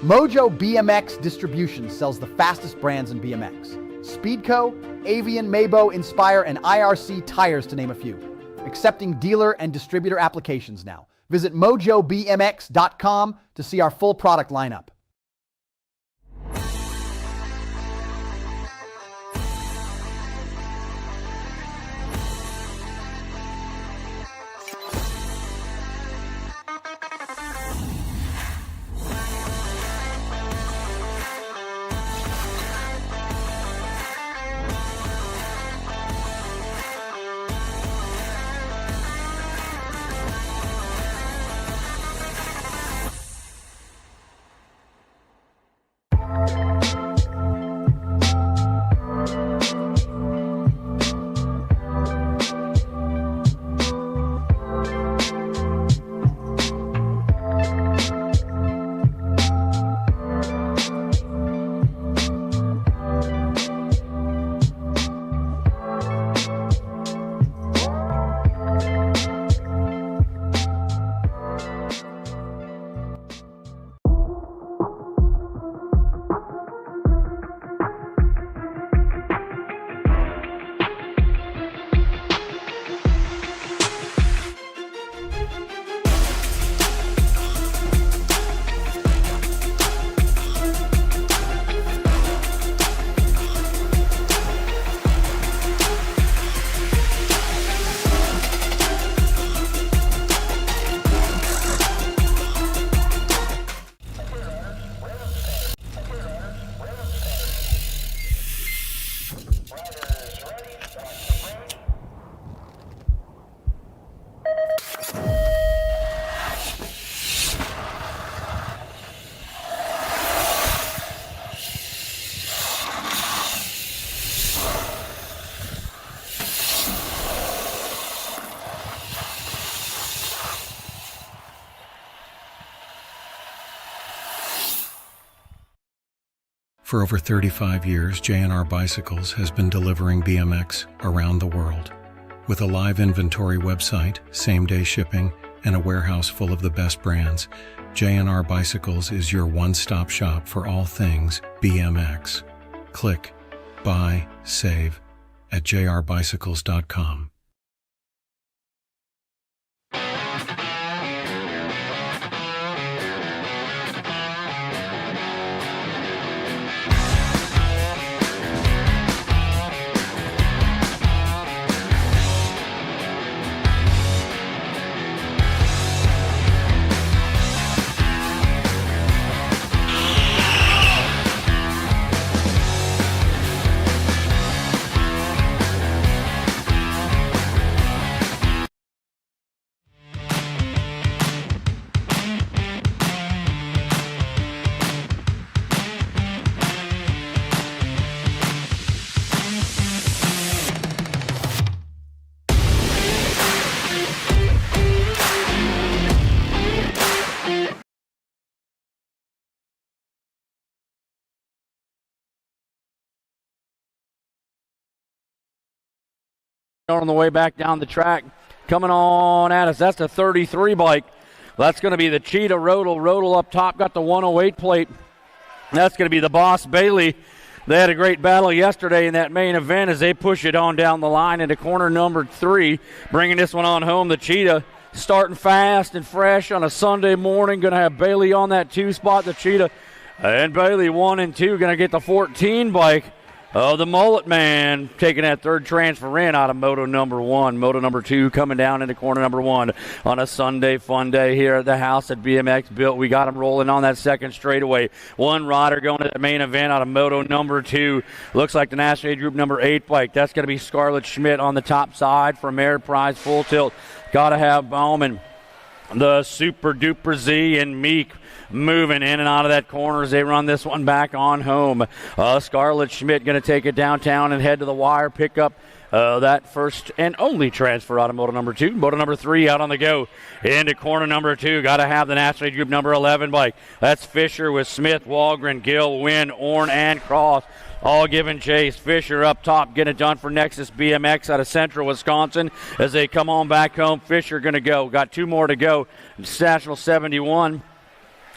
Mojo BMX Distribution sells the fastest brands in BMX. Speedco, Avian, Mabo, Inspire, and IRC Tires, to name a few. Accepting dealer and distributor applications now. Visit mojobmx.com to see our full product lineup. For over 35 years, J&R Bicycles has been delivering BMX around the world. With a live inventory website, same-day shipping, and a warehouse full of the best brands, J&R Bicycles is your one-stop shop for all things BMX. Click, buy, save at jrbicycles.com. On the way back down the track, coming on at us. That's the 33 bike. That's going to be the Cheetah Rodal. Rodal up top, got the 108 plate. That's going to be the Boss Bailey. They had a great battle yesterday in that main event as they push it on down the line into corner number 3, bringing this one on home. The Cheetah starting fast and fresh on a Sunday morning. Going to have Bailey on that 2 spot. The Cheetah and Bailey 1 and 2 going to get the 14 bike. Oh, the Mullet Man taking that third transfer in out of Moto number 1. Moto number 2 coming down into corner number 1 on a Sunday fun day here at the house at BMX Built. We got him rolling on that second straightaway. One rider going to the main event out of Moto number 2. Looks like the National Age Group number 8 bike. That's going to be Scarlett Schmidt on the top side for Ameriprise Full Tilt. Got to have Bowman, the Super Duper Z, and Meek moving in and out of that corner as they run this one back on home. Scarlett Schmidt going to take it downtown and head to the wire, pick up that first and only transfer out of Moto number 2. Moto number 3 out on the go into corner number 2. Got to have the National Age Group number 11 bike. That's Fisher with Smith, Walgren, Gill, Wynn, Orn, and Cross. All giving chase. Fisher up top, getting it done for Nexus BMX out of Central Wisconsin as they come on back home. Fisher going to go. Got 2 more to go. National 71.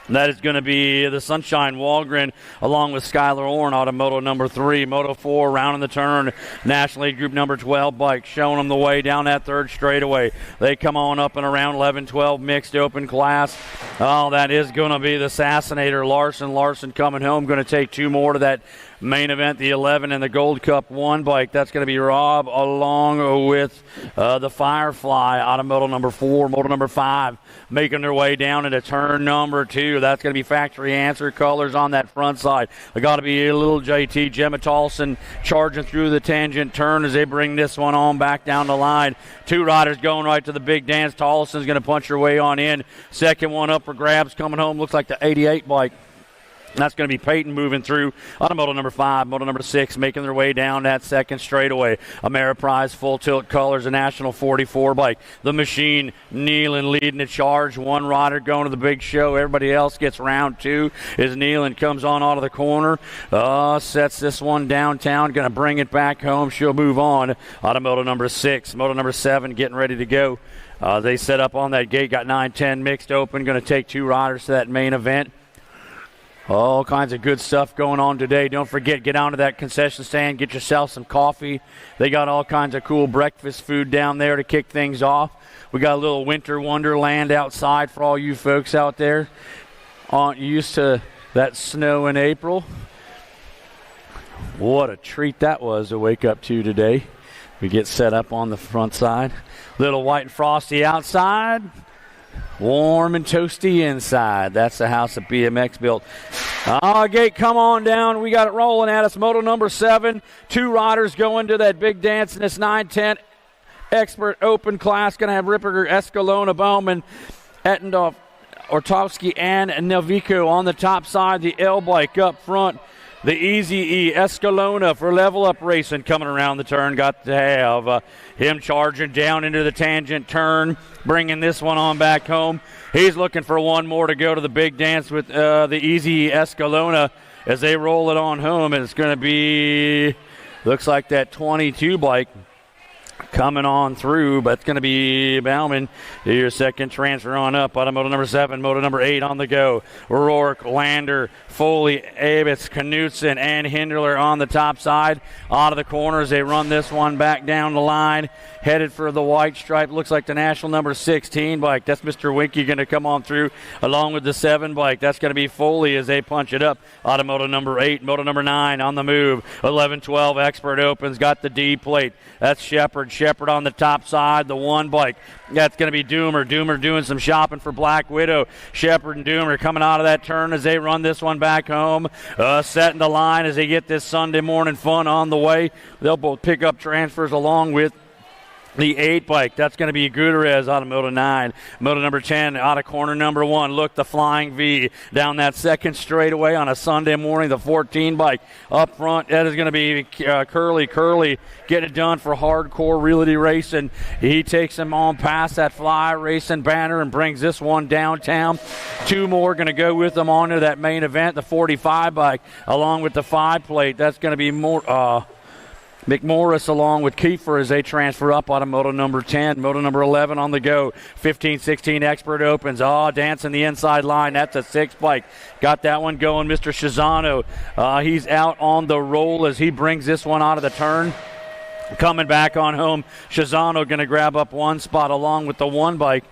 That is going to be the Sunshine Walgren along with Skylar Orr, Automoto number 3. Moto 4 rounding the turn. National Lead Group number 12 bike showing them the way down that third straightaway. They come on up and around 11-12 mixed open class. Oh, that is going to be the Assassinator. Larson coming home. Going to take 2 more to that main event, the 11 and the Gold Cup 1 bike. That's going to be Rob along with the Firefly, Automoto number 4, Moto number 5, making their way down into turn number 2. That's going to be factory answer colors on that front side. They got to be a little JT, Gemma Tolson charging through the tangent turn as they bring this one on back down the line. 2 riders going right to the big dance. Tolson's going to punch her way on in. Second one up for grabs coming home. Looks like the 88 bike. That's going to be Peyton moving through. Automoto number 5, Moto number 6 making their way down that second straightaway. Ameriprise full tilt colors, a National 44 bike. The Machine Nealon leading the charge. 1 rider going to the big show. Everybody else gets round 2 as Nealon comes on out of the corner. Sets this one downtown. Going to bring it back home. She'll move on. Automoto number 6, Moto number 7 getting ready to go. They set up on that gate. Got 9-10 mixed open. Going to take 2 riders to that main event. All kinds of good stuff going on today. Don't forget, get down to that concession stand, get yourself some coffee. They got all kinds of cool breakfast food down there to kick things off. We got a little winter wonderland outside for all you folks out there. Aren't used to that snow in April. What a treat that was to wake up to today. We get set up on the front side. Little white and frosty outside. Warm and toasty inside. That's the house that BMX built. Gate, come on down. We got it rolling at us. Moto number 7. 2 riders going to that big dance in this 9-10 expert open class. Going to have Ripperger, Escalona, Bowman, Ettendorf, Ortowski, and Novico on the top side. The L bike up front. The Easy E, Escalona for Level Up Racing coming around the turn. Got to have him charging down into the tangent turn, bringing this one on back home. He's looking for 1 more to go to the big dance with the Easy E, Escalona as they roll it on home. And it's going to be, looks like that 22 bike coming on through, but it's going to be Bauman. Your second transfer on up. Automoto number 7, Moto number 8 on the go. Rourke, Lander, Foley, Abitz, Knutson, and Hinderler on the top side. Out of the corners, they run this one back down the line. Headed for the white stripe. Looks like the national number 16 bike. That's Mr. Winky going to come on through along with the 7 bike. That's going to be Foley as they punch it up. Automoto number 8, Moto number 9 on the move. 11-12 expert opens. Got the D plate. That's Shepard. Shepard on the top side. The 1 bike. That's going to be Doomer. Doomer doing some shopping for Black Widow. Shepard and Doomer coming out of that turn as they run this one back home. Setting the line as they get this Sunday morning fun on the way. They'll both pick up transfers along with the 8 bike. That's going to be Gutierrez out of Moto 9. Moto number 10 out of corner number 1. Look, the Flying V down that second straightaway on a Sunday morning. The 14 bike up front. That is going to be Curly getting it done for Hardcore Realty Racing. He takes him on past that Fly Racing banner and brings this one downtown. 2 more going to go with them on to that main event. The 45 bike along with the 5 plate. That's going to be more McMorris along with Kiefer as they transfer up. Automoto number 10, Moto number 11 on the go. 15-16 expert opens. Dancing the inside line. That's a 6 bike. Got that one going. Mr. Shizano, he's out on the roll as he brings this one out of the turn. Coming back on home, Shizano going to grab up 1 spot along with the 1 bike.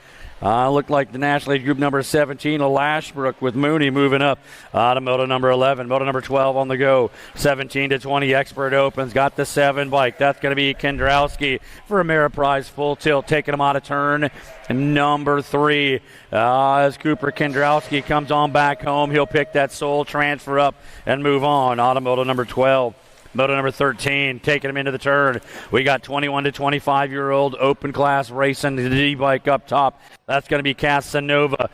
Looked like the National League Group number 17, Lashbrook with Mooney moving up. Automoto number 11, Moto number 12 on the go. 17-20 expert opens. Got the 7 bike. That's going to be Kendrowski for Ameriprise full tilt, taking him out of turn number 3. As Cooper Kendrowski comes on back home, he'll pick that sole transfer up and move on. Automoto number 12. Moto number 13, taking him into the turn. We got 21 to 25-year-old open class racing the D-bike up top. That's going to be Casanova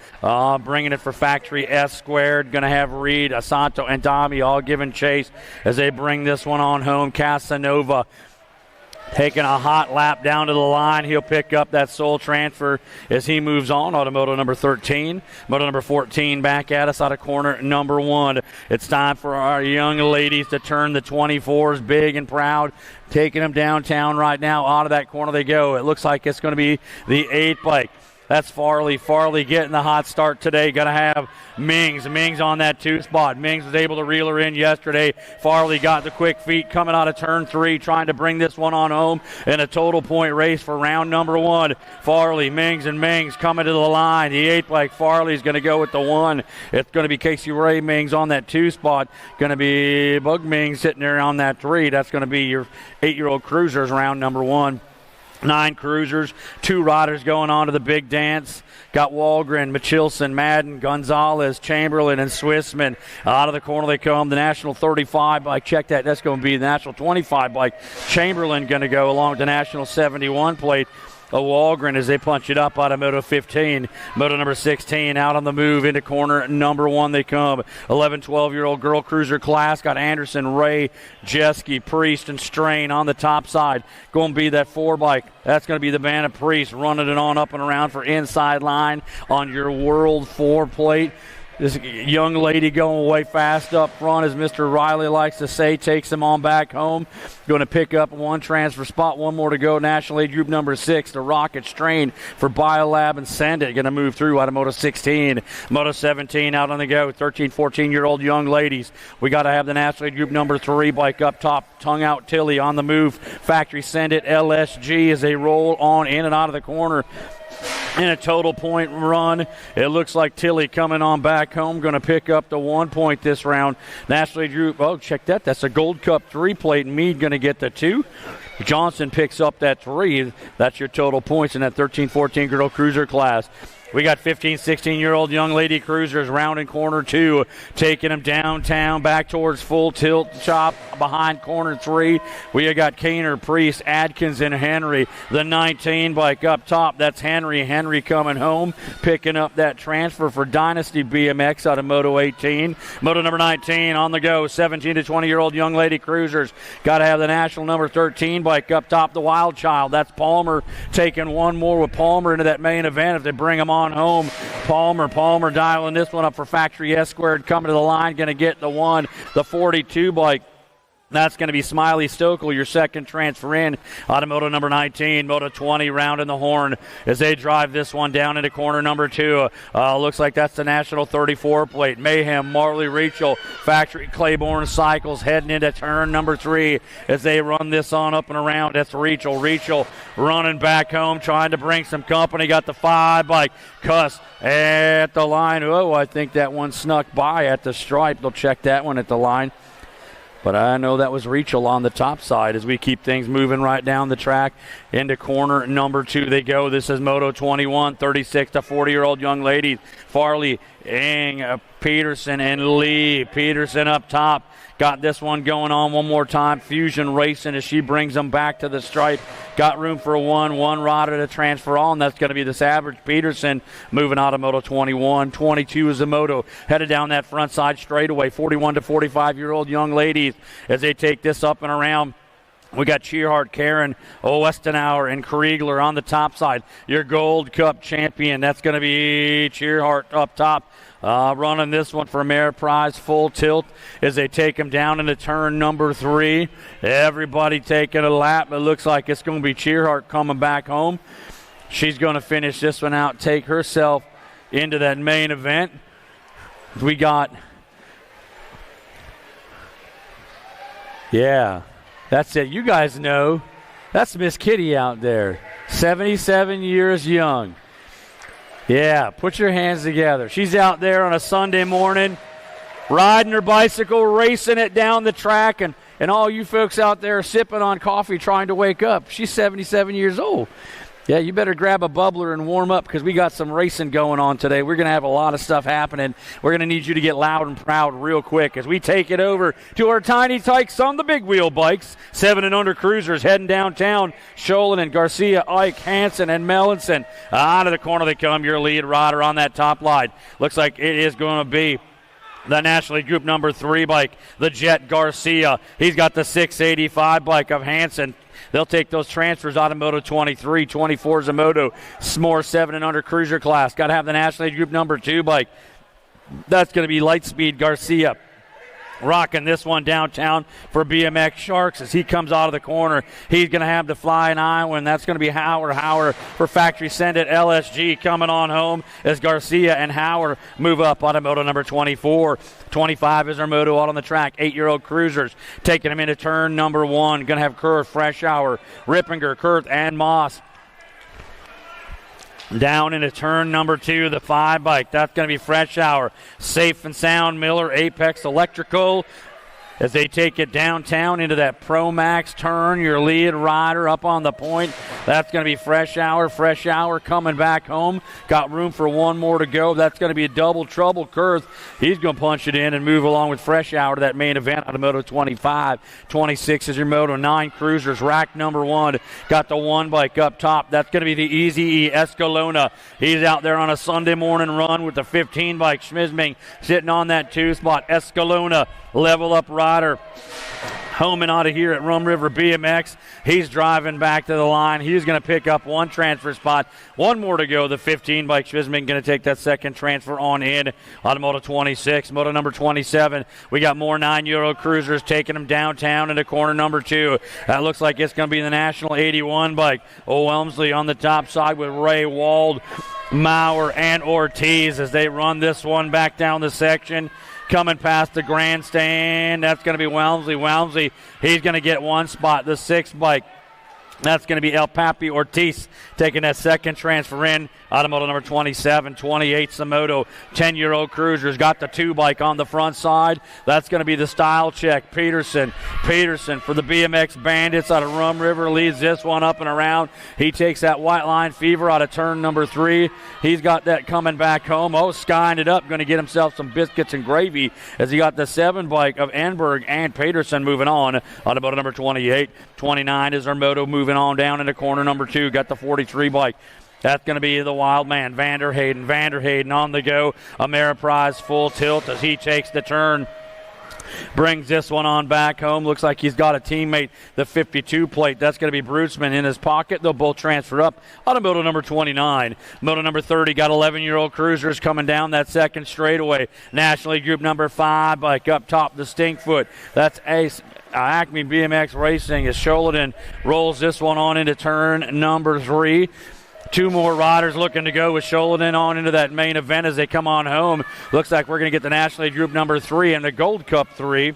bringing it for Factory S squared. Going to have Reed, Asanto, and Dami all giving chase as they bring this one on home. Casanova taking a hot lap down to the line. He'll pick up that sole transfer as he moves on. Automoto number 13. Moto number 14 back at us out of corner number 1. It's time for our young ladies to turn the 24s big and proud. Taking them downtown right now. Out of that corner they go. It looks like it's going to be the 8 bike. That's Farley. Farley getting the hot start today. Going to have Mings. Mings on that 2 spot. Mings was able to reel her in yesterday. Farley got the quick feet coming out of turn 3, trying to bring this one on home in a total point race for round number 1. Farley, Mings, and Mings coming to the line. The 8 bike, Farley's going to go with the 1. It's going to be Casey Ray Mings on that 2 spot. Going to be Bug Mings sitting there on that 3. That's going to be your 8-year-old cruisers round number 1. 9 cruisers, 2 riders going on to the big dance. Got Walgren, Michelson, Madden, Gonzalez, Chamberlain, and Swissman. Out of the corner they come. The National 35 bike, check that. That's going to be the National 25 bike. Chamberlain going to go along with the National 71 plate. Walgren as they punch it up out of Moto 15. Moto number 16 out on the move into corner number 1 they come. 11, 12-year-old girl cruiser class. Got Anderson, Ray, Jeske, Priest, and Strain on the top side. Going to be that 4 bike. That's going to be the band of Priest running it on up and around for inside line on your World 4 plate. This young lady going way fast up front, as Mr. Riley likes to say, takes him on back home. Going to pick up 1 transfer spot, 1 more to go. National Age Group number 6, the Rocket Strain for Biolab and Send It. Going to move through out of Moto 16. Moto 17 out on the go. 13, 14-year-old young ladies. We got to have the National Age Group number 3 bike up top. Tongue out Tilly on the move. Factory Send It, LSG as they roll on in and out of the corner. In a total point run, it looks like Tilly coming on back home, going to pick up the 1 point this round. National Age Group, oh, check that. That's a Gold Cup 3 plate. Meade going to get the 2. Johnson picks up that 3. That's your total points in that 13-14 girl cruiser class. We got 15, 16-year-old young lady cruisers rounding corner 2, taking them downtown back towards full tilt chop behind corner 3. We got Kaner, Priest, Adkins, and Henry. The 19 bike up top, that's Henry. Henry coming home, picking up that transfer for Dynasty BMX out of Moto 18. Moto number 19 on the go, 17 to 20-year-old young lady cruisers. Got to have the national number 13 bike up top, the Wild Child. That's Palmer taking 1 more with Palmer into that main event if they bring them on home. Palmer dialing this one up for Factory S Squared, coming to the line, going to get the 1, the 42 bike. That's going to be Smiley Stokel, your second transfer in out of Moto number 19. Moto 20 rounding the horn as they drive this one down into corner number 2. Looks like that's the National 34 plate. Mayhem, Marley Rachel, Factory Claiborne Cycles heading into turn number 3 as they run this on up and around. That's Rachel. Rachel running back home, trying to bring some company. Got the 5 bike. Cuss at the line. Oh, I think that one snuck by at the stripe. They'll check that one at the line. But I know that was Rachel on the top side as we keep things moving right down the track. Into corner number 2 they go. This is Moto 21, 36 to 40-year-old young ladies. Farley, Ing, Peterson, and Lee. Peterson up top. Got this one going on one more time. Fusion racing as she brings them back to the stripe. Got room for one rider to transfer on. That's going to be this average Peterson moving out of Moto 21. 22 is the Moto. Headed down that front side straightaway. 41 to 45-year-old young ladies as they take this up and around. We got Cheerhart, Karen, Westenauer, and Kriegler on the top side. Your Gold Cup champion. That's going to be Cheerhart up top. Running this one for Mayor Prize full tilt as they take him down into turn number 3. Everybody taking a lap. It looks like it's going to be Cheerhart coming back home. She's going to finish this one out, take herself into that main event. We got, yeah, that's it. You guys know that's Miss Kitty out there, 77 years young. Yeah, put your hands together. She's out there on a Sunday morning, riding her bicycle, racing it down the track, and all you folks out there sipping on coffee trying to wake up. She's 77 years old. Yeah, you better grab a bubbler and warm up because we got some racing going on today. We're going to have a lot of stuff happening. We're going to need you to get loud and proud real quick as we take it over to our tiny tykes on the big wheel bikes. 7 and under cruisers heading downtown. Sholin and Garcia, Ike, Hansen, and Mellinson. Out of the corner they come, your lead rider on that top line. Looks like it is going to be the National League Group number 3 bike, the Jet Garcia. He's got the 685 bike of Hansen. They'll take those transfers out of Moto 23. 24 is a Moto S'more 7 and under cruiser class. Got to have the National League Group number 2 bike. That's going to be Lightspeed Garcia. rocking this one downtown for BMX Sharks as he comes out of the corner. He's going to have the flying Iowa, and that's going to be Howard for Factory Send It LSG coming on home as Garcia and Howard move up. Automoto number 24. 25 is our moto out on the track. 8-year-old cruisers taking him into turn number 1. Going to have Kurth, Freshour, Rippinger, Kurth, and Moss. Down into turn number 2, the 5 bike. That's going to be Freshour. Safe and Sound, Miller, Apex Electrical. As they take it downtown into that Pro Max turn, your lead rider up on the point. That's going to be Freshour. Freshour coming back home. Got room for one more to go. That's going to be a double trouble. Kurth, he's going to punch it in and move along with Freshour to that main event out of Moto 25. 26 is your Moto 9 cruisers. Rack number 1. Got the 1 bike up top. That's going to be the Easy E Escalona. He's out there on a Sunday morning run with the 15 bike. Schmisming sitting on that 2 spot. Escalona, level up rider. Home and out of here at Rum River BMX. He's driving back to the line. He's going to pick up 1 transfer spot. 1 more to go. The 15 bike Schmisming going to take that second transfer on in on Moto 26. Moto number 27. We got more 9-year-old cruisers taking them downtown into corner number 2. That looks like it's going to be the National 81 bike. Welmsley on the top side with Ray Wald, Maurer, and Ortiz as they run this one back down the section. Coming past the grandstand, that's going to be Welmsley. Welmsley, he's going to get 1 spot. The 6 bike, that's going to be El Papi Ortiz taking that second transfer in. Automoto number 27, 28 Samoto, 10-year-old cruisers. Got the 2 bike on the front side. That's going to be the style check. Peterson for the BMX Bandits out of Rum River leads this one up and around. He takes that white line fever out of turn number 3. He's got that coming back home. Skying it up, going to get himself some biscuits and gravy as he got the 7 bike of Enberg and Peterson moving on. Automoto number 28, 29 is our moto moving on down into corner number 2. Got the 43 bike. That's going to be the wild man, Vanderhayden. Vanderhayden on the go. Ameriprise full tilt as he takes the turn. Brings this one on back home. Looks like he's got a teammate, the 52 plate. That's going to be Bruceman in his pocket. They'll both transfer up. Automoto number 29. Moto number 30 got 11-year-old cruisers coming down that second straightaway. National League Group number 5 bike up top, the Stinkfoot. That's Ace. Acme BMX Racing as Sholaden rolls this one on into turn number 3. 2 more riders looking to go with Sholaden on into that main event as they come on home. Looks like we're going to get the National League Group number 3 and the Gold Cup 3.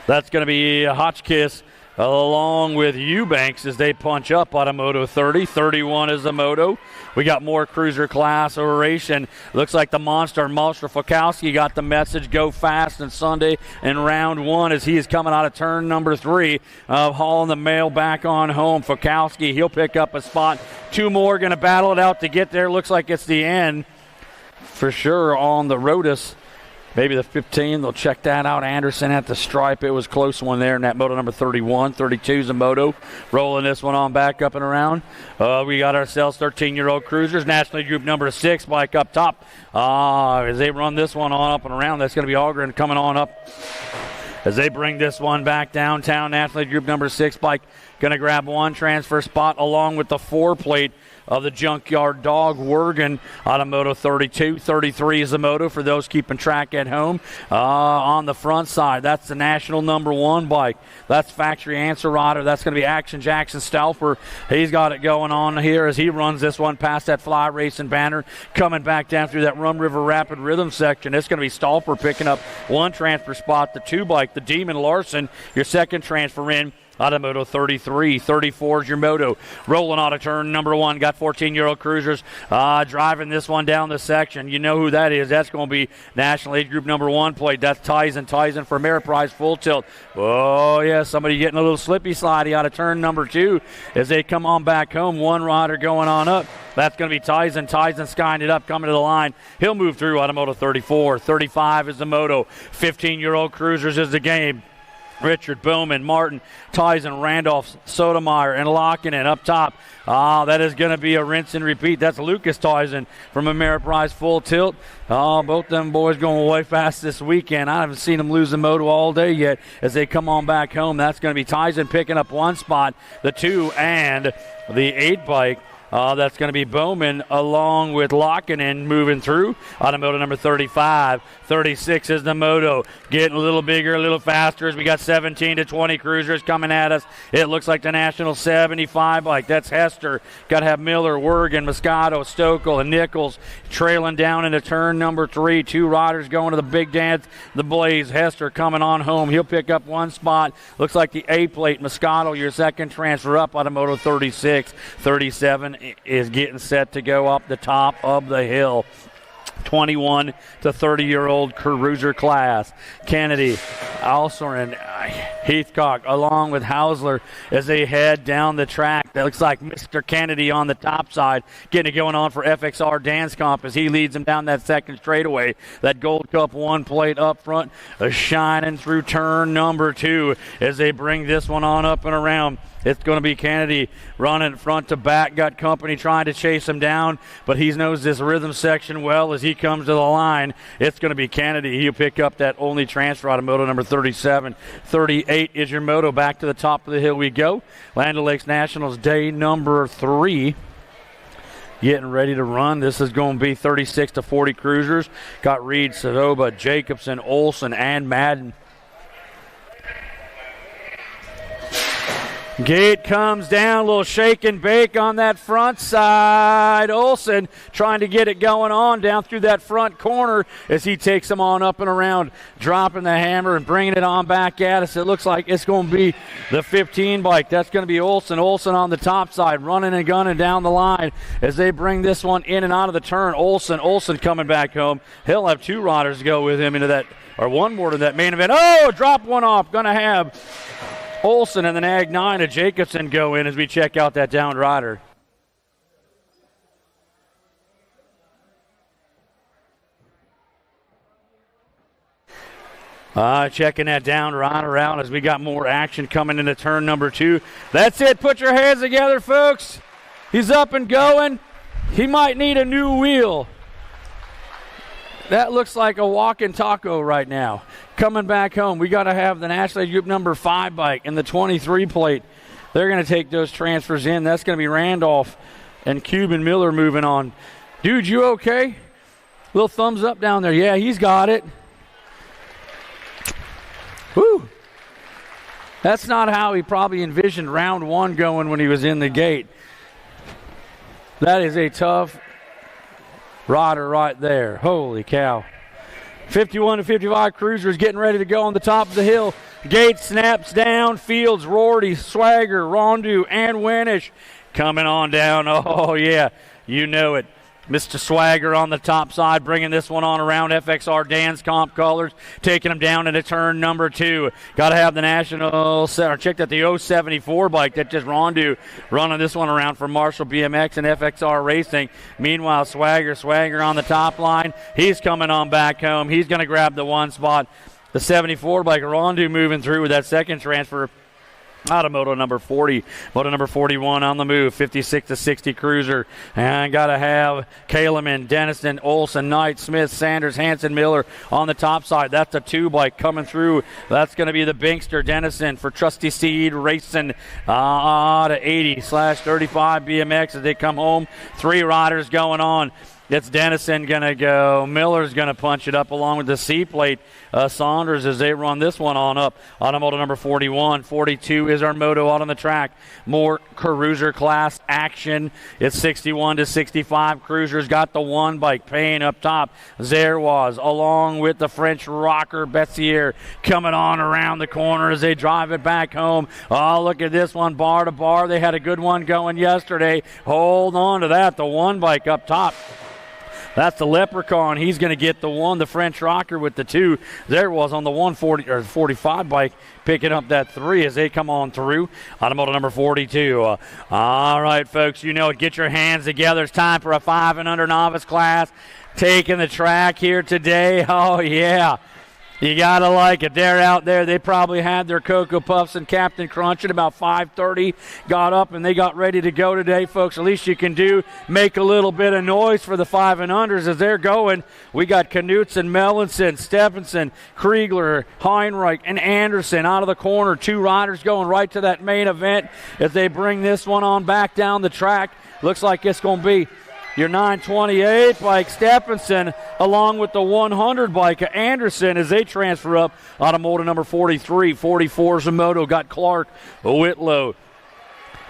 That's going to be Hotchkiss along with Eubanks as they punch up out of Moto 30. 31 is the Moto. We got more cruiser class oration. Looks like the monster Fokowski got the message, go fast on Sunday in round 1 as he is coming out of turn number 3 of hauling the mail back on home. Fokowski, he'll pick up a spot. 2 more going to battle it out to get there. Looks like it's the end for sure on the Rotus. Maybe the 15, they'll check that out. Anderson at the stripe. It was a close one there in that moto number 31. 32 is a moto. Rolling this one on back up and around. We got ourselves 13-year-old cruisers. National League Group number 6 bike up top. As they run this one on up and around, that's going to be Algren coming on up. As they bring this one back downtown, National League Group number 6 bike going to grab 1 transfer spot along with the 4 plate of the Junkyard Dog Wergen out of Moto 32. 33 is the moto for those keeping track at home. On the front side, that's the national number 1 bike. That's Factory Answer Rider. That's going to be Action Jackson Stauffer. He's got it going on here as he runs this one past that Fly Racing banner. Coming back down through that Rum River Rapid Rhythm section. It's going to be Stauffer picking up 1 transfer spot. The 2 bike, the Demon Larson, your second transfer in. Out of Moto 33, 34 is your moto. Rolling out of turn number 1. Got 14-year-old cruisers driving this one down the section. You know who that is. That's going to be National Age Group number 1 plate. That's Tyson for Ameriprise full tilt. Oh, yeah, somebody getting a little slippy slidey out of turn number 2 as they come on back home. 1 rider going on up. That's going to be Tyson. Tyson skying it up, coming to the line. He'll move through out of Moto 34. 35 is the moto. 15-year-old cruisers is the game. Richard, Bowman, Martin, Tyson, Randolph, Sotomayor, and Lockinen up top. That is going to be a rinse and repeat. That's Lucas Tyson from Ameriprise full tilt. Both them boys going way fast this weekend. I haven't seen them lose the moto all day yet as they come on back home. That's going to be Tyson picking up 1 spot, the 2, and the 8 bike. That's going to be Bowman along with Lockinen moving through. Automoto number 35. 36 is the moto. Getting a little bigger, a little faster as we got 17 to 20 cruisers coming at us. It looks like the National 75 bike. That's Hester. Got to have Miller, Wergen, Moscato, Stokel, and Nichols trailing down into turn number 3. 2 riders going to the big dance. The Blaze. Hester coming on home. He'll pick up 1 spot. Looks like the A plate. Moscato, your second transfer up. Automoto 36. 37 is getting set to go up the top of the hill. 21 to 30-year-old cruiser class. Kennedy, Alsorin, Heathcock, along with Hausler as they head down the track. That looks like Mr. Kennedy on the top side, getting it going on for FXR Dance Comp as he leads them down that second straightaway. That Gold Cup 1 plate up front, shining through turn number 2 as they bring this one on up and around. It's going to be Kennedy running front to back. Got company trying to chase him down, but he knows this rhythm section well as he comes to the line. It's going to be Kennedy. He'll pick up that only transfer out of moto number 37. 38 is your moto. Back to the top of the hill we go. Land O'Lakes Nationals day number 3. Getting ready to run. This is going to be 36 to 40 cruisers. Got Reed, Sadoba, Jacobson, Olson, and Madden. Gate comes down, a little shake and bake on that front side. Olson trying to get it going on down through that front corner as he takes them on up and around, dropping the hammer and bringing it on back at us. It looks like it's going to be the 15 bike. That's going to be Olson. Olson on the top side, running and gunning down the line as they bring this one in and out of the turn. Olson coming back home. He'll have 2 riders to go with him into that, or 1 more to that main event. Oh, dropped one off. Going to have Olson and the Nag 9 of Jacobson go in as we check out that downed rider. Checking that down rider out as we got more action coming into turn number 2. That's it. Put your hands together, folks. He's up and going. He might need a new wheel. That looks like a walking taco right now. Coming back home, we got to have the National Group number 5 bike and the 23 plate. They're going to take those transfers in. That's going to be Randolph and Cuban Miller moving on. Dude, you okay? Little thumbs up down there. Yeah, he's got it. Whew. That's not how he probably envisioned round 1 going when he was in the gate. That is a tough rider right there. Holy cow. 51 to 55 cruisers getting ready to go on the top of the hill. Gate snaps down. Fields, Rorty, Swagger, Rondu, and Winish coming on down. Oh, yeah. You know it. Mr. Swagger on the top side, bringing this one on around FXR Dan's comp colors, taking him down into turn number 2. Got to have the National Center. Checked out the 074 bike that just Rondu running this one around for Marshall BMX and FXR Racing. Meanwhile, Swagger on the top line. He's coming on back home. He's going to grab the 1 spot. The 74 bike, Rondu moving through with that second transfer. Out of moto number 40, moto number 41 on the move, 56 to 60 cruiser. And got to have Kaleman, Dennison, Olson, Knight, Smith, Sanders, Hanson, Miller on the top side. That's a 2 bike coming through. That's going to be the Binkster Dennison for Trusty Seed Racing to 80/35 BMX as they come home. 3 riders going on. It's Dennison going to go. Miller's going to punch it up along with the C-plate. Saunders as they run this one on up. Automoto number 41. 42 is our moto out on the track. More cruiser class action. It's 61 to 65. Cruisers got the 1 bike. Payne up top. Zerwaz along with the French rocker Bessier coming on around the corner as they drive it back home. Oh, look at this one bar to bar. They had a good one going yesterday. Hold on to that. The 1 bike up top. That's the Leprechaun. He's going to get the 1, the French rocker with the 2. There was on the 140 or 45 bike, picking up that 3 as they come on through. Automoto number 42. All right, folks, you know it. Get your hands together. It's time for a 5 and under novice class. Taking the track here today. Oh, yeah. You got to like it. They're out there. They probably had their Cocoa Puffs and Captain Crunch at about 5:30. Got up and they got ready to go today, folks. At least you can do, make a little bit of noise for the 5 and unders as they're going. We got Knutson, Mellinson, Stephenson, Kriegler, Heinrich, and Anderson out of the corner. 2 riders going right to that main event as they bring this one on back down the track. Looks like it's going to be your 928 bike, Stephenson, along with the 100 bike, Anderson, as they transfer up out of motor number 43. 44 Zamoto got Clark, Whitlow,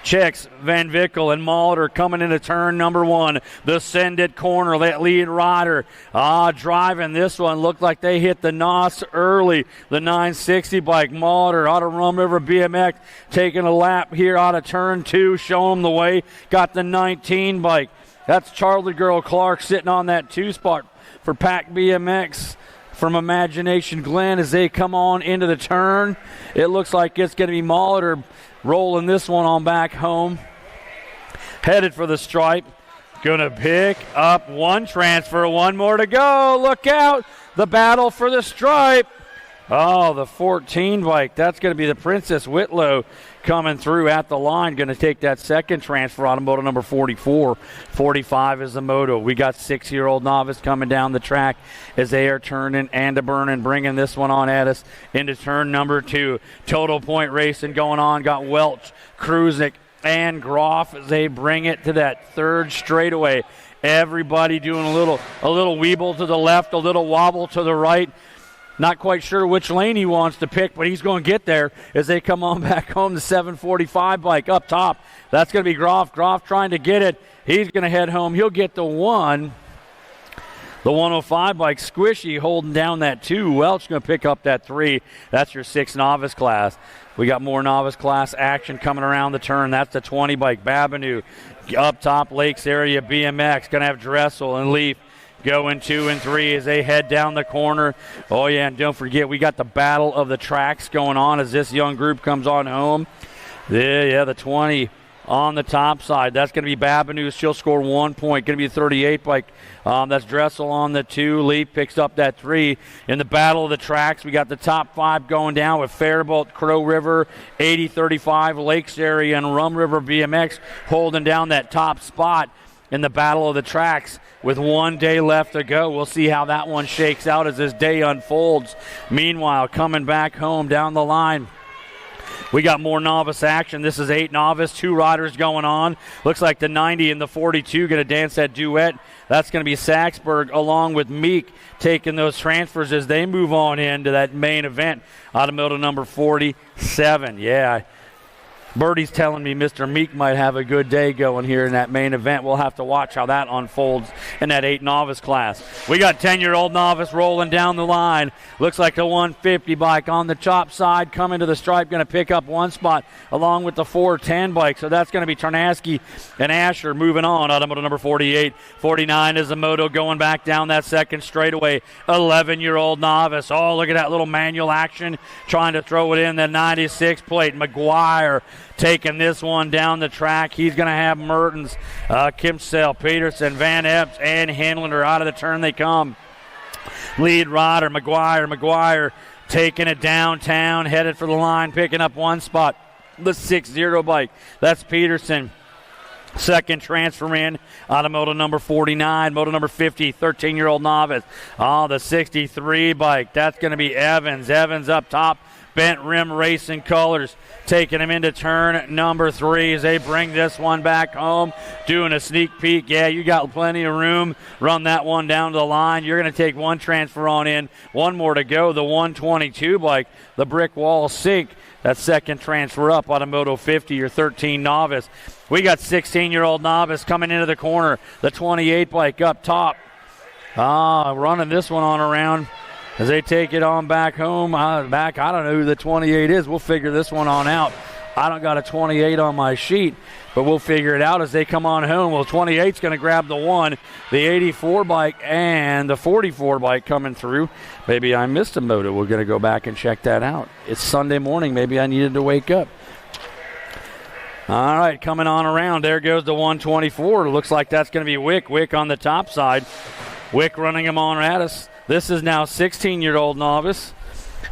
Chicks, Van Vickel, and Mauldner coming into turn number 1. The send it corner, that lead rider driving this one. Looked like they hit the NOS early. The 960 bike, Mauldner out of Rum River BMX, taking a lap here out of turn 2, showing them the way. Got the 19 bike. That's Charlie Girl Clark sitting on that 2 spot for Pack BMX from Imagination Glen as they come on into the turn. It looks like it's going to be Mauldner rolling this one on back home. Headed for the stripe. Going to pick up one transfer. One more to go. Look out. The battle for the stripe. Oh, the 14 bike. That's going to be the Princess Whitlow coming through at the line. Going to take that second transfer on moto number 44. 45 is the moto. We got 6-year-old novice coming down the track as they are turning and burning, bringing this one on at us into turn number 2. Total point racing going on. Got Welch, Kruznick, and Groff as they bring it to that third straightaway. Everybody doing a little weeble to the left, a little wobble to the right. Not quite sure which lane he wants to pick, but he's going to get there as they come on back home. The 745 bike up top. That's going to be Groff. Groff trying to get it. He's going to head home. He'll get the 1. The 105 bike, Squishy, holding down that 2. Welch going to pick up that 3. That's your 6 novice class. We got more novice class action coming around the turn. That's the 20 bike, Babinu. Up top, Lakes area, BMX. Going to have Dressel and Leaf going 2 and 3 as they head down the corner. Oh, yeah, and don't forget, we got the battle of the tracks going on as this young group comes on home. Yeah, the 20 on the top side. That's going to be Babinu. She'll score 1 point. Going to be a 38 bike. That's Dressel on the 2. Lee picks up that 3. In the battle of the tracks, we got the top 5 going down with Faribault, Crow River, 80-35, Lakes area, and Rum River BMX holding down that top spot in the battle of the tracks with 1 day left to go. We'll see how that one shakes out as this day unfolds. Meanwhile, coming back home down the line, we got more novice action. This is 8 novice, 2 riders going on. Looks like the 90 and the 42 going to dance that duet. That's going to be Saxberg along with Meek taking those transfers as they move on into that main event. Automoto number 47. Yeah, Birdie's telling me Mr. Meek might have a good day going here in that main event. We'll have to watch how that unfolds in that 8 novice class. We got 10-year-old novice rolling down the line. Looks like the 150 bike on the chop side coming to the stripe, going to pick up 1 spot along with the 410 bike. So that's going to be Tarnaski and Asher moving on. Automoto number 48. 49 is the moto going back down that second straightaway. 11-year-old novice. Oh, look at that little manual action trying to throw it in the 96 plate. McGuire taking this one down the track. He's going to have Mertens, Kimsell, Peterson, Van Epps, and Hinlander out of the turn they come. Lead rider, McGuire taking it downtown, headed for the line, picking up 1 spot. The 6-0 bike. That's Peterson. Second transfer in, automoto number 49, moto number 50, 13-year-old novice. Oh, the 63 bike. That's going to be Evans. Evans up top. Bent rim racing colors, taking him into turn number 3 as they bring this one back home, doing a sneak peek. Yeah, you got plenty of room. Run that one down to the line. You're going to take 1 transfer on in, 1 more to go. The 122 bike, the brick wall sink. That second transfer up, Automoto 50, your 13 novice. We got 16-year-old novice coming into the corner. The 28 bike up top. Running this one on around as they take it on back home. I don't know who the 28 is. We'll figure this one on out. I don't got a 28 on my sheet, but we'll figure it out as they come on home. Well, 28's going to grab the 1, the 84 bike, and the 44 bike coming through. Maybe I missed a moto. We're going to go back and check that out. It's Sunday morning. Maybe I needed to wake up. All right, coming on around. There goes the 124. Looks like that's going to be Wick. Wick on the top side. Wick running him on at us. This is now 16-year-old novice.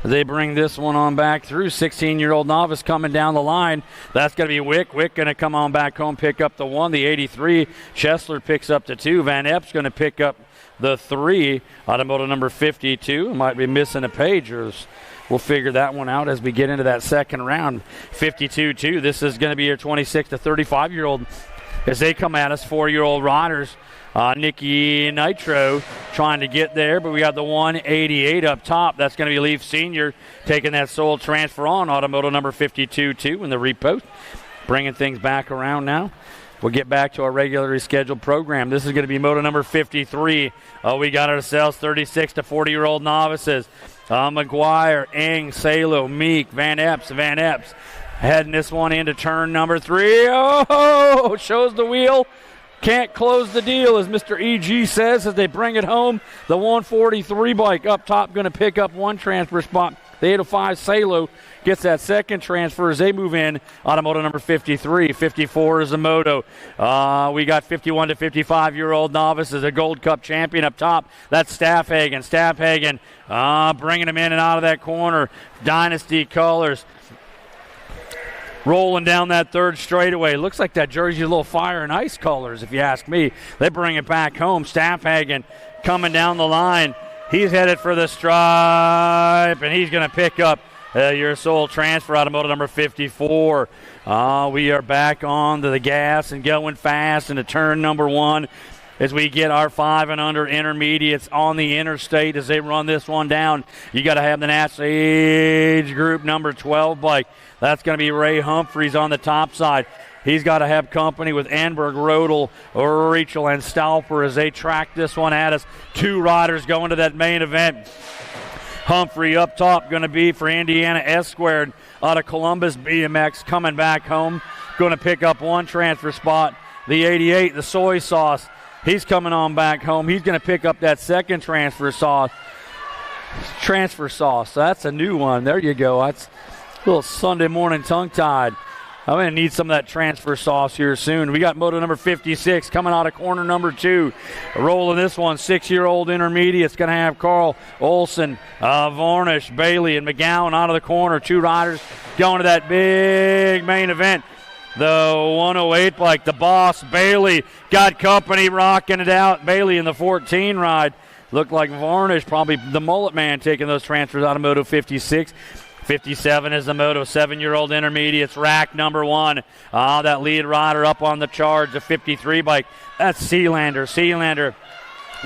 They bring this one on back through. 16-year-old novice coming down the line. That's going to be Wick. Wick going to come on back home, pick up the 1. The 83. Chesler picks up the 2. Van Epps going to pick up the 3. Automoto number 52. Might be missing a page. We'll figure that one out as we get into that second round. 52-2. This is going to be your 26 to 35-year-old as they come at us, 4-year-old riders. Nikki Nitro trying to get there, but we got the 188 up top. That's going to be Leaf Senior taking that sole transfer on. Automoto number 52 too in the repost. Bringing things back around now. We'll get back to our regularly scheduled program. This is going to be moto number 53. We got ourselves 36 to 40-year-old novices. McGuire, Eng, Salo, Meek, Van Epps. Heading this one into turn number 3. Oh, shows the wheel. Can't close the deal, as Mr. E.G. says, as they bring it home. The 143 bike up top going to pick up one transfer spot. The 805 Salo gets that second transfer as they move in. Automoto number 53. 54 is the moto. We got 51 to 55-year-old novices, a Gold Cup champion up top. That's Staffhagen. Bringing him in and out of that corner. Dynasty colors. Rolling down that third straightaway. Looks like that jersey a little fire and ice colors, if you ask me. They bring it back home. Staffhagen coming down the line. He's headed for the stripe, and he's going to pick up your sole transfer, automotive number 54. We are back on to the gas and going fast into turn number 1 as we get our 5 and under intermediates on the interstate as they run this one down. You got to have the national age group number 12 bike. That's going to be Ray Humphreys on the top side. He's got to have company with Anberg, Rodel, Rachel, and Stauffer as they track this one at us. 2 riders going to that main event. Humphrey up top going to be for Indiana S-Squared out of Columbus BMX coming back home. Going to pick up one transfer spot. The 88, the soy sauce. He's coming on back home. He's going to pick up that second transfer sauce. So that's a new one. There you go. That's a little Sunday morning tongue-tied. I'm going to need some of that transfer sauce here soon. We got moto number 56 coming out of corner number 2. Rolling this one, 6-year-old intermediate. It's going to have Carl Olson, Varnish, Bailey, and McGowan out of the corner. 2 riders going to that big main event. The 108 bike, the boss, Bailey, got company rocking it out. Bailey in the 14 ride. Looked like Varnish, probably the mullet man, taking those transfers out of moto 56. 57 is the moto, 7-year-old intermediates, rack number 1. That lead rider up on the charge, the 53 bike. That's Sealander.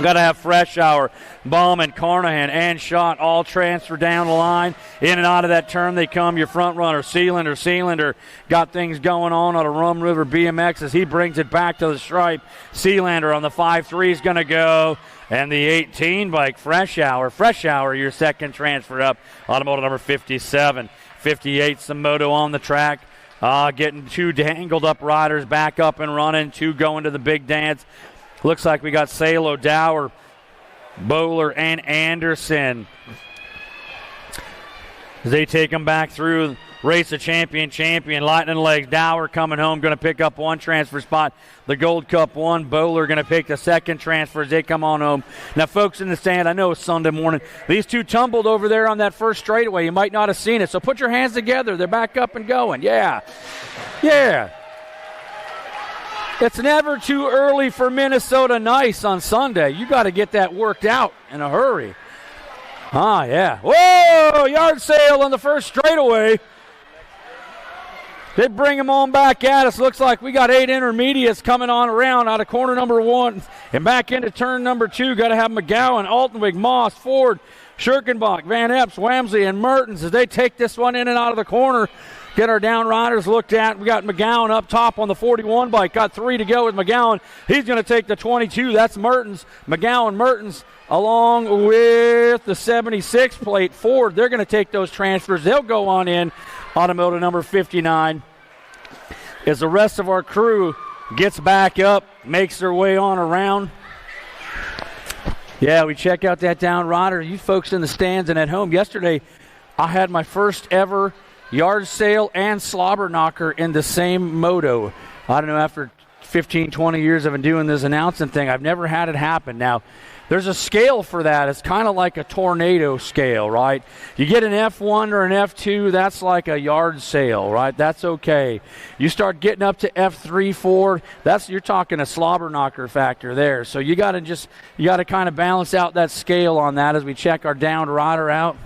Got to have Fresh Hour, Bauman, Carnahan, and Schott all transfer down the line. In and out of that turn they come. Your front runner, Sealander, got things going on a Rum River BMX as he brings it back to the stripe. Sealander on the 5-3 is going to go. And the 18 bike, Fresh Hour, your second transfer up. Automotive number 57. 58's the moto on the track. Getting 2 dangled up riders back up and running. 2 going to the big dance. Looks like we got Salo, Dower, Bowler, and Anderson. As they take them back through, race the champion, lightning legs. Dower coming home, going to pick up one transfer spot. The Gold Cup 1, Bowler going to pick the second transfer as they come on home. Now, folks in the stand, I know it's Sunday morning. These 2 tumbled over there on that first straightaway. You might not have seen it, so put your hands together. They're back up and going. Yeah. It's never too early for Minnesota Nice on Sunday. You got to get that worked out in a hurry. Yeah. Whoa, yard sale on the first straightaway. They bring them on back at us. Looks like we got 8 intermediates coming on around out of corner number 1 and back into turn number 2. Got to have McGowan, Altenwig, Moss, Ford, Schirkenbach, Van Epps, Wamsley, and Mertens as they take this one in and out of the corner. Get our down riders looked at. We got McGowan up top on the 41 bike. Got 3 to go with McGowan. He's going to take the 22. That's Mertens. Mertens, along with the 76 plate Ford. They're going to take those transfers. They'll go on in. Automotive number 59. As the rest of our crew gets back up, makes their way on around. Yeah, we check out that down rider. You folks in the stands and at home. Yesterday, I had my first ever yard sale and slobber knocker in the same moto. I don't know, after 15, 20 years I've been doing this announcing thing, I've never had it happen. Now, there's a scale for that. It's kind of like a tornado scale, right? You get an F1 or an F2, that's like a yard sale, right? That's okay. You start getting up to F3, 4, you're talking a slobber knocker factor there. So you got to kind of balance out that scale on that as we check our downed rider out.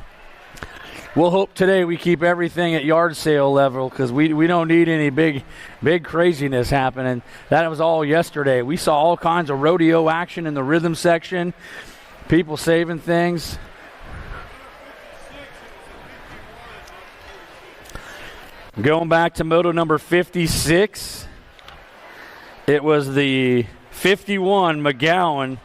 We'll hope today we keep everything at yard sale level because we don't need any big craziness happening. That was all yesterday. We saw all kinds of rodeo action in the rhythm section, people saving things. Going back to moto number 56, it was the 51 McGowan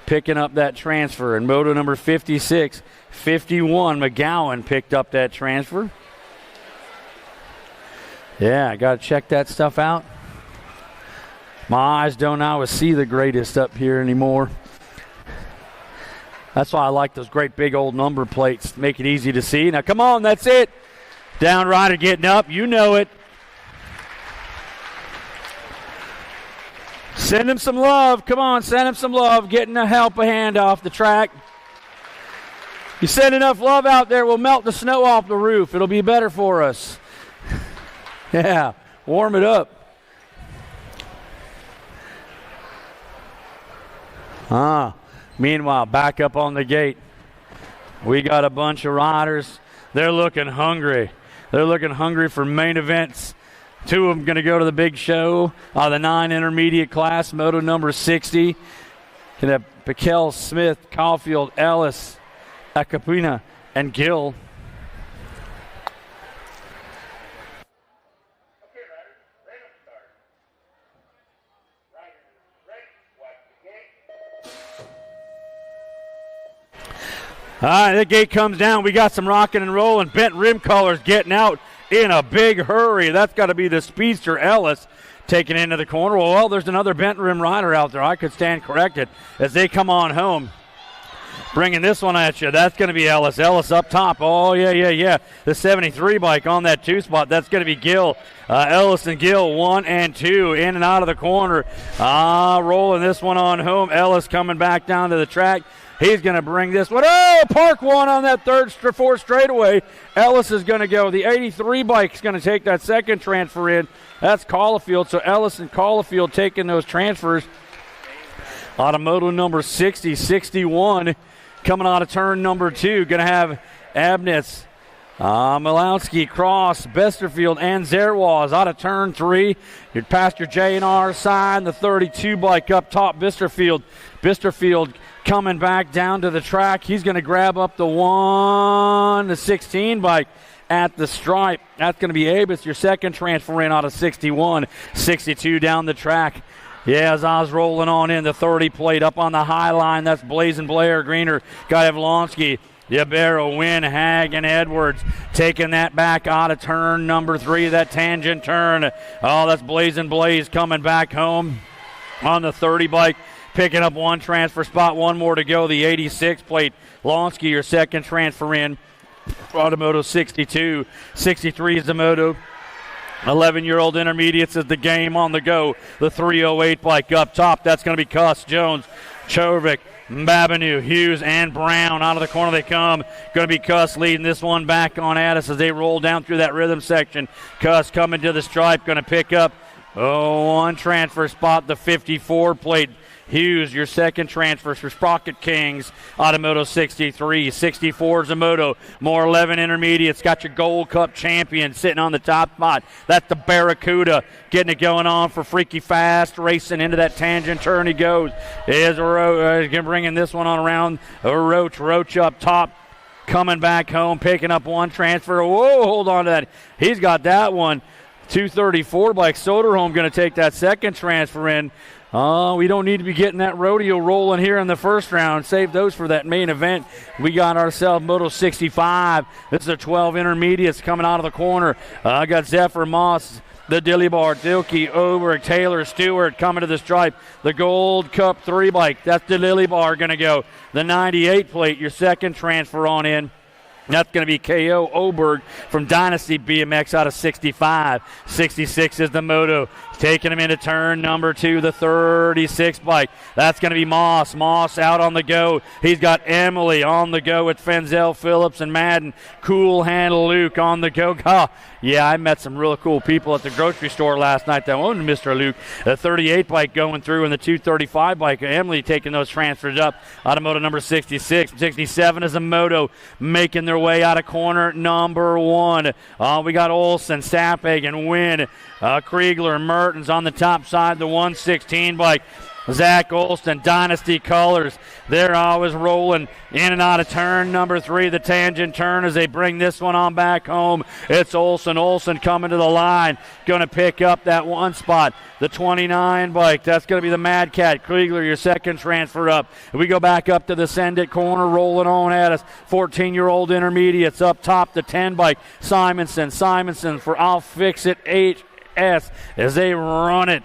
picking up that transfer. And moto number 56, 51 McGowan picked up that transfer. Yeah, I got to check that stuff out. My eyes don't always see the greatest up here anymore. That's why I like those great big old number plates. Make it easy to see. Now, come on, that's it. Down rider getting up. You know it. Send him some love. Come on, send him some love. Getting a hand off the track. You send enough love out there, we'll melt the snow off the roof. It'll be better for us. Yeah, warm it up. Meanwhile, back up on the gate, we got a bunch of riders. They're looking hungry. They're looking hungry for main events. 2 of them going to go to the big show. The 9 intermediate class, moto number 60. Can have Piquel, Smith, Caulfield, Ellis, Acapina, and Gill. All right, the gate comes down. We got some rocking and rolling. Bent rim colors getting out in a big hurry. That's got to be the speedster Ellis taking into the corner. Well, there's another bent rim rider out there. I could stand corrected as they come on home. Bringing this one at you. That's going to be Ellis. Ellis up top. Oh, yeah. The 73 bike on that 2 spot. That's going to be Gill. Ellis and Gill, 1 and 2, in and out of the corner. Rolling this one on home. Ellis coming back down to the track. He's going to bring this one. Oh, park one on that 4th straightaway. Ellis is going to go. The 83 bike is going to take that second transfer in. That's Caulfield. So Ellis and Caulfield taking those transfers. Automoto number 60, 61. Coming out of turn number 2, going to have Abnitz, Milowski, Cross, Besterfield, and Zerwaz out of turn 3. You're past your J&R sign, the 32 bike up top, Besterfield. Besterfield coming back down to the track. He's going to grab up the 16 bike at the stripe. That's going to be Abus, your second transfer in out of 61. 62 down the track. Yeah, as I was rolling on in, the 30 plate up on the high line. That's Blazing Blair, Greener, Gajevlonsky, Yabero, Wynn, Hag, and Edwards taking that back out of turn number 3, that tangent turn. Oh, that's Blazing Blaze coming back home on the 30 bike, picking up 1 transfer spot, 1 more to go. The 86 plate, Lonsky, your second transfer in. Automoto 62, 63 is the moto. 11-year-old intermediates is the game on the go. The 308 bike up top. That's going to be Cuss, Jones, Chovik, Babineau, Hughes, and Brown. Out of the corner they come. Going to be Cuss leading this one back on Addis as they roll down through that rhythm section. Cuss coming to the stripe. Going to pick up 1 transfer spot. The 54 plate. Hughes, your second transfer for Sprocket Kings. Automoto 63. 64 is a moto. More 11 intermediates. Got your Gold Cup champion sitting on the top spot. That's the Barracuda getting it going on for Freaky Fast. Racing into that tangent turn he goes. Is bringing this one on around. Roach up top. Coming back home. Picking up 1 transfer. Whoa, hold on to that. He's got that one. 234 bike. Soderholm going to take that second transfer in. We don't need to be getting that rodeo rolling here in the first round. Save those for that main event. We got ourselves Moto 65. This is a 12 intermediates coming out of the corner. I got Zephyr Moss, the Dillibar, Dilke, Oberg, Taylor, Stewart coming to the stripe. The Gold Cup 3 bike. That's the Dillibar going to go. The 98 plate, your second transfer on in. That's going to be K.O. Oberg from Dynasty BMX out of 65. 66 is the moto. Taking him into turn number 2, the 36 bike. That's going to be Moss. Moss out on the go. He's got Emily on the go with Fenzel, Phillips, and Madden. Cool Hand Luke on the go. Oh, yeah, I met some really cool people at the grocery store last night that owned Mr. Luke. The 38 bike going through and the 235 bike. Emily taking those transfers up. Automoto number 66. 67 is a moto making their way out of corner number 1. We got Olson, Saphagen, Wynn, Kriegler, Mertens on the top side, the 116 bike. Zach Olson, Dynasty Colors. They're always rolling in and out of turn number 3, the tangent turn as they bring this one on back home. It's Olson. Olson coming to the line. Going to pick up that one spot. The 29 bike. That's going to be the Mad Cat. Kriegler, your second transfer up. We go back up to the send it corner, rolling on at us. 14-year-old intermediates up top, the 10 bike. Simonson for I'll Fix It 8S as they run it.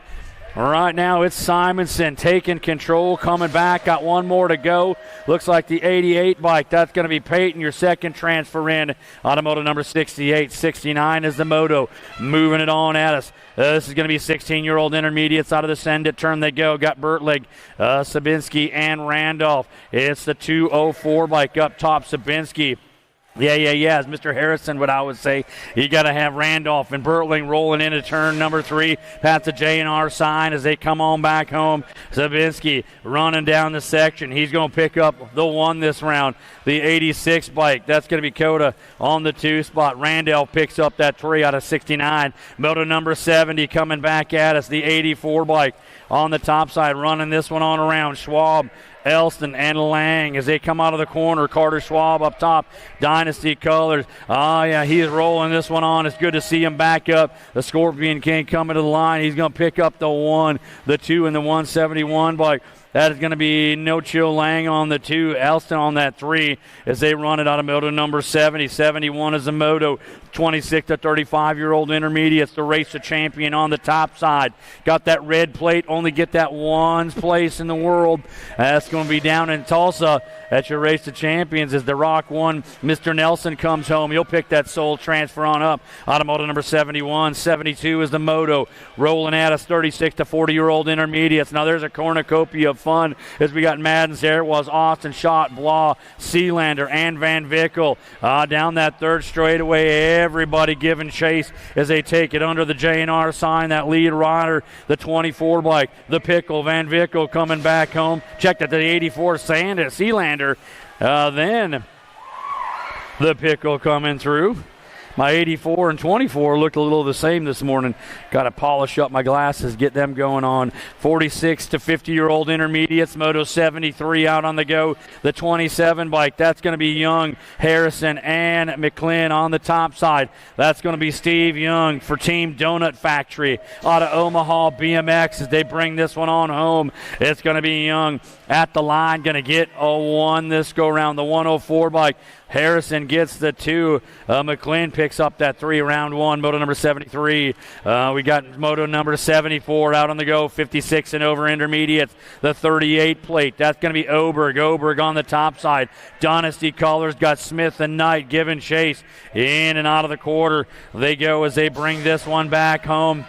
Right now it's Simonson taking control, coming back, got one more to go. Looks like the 88 bike. That's going to be Peyton, your second transfer in. Automoto number 68. 69 is the moto. Moving it on at us. This is going to be 16-year-old intermediates out of the send it turn they go. Got Bertlig, Sabinski, and Randolph. It's the 204 bike up top, Sabinski. Yeah, as Mr. Harrison would always say, you got to have Randolph and Bertling rolling into turn number 3 past the J&R sign as they come on back home. Zabinski running down the section. He's going to pick up the 1 this round, the 86 bike. That's going to be Coda on the 2 spot. Randolph picks up that 3 out of 69. Moto number 70 coming back at us, the 84 bike on the top side, running this one on around. Schwab, Elston, and Lang as they come out of the corner. Carter Schwab up top, Dynasty Colors. He's rolling this one on. It's good to see him back up. The Scorpion King coming to the line. He's going to pick up the 1, the 2, and the 171 bike. That is going to be No Chill Lang on the 2, Elston on that 3 as they run it out of moto number 70. 71 is the moto. 26 to 35-year-old intermediates to race the champion on the top side. Got that red plate, only get that 1 place in the world. That's going to be down in Tulsa at your race the champions as the Rock 1. Mr. Nelson comes home. He'll pick that sole transfer on up. Automoto number 71. 72 is the moto. Rolling at us, 36 to 40-year-old intermediates. Now there's a cornucopia of fun as we got Maddens there. It was Austin, Schott, Blah, Sealander, and Van Vickel. Down that third straightaway, everybody giving chase as they take it under the J&R sign. That lead rider, the 24 bike, the Pickle, Van Vickel coming back home. Checked at the 84 Sealander. Then the Pickle coming through. My 84 and 24 looked a little the same this morning. Got to polish up my glasses, get them going on. 46 to 50-year-old intermediates, Moto 73 out on the go. The 27 bike, that's going to be Young, Harrison, and McClin on the top side. That's going to be Steve Young for Team Donut Factory out of Omaha BMX as they bring this one on home. It's going to be Young at the line, going to get a 1 this go-round. The 104 bike, Harrison gets the 2. McLean picks up that 3, round 1, moto number 73. We got moto number 74 out on the go, 56 and over intermediates. The 38 plate, that's going to be Oberg. Oberg on the top side. Dynasty Colors got Smith and Knight giving chase in and out of the quarter. They go as they bring this one back home.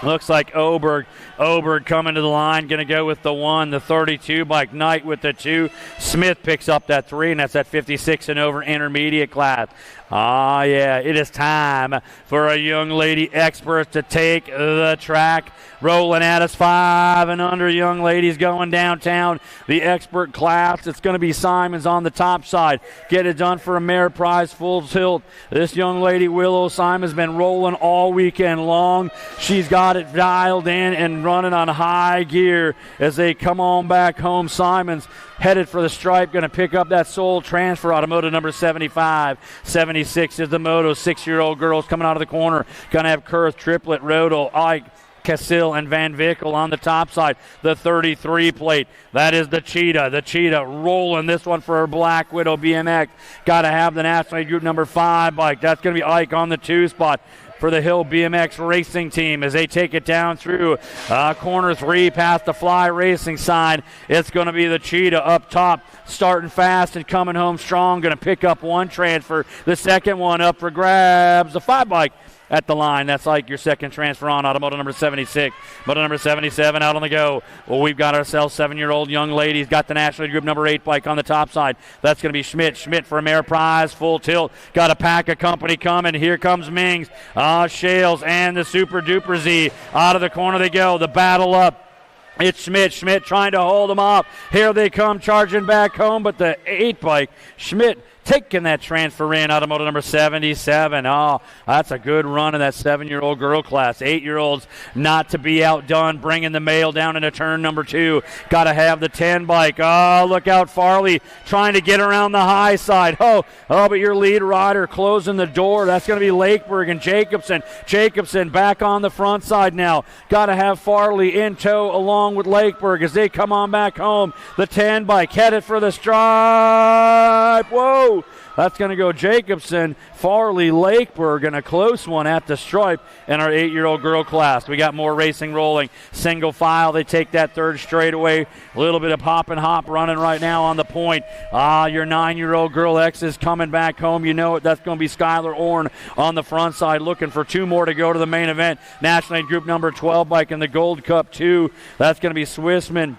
Looks like Oberg coming to the line, going to go with the 1, the 32 bike. Knight with the 2. Smith picks up that 3, and that's that 56 and over intermediate class. It is time for a young lady expert to take the track. Rolling at us, 5 and under young ladies going downtown. The expert class, it's going to be Simons on the top side. Get it done for a Merit Prize full tilt. This young lady, Willow Simons, been rolling all weekend long. She's got it dialed in and running on high gear as they come on back home. Simons headed for the stripe, going to pick up that sole transfer. Automotive number 75. 76 is the moto. 6-year-old girls coming out of the corner. Going to have Kurth, Triplet, Rodel, Ike, Cassil, and Van Vickel on the top side. The 33 plate, that is the Cheetah. The Cheetah rolling this one for her Black Widow BMX. Got to have the National Group number 5 bike. That's going to be Ike on the 2 spot for the Hill BMX Racing Team as they take it down through corner 3 past the Fly Racing sign. It's going to be the Cheetah up top, starting fast and coming home strong. Going to pick up 1 transfer. The second one up for grabs. The 5 bike at the line. That's like your second transfer on. Automotive number 76. Moto number 77 out on the go. Well, we've got ourselves 7-year-old young ladies. Got the National Group number 8 bike on the top side. That's going to be Schmidt. Schmidt for Ameriprise. Full tilt. Got a pack of company coming. Here comes Mings. Shales and the Super Duper Z. Out of the corner they go. The battle up. It's Schmidt. Schmidt trying to hold them off. Here they come charging back home, but the 8 bike, Schmidt taking that transfer in. Automotive number 77. Oh, that's a good run in that 7-year-old girl class. 8-year-olds not to be outdone, bringing the male down into turn number 2. Got to have the 10 bike. Oh, look out, Farley trying to get around the high side. Oh, but your lead rider closing the door. That's going to be Lakeberg and Jacobson. Jacobson back on the front side now. Got to have Farley in tow along with Lakeberg as they come on back home. The 10 bike headed for the stripe. Whoa! That's going to go Jacobson, Farley, Lakeberg, and a close one at the stripe in our 8-year-old girl class. We got more racing rolling. Single file, they take that third straightaway. A little bit of hop and hop running right now on the point. Your 9-year-old girl X is coming back home. You know it. That's going to be Skylar Orn on the front side, looking for 2 more to go to the main event. National Aid Group number 12 bike in the Gold Cup 2. That's going to be Swissman.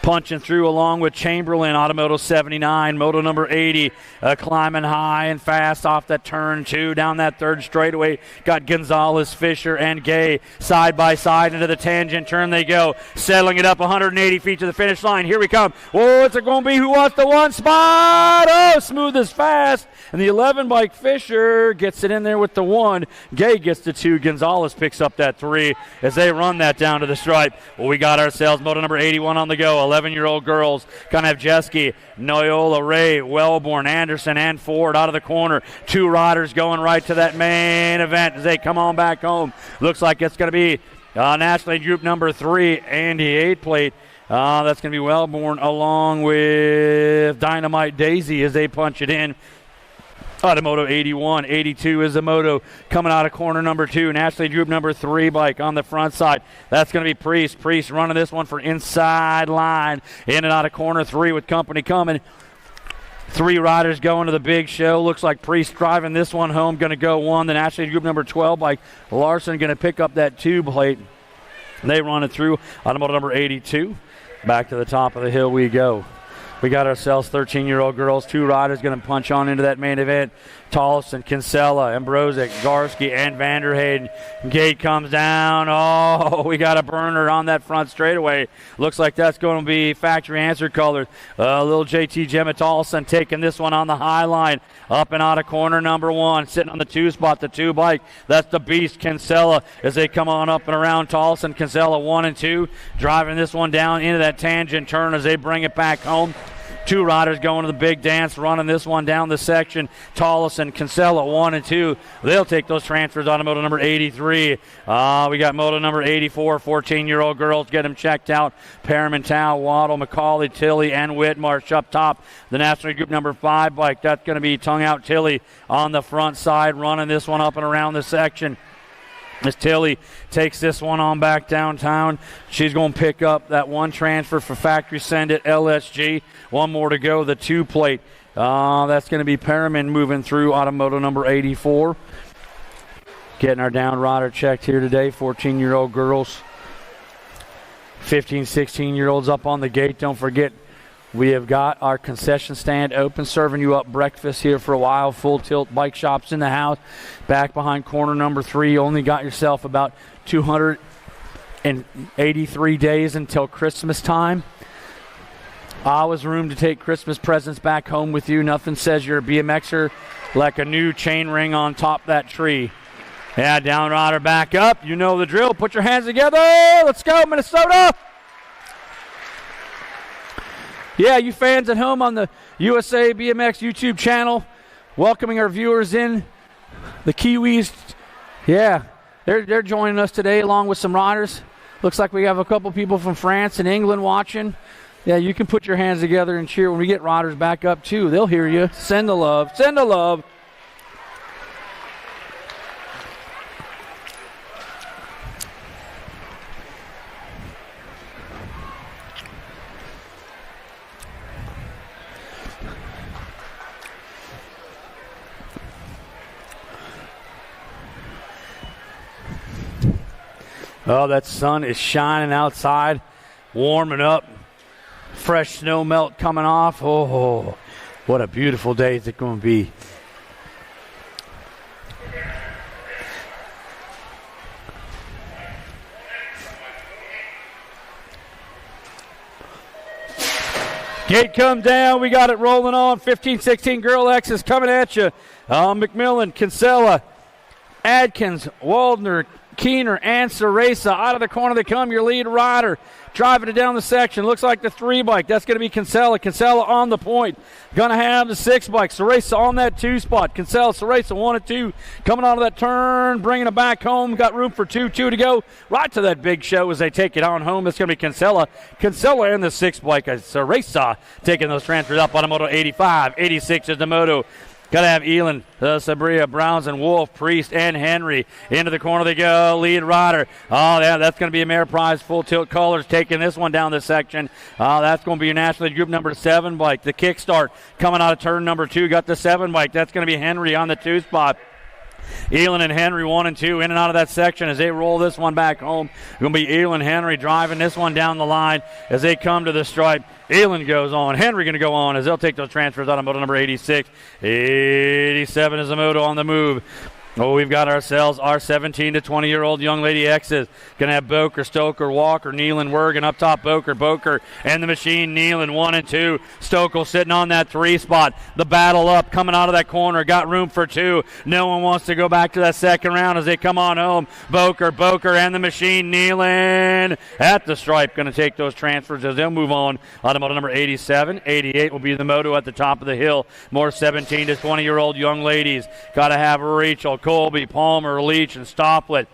Punching through along with Chamberlain, Automoto 79, Moto number 80, climbing high and fast off that turn 2, down that third straightaway. Got Gonzalez, Fisher, and Gay side by side into the tangent turn they go, settling it up 180 feet to the finish line. Here we come. Oh, it's going to be who wants the 1 spot. Oh, smooth as fast. And the 11 bike Fisher gets it in there with the 1. Gay gets the 2. Gonzalez picks up that 3 as they run that down to the stripe. Well, we got ourselves Moto number 81 on the go. 11-year-old girls, Konevjeski, Noyola, Ray, Wellborn, Anderson, and Ford out of the corner. 2 riders going right to that main event as they come on back home. Looks like it's going to be National Aid Group number 3, Andy 8 plate. That's going to be Wellborn along with Dynamite Daisy as they punch it in. Automoto 81, 82 is the moto coming out of corner number 2. National Aid Group number 3 bike on the front side. That's going to be Priest. Priest running this one for inside line. In and out of corner 3 with company coming. 3 riders going to the big show. Looks like Priest driving this one home. Going to go 1. The National Aid Group number 12 bike. Larson going to pick up that 2 plate. They run it through. Automoto number 82. Back to the top of the hill we go. We got ourselves 13-year-old girls. 2 riders going to punch on into that main event. Tollefson, Kinsella, Ambrosic, Garski, and Vanderhayden. Gate comes down. Oh, we got a burner on that front straightaway. Looks like that's going to be factory answer colors. Little JT Gemma Tollefson taking this one on the high line. Up and out of corner number 1. Sitting on the 2 spot, the 2 bike. That's the beast, Kinsella, as they come on up and around. Tollefson, Kinsella 1 and 2. Driving this one down into that tangent turn as they bring it back home. 2 riders going to the big dance, running this one down the section. Tollefson, Kinsella, 1 and 2. They'll take those transfers on to moto number 83. We got moto number 84, 14-year-old girls. Get them checked out. Perriman, Tao, Waddle, McCauley, Tilley, and Whitmarsh up top. The National Group number 5 bike. That's going to be Tongue Out Tilley on the front side, running this one up and around the section. As Tilley takes this one on back downtown, she's going to pick up that 1 transfer for Factory Send It LSG. 1 more to go, the 2 plate. That's going to be Perriman moving through Automoto number 84. Getting our down rider checked here today. 14-year-old girls, 15, 16-year-olds up on the gate. Don't forget, we have got our concession stand open, serving you up breakfast here for a while. Full Tilt Bike Shops in the house. Back behind corner number 3. You only got yourself about 283 days until Christmas time. Always room to take Christmas presents back home with you. Nothing says you're a BMXer like a new chain ring on top of that tree. Yeah, down rider back up. You know the drill. Put your hands together. Let's go, Minnesota. Yeah, you fans at home on the USA BMX YouTube channel, welcoming our viewers in. The Kiwis, yeah, they're joining us today along with some riders. Looks like we have a couple people from France and England watching. Yeah, you can put your hands together and cheer when we get riders back up too. They'll hear you. Send the love. Send the love. Oh, that sun is shining outside, warming up. Fresh snow melt coming off. Oh, what a beautiful day is it going to be. Gate come down. We got it rolling on. 15-16 Girl X is coming at you. McMillan, Kinsella, Adkins, Waldner, Keener, and Ceresa. Out of the corner they come. Your lead rider driving it down the section. Looks like the 3 bike. That's going to be Kinsella. Kinsella on the point. Going to have the 6 bike. Ceresa on that 2 spot. Kinsella, Ceresa 1 and 2. Coming out of that turn, bringing it back home. Got room for 2 to go. Right to that big show as they take it on home. It's going to be Kinsella. Kinsella and the 6 bike. Ceresa taking those transfers up on a Moto 85. 86 is the Moto. Got to have Elin, Sabria, Browns, and Wolf, Priest, and Henry. Into the corner they go. Lead rider. Oh, yeah, that's going to be Ameriprise Full Tilt Colors taking this one down the section. That's going to be your National League Group number 7 bike. The kickstart coming out of turn number 2. Got the 7 bike. That's going to be Henry on the 2 spot. Elin and Henry 1 and 2 in and out of that section as they roll this one back home. Going to be Elin Henry driving this one down the line as they come to the stripe. Elin goes on. Henry going to go on as they'll take those transfers out of moto number 86. 87 is the moto on the move. Oh, we've got ourselves our 17 to 20-year-old young lady X's. Going to have Boker, Stoker, Walker, Nealon, Wergen. Up top, Boker, and the machine, Nealon, 1 and 2. Stokel sitting on that 3 spot. The battle up, coming out of that corner. Got room for 2. No one wants to go back to that second round as they come on home. Boker, and the machine, Nealon at the stripe. Going to take those transfers as they'll move on. Automotive number 87. 88 will be the moto at the top of the hill. More 17 to 20-year-old young ladies. Got to have Rachel, Colby, Palmer, Leach, and Stopplet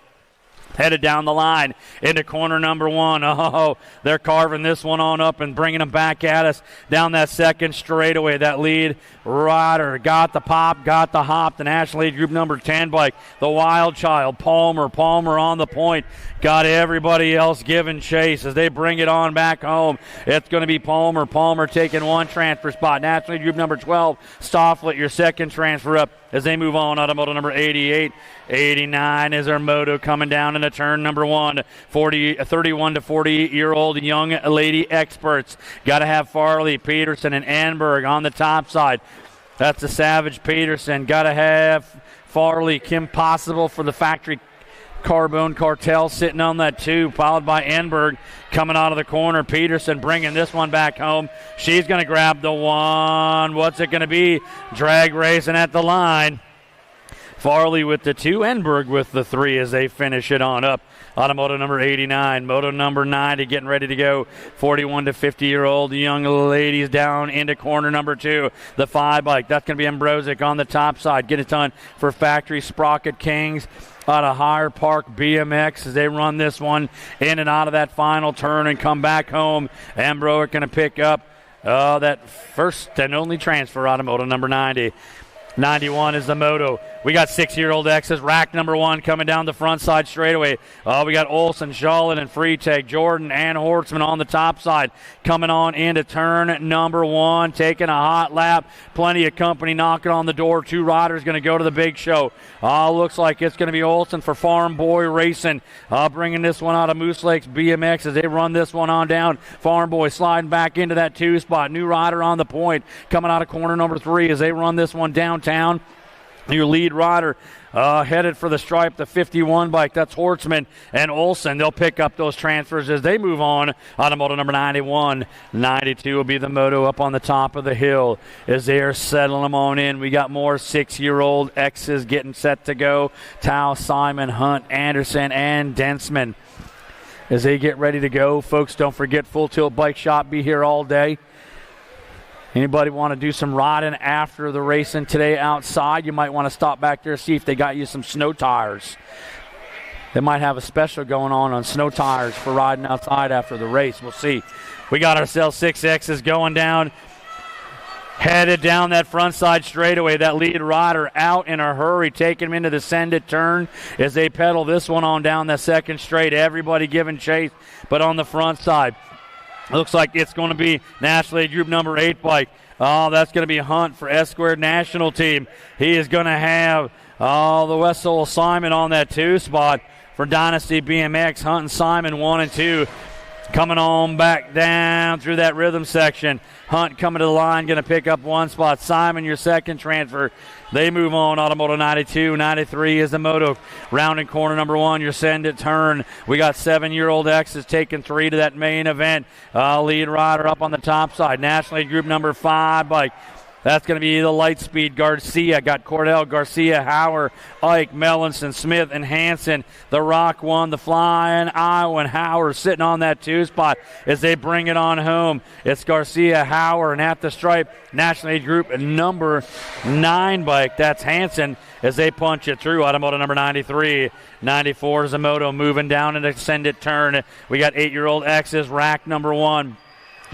headed down the line into corner number 1. Oh, they're carving this one on up and bringing them back at us down that second straightaway. That lead rider got the pop, got the hop. The National League Group number 10 bike, the Wild Child, Palmer on the point. Got everybody else giving chase as they bring it on back home. It's going to be Palmer taking 1 transfer spot. National League Group number 12, Stofflet, your second transfer up as they move on. Automotive number 88. 89 is our moto coming down into turn number 1. 31 to 48-year-old young lady experts. Got to have Farley, Peterson, and Anberg on the top side. That's the Savage Peterson. Got to have Farley, Kim Possible for the Factory Carbone Cartel sitting on that 2, followed by Enberg coming out of the corner. Peterson bringing this one back home. She's going to grab the 1. What's it going to be? Drag racing at the line. Farley with the 2, Enberg with the 3 as they finish it on up. Automotive number 89, moto number 90 getting ready to go. 41 to 50-year-old young ladies down into corner number 2. The 5 bike, that's going to be Ambrosic on the top side. Get it done for Factory Sprocket Kings out of Higher Park BMX as they run this one in and out of that final turn and come back home. Ambroic going to pick up that first and only transfer. Automotive number 90. 91 is the moto. We got 6-year-old X's. Rack number 1 coming down the front side straightaway. We got Olson, Shawlin, and Freetag. Jordan and Hortzman on the top side. Coming on into turn number 1. Taking a hot lap. Plenty of company knocking on the door. 2 riders going to go to the big show. Looks like it's going to be Olson for Farm Boy Racing. Bringing this one out of Moose Lakes BMX as they run this one on down. Farm Boy sliding back into that 2 spot. New rider on the point. Coming out of corner number 3 as they run this one downtown. Your lead rider headed for the stripe, the 51 bike. That's Hortzman and Olson. They'll pick up those transfers as they move on. Automotive number 91. 92 will be the moto up on the top of the hill as they are settling them on in. We got more 6-year-old X's getting set to go. Tao, Simon, Hunt, Anderson, and Densman as they get ready to go. Folks, don't forget Full Tilt Bike Shop. Be here all day. Anybody want to do some riding after the racing today outside? You might want to stop back there, see if they got you some snow tires. They might have a special going on snow tires for riding outside after the race. We'll see. We got ourselves 6 X's going down. Headed down that front side straightaway. That lead rider out in a hurry, taking him into the send-it turn as they pedal this one on down that second straight. Everybody giving chase, but on the front side. Looks like it's going to be National League Group number 8 bike. That's going to be Hunt for S-Squared National Team. He is going to have the West Sole Simon on that 2 spot, for Dynasty BMX. Hunt and Simon 1 and 2. Coming on back down through that rhythm section. Hunt coming to the line, going to pick up one spot. Simon, your second transfer. They move on. Automoto 92, 93 is the moto. Rounding corner number 1, your send it turn. We got 7-year-old X is taking 3 to that main event. Lead rider up on the top side. National League Group number 5 bike. That's going to be the Lightspeed Garcia. Got Cordell, Garcia, Hauer, Ike, Mellinson, Smith, and Hanson. The Rock won the Flying Iowa, and Hauer sitting on that 2 spot as they bring it on home. It's Garcia, Hauer, and at the stripe, National League Group number 9 bike. That's Hanson as they punch it through. Automoto number 93. 94 is the moto moving down and extend it turn. We got 8-year-old X's, rack number 1.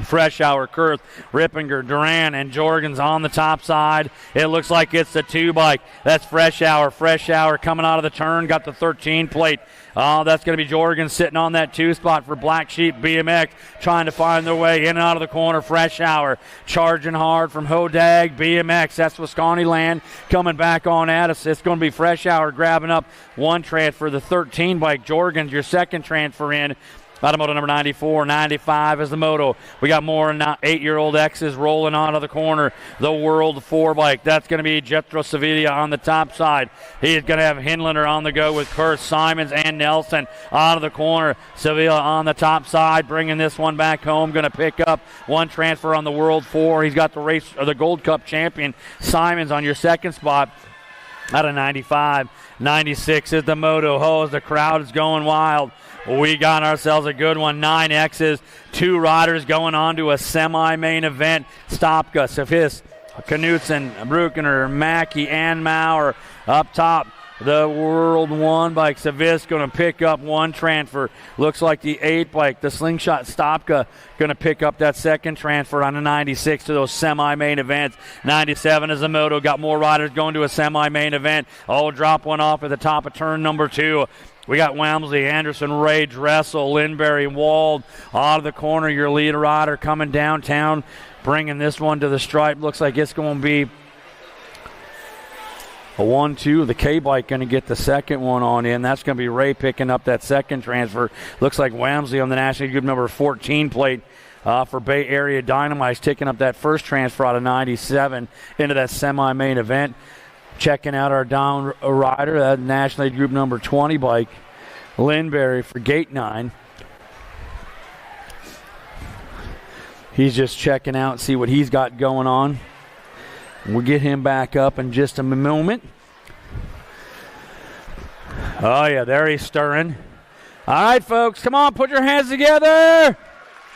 Fresh Hour, Kurth, Rippinger, Duran, and Jorgens on the top side. It looks like it's the 2 bike. That's Fresh Hour. Fresh Hour coming out of the turn, got the 13 plate. That's going to be Jorgens sitting on that 2 spot for Black Sheep BMX, trying to find their way in and out of the corner. Fresh Hour charging hard from Hodag BMX. That's Wisconsin land coming back on at us. It's going to be Fresh Hour grabbing up 1 transfer, the 13 bike. Jorgens, your second transfer in. Automoto number 94, 95 is the moto. We got more 8-year-old X's rolling out of the corner. The World 4 bike. That's going to be Jethro Sevilla on the top side. He's going to have Hinlander on the go with Kurt Simons and Nelson out of the corner. Sevilla on the top side, bringing this one back home. Going to pick up 1 transfer on the World 4. He's got the race, or the Gold Cup champion Simons on your second spot. Out of 95, 96 is the moto. Oh, as the crowd is going wild. We got ourselves a good one. 9 X's, 2 riders going on to a semi-main event. Stopka, Safis, Knutson, Bruckner, Mackey, and Maurer up top. The World 1 bike. Savis going to pick up 1 transfer. Looks like the 8 bike, the Slingshot Stopka, going to pick up that second transfer on a 96 to those semi-main events. 97 is a moto. Got more riders going to a semi-main event. Oh, drop one off at the top of turn number 2. We got Wamsley, Anderson, Ray, Dressel, Lindberry, Wald out of the corner. Your lead rider coming downtown, bringing this one to the stripe. Looks like it's going to be a 1-2. The K-bike going to get the second one on in. That's going to be Ray picking up that second transfer. Looks like Wamsley on the National Group number 14 plate for Bay Area Dynamite, taking up that first transfer out of 97 into that semi-main event. Checking out our down rider, that National League Group number 20 bike, Lindberry for Gate 9. He's just checking out, see what he's got going on. We'll get him back up in just a moment. Oh, yeah, there he's stirring. All right, folks, come on, put your hands together.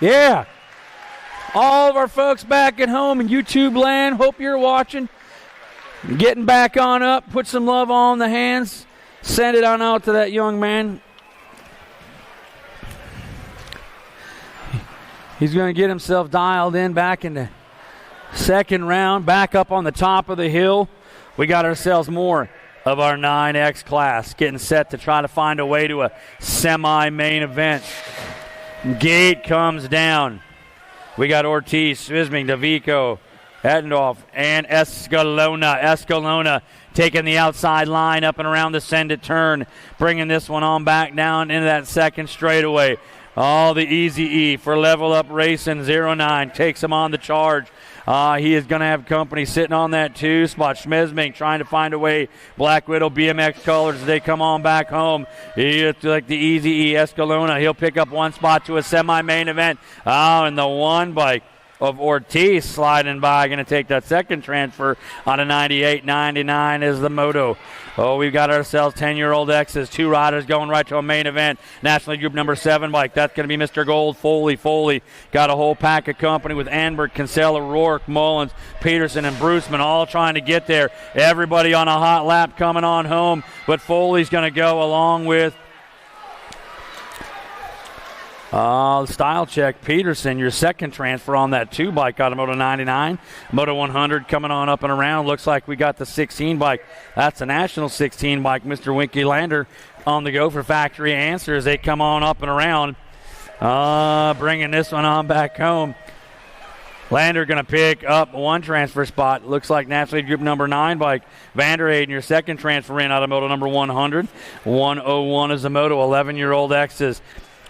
Yeah. All of our folks back at home in YouTube land, hope you're watching. Getting back on up, put some love on the hands. Send it on out to that young man. He's going to get himself dialed in back in the second round, back up on the top of the hill. We got ourselves more of our 9X class getting set to try to find a way to a semi-main event. Gate comes down. We got Ortiz, Swisming, DeVico, Eddendorf, and Escalona. Escalona taking the outside line up and around the send it turn, bringing this one on back down into that second straightaway. Oh, the Easy E for Level Up Racing 09 takes him on the charge. He is going to have company sitting on that 2 spot. Schmesmink trying to find a way. Black Widow BMX colors as they come on back home. It's like the Easy E Escalona. He'll pick up 1 spot to a semi-main event. Oh, and the 1 bike of Ortiz sliding by, going to take that second transfer on a 98. 99 is the moto. Oh, we've got ourselves 10-year-old X's, 2 riders going right to a main event. National League Group number 7 bike. That's going to be Mr. Gold, Foley. Foley got a whole pack of company with Anberg, Kinsella, Rourke, Mullins, Peterson, and Bruceman all trying to get there. Everybody on a hot lap coming on home, but Foley's going to go along with style check. Peterson, your second transfer on that 2 bike out of Moto 99. Moto 100 coming on up and around. Looks like we got the 16 bike. That's a national 16 bike. Mr. Winky Lander on the go for factory answer as they come on up and around. Bringing this one on back home. Lander going to pick up one transfer spot. Looks like National League Group number 9 bike. Vanderhayden, your second transfer in out of moto number 100. 101 is the moto, 11-year-old X's.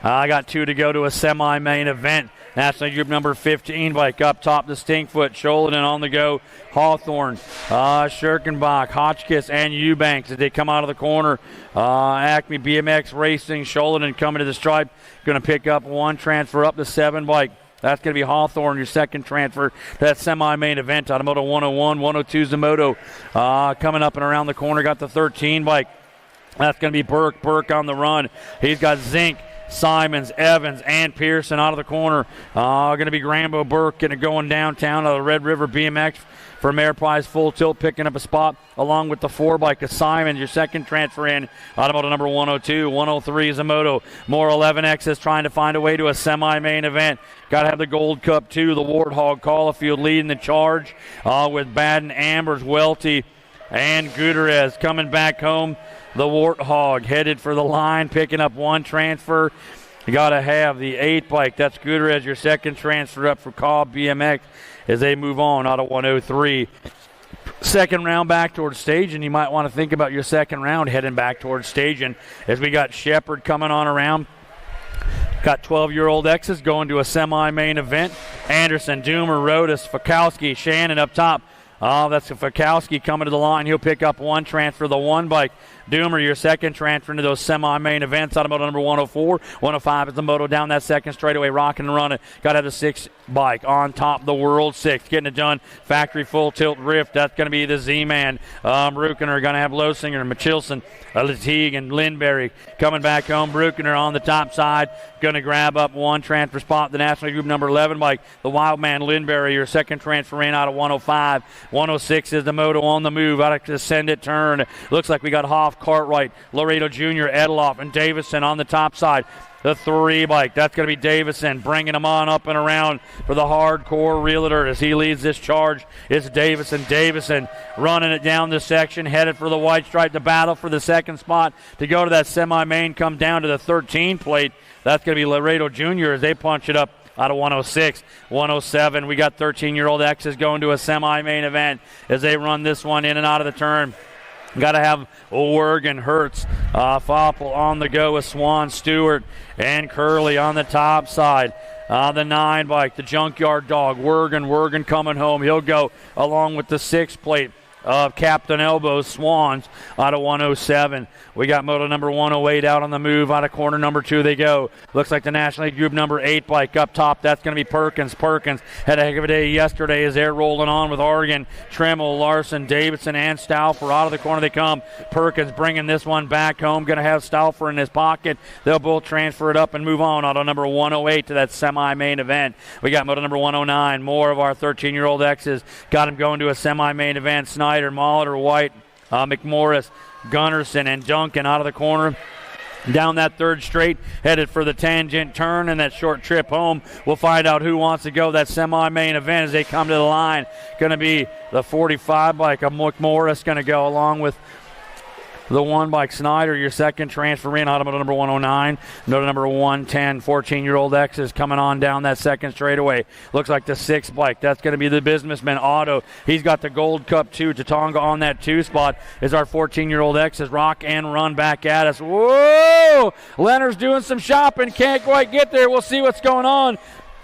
I got 2 to go to a semi-main event. National League Group number 15 bike up top, the Stinkfoot, Sholidan on the go, Hawthorne, Schirkenbach, Hotchkiss, and Eubanks as they come out of the corner. Acme BMX Racing, Sholidan coming to the stripe, going to pick up one transfer up the 7 bike. That's going to be Hawthorne, your second transfer to that semi-main event out of Moto 101. 102 is the moto. Coming up and around the corner, got the 13 bike. That's going to be Burke. Burke on the run. He's got Zink, Simons, Evans, and Pearson out of the corner. Going to be Grambo Burke going downtown out of the Red River BMX for Mayor Prize Full Tilt, picking up a spot along with the 4 bike of Simons, your second transfer in out of moto number 102. 103 is a moto. More 11X is trying to find a way to a semi-main event. Got to have the Gold Cup 2, the Warthog Caulfield leading the charge with Baden, Ambers, Welty, and Gutierrez coming back home. The Warthog headed for the line, picking up one transfer. You got to have the 8 bike. That's Gutierrez, your second transfer up for Cobb BMX as they move on out of 103. Second round back towards staging. You might want to think about your second round heading back towards staging as we got Shepard coming on around. Got 12-year-old X's going to a semi-main event. Anderson, Doomer, Rodas, Fakowski, Shannon up top. That's Fakowski coming to the line. He'll pick up one transfer, the 1 bike. Doomer, your second transfer into those semi-main events out of moto number 104. 105 is the moto down that second straightaway, rocking and running. Got to have the 6 bike on top of the World 6. Getting it done. Factory full tilt rift. That's going to be the Z-Man. Bruckner going to have Losinger, Michelson, Latigue, and Lindberry coming back home. Bruckner on the top side. Going to grab up one transfer spot. The National League Group number 11 bike. The Wildman Lindberry, your second transfer in out of 105. 106 is the moto on the move. Out to send it turn. Looks like we got Hoff, Cartwright, Laredo Jr., Edeloff, and Davison on the top side. The 3 bike, that's going to be Davison, bringing them on up and around for the hardcore realtor as he leads this charge. It's Davison. Davison running it down this section, headed for the white stripe, the battle for the second spot to go to that semi-main, come down to the 13 plate. That's going to be Laredo Jr. as they punch it up out of 106. 107, we got 13-year-old X's going to a semi-main event as they run this one in and out of the turn. Got to have Oregon, Hertz, Foppel on the go with Swan, Stewart, and Curley on the top side. The 9 bike, the Junkyard Dog, Wergen coming home. He'll go along with the 6 plate of Captain Elbows, Swans, out of 107. We got moto number 108 out on the move. Out of corner number 2 they go. Looks like the National League Group number 8 bike up top. That's going to be Perkins. Perkins had a heck of a day yesterday as they're rolling on with Oregon, Tremmel, Larson, Davidson, and Stauffer. Out of the corner they come. Perkins bringing this one back home. Going to have Stauffer in his pocket. They'll both transfer it up and move on. Auto number 108 to that semi-main event. We got moto number 109. More of our 13-year-old X's. Got him going to a semi-main event. Snyder, Molitor, White, McMorris, Gunnarsson, and Duncan out of the corner. Down that third straight, headed for the tangent turn and that short trip home. We'll find out who wants to go that semi-main event as they come to the line. Going to be the 45 bike of McMorris going to go along with the 1 bike Snyder, your second transfer in, out of moto number 109. Moto number 110, 14-year-old X is coming on down that second straightaway. Looks like the 6 bike. That's going to be the Businessman Auto. He's got the Gold Cup 2. Tatonga on that 2 spot is our 14-year-old X is rock and run back at us. Whoa! Leonard's doing some shopping. Can't quite get there. We'll see what's going on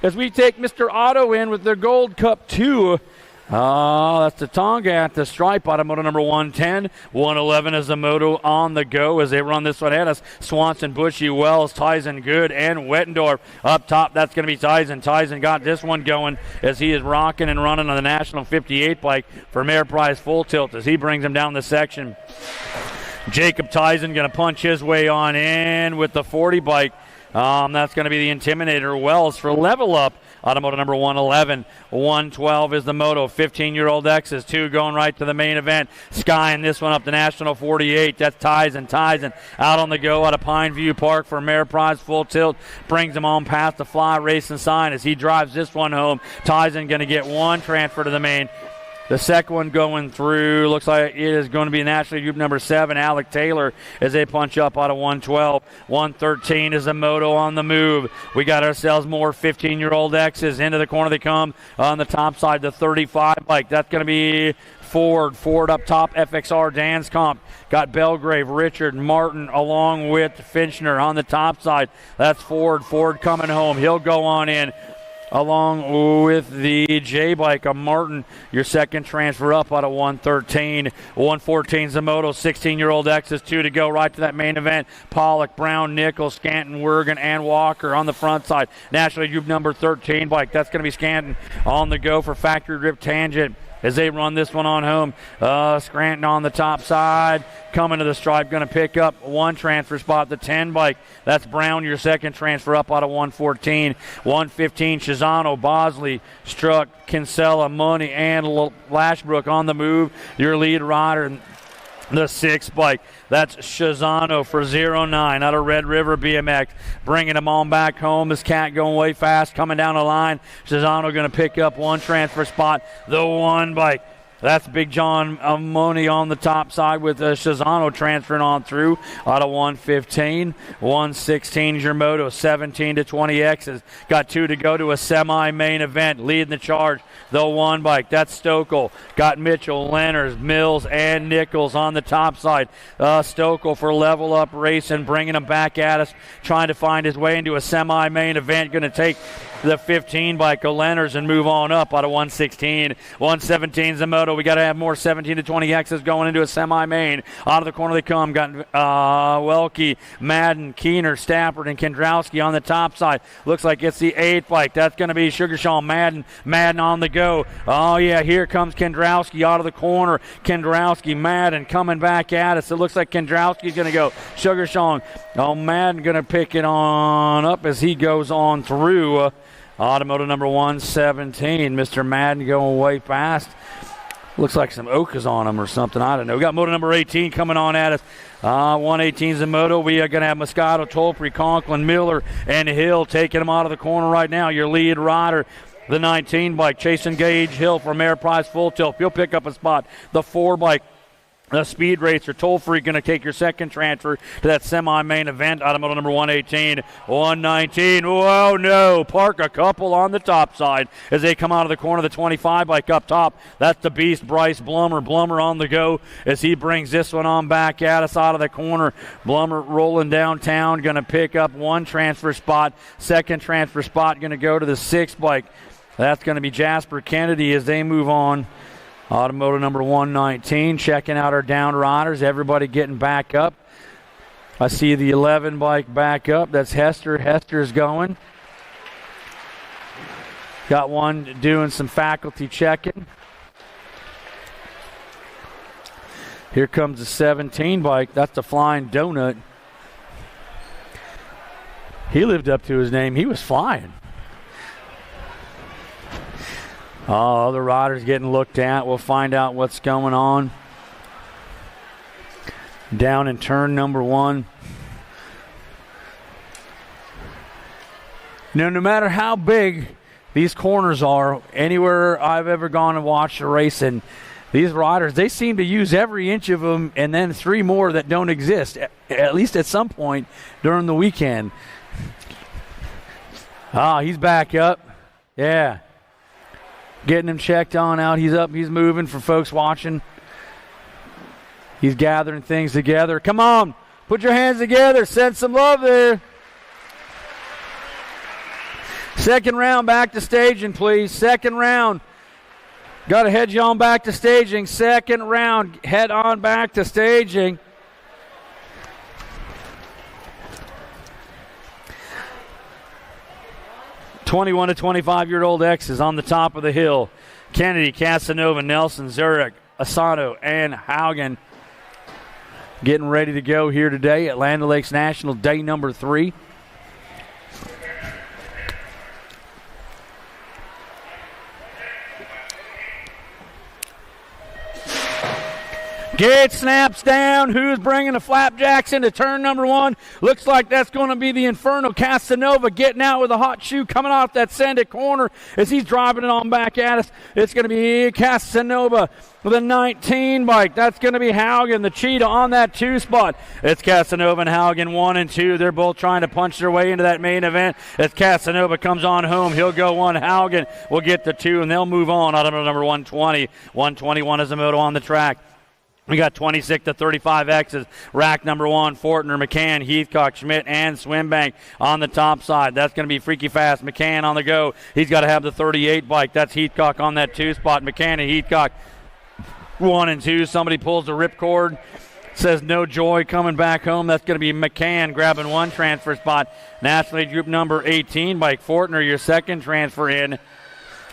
as we take Mr. Auto in with the Gold Cup 2. That's the Tonga at the stripe out of moto number 110. 111 is the moto on the go as they run this one at us. Swanson, Bushy, Wells, Tyson, Good, and Wettendorf up top. That's going to be Tyson. Tyson got this one going as he is rocking and running on the National 58 bike for Mayor Prize Full Tilt as he brings him down the section. Jacob Tyson going to punch his way on in with the 40 bike. That's going to be the Intimidator Wells for Level Up. Automoto number 111. 112 is the moto. 15-year-old X's. 2 going right to the main event. Skying this one up the National 48. That's Tyson. Tyson out on the go out of Pine View Park for Mayor Prize Full Tilt. Brings him on past the Fly Racing sign as he drives this one home. Tyson going to get one transfer to the main. The second one going through, looks like it is going to be National Group number 7, Alec Taylor, as they punch up out of 112. 113 is a moto on the move. We got ourselves more 15-year-old X's. Into the corner they come on the top side, the 35 bike. That's going to be Ford. Ford up top, FXR, Dan's Comp. Got Belgrave, Richard, Martin, along with Finchner on the top side. That's Ford. Ford coming home. He'll go on in. Along with the J-Bike of Martin, your second transfer up out of 113. 114 Zamoto, 16-year-old X's, 2 to go right to that main event. Pollock, Brown, Nichols, Scanton, Wergen, and Walker on the front side. National Group number 13 bike, that's going to be Scanton on the go for Factory Grip Tangent as they run this one on home. Scranton on the top side, coming to the stripe, going to pick up one transfer spot, the 10 bike. That's Brown, your second transfer up out of 114. 115, Shizano, Bosley, Struck, Kinsella, Money, and Lashbrook on the move. Your lead rider, the 6 bike. That's Shizano for 09 out of Red River BMX. Bringing him on back home. This cat going way fast, coming down the line. Shizano going to pick up one transfer spot, the 1 bike. That's Big John Money on the top side with Shizano transferring on through out of 115. 116 is your moto, 17 to 20 X's. Got 2 to go to a semi-main event. Leading the charge, the 1 bike. That's Stokel. Got Mitchell, Lenners, Mills, and Nichols on the top side. Stokel for Level Up Racing, bringing him back at us, trying to find his way into a semi-main event. Going to take the 15 by Lenners and move on up out of 116. 117 Zamoto. We got to have more 17 to 20 X's going into a semi-main. Out of the corner they come. Got Welke, Madden, Keener, Stafford, and Kendrowski on the top side. Looks like it's the 8 bike. That's going to be Sugarshaw, Madden. Madden on the go. Oh, yeah, here comes Kendrowski out of the corner. Kendrowski, Madden coming back at us. It looks like Kendrowski's going to go. Sugarshaw. Oh, Madden going to pick it on up as he goes on through. Automotive number 117. Mr. Madden going way fast. Looks like some Okas on him or something. I don't know. We got moto number 18 coming on at us. 118 is the moto. We are going to have Moscato, Tolfrey, Conklin, Miller, and Hill taking them out of the corner right now. Your lead rider, the 19 bike, Chasing Gage Hill from Air Price Full Tilt. He'll pick up a spot. The 4 bike, the Speed Racer, Toll-Free, going to take your second transfer to that semi-main event. Automotive number 118, 119. Oh, no. Park a couple on the top side as they come out of the corner. The 25 bike up top. That's the beast, Bryce Blummer. Blummer on the go as he brings this one on back at us out of the corner. Blummer rolling downtown, going to pick up one transfer spot. Second transfer spot going to go to the 6 bike. That's going to be Jasper Kennedy as they move on. Automotive number 119, checking out our down riders. Everybody getting back up. I see the 11 bike back up. That's Hester. Hester's going. Got one doing some faculty checking. Here comes the 17 bike. That's the Flying Donut. He lived up to his name. He was flying. Oh, the riders getting looked at. We'll find out what's going on. Down in turn number 1. Now, no matter how big these corners are, anywhere I've ever gone and watched a race, and these riders, they seem to use every inch of them and then 3 more that don't exist, at least at some point during the weekend. He's back up. Yeah. Getting him checked on out. He's up. He's moving for folks watching. He's gathering things together. Come on. Put your hands together. Send some love there. Second round back to staging, please. Second round. Got to head you on back to staging. Second round. Head on back to staging. (21 to 25-year-old X is on the top of the hill. Kennedy, Casanova, Nelson, Zurich, Asano, and Haugen getting ready to go here today at Land O'Lakes National, day number 3. Gate snaps down. Who's bringing the flapjacks into turn number 1? Looks like that's going to be the Inferno Casanova getting out with a hot shoe coming off that send-it corner as he's driving it on back at us. It's going to be Casanova with a 19 bike. That's going to be Haugen, the cheetah, on that 2 spot. It's Casanova and Haugen 1 and 2. They're both trying to punch their way into that main event. As Casanova comes on home, he'll go 1. Haugen will get the 2, and they'll move on. Out of number 120. 121 is a moto on the track. We got 26 to 35 X's. Rack number 1, Fortner, McCann, Heathcock, Schmidt, and Swimbank on the top side. That's going to be freaky fast. McCann on the go. He's got to have the 38 bike. That's Heathcock on that 2 spot. McCann and Heathcock 1 and 2. Somebody pulls the ripcord. Says no joy coming back home. That's going to be McCann grabbing 1 transfer spot. National League Group number 18 bike. Fortner, your second transfer in.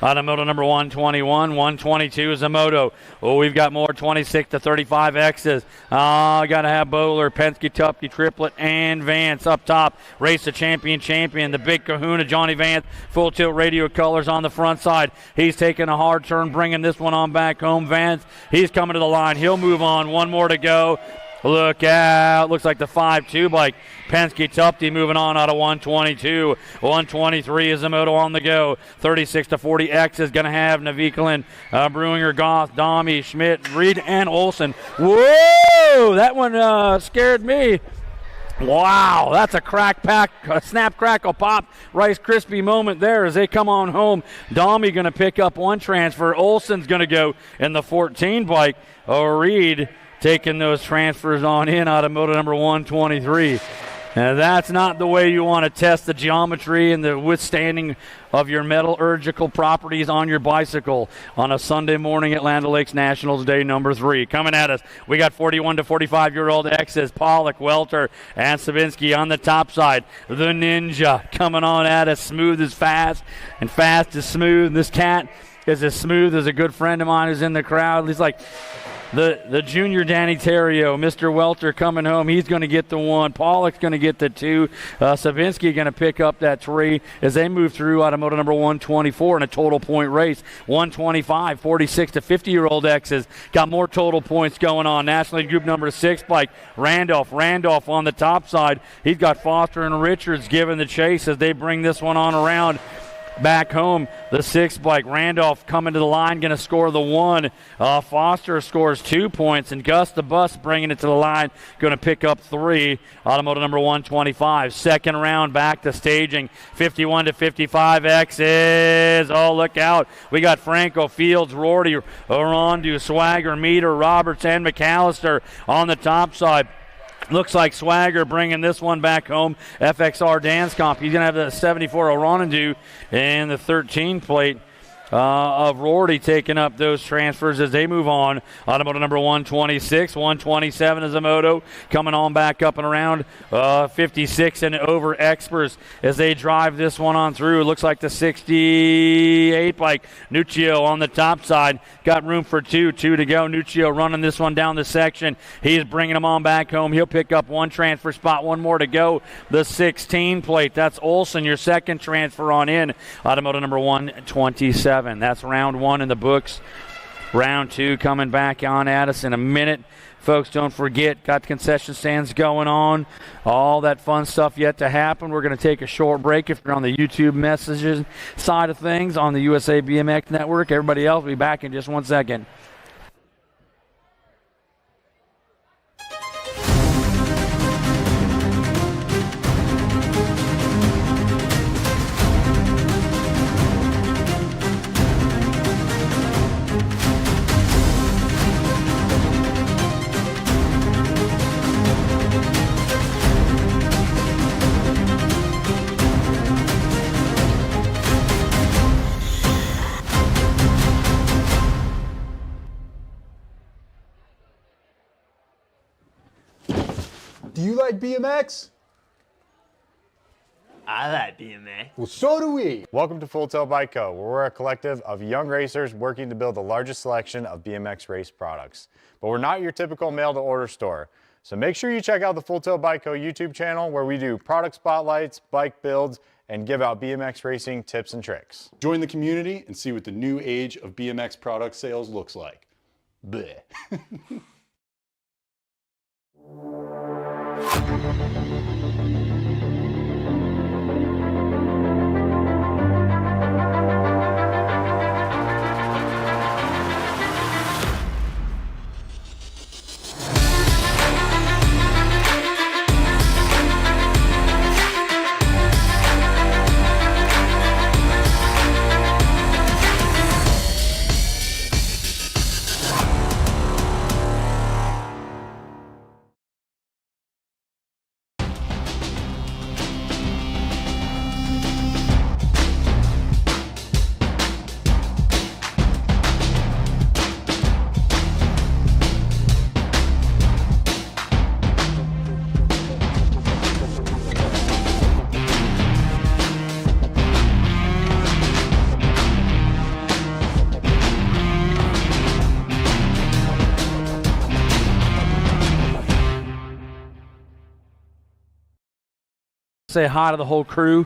Out of moto number 121, 122 is a moto. Oh, we've got more 26 to 35 X's. Got to have Bowler, Penske, Tupke, Triplet, and Vance up top. Race the champion, the big kahuna, Johnny Vance. Full tilt radio colors on the front side. He's taking a hard turn, bringing this one on back home. Vance, he's coming to the line. He'll move on. 1 more to go. Look out. Looks like the 5-2 bike. Penske Tupke moving on out of 122. 123 is the moto on the go. 36 to 40 X is going to have Navikalin, Bruinger, Goff, Domi, Schmidt, Reed, and Olsen. Whoa! That one scared me. Wow, that's a snap, crackle, pop, Rice Krispie moment there as they come on home. Domi going to pick up 1 transfer. Olsen's going to go in the 14 bike. Reed taking those transfers on in out of moto number 123. Now, that's not the way you want to test the geometry and the withstanding of your metallurgical properties on your bicycle on a Sunday morning at Land O'Lakes Nationals Day number 3. Coming at us, we got 41 to 45-year-old X's, Pollock, Welter, and Savinsky on the top side. The Ninja coming on at us, smooth as fast, and fast as smooth. This cat is as smooth as a good friend of mine who's in the crowd. He's like the junior Danny Terrio. Mr. Welter coming home. He's going to get the 1. Pollock's going to get the 2. Savinsky going to pick up that 3 as they move through out of moto number 124 in a total point race. 125, 46 to 50-year-old X's. Got more total points going on. National League Group number 6 bike. Randolph on the top side. He's got Foster and Richards giving the chase as they bring this one on around. Back home, the 6 bike. Randolph coming to the line, going to score the 1. Foster scores 2 points, and Gus the Bus bringing it to the line, going to pick up 3. Automotive number 125. Second round back to staging. 51 to 55 X's. Oh, look out. We got Franco, Fields, Rorty, Arondu, Swagger, Meter, Roberts, and McAllister on the top side. Looks like Swagger bringing this one back home. FXR Dance Comp. He's going to have the 74 Oronandu and the 13 plate of Rorty taking up those transfers as they move on. Automotive number 126, 127 is a moto coming on back up and around. 56 and over Expers as they drive this one on through. It looks like the 68 bike. Nuccio on the top side. Got room for 2 to go. Nuccio running this one down the section. He's bringing them on back home. He'll pick up 1 transfer spot, 1 more to go. The 16 plate. That's Olsen, your second transfer on in. Automotive number 127. That's round 1 in the books. Round 2 coming back on at us in a minute. Folks, don't forget, got concession stands going on. All that fun stuff yet to happen. We're going to take a short break if you're on the YouTube messages side of things on the USA BMX Network. Everybody else will be back in just 1 second. Do you like BMX? I like BMX. Well, so do we. Welcome to Full Tilt Bike Co., where we're a collective of young racers working to build the largest selection of BMX race products. But we're not your typical mail-to-order store. So make sure you check out the Full Tilt Bike Co. YouTube channel, where we do product spotlights, bike builds, and give out BMX racing tips and tricks. Join the community and see what the new age of BMX product sales looks like. Bleh. Say hi to the whole crew.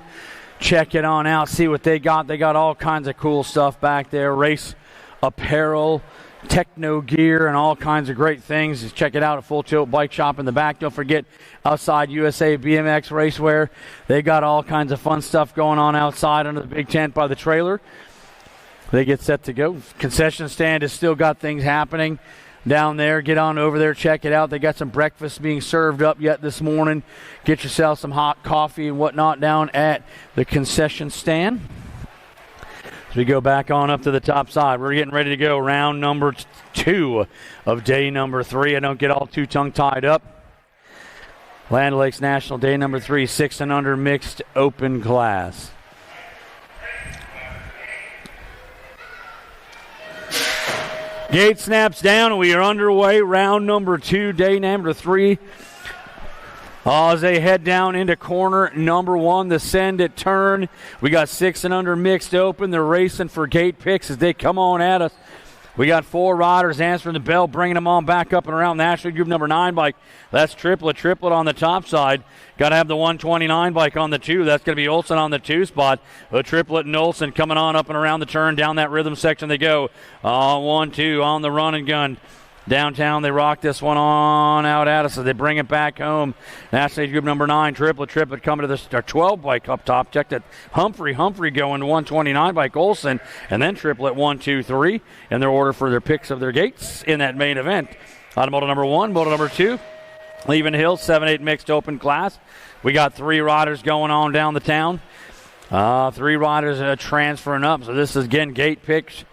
Check it on out. See what they got. They got all kinds of cool stuff back there. Race apparel, techno gear, and all kinds of great things. Just check it out at Full Tilt Bike Shop in the back. Don't forget Outside USA BMX Racewear. They got all kinds of fun stuff going on outside under the big tent by the trailer. They get set to go. Concession stand has still got things happening down there. Get on over there, check it out. They got some breakfast being served up yet this morning. Get yourself some hot coffee and whatnot down at the concession stand. As we go back on up to the top side, we're getting ready to go round number 2 of day number 3. I don't get all too tongue-tied up. Land Lakes National day number 3, 6 and under mixed open class. Gate snaps down. We are underway. Round number 2, day number 3. As they head down into corner number 1, the send at turn. We got 6 and under mixed open. They're racing for gate picks as they come on at us. We got 4 riders answering the bell, bringing them on back up and around National Group number 9 bike. That's triplet on the top side. Got to have the 129 bike on the 2. That's going to be Olsen on the 2 spot. A triplet and Olsen coming on up and around the turn. Down that rhythm section they go. 1, 2 on the run and gun. Downtown, they rock this one on out at us as they bring it back home. National Group number 9, triplet coming to the 12 bike up top. Check that Humphrey going to 129 bike Olsen, and then triplet 1, 2, 3 in their order for their picks of their gates in that main event. Automotive number 1, moto number 2, Leaving Hill, 7-8 mixed open class. We got 3 riders going on down the town. 3 riders transferring up, so this is again gate picks.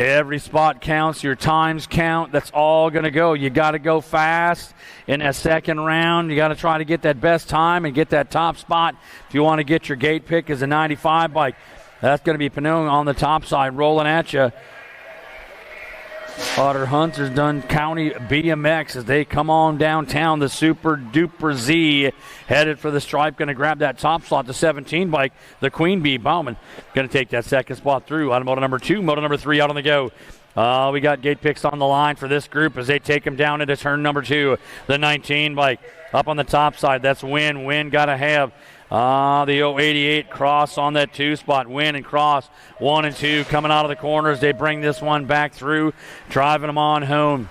Every spot counts. Your times count. That's all going to go. You got to go fast in that second round. You got to try to get that best time and get that top spot. If you want to get your gate pick as a 95 bike, that's going to be Pinot on the top side rolling at you. Otter Hunts has done County BMX as they come on downtown. The Super Duper Z headed for the stripe. Going to grab that top slot, the 17 bike. The Queen Bee Bauman going to take that second spot through. Automotive number 2, moto number 3 out on the go. We got gate picks on the line for this group as they take them down into turn number 2. The 19 bike up on the top side. That's Win. Win got to have the 088 cross on that 2 spot. Win and cross 1 and 2 coming out of the corners. They bring this one back through, driving them on home.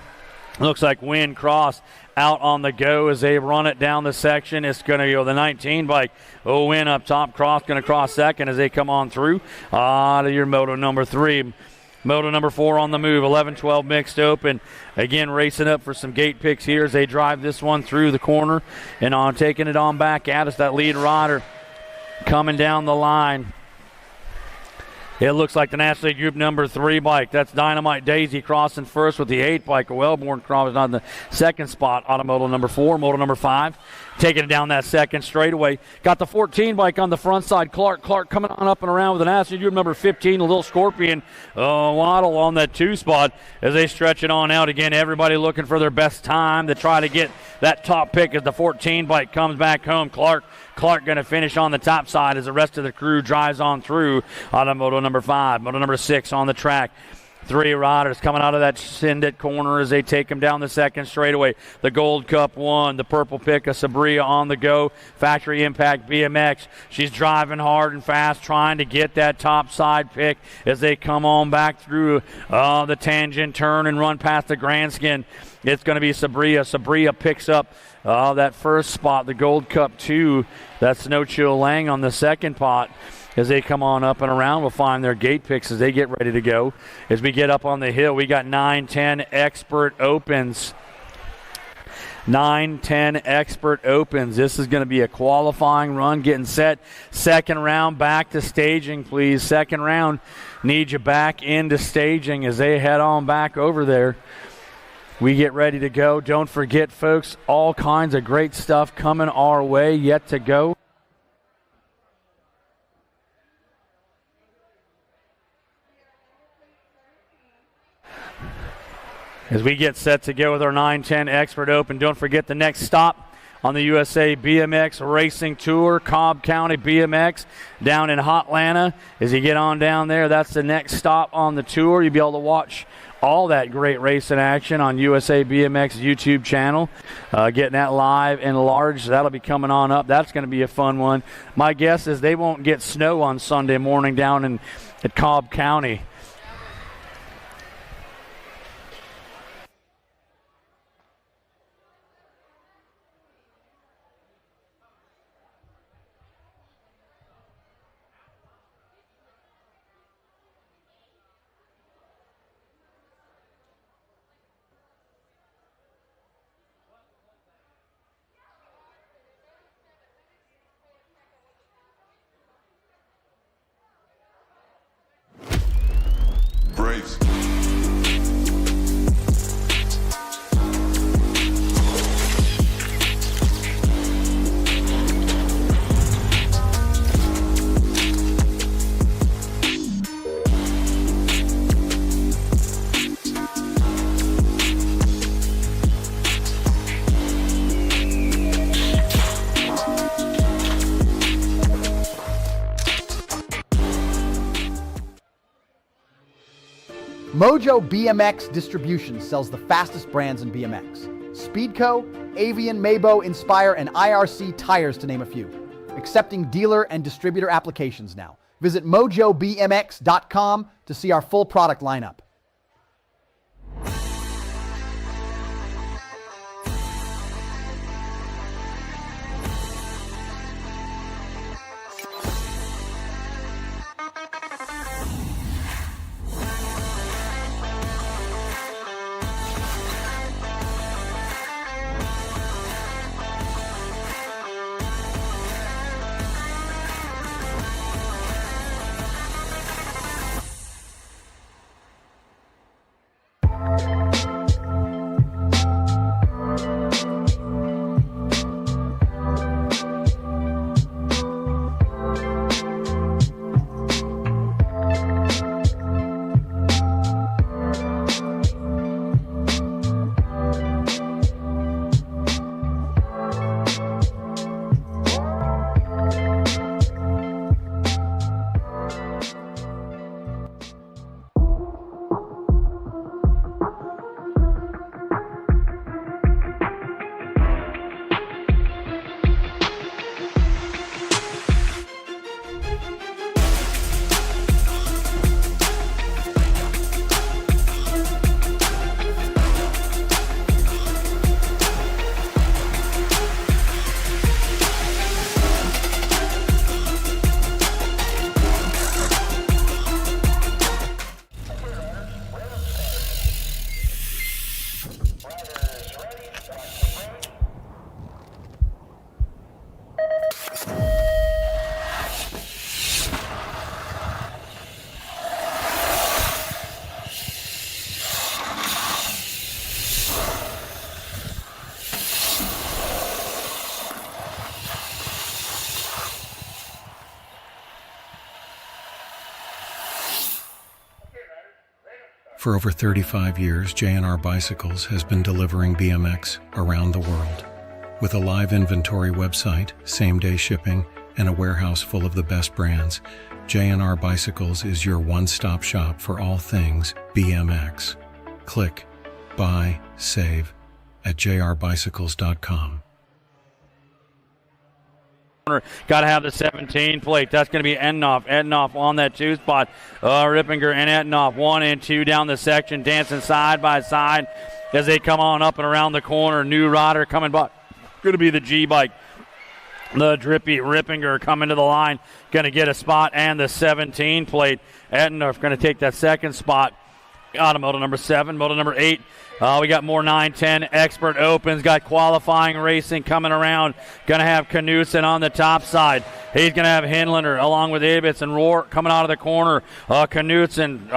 Looks like Win cross out on the go as they run it down the section. It's going to go the 19 bike. Win up top, cross going to cross second as they come on through. To your moto number 3. Moto number 4 on the move, 11-12 mixed open. Again, racing up for some gate picks here as they drive this one through the corner and on taking it on back at us. That lead rider coming down the line. It looks like the National League Group number 3 bike. That's Dynamite Daisy crossing first with the 8 bike. A Wellborn cross on the second spot. Automotive number 4, moto number 5. Taking it down that second straightaway. Got the 14 bike on the front side. Clark coming on up and around with the National League Group number 15. A little Scorpion Waddle on that 2 spot as they stretch it on out. Again, everybody looking for their best time to try to get that top pick as the 14 bike comes back home. Clark going to finish on the top side as the rest of the crew drives on through. Automoto number 5, moto number 6 on the track. Three riders coming out of that Sindit corner as they take them down the second straightaway. The Gold Cup 1, the purple pick of Sabria on the go. Factory Impact BMX. She's driving hard and fast, trying to get that top side pick as they come on back through the tangent turn and run past the Grandskin. It's going to be Sabria. Sabria picks up that first spot, the Gold Cup 2. That's No Chill Lang on the second pot. As they come on up and around, we'll find their gate picks as they get ready to go. As we get up on the hill, we got 9-10 Expert Opens. 9-10 Expert Opens. This is going to be a qualifying run, getting set. Second round, back to staging, please. Second round, need you back into staging as they head on back over there. We get ready to go. Don't forget, folks, all kinds of great stuff coming our way yet to go. As we get set to go with our 9-10 Expert Open, don't forget the next stop on the USA BMX Racing Tour, Cobb County BMX down in Hotlanta. As you get on down there, that's the next stop on the tour. You'll be able to watch all that great racing action on USA BMX YouTube channel. Getting that live and large. That'll be coming on up. That's going to be a fun one. My guess is they won't get snow on Sunday morning down at Cobb County. Braves. Mojo BMX Distribution sells the fastest brands in BMX. Speedco, Avian, Mabo, Inspire, and IRC tires, to name a few. Accepting dealer and distributor applications now. Visit mojobmx.com to see our full product lineup. For over 35 years, J&R Bicycles has been delivering BMX around the world. With a live inventory website, same-day shipping, and a warehouse full of the best brands, J&R Bicycles is your one-stop shop for all things BMX. Click, buy, save at jrbicycles.com. Got to have the 17 plate. That's going to be Ednoff. Ednoff on that 2 spot. Rippinger and Ednoff 1 and 2 down the section, dancing side by side as they come on up and around the corner. New rider coming by. Going to be the G-bike. The drippy Rippinger coming to the line. Going to get a spot and the 17 plate. Ednoff going to take that second spot. Got a moto number 7, moto number 8. We got more 9-10 Expert Opens. Got qualifying racing coming around. Going to have Knudsen on the top side. He's going to have Hinlander along with Abitz and Rourke coming out of the corner. Knudsen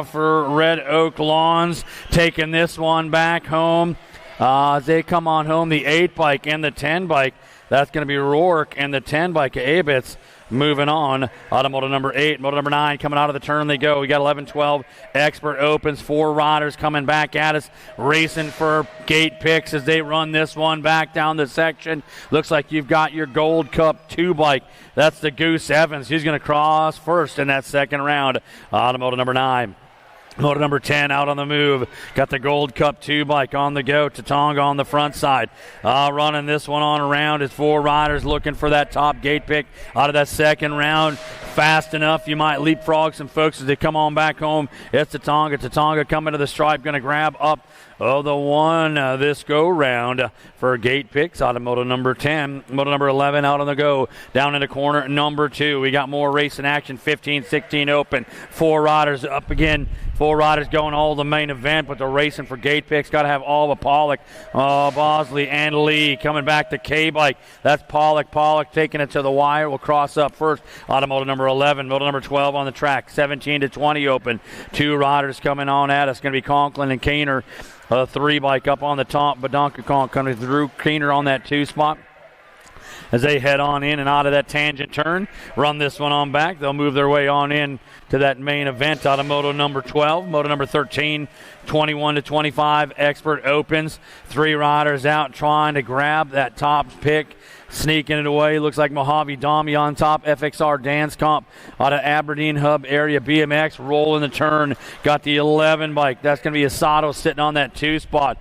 for Red Oak Lawns taking this one back home. As they come on home, the 8 bike and the 10 bike. That's going to be Rourke and the 10 bike Abitz. Moving on, moto number 8, moto number 9 coming out of the turn they go. We got 11-12 Expert Opens, 4 riders coming back at us, racing for gate picks as they run this one back down the section. Looks like you've got your Gold Cup 2 bike. That's the Goose Evans. He's going to cross first in that second round. Moto number 9. Moto number 10 out on the move. Got the Gold Cup 2 bike on the go. Tatonga on the front side. Running this one on around is 4 riders looking for that top gate pick out of that second round. Fast enough, you might leapfrog some folks as they come on back home. It's Tatonga. Tatonga coming to the stripe, going to grab up the one this go round for gate picks out of moto number 10. Moto number 11 out on the go. Down in the corner, number 2. We got more racing action, 15-16 open. 4 riders up again. 4 riders going all the main event, but they're racing for gate picks. Got to have all of Pollock, Bosley, and Lee coming back to K-Bike. That's Pollock. Pollock taking it to the wire. Will cross up first out of moto number 11. Moto number 12 on the track, 17-20 open. 2 riders coming on at us. Going to be Conklin and Keener. 3 bike up on the top. Badonka coming through. Keener on that 2 spot. As they head on in and out of that tangent turn, run this one on back. They'll move their way on in to that main event out of moto number 12. Moto number 13, 21-25 Expert Opens. 3 riders out trying to grab that top pick. Sneaking it away. Looks like Mojave Dami on top. FXR Dance Comp out of Aberdeen Hub area. BMX rolling the turn. Got the 11 bike. That's going to be Asato sitting on that 2 spot.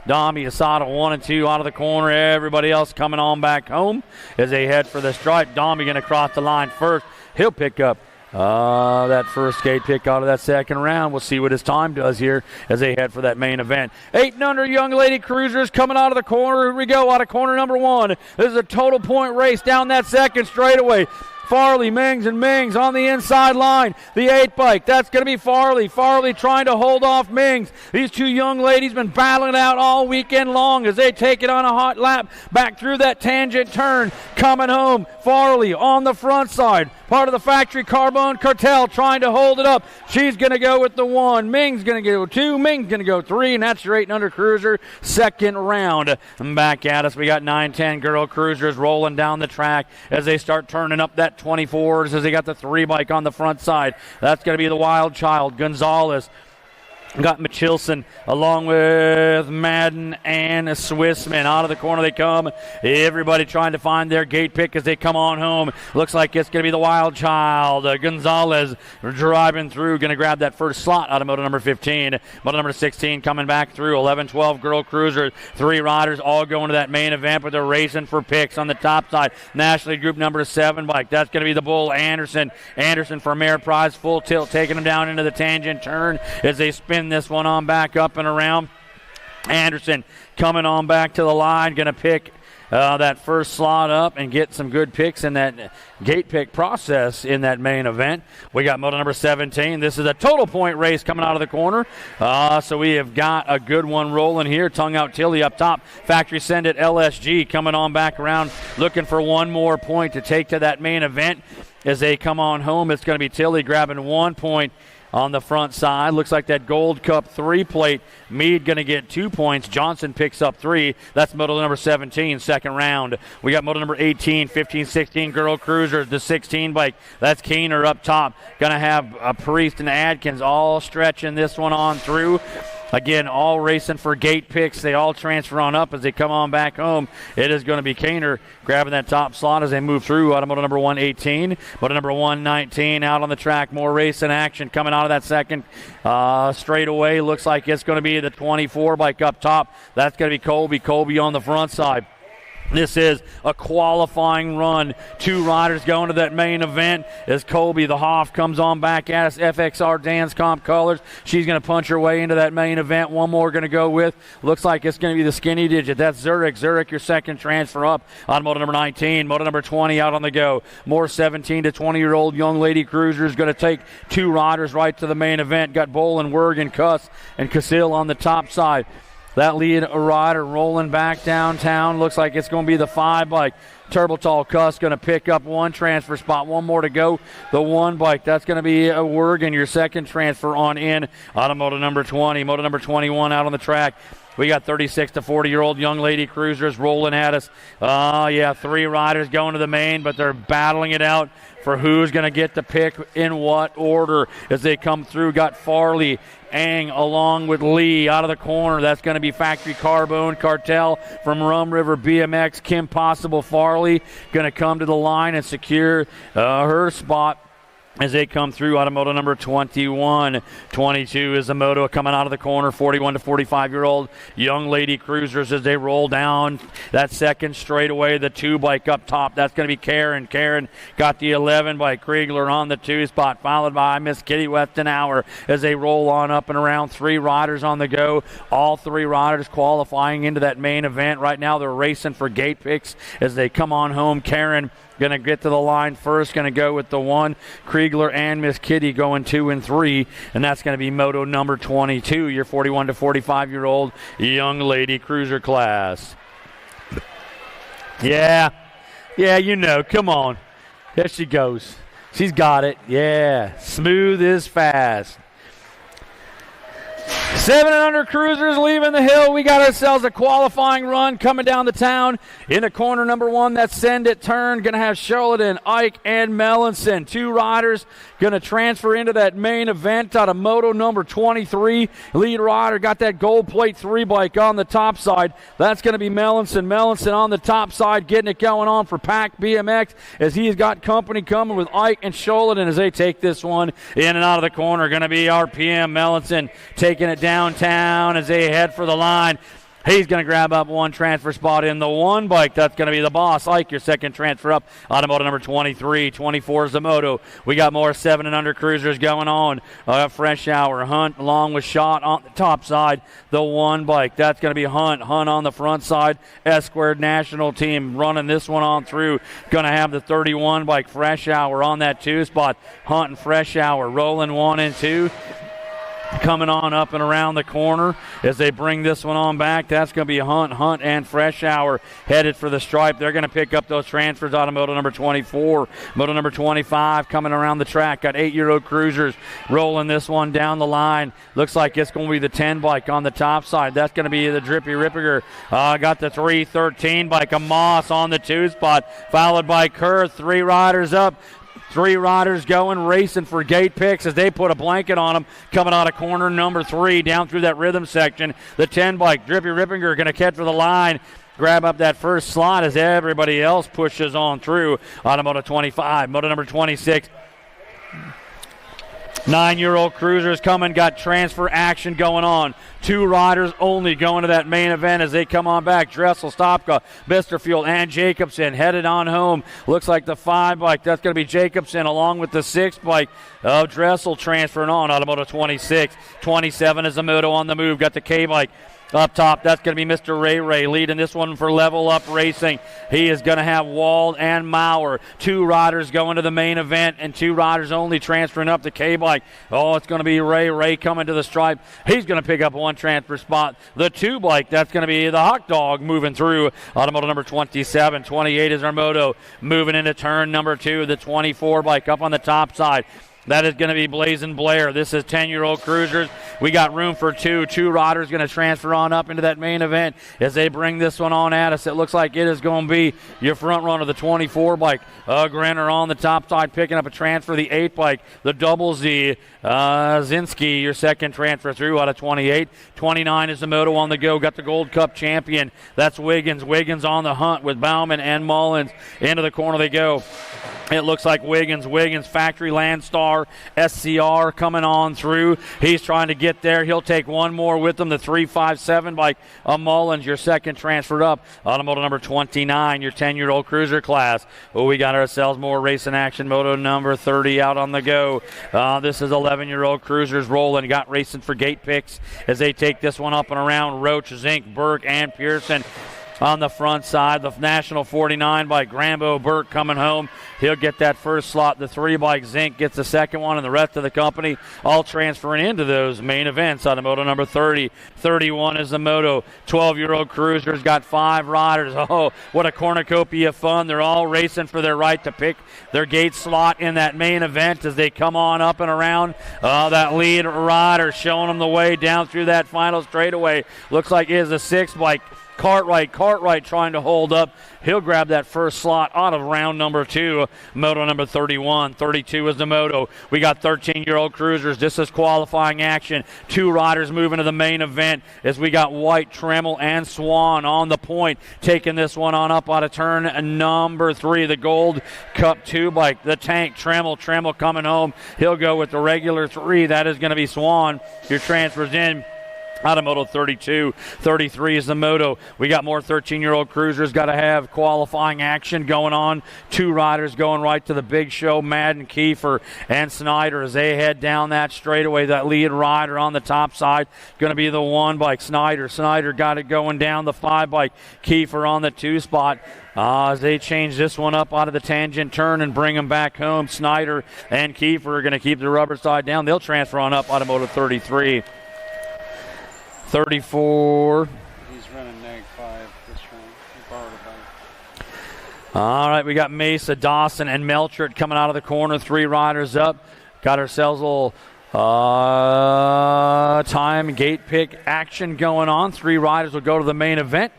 Dami, Asada 1 and 2 out of the corner. Everybody else coming on back home as they head for the stripe. Dami going to cross the line first. He'll pick up that first gate pick out of that second round. We'll see what his time does here as they head for that main event. 8 and under young lady cruisers coming out of the corner. Here we go out of corner number 1. This is a total point race down that second straightaway. Farley, Mings, and Mings on the inside line. The 8 bike, that's going to be Farley. Farley trying to hold off Mings. These 2 young ladies been battling it out all weekend long as they take it on a hot lap back through that tangent turn. Coming home, Farley on the front side. Part of the Factory Carbone Cartel trying to hold it up. She's going to go with the 1. Ming's going to go 2. Ming's going to go 3. And that's your 8 and under cruiser. Second round. Back at us. We got 9-10 girl cruisers rolling down the track as they start turning up that 24s as they got the 3 bike on the front side. That's going to be the Wild Child. Gonzalez. Got Michelson along with Madden and Swissman. Out of the corner they come. Everybody trying to find their gate pick as they come on home. Looks like it's going to be the Wild Child. Gonzalez driving through. Going to grab that first slot out of moto number 15. Moto number 16 coming back through. 11-12 girl cruiser. 3 riders all going to that main event, but they're racing for picks on the top side. Nationally group number 7 bike. That's going to be the Bull Anderson. Anderson for Mayor Prize. Full tilt taking them down into the tangent turn as they spin this one on back up and around. Anderson coming on back to the line, going to pick that first slot up and get some good picks in that gate pick process in that main event. We got moto number 17. This is a total point race coming out of the corner. So we have got a good one rolling here. Tongue out Tilly up top. Factory Send It LSG coming on back around, looking for one more point to take to that main event. As they come on home, it's going to be Tilly grabbing 1 point on the front side. Looks like that Gold Cup 3 plate. Meade going to get 2 points. Johnson picks up 3. That's moto number 17, second round. We got moto number 18, 15-16 girl cruisers. The 16 bike. That's Keener up top. Going to have Priest and Adkins all stretching this one on through. Again, all racing for gate picks. They all transfer on up as they come on back home. It is going to be Kaner grabbing that top slot as they move through. Automotive number 118, moto number 119 out on the track. More racing action coming out of that second straightaway. Looks like it's going to be the 24 bike up top. That's going to be Colby. Colby on the front side. This is a qualifying run. 2 riders going to that main event as Colby, the Hoff, comes on back at us. FXR Dan's Comp Colors. She's going to punch her way into that main event. One more going to go with. Looks like it's going to be the skinny digit. That's Zurich. Zurich, your second transfer up on moto number 19. Moto number 20 out on the go. More 17 to 20-year-old young lady cruisers going to take 2 riders right to the main event. Got Bolin, Werg, and Cuss and Casil on the top side. That lead rider rolling back downtown. Looks like it's going to be the 5 bike. Turbotal Cuss going to pick up 1 transfer spot. 1 more to go. The 1 bike. That's going to be a Wergen, your second transfer on in. Automotive number 20. Moto number 21 out on the track. We got 36 to 40-year-old young lady cruisers rolling at us. 3 riders going to the main, but they're battling it out for who's going to get the pick in what order as they come through. Got Farley, Ang along with Lee out of the corner. That's going to be Factory Carbone Cartel from Rum River BMX. Kim Possible Farley going to come to the line and secure her spot as they come through. Automotive number 21. 22 is the moto coming out of the corner. 41 to 45-year-old young lady cruisers as they roll down that second straightaway. The 2 bike up top. That's going to be Karen. Karen got the 11 by Kriegler on the 2 spot, followed by Miss Kitty Westenauer as they roll on up and around. 3 riders on the go. All 3 riders qualifying into that main event. Right now they're racing for gate picks as they come on home. Karen going to get to the line first, going to go with the 1. Kriegler and Miss Kitty going 2 and 3, and that's going to be moto number 22, your 41 to 45-year-old young lady cruiser class. Yeah, you know, come on. There she goes. She's got it. Yeah, smooth is fast. 7 and under cruisers leaving the hill. We got ourselves a qualifying run coming down the town. In the corner number 1, that's Send It Turn. Going to have Charlotte and Ike and Mellinson. 2 riders going to transfer into that main event out of moto number 23. Lead rider got that gold plate 3 bike on the top side. That's going to be Mellinson. Mellinson on the top side getting it going on for Pack BMX as he's got company coming with Ike and Charlotte. And as they take this one in and out of the corner, going to be RPM. Mellinson taking it downtown as they head for the line. He's going to grab up 1 transfer spot in the 1 bike. That's going to be the boss. Ike, your second transfer up. Automotive number 23. 24 is the moto. We got more 7 and under cruisers going on. Fresh Hour, Hunt along with Shot on the top side. The 1 bike. That's going to be Hunt. Hunt on the front side. S-Squared National Team running this one on through. Going to have the 31 bike. Fresh Hour on that 2 spot. Hunt and Fresh Hour rolling 1 and 2. Coming on up and around the corner as they bring this one on back. That's going to be Hunt and Fresh Hour headed for the stripe. They're going to pick up those transfers out of moto number 24. Moto number 25 coming around the track. Got 8-year-old cruisers rolling this one down the line. Looks like it's going to be the 10 bike on the top side. That's going to be the Drippy Rippiger. Got the 313 bike. A Moss on the 2 spot, followed by Kerr. 3 riders up. 3 riders going, racing for gate picks as they put a blanket on them. Coming out of corner number 3 down through that rhythm section. The 10 bike, Drippy Rippinger going to catch for the line. Grab up that first slot as everybody else pushes on through. Automotive 25, moto number 26. 9-year-old cruisers coming, got transfer action going on. 2 riders only going to that main event as they come on back. Dressel, Stopka, Bisterfield, and Jacobson headed on home. Looks like the 5 bike, that's going to be Jacobson along with the 6 bike of Dressel transferring on. Automotive 26. 27 is the moto on the move. Got the K bike. Up top, that's going to be Mr. Ray leading this one for Level Up Racing. He is going to have Wald and Maurer. 2 riders going to the main event and 2 riders only transferring up the K-Bike. Oh, it's going to be Ray coming to the stripe. He's going to pick up 1 transfer spot. The 2 bike, that's going to be the Hot Dog moving through. Automotive number 27. 28 is our moto. Moving into turn number 2. The 24 bike up on the top side. That is going to be Blazin' Blair. This is 10-year-old cruisers. We got room for two. Two riders going to transfer on up into that main event as they bring this one on at us. It looks like it is going to be your front runner, the 24 bike. Grenner on the top side picking up a transfer, the 8 bike. The double Z, Zinski, your second transfer through out of 28. 29 is the moto on the go. Got the Gold Cup champion. That's Wiggins. Wiggins on the hunt with Bauman and Mullins. Into the corner they go. It looks like Wiggins, Factory Landstar, SCR coming on through. He's trying to get there. He'll take one more with him, the 357 by Mullins, your second transferred up. Automoto number 29, your 10-year-old cruiser class. Oh, we got ourselves more racing action. Moto number 30 out on the go. This is 11-year-old cruisers rolling. Got racing for gate picks as they take this one up and around. Roach, Zink, Burke, and Pearson. On the front side, the National 49 by Grambo Burke coming home. He'll get that first slot. The 3 by Zink gets the second one, and the rest of the company all transferring into those main events. Automoto number 30. 31 is the moto. 12-year-old cruisers got 5 riders. Oh, what a cornucopia of fun. They're all racing for their right to pick their gate slot in that main event as they come on up and around. That lead rider showing them the way down through that final straightaway. Looks like it is a 6 bike. Cartwright trying to hold up. He'll grab that first slot out of round number 2. Moto number 31. 32 is the moto. We got 13-year-old cruisers. This is qualifying action. 2 riders moving to the main event as we got White, Tremmel, and Swan on the point. Taking this one on up out of turn number 3. The Gold Cup 2 bike. The tank, Tremmel coming home. He'll go with the regular 3. That is going to be Swan. Your transfers in. Automoto 32, 33 is the moto. We got more 13-year-old cruisers. Got to have qualifying action going on. 2 riders going right to the big show. Madden, Kiefer, and Snyder as they head down that straightaway. That lead rider on the top side going to be the 1 bike. Snyder got it going down the 5 bike. Kiefer on the 2 spot. As they change this one up out of the tangent turn and bring them back home, Snyder and Kiefer are going to keep the rubber side down. They'll transfer on up. Automoto 33. 34. He's running neg 5 this round. He borrowed a bike. All right, we got Mesa, Dawson, and Melchert coming out of the corner. 3 riders up. Got ourselves a little time gate pick action going on. 3 riders will go to the main event.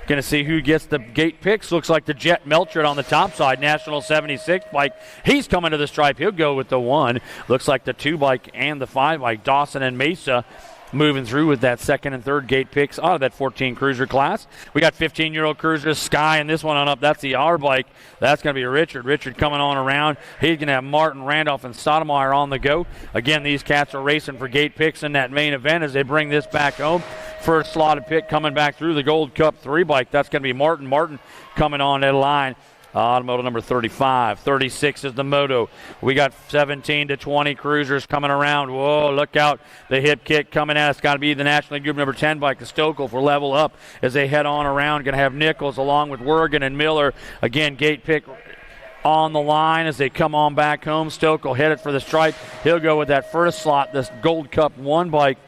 Going to see who gets the gate picks. Looks like the Jet Melchert on the top side. National 76 bike. He's coming to the stripe. He'll go with the 1. Looks like the 2 bike and the 5 bike. Dawson and Mesa moving through with that second and third gate picks out of that 14 cruiser class. We got 15-year-old cruisers, Sky, and this one on up. That's the R bike. That's going to be Richard. Richard coming on around. He's going to have Martin, Randolph, and Stoudemire on the go. Again, these cats are racing for gate picks in that main event as they bring this back home. First slotted pick coming back through the Gold Cup 3 bike. That's going to be Martin. Martin coming on that line. Automoto number 35. 36 is the moto. We got 17 to 20 cruisers coming around. Whoa, look out. The hip kick coming at us. Got to be the National League Group number 10 bike, the Stokel, for level up as they head on around. Going to have Nichols along with Wergen and Miller. Again, gate pick on the line as they come on back home. Stokel headed for the stripe. He'll go with that first slot, this Gold Cup 1 bike.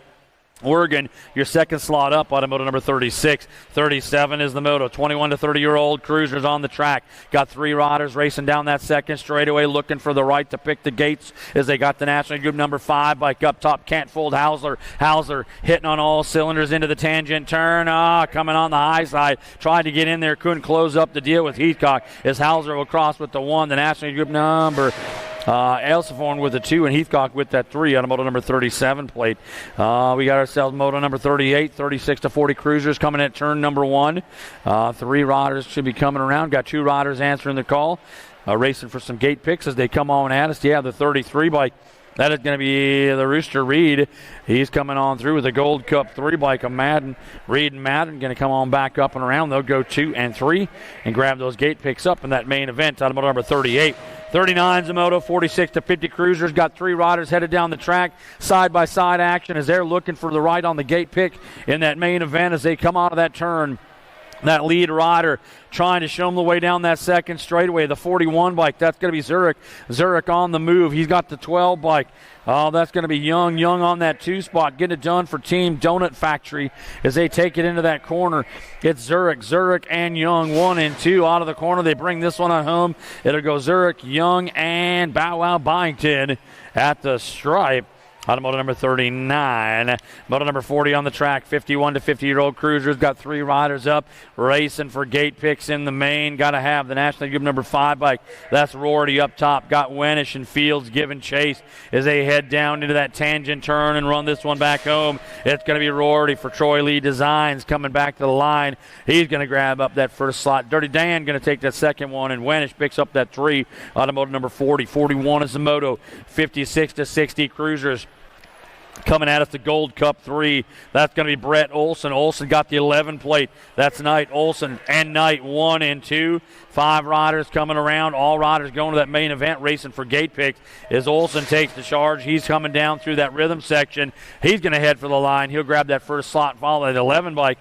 Oregon, your second slot up, automoto number 36. 37 is the moto. 21 to 30-year-old cruisers on the track. Got 3 riders racing down that second straightaway, looking for the right to pick the gates as they got the National Group number 5 bike up top. Can't fold Hauser. Hauser hitting on all cylinders into the tangent turn. Coming on the high side. Tried to get in there, couldn't close up the deal with Heathcock as Hauser will cross with the 1. The National Group number Elsephorn with the 2 and Heathcock with that 3 on a moto number 37 plate. We got ourselves moto number 38, 36 to 40 cruisers coming at turn number 1. 3 riders should be coming around. Got 2 riders answering the call. Racing for some gate picks as they come on at us. Yeah, the 33 bike. That is going to be the Rooster Reed. He's coming on through with the Gold Cup 3 bike of Madden. Reed and Madden going to come on back up and around. They'll go 2 and 3 and grab those gate picks up in that main event. Automoto number 38. 39's a moto, 46 to 50 cruisers. Got 3 riders headed down the track. Side-by-side action as they're looking for the right on the gate pick in that main event as they come out of that turn. That lead rider trying to show him the way down that second straightaway. The 41 bike, that's going to be Zurich. Zurich on the move. He's got the 12 bike. Oh, that's going to be Young. Young on that 2 spot. Getting it done for Team Donut Factory as they take it into that corner. It's Zurich. Zurich and Young, 1 and 2 out of the corner. They bring this one on home. It'll go Zurich, Young, and Bow Wow Byington at the stripe. Automotive number 39. Moto number 40 on the track. 51 to 50-year-old cruisers. Got 3 riders up. Racing for gate picks in the main. Got to have the National Group number 5 bike. That's Rorty up top. Got Wenish and Fields giving chase as they head down into that tangent turn and run this one back home. It's going to be Rorty for Troy Lee Designs coming back to the line. He's going to grab up that first slot. Dirty Dan going to take that second one, and Wenish picks up that 3. Automotive number 40. 41 is the moto. 56 to 60 cruisers. Coming at us, the Gold Cup 3. That's going to be Brett Olson. Olson got the 11 plate. That's Knight, Olson, and Knight 1 and 2. 5 riders coming around. All riders going to that main event, racing for gate picks. As Olson takes the charge, he's coming down through that rhythm section. He's going to head for the line. He'll grab that first slot, follow that 11 bike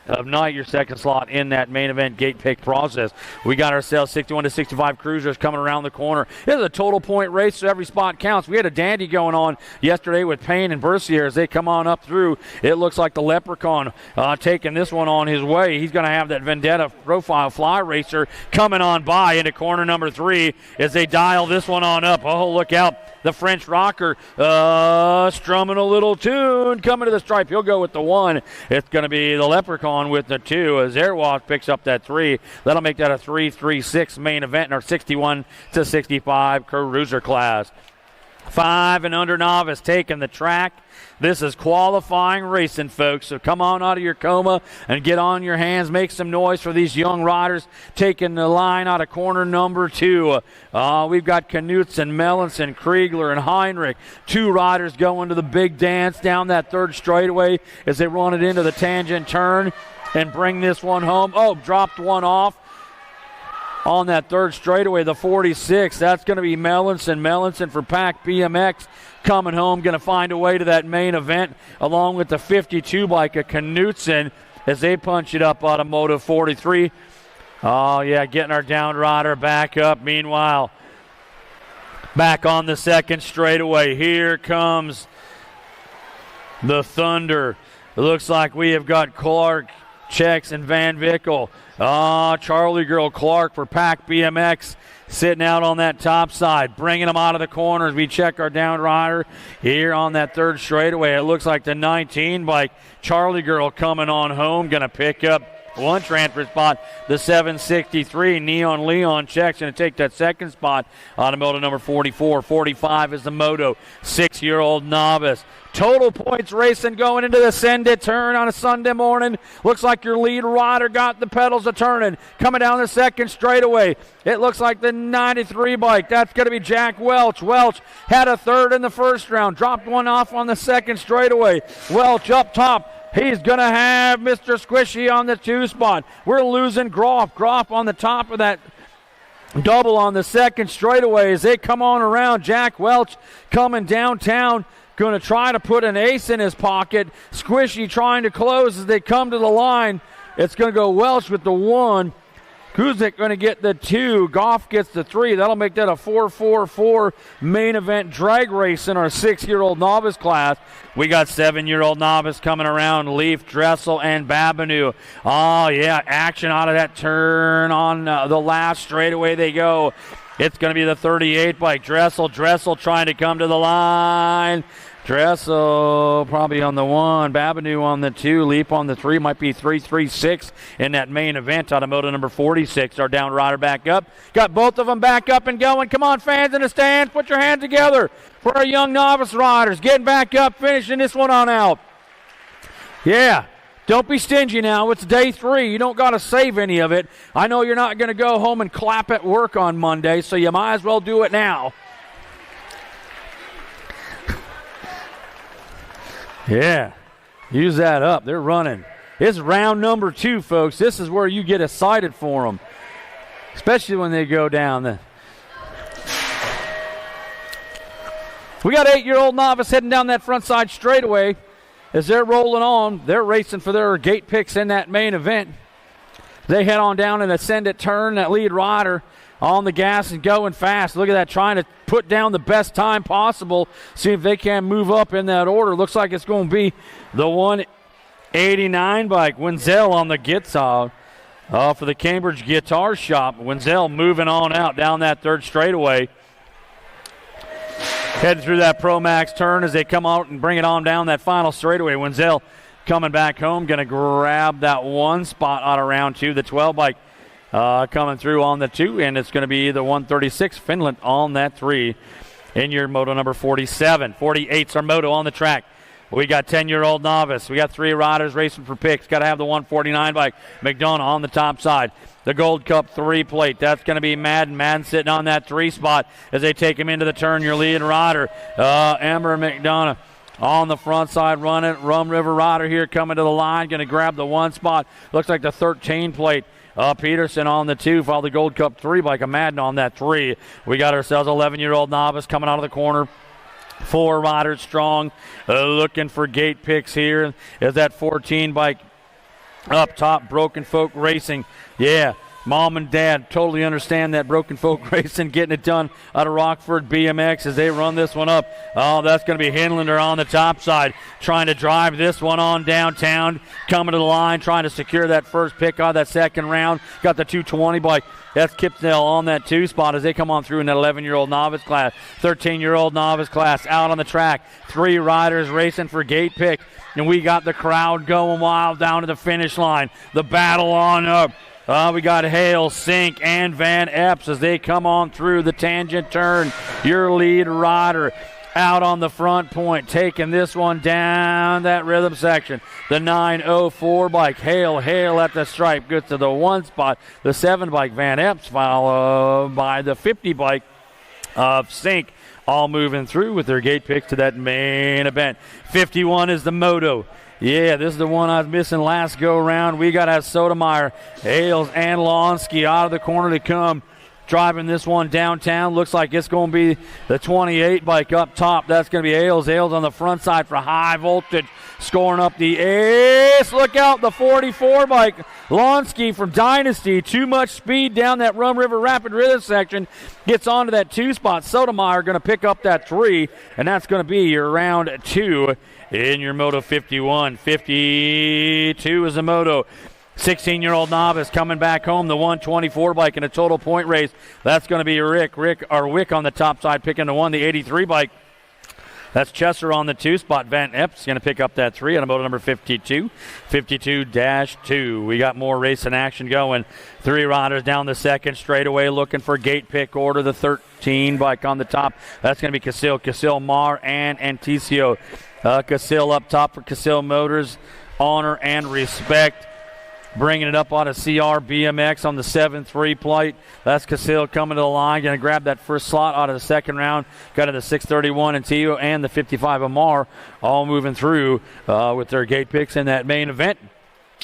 of Knight, your second slot in that main event gate pick process. We got ourselves 61 to 65 cruisers coming around the corner. This is a total point race, so every spot counts. We had a dandy going on yesterday with Payne and Bercier as they come on up through. It looks like the Leprechaun taking this one on his way. He's going to have that Vendetta profile fly racer coming on by into corner number 3 as they dial this one on up. Oh, look out. The French rocker strumming a little tune coming to the stripe. He'll go with the 1. It's going to be the Leprechaun with the 2 as Airwalk picks up that 3. That'll make that a 3-3-6 main event in our 61 to 65 cruiser class. 5 and under novice taking the track. This is qualifying racing, folks, so come on out of your coma and get on your hands. Make some noise for these young riders taking the line out of corner number 2. We've got Knutson, Mellinson, Kriegler, and Heinrich. 2 riders going to the big dance down that third straightaway as they run it into the tangent turn and bring this one home. Oh, dropped one off on that third straightaway, the 46. That's going to be Mellinson. Mellinson for Pack BMX coming home, going to find a way to that main event along with the 52 bike of Knutson as they punch it up Automotive 43. Oh, yeah, getting our down rider back up. Meanwhile, back on the second straightaway, here comes the Thunder. It looks like we have got Clark, Checks, and Van Vickel. Charlie Girl Clark for Pack BMX sitting out on that top side, bringing them out of the corners. We check our down rider here on that third straightaway. It looks like the 19 bike, Charlie Girl coming on home, going to pick up 1 transfer spot. The 763, Neon Leon Checks, going to take that second spot. Automotive number 44. 45 is the Moto, 6-year-old novice. Total points racing going into the send it turn on a Sunday morning. Looks like your lead rider got the pedals a turning. Coming down the second straightaway. It looks like the 93 bike. That's going to be Jack Welch. Welch had a third in the first round. Dropped one off on the second straightaway. Welch up top. He's going to have Mr. Squishy on the 2 spot. We're losing Groff. Groff on the top of that double on the second straightaway as they come on around. Jack Welch coming downtown. Going to try to put an ace in his pocket. Squishy trying to close as they come to the line. It's going to go Welch with the 1. Kuzik going to get the 2. Goff gets the 3. That'll make that a 4-4-4 main event drag race in our 6-year-old novice class. We got 7-year-old novice coming around. Leaf, Dressel, and Babineau. Oh, yeah, action out of that turn on the last straightaway they go. It's going to be the 38 bike. Dressel trying to come to the line. Dressel probably on the 1. Babineau on the 2. Leap on the 3. Might be 3-3-6 in that main event. Automotive number 46. Our down rider back up. Got both of them back up and going. Come on, fans in the stands. Put your hands together for our young novice riders. Getting back up, finishing this one on out. Yeah. Don't be stingy now. It's day 3. You don't got to save any of it. I know you're not going to go home and clap at work on Monday, so you might as well do it now. Yeah, use that up. They're running. It's round number 2, folks. This is where you get excited for them, especially when they go down. We got 8-year-old novice heading down that front side straightaway. As they're rolling on, they're racing for their gate picks in that main event. They head on down and ascend it, turn that lead rider on the gas and going fast. Look at that, trying to put down the best time possible. See if they can move up in that order. Looks like it's going to be the 189 bike. Wenzel on the guitar for the Cambridge Guitar Shop. Wenzel moving on out down that third straightaway. Heading through that Pro Max turn as they come out and bring it on down that final straightaway. Wenzel coming back home, going to grab that one spot out of round 2. The 12 bike coming through on the 2, and it's going to be the 136 Finland on that 3 in your moto number 47. 48's our moto on the track. We got 10-year-old novice. We got 3 riders racing for picks. Got to have the 149 bike. McDonough on the top side. The Gold Cup 3 plate. That's going to be Madden. Madden sitting on that 3 spot as they take him into the turn. Your lead rider, Ember McDonough. On the front side, running. Rum River Rider here coming to the line. Going to grab the 1 spot. Looks like the 13 plate. Peterson on the 2. Follow the Gold Cup 3 bike. A Madden on that 3. We got ourselves 11-year-old novice coming out of the corner. 4 riders strong. Looking for gate picks here. Is that 14 bike up top. Broken Folk Racing. Yeah. Mom and Dad totally understand that Broken Folk Racing getting it done out of Rockford BMX as they run this one up. Oh, that's going to be Hinlander on the top side trying to drive this one on downtown. Coming to the line, trying to secure that first pick out of that second round. Got the 220 bike. That's Kipsdale on that 2 spot as they come on through in that 11-year-old novice class. 13-year-old novice class out on the track. 3 riders racing for gate pick. And we got the crowd going wild down to the finish line. The battle on up. We got Hale, Sink, and Van Epps as they come on through the tangent turn. Your lead rider out on the front point, taking this one down that rhythm section. The 904 bike, Hale at the stripe, gets to the 1 spot. The 7 bike, Van Epps, followed by the 50 bike of Sink, all moving through with their gate picks to that main event. 51 is the moto. Yeah, this is the one I was missing last go-round. We got to have Sotomayor, Ailes, and Lonsky out of the corner to come. Driving this one downtown. Looks like it's going to be the 28 bike up top. That's going to be Ailes. Ailes on the front side for high voltage. Scoring up the ace. Look out, the 44 bike. Lonsky from Dynasty. Too much speed down that Rum River Rapid Rhythm section. Gets onto that 2 spot. Sotomayor going to pick up that 3. And that's going to be your round 2 in your Moto 51. 52 is a Moto. 16-year-old novice coming back home, the 124 bike in a total point race. That's going to be Wick on the top side picking the 1, the 83 bike. That's Chesser on the 2 spot. Van Epps going to pick up that 3 on a moto number 52. 52-2. We got more racing action going. 3 riders down the second straightaway looking for gate pick order. The 13 bike on the top. That's going to be Casil, Mar, and Anticio. Casil up top for Casil Motors. Honor and respect. Bringing it up out of CR BMX on the 7-3 plate. That's Casil coming to the line. Going to grab that first slot out of the second round. Got to the 631 and Tio and the 55 Amar all moving through with their gate picks in that main event.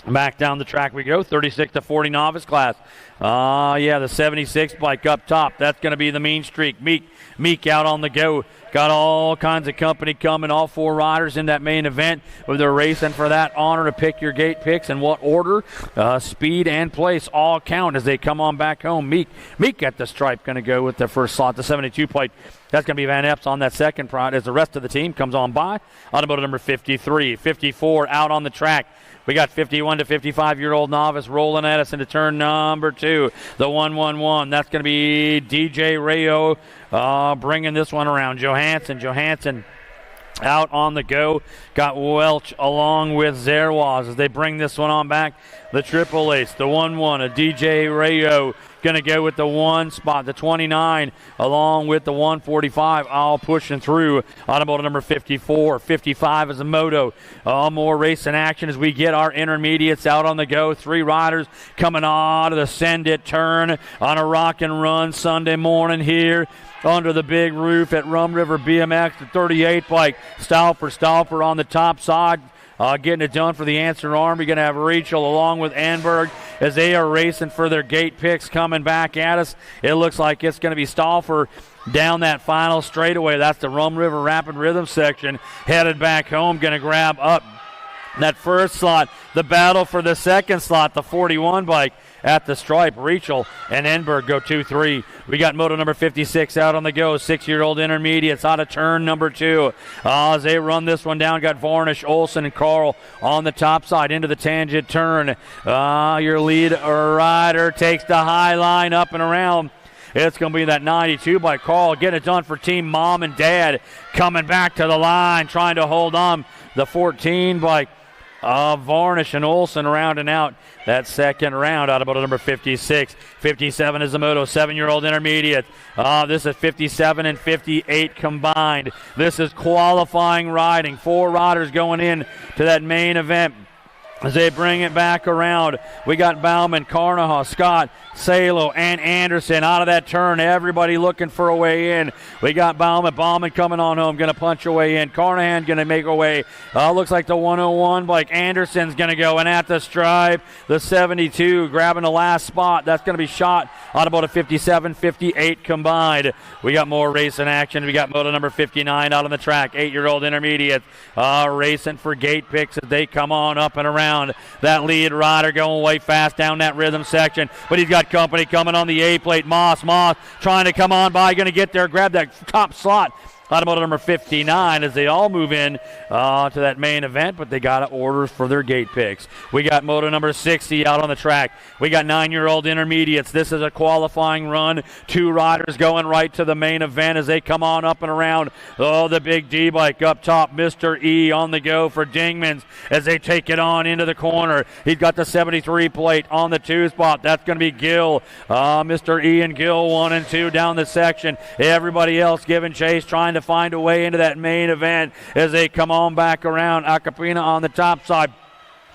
Back down the track we go. 36-40 novice class. The 76 bike up top. That's going to be the mean streak. Meek out on the go. Got all kinds of company coming, all 4 riders in that main event. They're racing for that honor to pick your gate picks and what order, speed, and place all count as they come on back home. Meek at the stripe going to go with the first slot, the 72 plate. That's going to be Van Epps on that second prod as the rest of the team comes on by. Automotive number 53, 54 out on the track. We got 51 to 55-year-old novice rolling at us into turn number 2. The 111. That's going to be DJ Rayo bringing this one around. Johansson out on the go. Got Welch along with Zerwas as they bring this one on back. The triple ace, the 1-1, a DJ Rayo going to go with the 1 spot, the 29 along with the 145, all pushing through. Automotive number 54. 55 is a moto. More racing action as we get our intermediates out on the go. 3 riders coming out of the Send It turn on a rock and run Sunday morning here under the big roof at Rum River BMX. The 38 bike, Stauffer on the top side. Getting it done for the Answer Army. Going to have Rachel along with Anberg as they are racing for their gate picks coming back at us. It looks like it's going to be Stauffer down that final straightaway. That's the Rum River Rapid Rhythm section. Headed back home. Going to grab up that first slot. The battle for the second slot, the 41 bike. at the stripe. Rachel and Enberg go 2-3. We got moto number 56 out on the go. 6-year-old intermediates out of turn number 2. As they run this one down, got Varnish, Olsen, and Carl on the top side into the tangent turn. Your lead rider takes the high line up and around. It's going to be that 92 by Carl. Get it done for Team Mom and Dad. Coming back to the line, trying to hold on. The 14 by Varnish and Olsen rounding out that second round out of moto number 56. 57 is the moto 7-year-old intermediate. This is 57 and 58 combined. This is qualifying riding. 4 riders going in to that main event. As they bring it back around, we got Bauman, Carnahan, Scott, Salo, and Anderson out of that turn. Everybody looking for a way in. We got Bauman coming on home, going to punch a way in. Carnahan going to make a way. Looks like the 101 bike. Anderson's going to go, and at the stripe, the 72 grabbing the last spot. That's going to be shot out about a 57-58 combined. We got more racing action. We got moto number 59 out on the track. 8-year-old intermediate racing for gate picks as they come on up and around. That lead rider going way fast down that rhythm section, but he's got company coming on the A plate. Moss trying to come on by, going to get there, grab that top slot. Automotive number 59 as they all move in to that main event, but they got orders for their gate picks. We got moto number 60 out on the track. We got 9-year-old intermediates. This is a qualifying run. 2 riders going right to the main event as they come on up and around. Oh, the big D bike up top. Mr. E on the go for Dingmans as they take it on into the corner. He's got the 73 plate on the 2 spot. That's going to be Gill. Mr. E and Gill 1 and 2 down the section. Everybody else giving chase, trying to find a way into that main event as they come on back around. Acapina on the top side.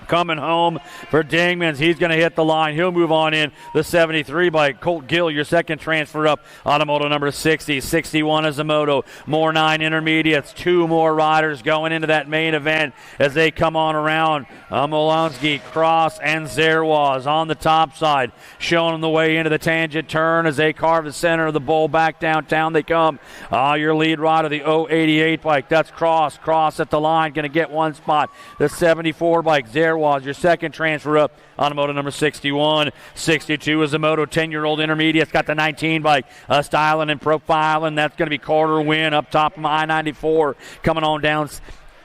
Coming home for Dingmans. He's going to hit the line. He'll move on in. The 73 by Colt Gill, your second transfer up. Automoto number 60. 61 is the moto. More 9 intermediates. 2 more riders going into that main event as they come on around. Molansky, Cross, and Zerwaz on the top side. Showing them the way into the tangent turn as they carve the center of the bowl back downtown. They come. Your lead rider, the 088 bike. That's Cross. Cross at the line. Going to get one spot. The 74 bike. Zerwaz, your second transfer up on moto number 61. 62 is the moto 10-year-old intermediate. It's got the 19 bike styling and profiling. That's going to be Carter Wynn up top from I-94 coming on down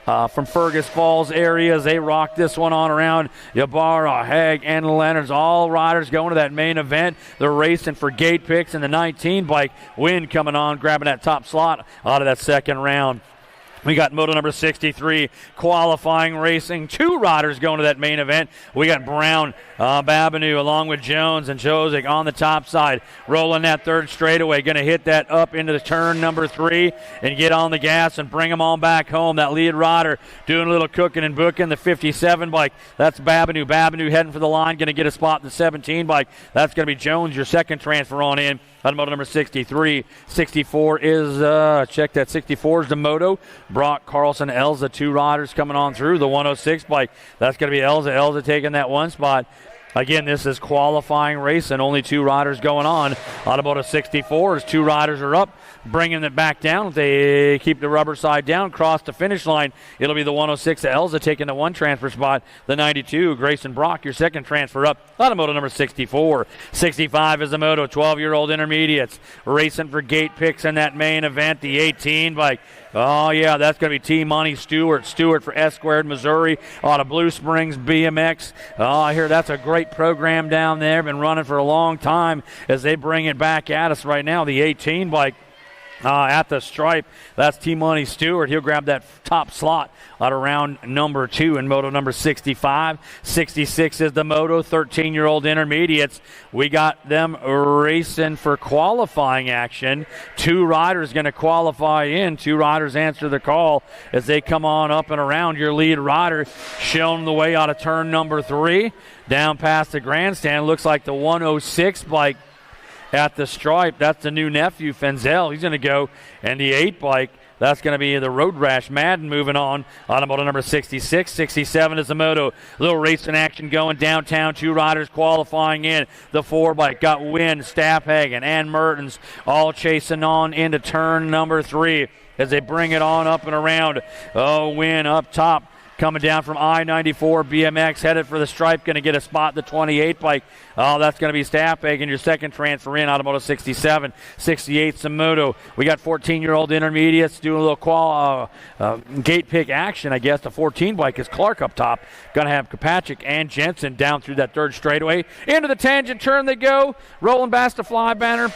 from Fergus Falls area as they rock this one on around. Ybarra, Haig, and Leonard's, all riders going to that main event. They're racing for gate picks, and the 19 bike Wynn coming on, grabbing that top slot out of that second round. We got moto number 63, qualifying racing. 2 riders going to that main event. We got Brown, Babineau, along with Jones and Josic on the top side, rolling that third straightaway. Going to hit that up into the turn number 3 and get on the gas and bring them on back home. That lead rider doing a little cooking and booking. The 57 bike, that's Babineau. Babineau heading for the line, going to get a spot in the 17 bike. That's going to be Jones, your second transfer on in. Automoto number 63. 64 is, check that, 64 is the moto. Brock, Carlson, Elza, 2 riders coming on through. The 106 bike, that's going to be Elza. Elza taking that one spot. Again, this is qualifying race and only 2 riders going on. Automoto 64 is 2 riders are up, bringing it back down. If they keep the rubber side down, cross the finish line, it'll be the 106 Elza taking the 1 transfer spot. The 92, Grayson Brock, your second transfer up. Automoto number 64. 65 is the moto, 12-year-old intermediates, racing for gate picks in that main event. The 18 bike. Oh, yeah, that's going to be T. Monty Stewart. Stewart for S Squared, Missouri, out of Blue Springs, BMX. Oh, I hear that's a great program down there. Been running for a long time as they bring it back at us right now. The 18 bike at the stripe. That's T. Money Stewart. He'll grab that top slot out of round number 2 in moto number 65. 66 is the moto, 13-year-old intermediates. We got them racing for qualifying action. 2 riders going to qualify in. 2 riders answer the call as they come on up and around. Your lead rider showing the way out of turn number 3. Down past the grandstand. Looks like the 106 bike at the stripe. That's the new nephew, Fenzel. He's going to go. And the 8 bike, that's going to be the Road Rash Madden moving on. Automoto number 66. 67 is the moto. Little racing action going downtown. 2 riders qualifying in. The 4 bike got Wynn, Staffhagen, and Mertens all chasing on into turn number 3 as they bring it on up and around. Oh, Wynn up top. coming down from I-94. BMX headed for the stripe, going to get a spot, the 28 bike. Oh, that's going to be Staffbag, and your second transfer in, Automotive 67, 68 Samuto. We got 14-year-old intermediates doing a little gate pick action, I guess. The 14 bike is Clark up top. Going to have Kopachik and Jensen down through that third straightaway. Into the tangent turn they go. Rolling past the fly banner.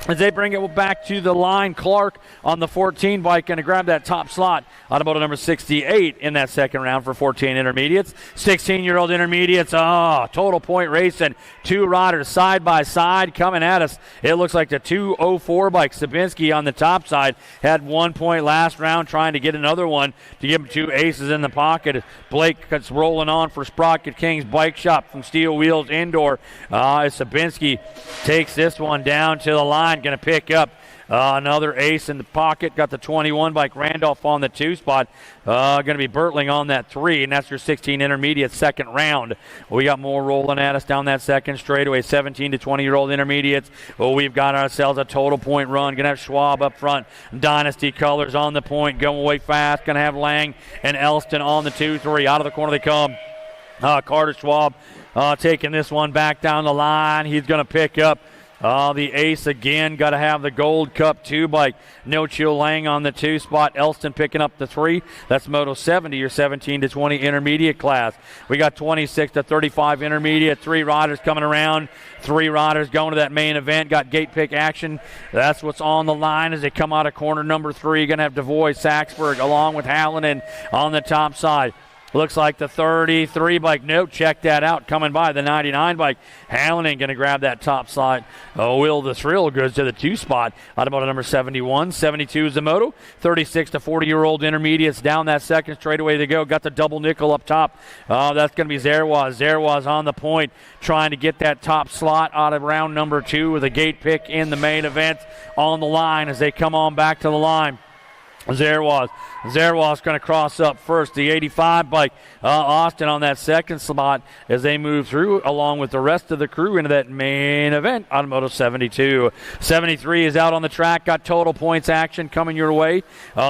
As they bring it back to the line, Clark on the 14 bike going to grab that top slot. Automotive number 68 in that second round for 14 intermediates. 16-year-old intermediates, total point racing. Two riders side by side coming at us. It looks like the 204 bike. Sabinski on the top side had 1 point last round, trying to get another one to give him two aces in the pocket. Blake gets rolling on for Sprocket King's Bike Shop from Steel Wheels Indoor. As Sabinski takes this one down to the line. Going to pick up another ace in the pocket. Got the 21 bike. Randolph on the 2 spot. Going to be Bertling on that 3, and that's your 16 intermediate second round. We got more rolling at us down that second straightaway. 17 to 20-year-old intermediates. Well, we've got ourselves a total point run. Going to have Schwab up front. Dynasty Colors on the point. Going away fast. Going to have Lang and Elston on the 2-3. Out of the corner they come. Carter Schwab taking this one back down the line. He's going to pick up the ace again. Got to have the Gold Cup 2 bike. No Chill Lang on the 2 spot. Elston picking up the 3. That's Moto 70, your 17 to 20 intermediate class. We got 26 to 35 intermediate. 3 riders coming around. 3 riders going to that main event. Got gate pick action. That's what's on the line as they come out of corner number 3. Going to have DeVoy Saxberg along with Hallinan on the top side. Looks like the 33 bike. Nope, check that out. Coming by the 99 bike. Hallinan going to grab that top slot. Will the Thrill goes to the 2 spot. Automotive number 71. 72 is the Moto. 36 to 40-year-old intermediates down that second straightaway they go. Got the double nickel up top. That's going to be Zerwaz. Zerwaz on the point, trying to get that top slot out of round number 2 with a gate pick in the main event on the line as they come on back to the line. Zerwaz going to cross up first. The 85 bike. Austin on that second spot as they move through along with the rest of the crew into that main event. Automotive 72. 73 is out on the track. Got total points action coming your way.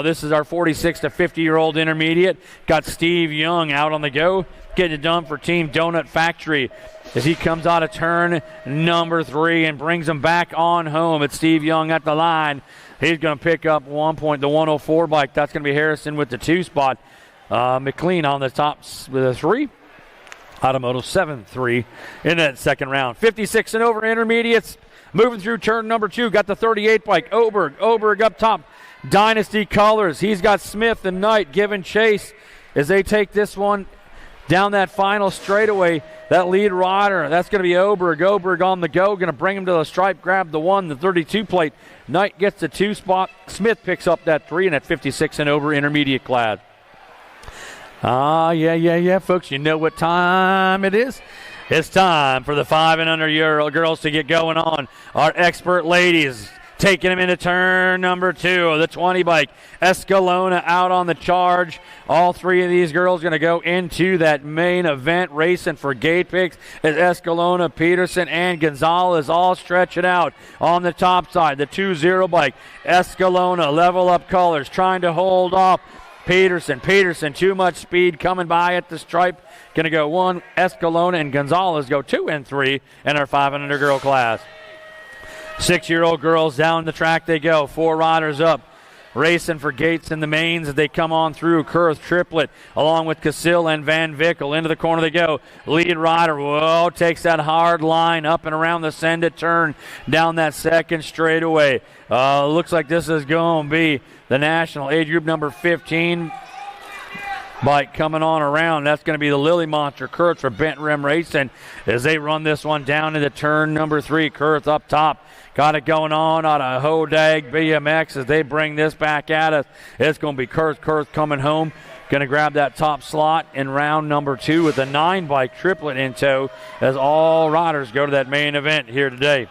This is our 46 to 50-year-old intermediate. Got Steve Young out on the go. Getting it done for Team Donut Factory as he comes out of turn number 3 and brings them back on home. It's Steve Young at the line. He's going to pick up 1 point. The 104 bike, that's going to be Harrison with the 2 spot. McLean on the top with a 3. Automotive 7-3 in that second round. 56 and over intermediates. Moving through turn number 2. Got the 38 bike. Oberg up top. Dynasty Colors. He's got Smith and Knight giving chase as they take this one down that final straightaway. That lead rider, that's going to be Oberg. Oberg on the go, going to bring him to the stripe, grab the 1, the 32 plate. Knight gets the 2 spot. Smith picks up that 3 in that 56 and over intermediate class. Yeah, folks, you know what time it is. It's time for the 5 and under girls to get going on. Our expert ladies taking them into turn number 2. The 20 bike. Escalona out on the charge. All 3 of these girls going to go into that main event racing for gate picks as Escalona, Peterson, and Gonzalez all stretch it out on the top side. The 2-0 bike. Escalona, level up colors, trying to hold off Peterson, too much speed coming by at the stripe. Going to go 1. Escalona and Gonzalez go 2 and 3 in our 5 and under girl class. 6-year-old girls down the track they go. 4 riders up. Racing for gates in the mains as they come on through. Kurth Triplet along with Casil and Van Vickel. Into the corner they go. Lead rider, takes that hard line up and around the send it turn down that second straightaway. Looks like this is going to be the national age group number 15 bike coming on around. That's going to be the Lily Monster Kurth for Bent Rim Racing as they run this one down into turn number 3. Kurth up top. Got it going on out of Hodag BMX as they bring this back at us. It's going to be Kurth coming home. Going to grab that top slot in round number 2 with a 9 bike triplet in tow as all riders go to that main event here today.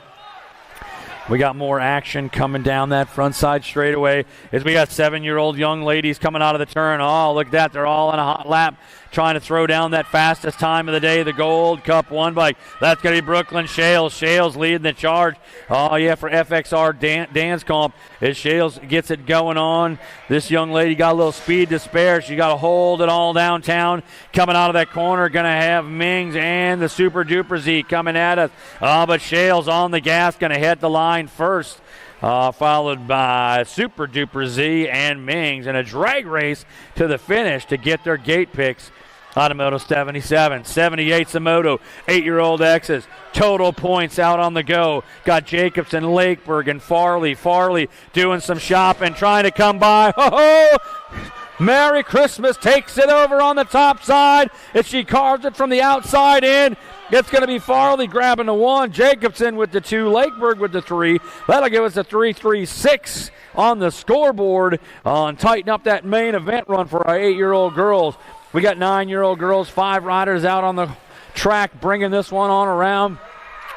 We got more action coming down that front side straightaway as we got 7-year-old young ladies coming out of the turn. Oh, look at that. They're all in a hot lap. trying to throw down that fastest time of the day, the Gold Cup 1 bike. That's going to be Brooklyn Shales. Shales leading the charge. Oh, yeah, for FXR Dance Comp. As Shales gets it going on, this young lady got a little speed to spare. She got to hold it all downtown. Coming out of that corner, going to have Mings and the Super Duper Z coming at us. But Shales on the gas, going to hit the line first. Followed by Super Duper Z and Mings in a drag race to the finish to get their gate picks. Automoto 77, 78 Samoto, 8-year-old X's. Total points out on the go. Got Jacobson, Lakeberg, and Farley. Farley doing some shopping, trying to come by. Ho-ho! Merry Christmas takes it over on the top side. As she carves it from the outside in. It's going to be Farley grabbing the 1, Jacobson with the 2, Lakeberg with the 3. That'll give us a 3-3-6 on the scoreboard and tighten up that main event run for our 8-year-old girls. We got 9-year-old girls, 5 riders out on the track bringing this one on around.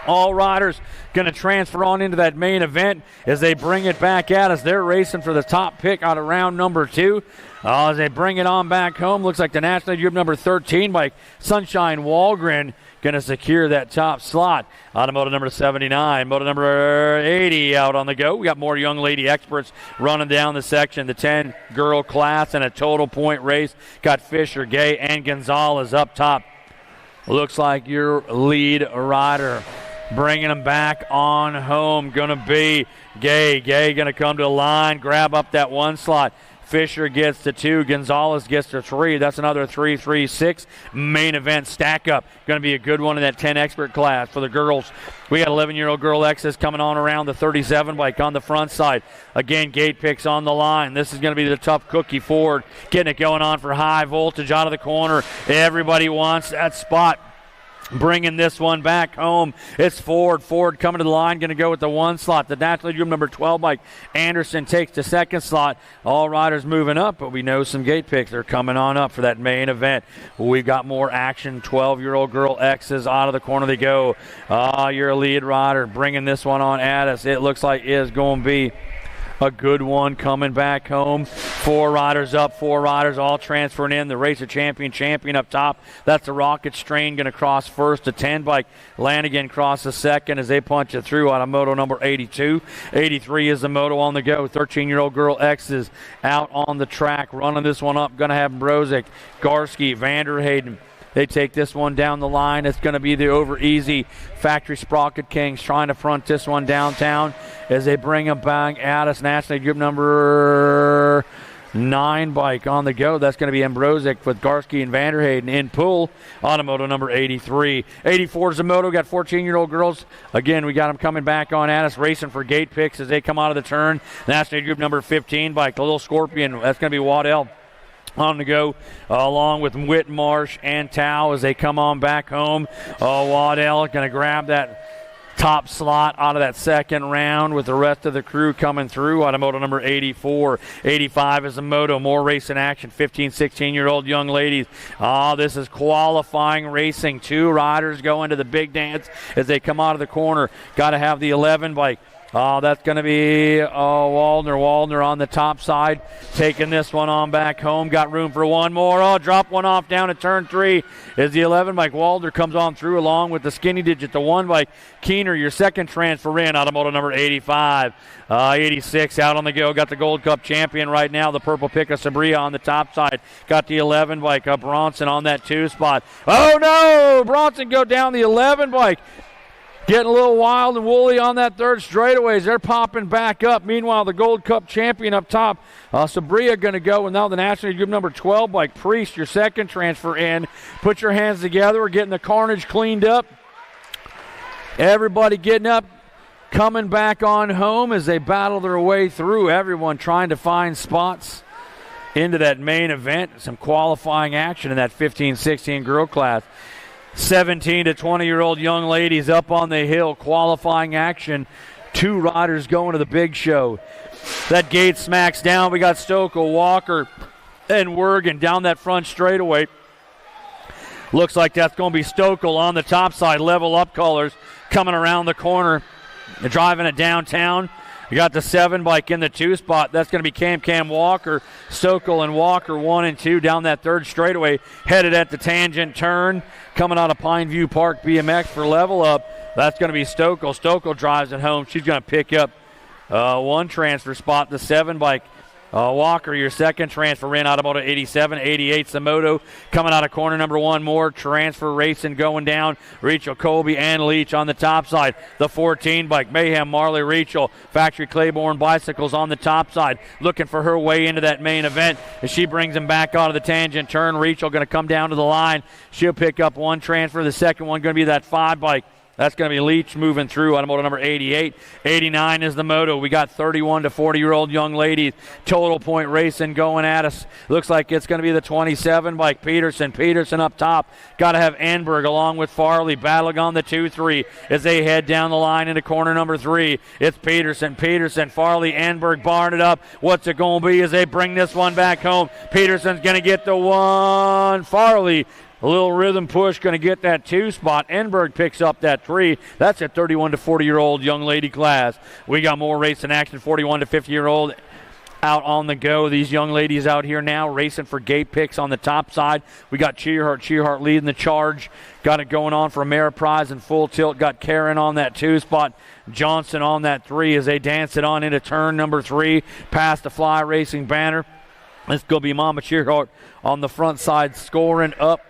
All riders going to transfer on into that main event as they bring it back at us. They're racing for the top pick out of round number 2. As they bring it on back home, looks like the National Group number 13 by Sunshine Walgren going to secure that top slot. Automotive number 79, moto number 80 out on the go. We got more young lady experts running down the section, the 10-girl class, and a total point race. Got Fisher, Gay, and Gonzalez up top. Looks like your lead rider. Bringing them back on home, going to be Gay. Gay going to come to the line, grab up that 1 slot. Fisher gets the 2. Gonzalez gets the 3. That's another 3-3-6 main event stack up. Going to be a good one in that 10 expert class for the girls. We got 11-year-old girl X's coming on around the 37 bike on the front side. Again, gate picks on the line. This is going to be the tough cookie forward. Getting it going on for high voltage out of the corner. Everybody wants that spot. Bringing this one back home. It's Ford. Ford coming to the line, going to go with the 1 slot. The National Group number 12 bike. Anderson takes the 2nd slot. All riders moving up, but we know some gate picks are coming on up for that main event. We've got more action. 12-year-old girl X's out of the corner they go. You're a lead rider bringing this one on at us. It looks like it is going to be a good one coming back home. 4 riders up, 4 riders all transferring in. The Racer champion up top. That's the Rocket Strain going to cross first. The 10 bike Lanigan crosses second as they punch it through on a moto number 82. 83 is the moto on the go. 13-year-old girl X is out on the track running this one up. Going to have Brozik, Garski, Vanderhayden. They take this one down the line. It's going to be the over easy Factory Sprocket Kings trying to front this one downtown as they bring them back at us. National Group number 9 bike on the go. That's going to be Ambrozic with Garski and Vanderhayden in pool. Automoto number 83. 84 is the moto. Got 14-year-old girls. Again, we got them coming back on at us, racing for gate picks as they come out of the turn. National Group number 15 bike, the little Scorpion. That's going to be Waddell on the go, along with Whitmarsh and Tao as they come on back home. Waddell going to grab that top slot out of that second round with the rest of the crew coming through. Automoto number 84. 85 is a moto. More racing action. 15, 16-year-old young ladies. This is qualifying racing. 2 riders go into the big dance as they come out of the corner. Got to have the 11 bike. That's going to be Waldner. Waldner on the top side, taking this one on back home. Got room for one more. Drop one off down at turn 3 as the 11 bike Waldner comes on through along with the skinny digit, the 1 bike Keener, your second transfer in. Automoto number 85. 86 out on the go. Got the Gold Cup champion right now, the purple pick of Sabria on the top side. Got the 11 bike Bronson on that 2 spot. Oh no! Bronson go down the 11 bike. Getting a little wild and woolly on that third straightaways. They're popping back up. Meanwhile, the Gold Cup champion up top, Sabria going to go. And now the National Group number 12 bike, Priest, your second transfer in. Put your hands together. We're getting the carnage cleaned up. Everybody getting up, coming back on home as they battle their way through. Everyone trying to find spots into that main event. Some qualifying action in that 15-16 girl class. 17 to 20-year-old young ladies up on the hill, qualifying action. 2 riders going to the big show. That gate smacks down. We got Stokel, Walker, and Wergen down that front straightaway. Looks like that's going to be Stokel on the top side, level up colors, coming around the corner, driving it downtown. You got the 7 bike in the 2 spot. That's going to be Cam Walker. Stokel and Walker 1 and 2 down that third straightaway. Headed at the tangent turn. Coming out of Pineview Park BMX for level up. That's going to be Stokel. Stokel drives it home. She's going to pick up one transfer spot. The 7 bike. Walker, your second transfer, ran Automoto 87, 88 Samoto. Coming out of corner number 1, more transfer racing going down. Rachel Colby and Leach on the top side. The 14 bike, Mayhem, Marley, Rachel. Factory Claiborne Bicycles on the top side. Looking for her way into that main event as she brings him back out of the tangent turn. Rachel going to come down to the line. She'll pick up one transfer. The second one going to be that 5 bike. That's going to be Leach moving through Automoto number 88. 89 is the moto. We got 31 to 40-year-old young ladies. Total point racing going at us. Looks like it's going to be the 27 bike. Peterson up top. Got to have Enberg along with Farley battling on the 2-3 as they head down the line into corner number 3. It's Peterson, Farley, Enberg barring it up. What's it going to be as they bring this one back home? Peterson's going to get the 1. Farley, a little rhythm push, going to get that 2 spot. Enberg picks up that 3. That's a 31 to 40-year-old young lady class. We got more racing action, 41 to 50-year-old out on the go. These young ladies out here now racing for gate picks on the top side. We got Cheerhart leading the charge. Got it going on for Ameriprise and Full Tilt. Got Karen on that 2 spot. Johnson on that 3 as they dance it on into turn number 3 past the Fly Racing banner. It's going to be Mama Cheerhart on the front side scoring up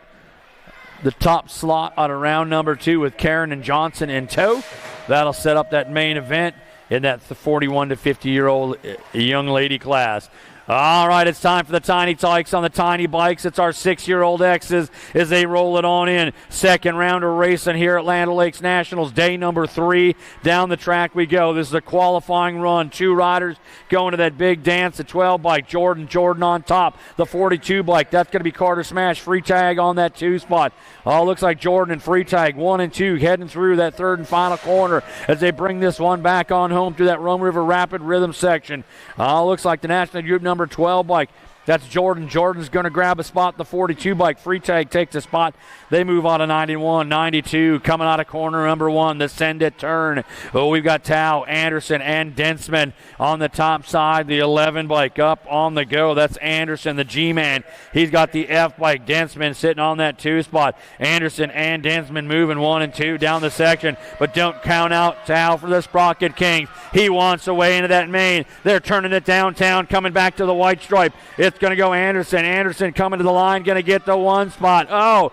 the top slot out of round number 2 with Karen and Johnson in tow. That'll set up that main event in that 41 to 50-year-old young lady class. All right, it's time for the Tiny Tykes on the Tiny Bikes. It's our 6-year-old X's as they roll it on in. Second round of racing here at Land O'Lakes Nationals, day number 3. Down the track we go. This is a qualifying run. 2 riders going to that big dance. The 12 bike, Jordan on top. The 42 bike, that's going to be Carter Smash. Free tag on that 2 spot. Looks like Jordan and free tag 1 and 2 heading through that third and final corner as they bring this one back on home through that Rome River Rapid Rhythm section. Looks like the National Group number 12 bike. That's Jordan. Jordan's going to grab a spot. The 42 bike. Free tag takes a spot. They move on to 91, 92. Coming out of corner number 1, the send it turn. We've got Tao, Anderson, and Densman on the top side. The 11 bike up on the go. That's Anderson, the G-man. He's got the F bike. Densman sitting on that 2 spot. Anderson and Densman moving 1 and 2 down the section. But don't count out Tao for the Sprocket Kings. He wants away into that main. They're turning it downtown, coming back to the white stripe. It's going to go Anderson. Anderson coming to the line, going to get the 1 spot. Oh,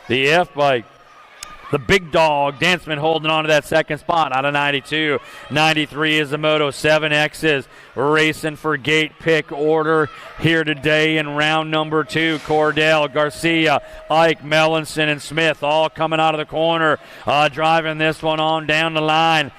the F bike. The big dog, Densman, holding on to that second spot out of 92. 93 is the Moto 7X's racing for gate pick order here today in round number 2. Cordell, Garcia, Ike, Mellinson, and Smith all coming out of the corner, driving this one on down the line.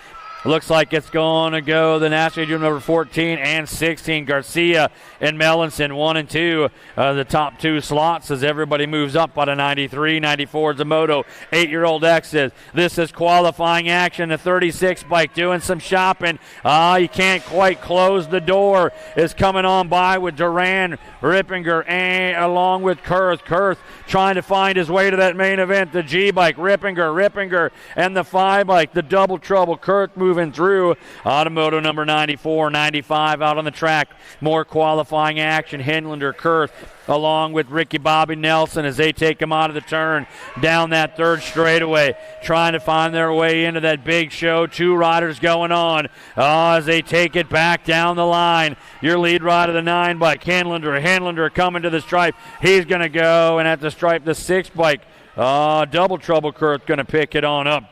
Looks like it's going to go the National Junior number 14 and 16. Garcia and Mellinson 1 and 2. The top 2 slots as everybody moves up out of 93. 94 is the Moto 8-year-old X's. This is qualifying action. The 36 bike doing some shopping. You can't quite close the door. Is coming on by with Duran, Rippinger, and along with Kurth. Kurth trying to find his way to that main event. The G bike, Rippinger, and the 5 bike, the double trouble. Kurth moving through. Automoto number 94, 95 out on the track. More qualifying action. Hinlander, Kurth, along with Ricky Bobby Nelson as they take him out of the turn down that third straightaway, trying to find their way into that big show. 2 riders going on as they take it back down the line. Your lead rider, the 9 bike, Hinlander coming to the stripe. He's going to go, and at the stripe, the 6 bike, double trouble. Kurth going to pick it on up.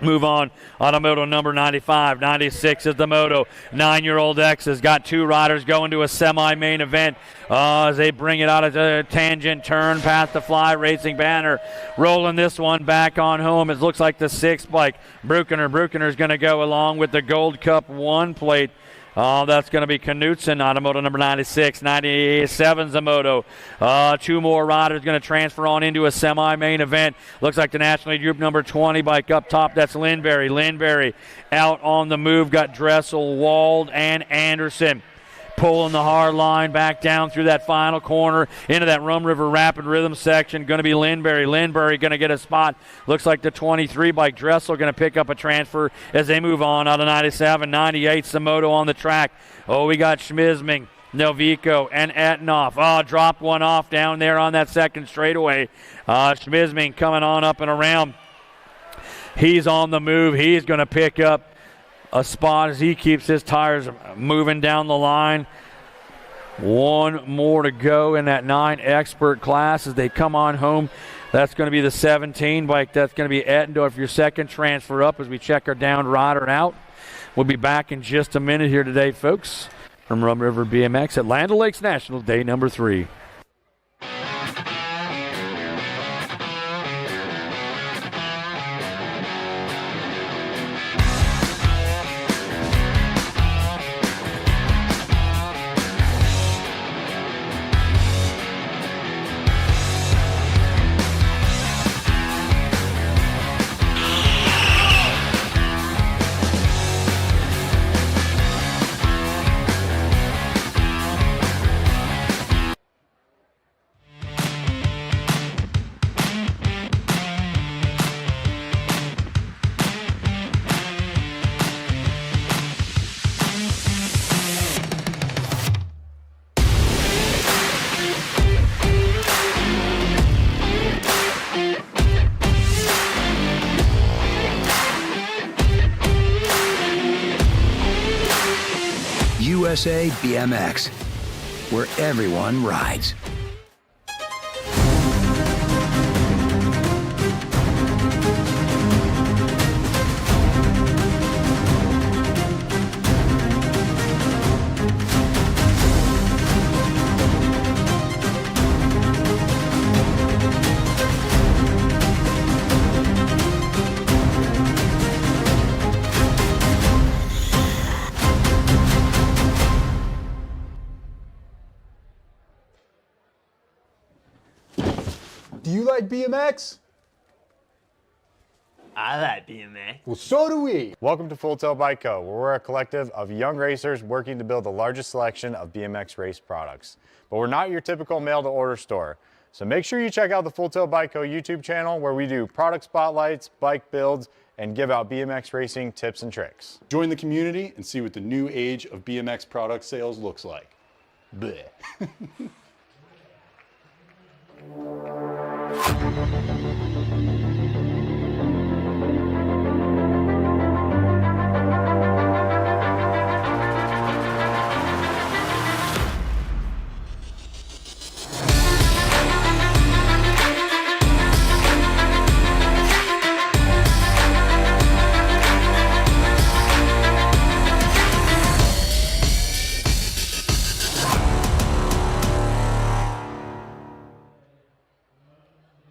Move on. Automoto number 95. 96 is the Moto. 9-year-old X has got 2 riders going to a semi-main event as they bring it out of the tangent turn past the Fly Racing banner. Rolling this one back on home. It looks like the 6 bike. Bruckner is going to go along with the Gold Cup 1 plate. That's going to be Knutson, Automoto number 96. 97's the Moto. 2 more riders going to transfer on into a semi-main event. Looks like the National League Group number 20 bike up top. That's Lindberry. Lindberry out on the move. Got Dressel, Wald, and Anderson. pulling the hard line back down through that final corner into that Rum River Rapid Rhythm section. Going to be Lindberry. Lindberry going to get a spot. Looks like the 23 bike. Dressel going to pick up a transfer as they move on out of 97, 98. Samoto on the track. Oh, we got Schmizming, Novico, and Etnoff. Oh, dropped one off down there on that second straightaway. Schmizming coming on up and around. He's on the move. He's going to pick up a spot as he keeps his tires moving down the line. One more to go in that 9 expert class as they come on home. That's going to be the 17 bike. That's going to be Ettendorf, your second transfer up as we check our down rider out. We'll be back in just a minute here today, folks, from Rum River BMX at Land O'Lakes National, day number 3. USA BMX, where everyone rides. Do you like BMX? I like BMX. Well, so do we. Welcome to Full Tilt Bike Co., where we're a collective of young racers working to build the largest selection of BMX race products. But we're not your typical mail-to-order store. So make sure you check out the Full Tilt Bike Co. YouTube channel, where we do product spotlights, bike builds, and give out BMX racing tips and tricks. Join the community and see what the new age of BMX product sales looks like. Bleh.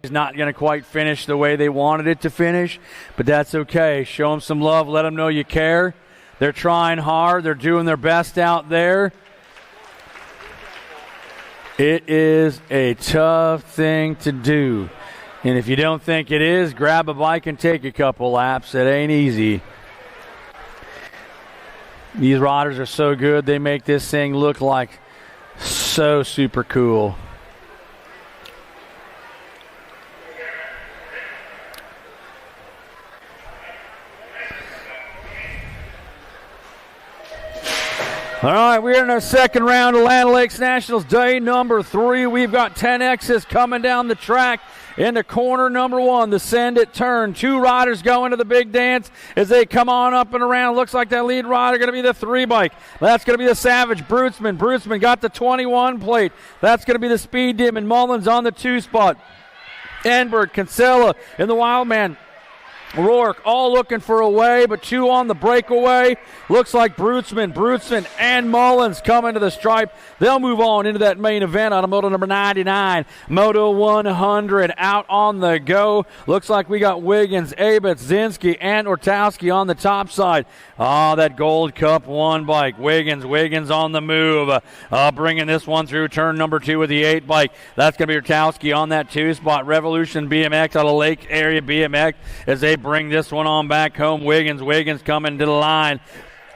Is not going to quite finish the way they wanted it to finish, but that's okay. Show them some love. Let them know you care. They're trying hard. They're doing their best out there. It is a tough thing to do. And if you don't think it is, grab a bike and take a couple laps. It ain't easy. These riders are so good. They make this thing look like so super cool. All right, we're in our second round of Land O'Lakes Nationals, day number 3. We've got 10Xs coming down the track into corner number 1, the send it turn. 2 riders go into the big dance as they come on up and around. Looks like that lead rider going to be the 3 bike. That's going to be the Savage, Brutzman. Brutzman got the 21 plate. That's going to be the Speed Demon. Mullins on the 2 spot. Enberg, Kinsella, and the Wildman. Rourke all looking for a way, but 2 on the breakaway. Looks like Brutzman, and Mullins coming to the stripe. They'll move on into that main event on a moto number 99. Moto 100 out on the go. Looks like we got Wiggins, Abitz, Zinski, and Ortowski on the top side. That Gold Cup 1 bike. Wiggins on the move. Bringing this one through turn number 2 with the 8 bike. That's going to be Ortowski on that 2 spot. Revolution BMX out of Lake Area BMX as they bring this one on back home. Wiggins coming to the line.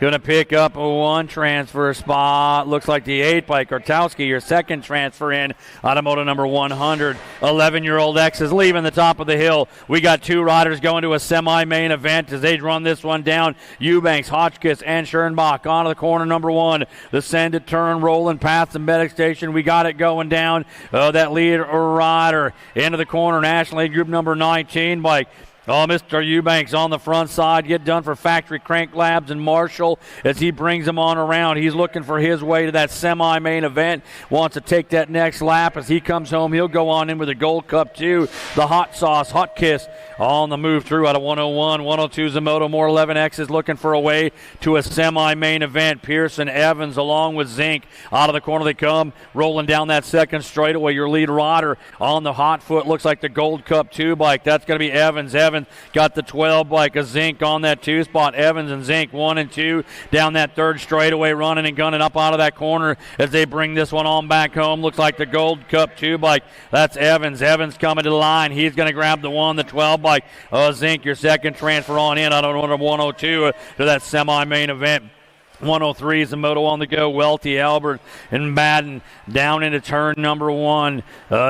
Going to pick up a 1 transfer spot. Looks like the 8 by Kartowski, your second transfer in. Automotive number 100. 11-year-old X is leaving the top of the hill. We got 2 riders going to a semi-main event as they run this one down. Eubanks, Hotchkiss, and Schernbach onto the corner number 1. The send it turn, rolling past the medic station. We got it going down. That lead rider into the corner. National League Group number 19 bike. Oh, Mr. Eubanks on the front side. Get done for Factory Crank Labs and Marshall as he brings him on around. He's looking for his way to that semi-main event. Wants to take that next lap. As he comes home, he'll go on in with the Gold Cup 2. The Hot Sauce, Hot Kiss on the move through out of 101. 102 Zamoto. More 11X is looking for a way to a semi-main event. Pearson, Evans along with Zink. Out of the corner they come. Rolling down that second straightaway. Your lead rider on the hot foot. Looks like the Gold Cup 2 bike. That's going to be Evans. Evans got the 12 bike of Zink on that 2 spot. Evans and Zink 1 and 2 down that third straightaway, running and gunning up out of that corner as they bring this one on back home. Looks like the Gold Cup 2 bike. That's Evans. Evans coming to the line. He's going to grab the 1, the 12 bike. Zink, your second transfer on in. I don't know, 102 to that semi-main event. 103 is the moto on the go. Welty, Albert, and Madden down into turn number 1.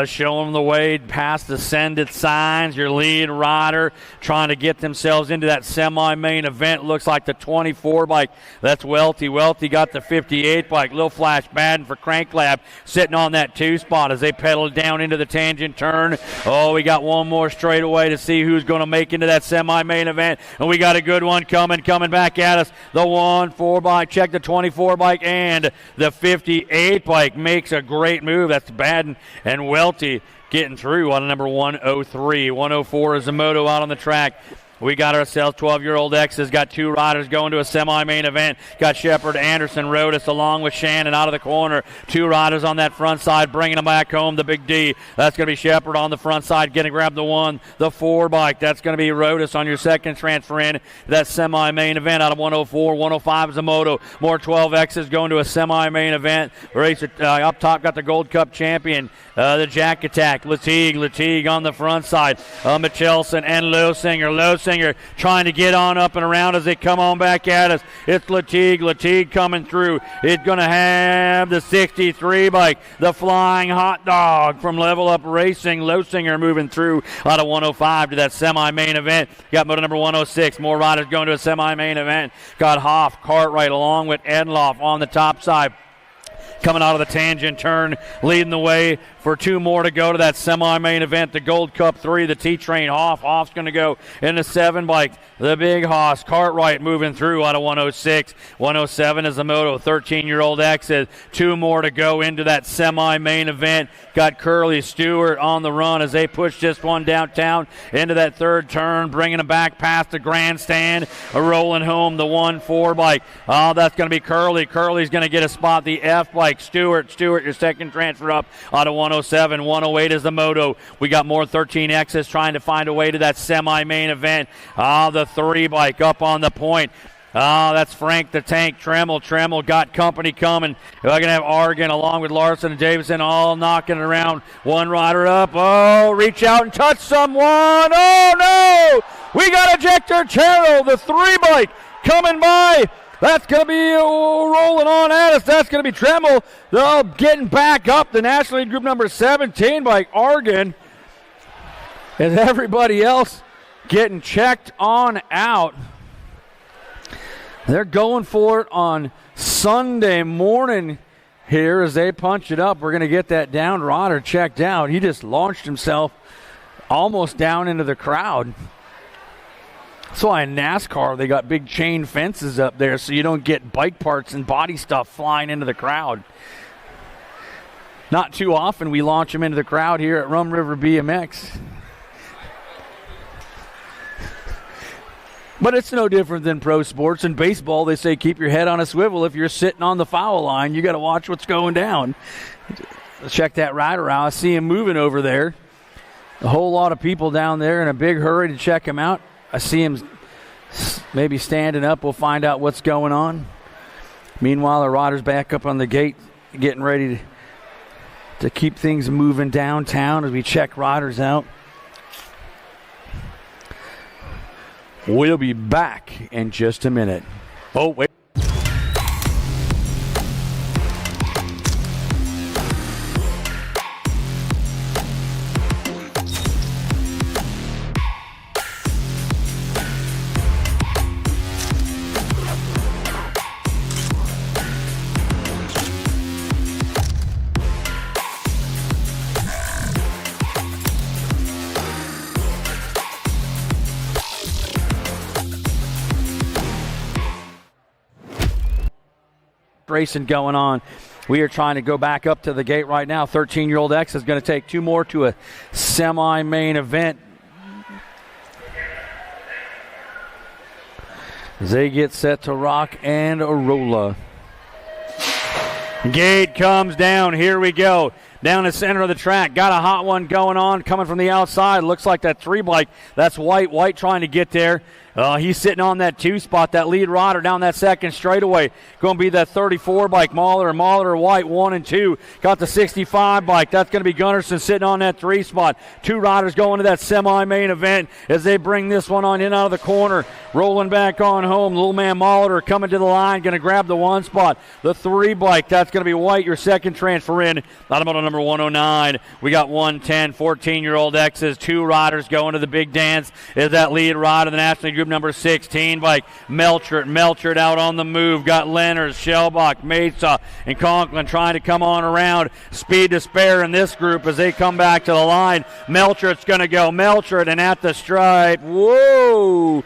Showing them the way past the send it signs. Your lead rider trying to get themselves into that semi-main event. Looks like the 24 bike. That's Welty. Welty got the 58 bike. Little flash Madden for Crank Lab sitting on that 2 spot as they pedal down into the tangent turn. Oh, we got one more straightaway to see who's going to make into that semi-main event. And we got a good one coming back at us. The 1-4 bike. Check the 24 bike and the 58 bike makes a great move. That's Baden and Welty getting through on number 103. 104 is the moto out on the track. We got ourselves 12-year-old X's. Got 2 riders going to a semi-main event. Got Shepard, Anderson, Rodas along with Shannon out of the corner. 2 riders on that front side bringing them back home. The big D. That's going to be Shepard on the front side getting grabbed the 1. The 4 bike. That's going to be Rodas on your second transfer in. That semi-main event out of 104. 105 is a moto. More 12X's going to a semi-main event. Race up top got the Gold Cup champion. The Jack Attack. Latigue on the front side. Michelson and Losinger trying to get on up and around as they come on back at us. It's Latigue coming through. It's going to have the 63 bike, the Flying Hot Dog from Level Up Racing. Losinger moving through out of 105 to that semi-main event. Got motor number 106. More riders going to a semi-main event. Got Hoff, Cartwright along with Edloff on the top side. Coming out of the tangent turn, leading the way for 2 more to go to that semi-main event. The Gold Cup 3, the T-Train Hoff. Hoff's going to go in the 7 bike. The Big Hoss, Cartwright moving through out of 106. 107 is the moto. 13-year-old X's. 2 more to go into that semi-main event. Got Curly Stewart on the run as they push this one downtown into that third turn, bringing them back past the grandstand, rolling home the 1-4 bike. Oh, that's going to be Curly. Curly's going to get a spot. The F bike. Stewart, your second transfer up out of 107. 108 is the moto. We got more 13X's trying to find a way to that semi-main event. The 3 bike up on the point. That's Frank the Tank Tremmel. Tremmel got company coming. We're going to have Argan along with Larson and Davison all knocking around. 1 rider up. Oh, reach out and touch someone. Oh, no. We got Ejector Chero, the 3 bike coming by. That's going to be rolling on at us. That's going to be Tremmel. Getting back up the National League Group number 17 by Argan. As everybody else getting checked on out. They're going for it on Sunday morning here as they punch it up. We're going to get that down rider checked out. He just launched himself almost down into the crowd. That's why in NASCAR they got big chain fences up there so you don't get bike parts and body stuff flying into the crowd. Not too often we launch them into the crowd here at Rum River BMX. But it's no different than pro sports. In baseball, they say keep your head on a swivel. If you're sitting on the foul line, you got to watch what's going down. Check that rider out. I see him moving over there. A whole lot of people down there in a big hurry to check him out. I see him maybe standing up. We'll find out what's going on. Meanwhile, the rider's back up on the gate getting ready to keep things moving downtown as we check riders out. We'll be back in just a minute. Oh, wait. racing going on. We are trying to go back up to the gate right now. 13-year-old X is going to take 2 more to a semi-main event. They get set to rock and roll. Gate comes down. Here we go. Down the center of the track. Got a hot one going on, coming from the outside. Looks like that 3 bike. That's White. White trying to get there. He's sitting on that 2 spot, that lead rider down that second straightaway. Going to be that 34 bike, Mahler, White, 1 and 2. Got the 65 bike. That's going to be Gunnarsson sitting on that 3 spot. 2 riders going to that semi-main event as they bring this one on in out of the corner. Rolling back on home. Little man Mahler coming to the line, going to grab the 1 spot. The 3 bike, that's going to be White, your second transfer in. Automotive number 109. We got 110, 14-year-old X's. 2 riders going to the big dance. Is that lead rider, the National Group number 16 bike, Melchert out on the move. Got Lenners, Shellbach, Mesa, and Conklin trying to come on around. Speed to spare in this group as they come back to the line. Melchert's going to go. Melchert and at the stripe. Whoa!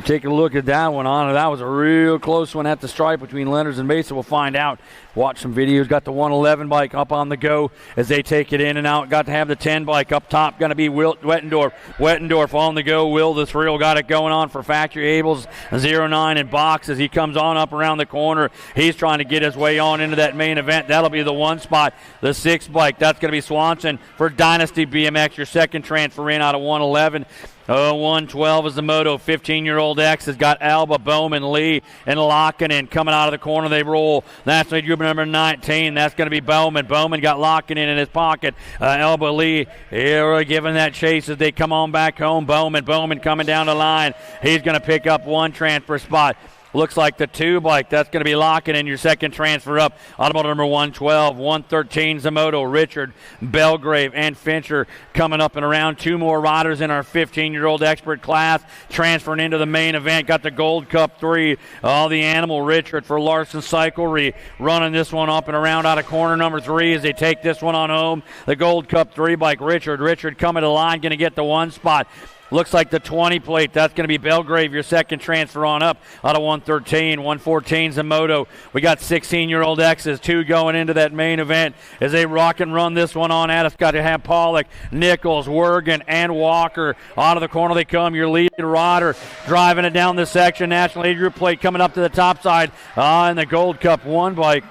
Take a look at that one on. That was a real close one at the stripe between Lenners and Mesa. We'll find out. Watch some videos. Got the 111 bike up on the go as they take it in and out. Got to have the 10 bike up top. Going to be Wettendorf. Wettendorf on the go. Will the Thrill got it going on for Factory Ables. 09 in box as he comes on up around the corner. He's trying to get his way on into that main event. That'll be the 1 spot. The 6 bike. That's going to be Swanson for Dynasty BMX. Your second transfer in out of 111. 112 is the moto. 15-year-old X has got Alba, Bowman, Lee, and Lockinen coming out of the corner. They roll. National Group number 19. That's going to be Bowman. Bowman got Lockinen in his pocket. Alba, Lee, here giving that chase as they come on back home. Bowman coming down the line. He's going to pick up 1 transfer spot. Looks like the 2 bike. That's going to be locking in your second transfer up. Automotive number 112, 113 Zamoto, Richard, Belgrave, and Fincher coming up and around. 2 more riders in our 15-year-old expert class transferring into the main event. Got the Gold Cup 3. The Animal Richard for Larson Cyclery running this one up and around out of corner number 3 as they take this one on home. The Gold Cup 3 bike, Richard coming to the line, going to get the 1 spot. Looks like the 20 plate. That's going to be Belgrave, your second transfer on up out of 113. 114 Zamoto. We got 16-year-old X's, 2 going into that main event as they rock and run this one on at us. Got to have Pollock, Nichols, Wergen, and Walker. Out of the corner they come. Your lead rider driving it down this section. National Age Group plate coming up to the top side. And the Gold Cup 1 bike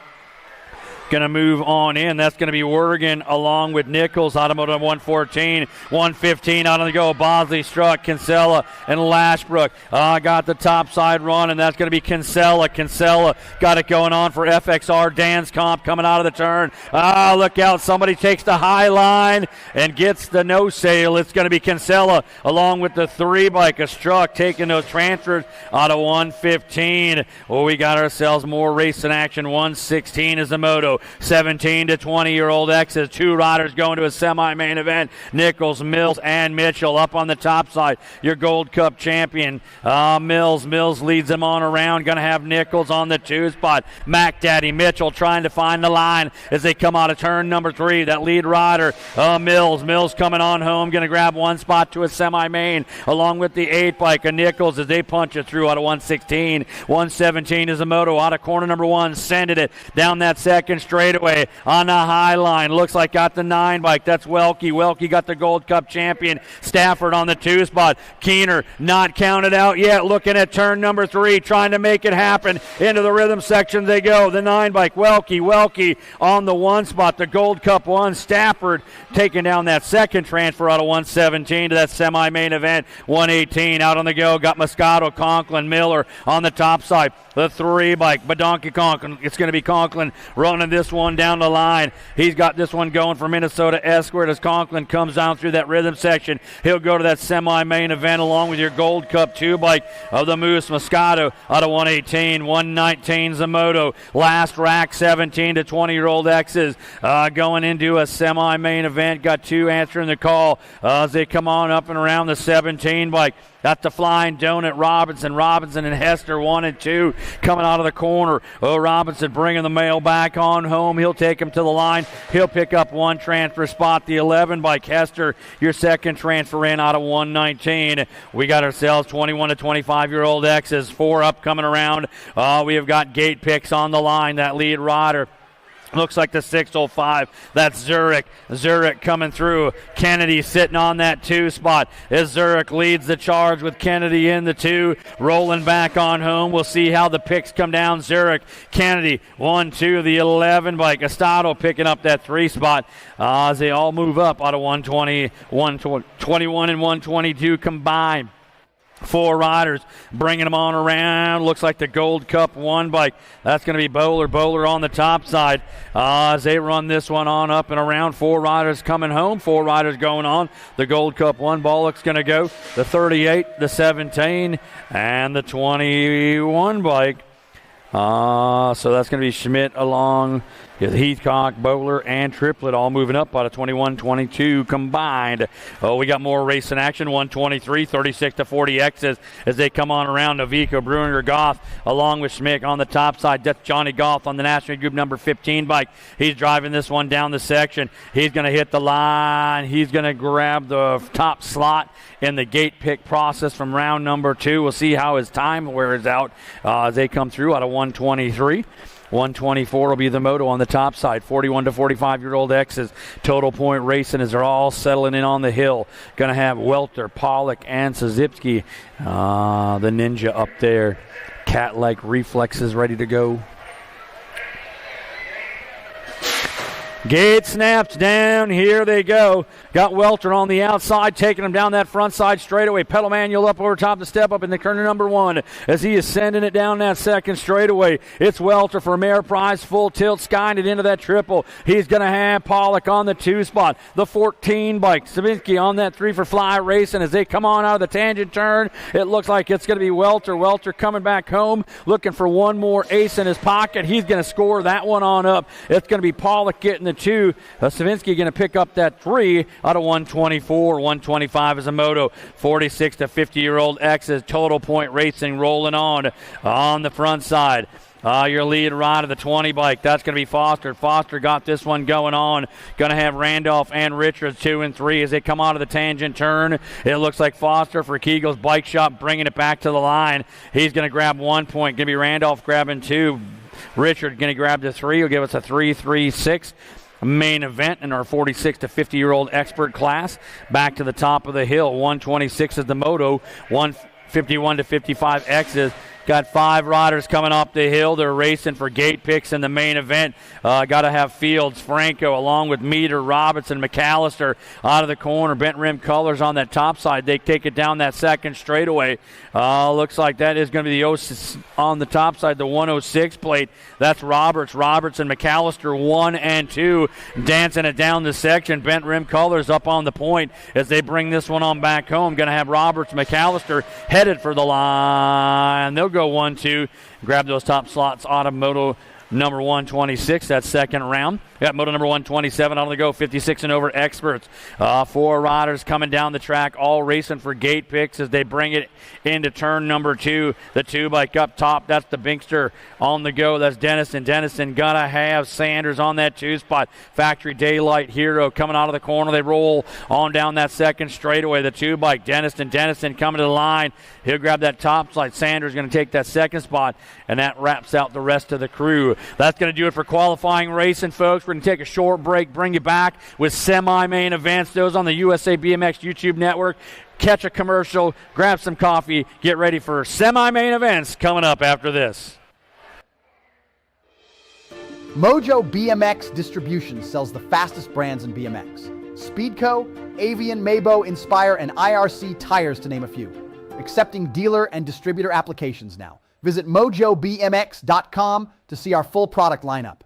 going to move on in. That's going to be Wergen along with Nichols. Automotive 114, 115 out on the go. Bosley, Struck, Kinsella, and Lashbrook. Got the top side run, and that's going to be Kinsella. Kinsella got it going on for FXR. Dan's Comp coming out of the turn. Look out. Somebody takes the high line and gets the no sail. It's going to be Kinsella along with the 3 bike of Struck taking those transfers out of 115. We got ourselves more racing action. 116 is the moto. 17 to 20-year-old X's. 2 riders going to a semi-main event. Nichols, Mills, and Mitchell up on the top side. Your Gold Cup champion. Mills leads them on around. Going to have Nichols on the 2 spot. Mac Daddy Mitchell trying to find the line as they come out of turn number 3. That lead rider, Mills coming on home. Going to grab 1 spot to a semi-main along with the 8 bike of Nichols as they punch it through out of 116. 117 is a moto out of corner number 1. Sending it down that second straightaway on the high line. Looks like got the 9 bike. That's Welke. Welke got the Gold Cup champion. Stafford on the 2 spot. Keener not counted out yet. Looking at turn number 3, trying to make it happen. Into the rhythm section they go. The 9 bike. Welke on the 1 spot. The Gold Cup 1. Stafford taking down that second transfer out of 117 to that semi-main event. 118 out on the go. Got Moscato, Conklin, Miller on the top side. The 3 bike. Badonki Conklin. It's going to be Conklin running this one down the line. He's got this one going for Minnesota Escort as Conklin comes down through that rhythm section. He'll go to that semi-main event along with your Gold Cup 2 bike of the Moose. Moscato out of 118. 119 Zamoto. Last rack, 17 to 20-year-old X's going into a semi-main event. Got 2 answering the call as they come on up and around the 17 bike. That's the Flying Donut, Robinson. Robinson and Hester, 1 and 2, coming out of the corner. Oh, Robinson bringing the male back on home. He'll take him to the line. He'll pick up one transfer spot. The 11 by Hester, your second transfer in out of 119. We got ourselves 21 to 25-year-old X's, 4 up coming around. We have got gate picks on the line. That lead rider looks like the 605. That's Zurich. Zurich coming through. Kennedy sitting on that 2 spot as Zurich leads the charge with Kennedy in the 2. Rolling back on home. We'll see how the picks come down. Zurich, Kennedy, 1, 2. The 11 by Gastado picking up that 3 spot as they all move up out of 120, 121 and 122 combined. 4 riders bringing them on around. Looks like the Gold Cup 1 bike. That's going to be Bowler. Bowler on the top side as they run this one on up and around. 4 riders coming home. 4 riders going on. The Gold Cup 1 Bollock's going to go. The 38, the 17, and the 21 bike. So that's going to be Schmidt along with Heathcock, Bowler, and Triplet all moving up out of 21-22 combined. Oh, we got more racing action. 123, 36 to 40 X's as they come on around. Novico, Bruinger, Goff along with Schmidt on the top side. That's Johnny Goff on the National Group number 15 bike. He's driving this one down the section. He's going to hit the line. He's going to grab the top slot in the gate pick process from round number 2. We'll see how his time wears out as they come through out of 123. 124 will be the moto on the top side. 41 to 45-year-old X's. Total point racing as they're all settling in on the hill. Going to have Welter, Pollock, and Sazipsky. The Ninja up there. Cat-like reflexes ready to go. Gate snaps down. Here they go. Got Welter on the outside, taking him down that front side straightaway. Pedal manual up over top the step up in the corner number 1 as he is sending it down that second straightaway. It's Welter for Mare Prize, full tilt, skying it into that triple. He's going to have Pollock on the 2 spot. The 14 bike. Sabinsky on that 3 for Fly Racing as they come on out of the tangent turn. It looks like it's going to be Welter. Welter coming back home, looking for one more ace in his pocket. He's going to score that one on up. It's going to be Pollock getting the 2. Savinsky going to pick up that 3 out of 124. 125 is a moto. 46 to 50-year-old X's. Total point racing rolling on the front side. Your lead rider, the 20 bike, that's going to be Foster. Foster got this one going on. Going to have Randolph and Richards 2 and 3 as they come out of the tangent turn. It looks like Foster for Kegel's Bike Shop bringing it back to the line. He's going to grab 1 point. Going to be Randolph grabbing 2. Richard going to grab the 3. He'll give us a 3-3-6. Main event in our 46 to 50-year-old expert class. Back to the top of the hill. 126 is the moto. 151 to 55 X's. Got 5 riders coming up the hill. They're racing for gate picks in the main event. Got to have Fields, Franco, along with Meter, Robinson, McAllister out of the corner. Bent rim colors on that top side. They take it down that second straightaway. Looks like that is going to be the on the top side, the 106 plate. That's Roberts, and McAllister 1 and 2. Dancing it down the section. Bent rim colors up on the point as they bring this one on back home. Going to have Roberts, McAllister headed for the line. They'll go 1-2, grab those top slots out of moto number 126, that second round. Got moto number 127 on the go, 56 and over experts. 4 riders coming down the track, all racing for gate picks as they bring it into turn number 2. The 2 bike up top, that's the Binkster on the go. That's Dennison. Dennison gotta have Sanders on that 2 spot. Factory Daylight Hero coming out of the corner. They roll on down that second straightaway. The 2 bike, Dennison coming to the line. He'll grab that top slide. Sanders going to take that second spot, and that wraps out the rest of the crew. That's going to do it for qualifying racing, folks. We're going to take a short break, bring you back with semi-main events. Those on the USA BMX YouTube network. Catch a commercial, grab some coffee, get ready for semi-main events coming up after this. Mojo BMX Distribution sells the fastest brands in BMX. Speedco, Avian, Mabo, Inspire, and IRC tires, to name a few. Accepting dealer and distributor applications now. Visit mojobmx.com to see our full product lineup.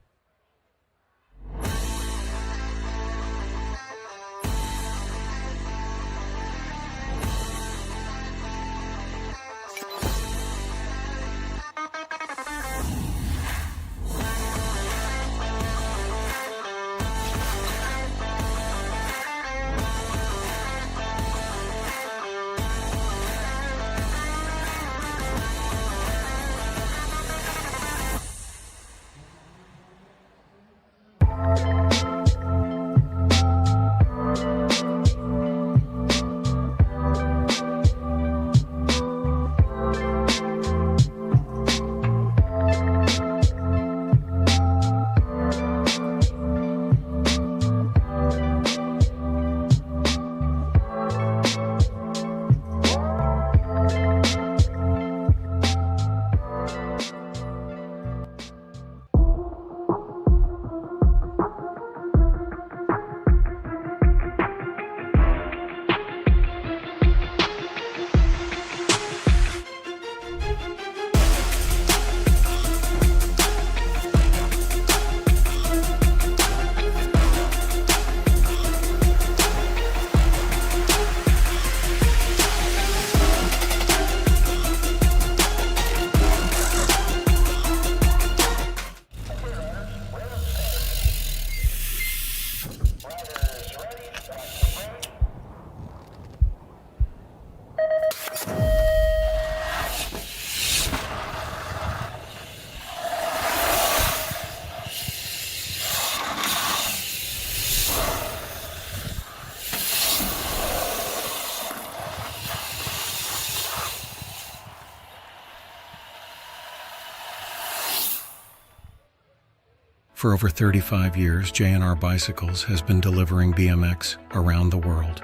For over 35 years, J&R Bicycles has been delivering BMX around the world.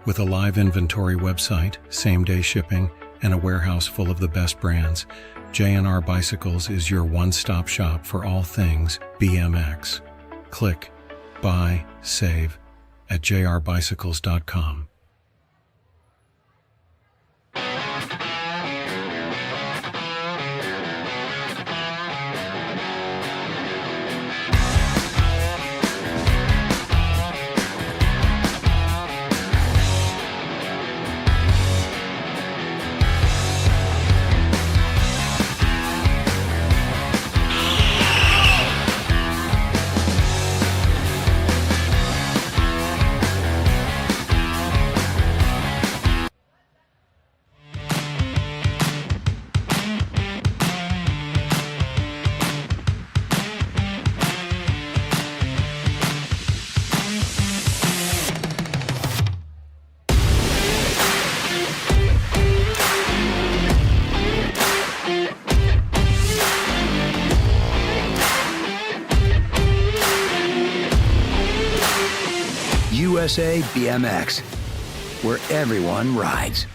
With a live inventory website, same-day shipping, and a warehouse full of the best brands, J&R Bicycles is your one-stop shop for all things BMX. Click, buy, save at jrbicycles.com. USA BMX, where everyone rides.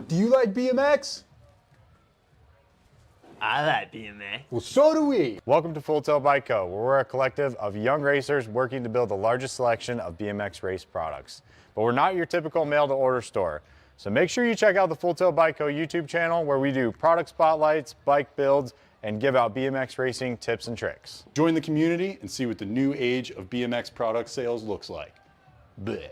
Do you like BMX? I like BMX. Well, so do we. Welcome to Full Tilt Bike Co., where we're a collective of young racers working to build the largest selection of BMX race products. But we're not your typical mail-to-order store. So make sure you check out the Full Tilt Bike Co. YouTube channel, where we do product spotlights, bike builds, and give out BMX racing tips and tricks. Join the community and see what the new age of BMX product sales looks like. Bleh.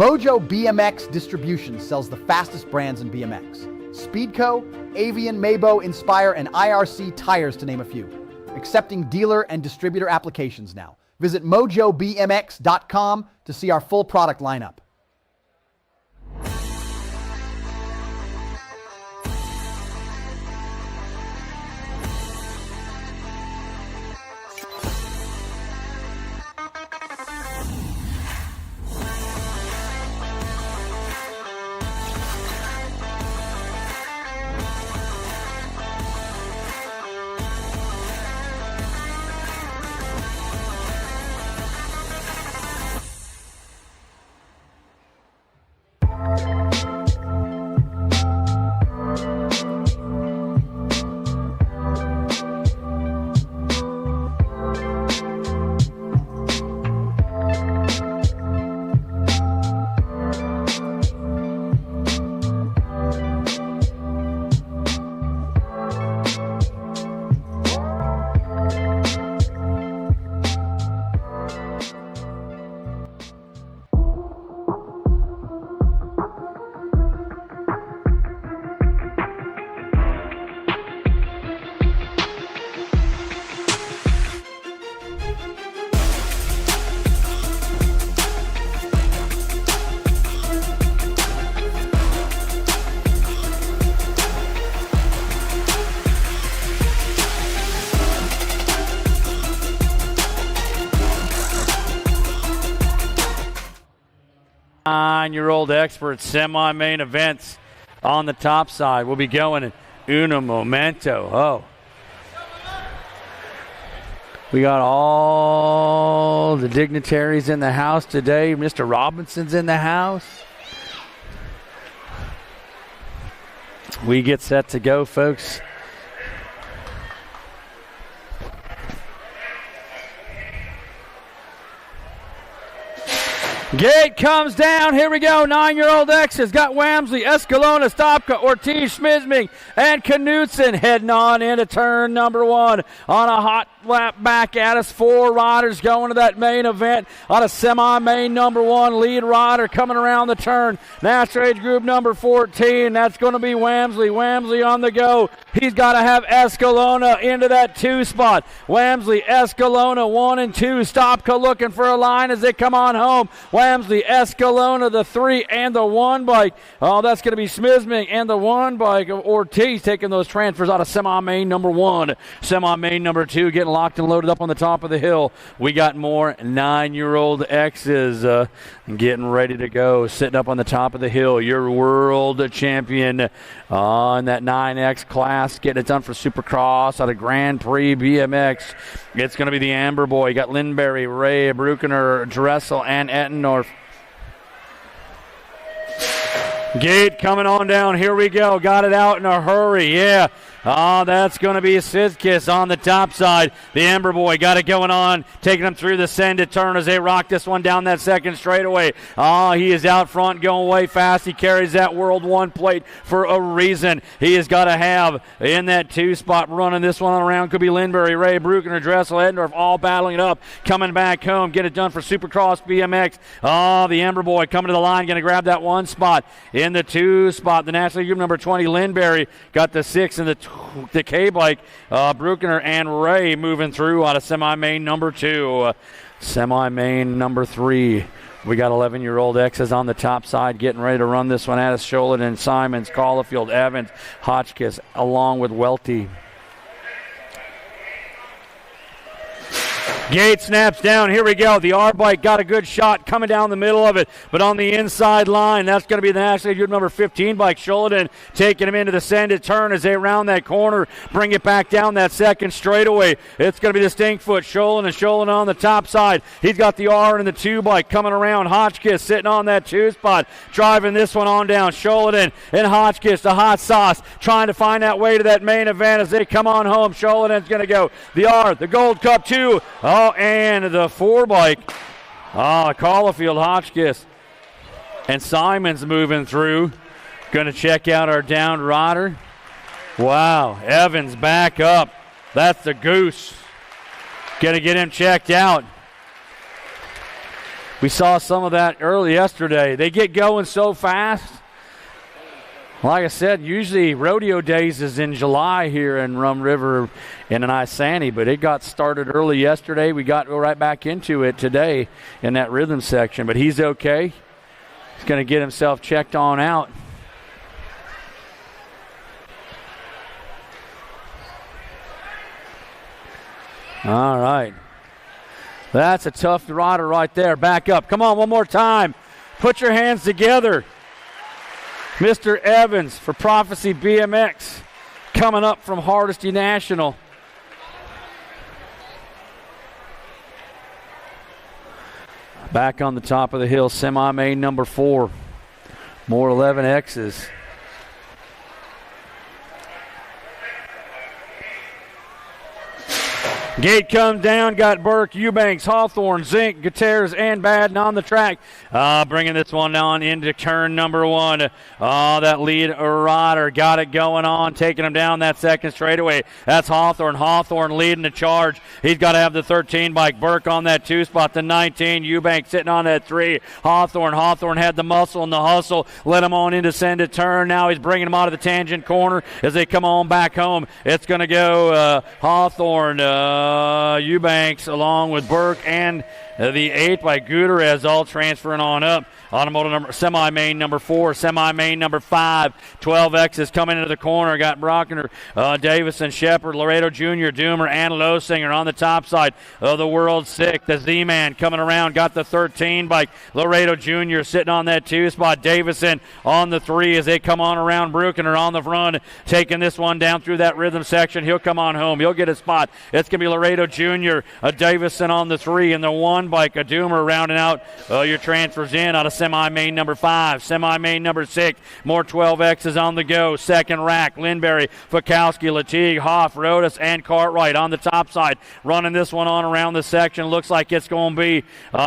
Mojo BMX Distribution sells the fastest brands in BMX. Speedco, Avian, Mabo, Inspire, and IRC tires, to name a few. Accepting dealer and distributor applications now. Visit mojobmx.com to see our full product lineup. 9-year-old expert semi-main events on the top side. We'll be going in uno momento. Oh. We got all the dignitaries in the house today. Mr. Robinson's in the house. We get set to go, folks. Gate comes down. Here we go. 9-year-old X has got Wamsley, Escalona, Stopka, Ortiz, Schmizming, and Knutson heading on into turn number 1 on a hot lap back at us. 4 riders going to that main event on a semi-main number 1. Lead rider coming around the turn. National age group number 14. That's going to be Wamsley. Wamsley on the go. He's got to have Escalona into that 2 spot. Wamsley, Escalona, 1 and 2. Stopka looking for a line as they come on home. Wamsley, Escalona, the 3 and the 1 bike. Oh, that's going to be Smizming and the 1 bike of Ortiz taking those transfers out of semi-main number 1. Semi-main number 2 getting locked and loaded up on the top of the hill. We got more 9-year-old X's getting ready to go, sitting up on the top of the hill. Your world champion on that 9X class, getting it done for Supercross out of Grand Prix BMX. It's going to be the Amber Boy. You got Lindberry, Ray, Bruckner, Dressel, and Ettendorf. Gate coming on down. Here we go. Got it out in a hurry. Yeah. Oh, that's going to be a Sizkiss on the top side. The Amber Boy got it going on, taking him through the send-it turn as they rock this one down that second straightaway. Oh, he is out front going way fast. He carries that World 1 plate for a reason. He has got to have in that 2 spot running this one around. Could be Lindberry, Ray, Bruckner, Dressel, Edendorf all battling it up. Coming back home, get it done for Supercross BMX. Oh, the Amber Boy coming to the line, going to grab that 1 spot. In the 2 spot, the National Group number 20, Lindberry, got the 6 and the K-bike, Bruckner and Ray moving through out of semi-main number 2. Semi-main number 3. We got 11-year-old X's on the top side getting ready to run this one at us. Sholaden, Simons, Caulfield, Evans, Hotchkiss, along with Welty. Gate snaps down. Here we go. The R-Bike got a good shot coming down the middle of it, but on the inside line, that's going to be the National Group number 15 bike. Sholaden taking him into the send-it turn as they round that corner, bring it back down that second straightaway. It's going to be the Stinkfoot. Sholaden on the top side. He's got the R and the 2 bike coming around. Hotchkiss sitting on that 2 spot, driving this one on down. Sholaden and Hotchkiss, the hot sauce, trying to find that way to that main event as they come on home. Sholaden's going to go. The R, the Gold Cup 2. Oh, and the 4 bike. Caulfield, Hotchkiss, and Simons moving through. Going to check out our down rider. Wow, Evans back up. That's the Goose. Going to get him checked out. We saw some of that early yesterday. They get going so fast. Like I said, usually rodeo days is in July here in Rum River and in Isanti, but it got started early yesterday. We got right back into it today in that rhythm section, but he's okay. He's going to get himself checked on out. All right. That's a tough rider right there. Back up. Come on, one more time. Put your hands together. Mr. Evans for Prophecy BMX coming up from Hardesty National. Back on the top of the hill, semi-main number 4. More 11Xs. Gate comes down, got Burke, Eubanks, Hawthorne, Zink, Gutierrez, and Baden on the track. Bringing this one on into turn number 1. That lead rider got it going on, taking him down that second straightaway. That's Hawthorne. Hawthorne leading the charge. He's got to have the 13 bike. Burke on that 2 spot, the 19. Eubanks sitting on that 3. Hawthorne had the muscle and the hustle. Let him on into send it turn. Now he's bringing him out of the tangent corner as they come on back home. It's going to go Hawthorne, Eubanks along with Burke and the 8 by Gutierrez, all transferring on up. Automotive semi-main number 4, semi-main number 5. 12X is coming into the corner. Got Brockner, Davison, Shepard, Laredo Jr., Doomer, and Losinger on the top side of the World 6. The Z-Man coming around. Got the 13 by Laredo Jr. sitting on that 2 spot. Davison on the 3 as they come on around. Bruckner on the run, taking this one down through that rhythm section. He'll come on home. He'll get a spot. It's going to be Laredo Jr., Davison on the 3, and the 1 by Doomer rounding out your transfers in out of semi-main number 5, semi-main number 6. More 12X's on the go. Second rack, Lindberry, Fakowski, Latigue, Hoff, Rodas, and Cartwright on the top side. Running this one on around the section. Looks like it's going to be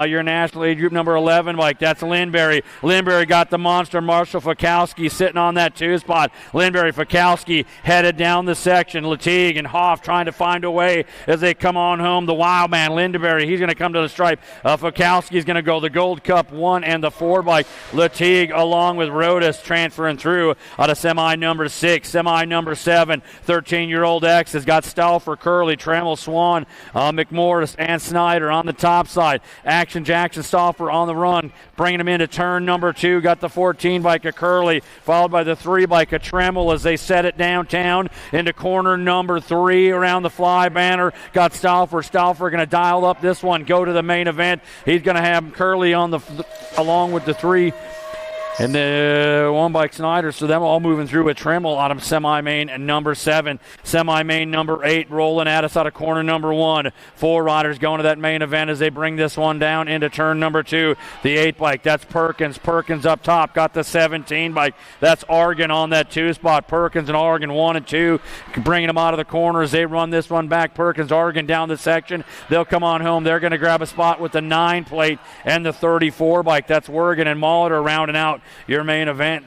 your National Lead Group number 11, Mike. That's Lindberry. Lindberry got the monster. Marshall Fakowski sitting on that 2 spot. Lindberry, Fakowski headed down the section. Latigue and Hoff trying to find a way as they come on home. The wild man, Lindberry, he's going to come to the stripe. Fakowski's going to go the Gold Cup 1 and the 4 by Latigue, along with Rodas transferring through out of semi number 6, semi number 7. 13-year-old X has got Stauffer, Curley, Trammell, Swan, McMorris, and Snyder on the top side. Action Jackson, Stauffer on the run, bringing him into turn number 2. Got the 14 by Curley, followed by the 3 by Trammell as they set it downtown into corner number 3 around the fly banner. Got Stauffer. Stauffer going to dial up this one, go to the main event. He's going to have Curley on along with the 3 and the 1 by Snyder, so them all moving through with Trammell out of semi-main and number 7. Semi-main number 8 rolling at us out of corner number 1. 4 riders going to that main event as they bring this one down into turn number 2. The 8 bike, that's Perkins. Perkins up top, got the 17 bike. That's Argan on that 2 spot. Perkins and Argan 1 and 2, bringing them out of the corner as they run this one back. Perkins, Argan down the section. They'll come on home. They're going to grab a spot with the 9 plate and the 34 bike. That's Wergen and Molitor rounding out your main event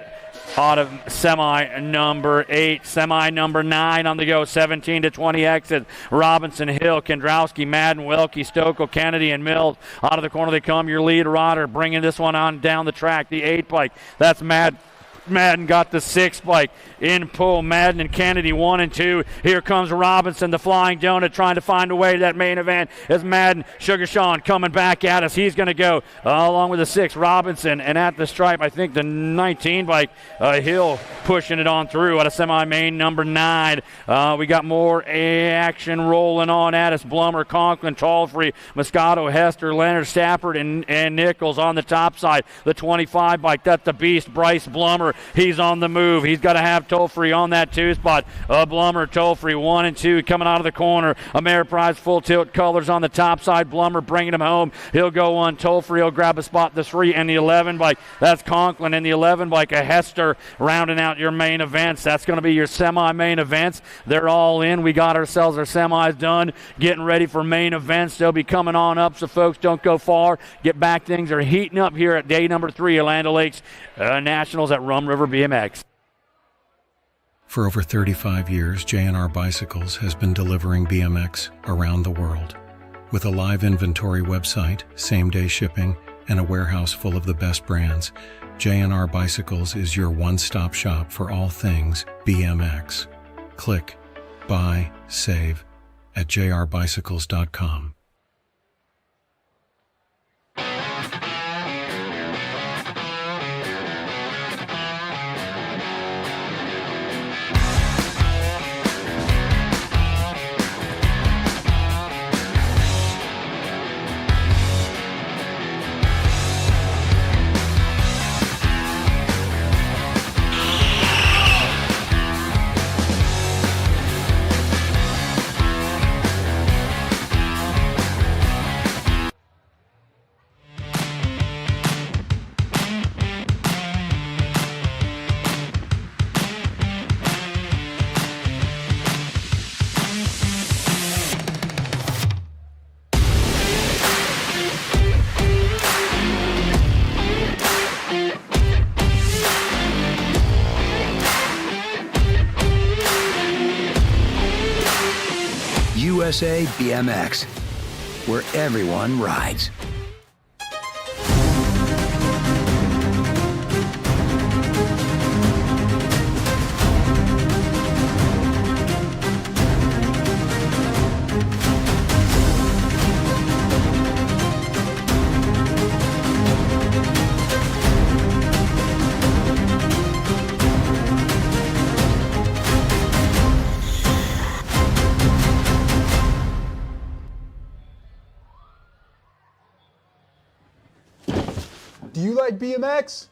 out of semi number 8, semi number 9 on the go. 17 to 20 exit. Robinson, Hill, Kendrowski, Madden, Welke, Stokel, Kennedy, and Mills. Out of the corner they come. Your lead rider bringing this one on down the track. The 8 bike. That's Madden got the 6 bike in pull. Madden and Kennedy 1 and 2. Here comes Robinson, the flying donut, trying to find a way to that main event. As Madden, Sugar Sean coming back at us. He's going to go along with the 6, Robinson, and at the stripe, I think the 19 bike, Hill pushing it on through out of semi-main number 9. We got more action rolling on at us. Blummer, Conklin, Tallfree, Moscato, Hester, Leonard, Stafford, and Nichols on the top side. The 25 bike, that's the beast, Bryce Blummer. He's on the move. He's got to have Tolfree on that 2 spot. Blummer, Tolfree, 1 and 2 coming out of the corner. Ameriprise full tilt colors on the top side. Blummer bringing him home. He'll go on. Tolfree will grab a spot. The 3 and the 11 bike. That's Conklin and the 11 bike. A Hester rounding out your main events. That's going to be your semi-main events. They're all in. We got ourselves our semis done. Getting ready for main events. They'll be coming on up, so folks don't go far. Get back. Things are heating up here at day number 3, Orlando Lakes Nationals at Rum River BMX. For over 35 years, J&R Bicycles has been delivering BMX around the world. With a live inventory website, same-day shipping, and a warehouse full of the best brands, J&R Bicycles is your one-stop shop for all things BMX. Click, buy, save at jrbicycles.com. USA BMX, where everyone rides. like BMX?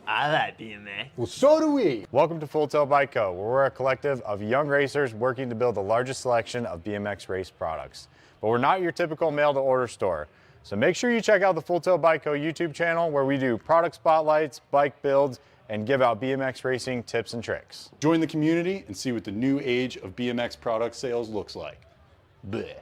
I like BMX. Well, so do we. Welcome to Full Tilt Bike Co., where we're a collective of young racers working to build the largest selection of BMX race products. But we're not your typical mail-to-order store. So make sure you check out the Full Tilt Bike Co. YouTube channel, where we do product spotlights, bike builds, and give out BMX racing tips and tricks. Join the community and see what the new age of BMX product sales looks like. Bleh.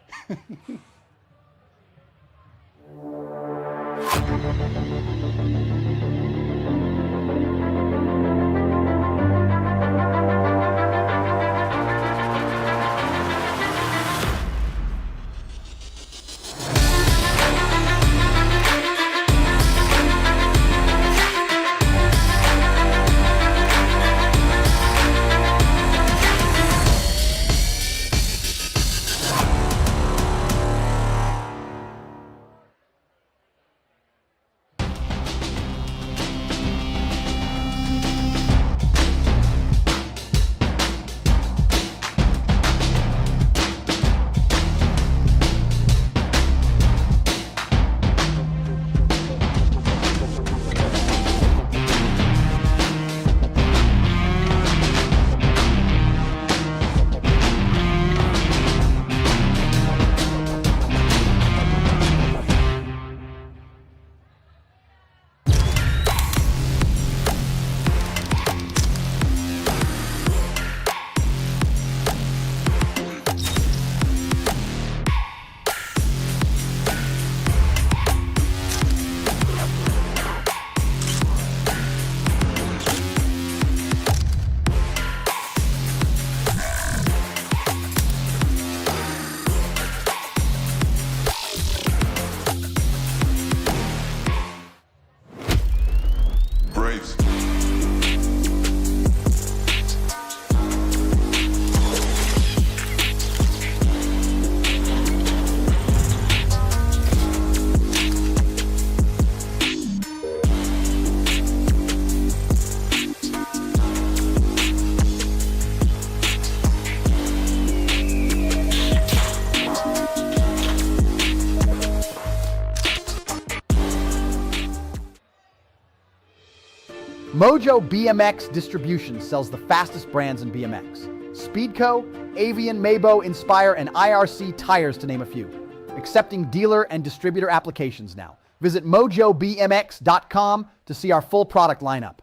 Mojo BMX Distribution sells the fastest brands in BMX. Speedco, Avian, Maybo, Inspire, and IRC tires, to name a few. Accepting dealer and distributor applications now. Visit mojobmx.com to see our full product lineup.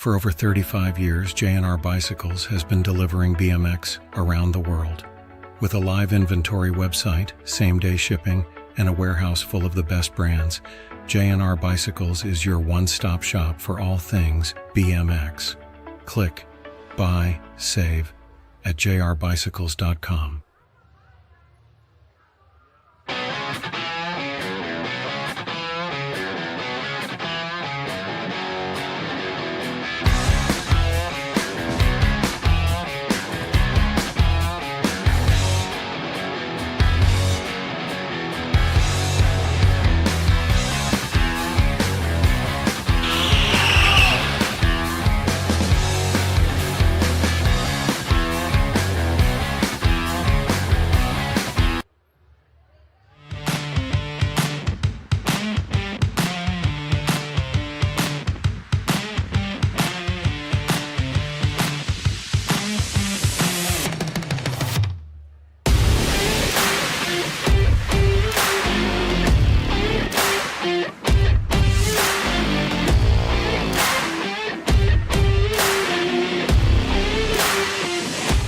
For over 35 years, J&R Bicycles has been delivering BMX around the world. With a live inventory website, same-day shipping, and a warehouse full of the best brands, J&R Bicycles is your one-stop shop for all things BMX. Click, buy, save at jrbicycles.com.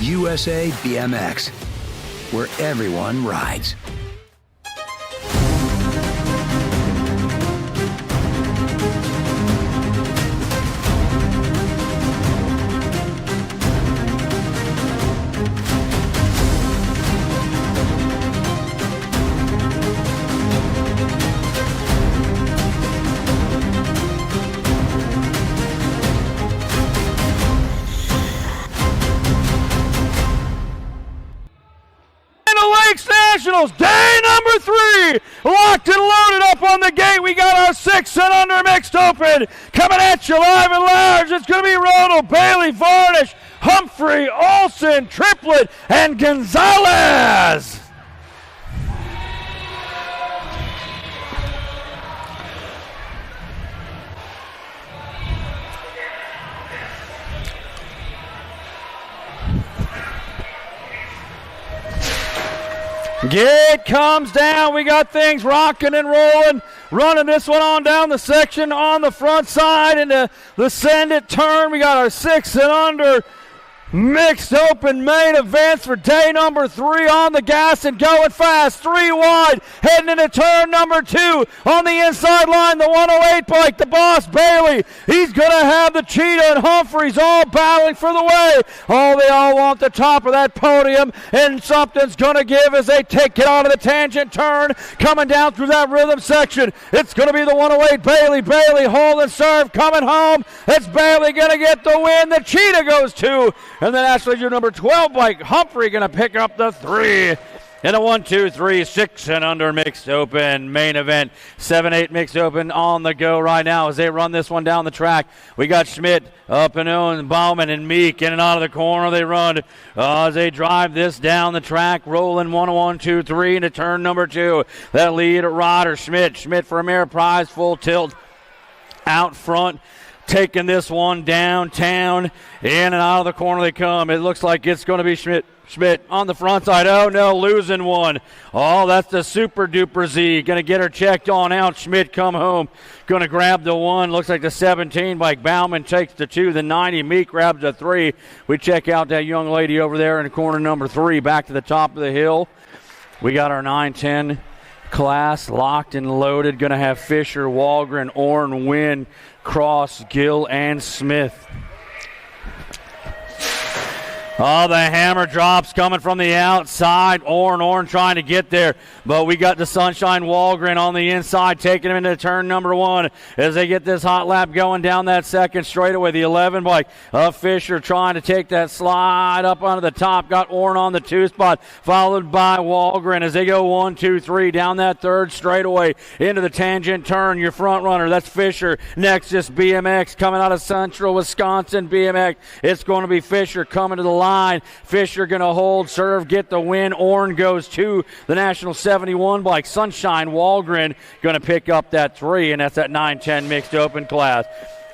USA BMX, where everyone rides. Nationals, day number 3, locked and loaded up on the gate. We got our 6 and under mixed open coming at you live and large. It's going to be Rodel, Bailey, Varnish, Humphrey, Olson, Triplett, and Gonzalez. Gate comes down. We got things rocking and rolling. Running this one on down the section on the front side into the send it turn. We got our 6 and under mixed open main events for day number 3 on the gas and going fast. 3 wide, heading into turn number 2 on the inside line. The 108 bike, the boss Bailey. He's going to have the Cheetah and Humphreys all battling for the way. They all want the top of that podium, and something's going to give as they take it onto the tangent turn. Coming down through that rhythm section, it's going to be the 108 Bailey. Bailey holding serve, coming home. It's Bailey going to get the win. The Cheetah goes 2. And then actually your number 12 bike, Humphrey, going to pick up the 3. In a 1, 2, 3, 6 and under mixed open main event. 7-8 mixed open on the go right now as they run this one down the track. We got Schmidt up and on, Bauman and Meek in and out of the corner. They run as they drive this down the track, rolling 1, 2, 3 into turn number 2. That lead rider, Schmidt for Ameriprise, full tilt out front. Taking this one downtown, in and out of the corner they come. It looks like it's going to be Schmidt on the front side. Oh, no, losing one. That's the Super Duper Z. Going to get her checked on out. Schmidt come home. Going to grab the 1. Looks like the 17 bike. Bauman takes the 2. The 90. Meek grabs the 3. We check out that young lady over there in corner number 3. Back to the top of the hill. We got our 9-10 class locked and loaded. Going to have Fisher, Walgren, Orn, Wynn, Cross, Gill, and Smith. The hammer drops coming from the outside. Orn trying to get there. But we got the Sunshine Walgren on the inside, taking him into turn number 1 as they get this hot lap going down that second straightaway. The 11 bike of Fisher trying to take that slide up onto the top. Got Orn on the 2 spot, followed by Walgren as they go 1, 2, 3 down that third straightaway into the tangent turn. Your front runner, that's Fisher. Next is BMX coming out of Central Wisconsin. BMX, it's going to be Fisher coming to the line. Fisher going to hold, serve, get the win. Orn goes to the National 71 bike. Sunshine Walgren going to pick up that 3, and that's that 9-10 mixed open class.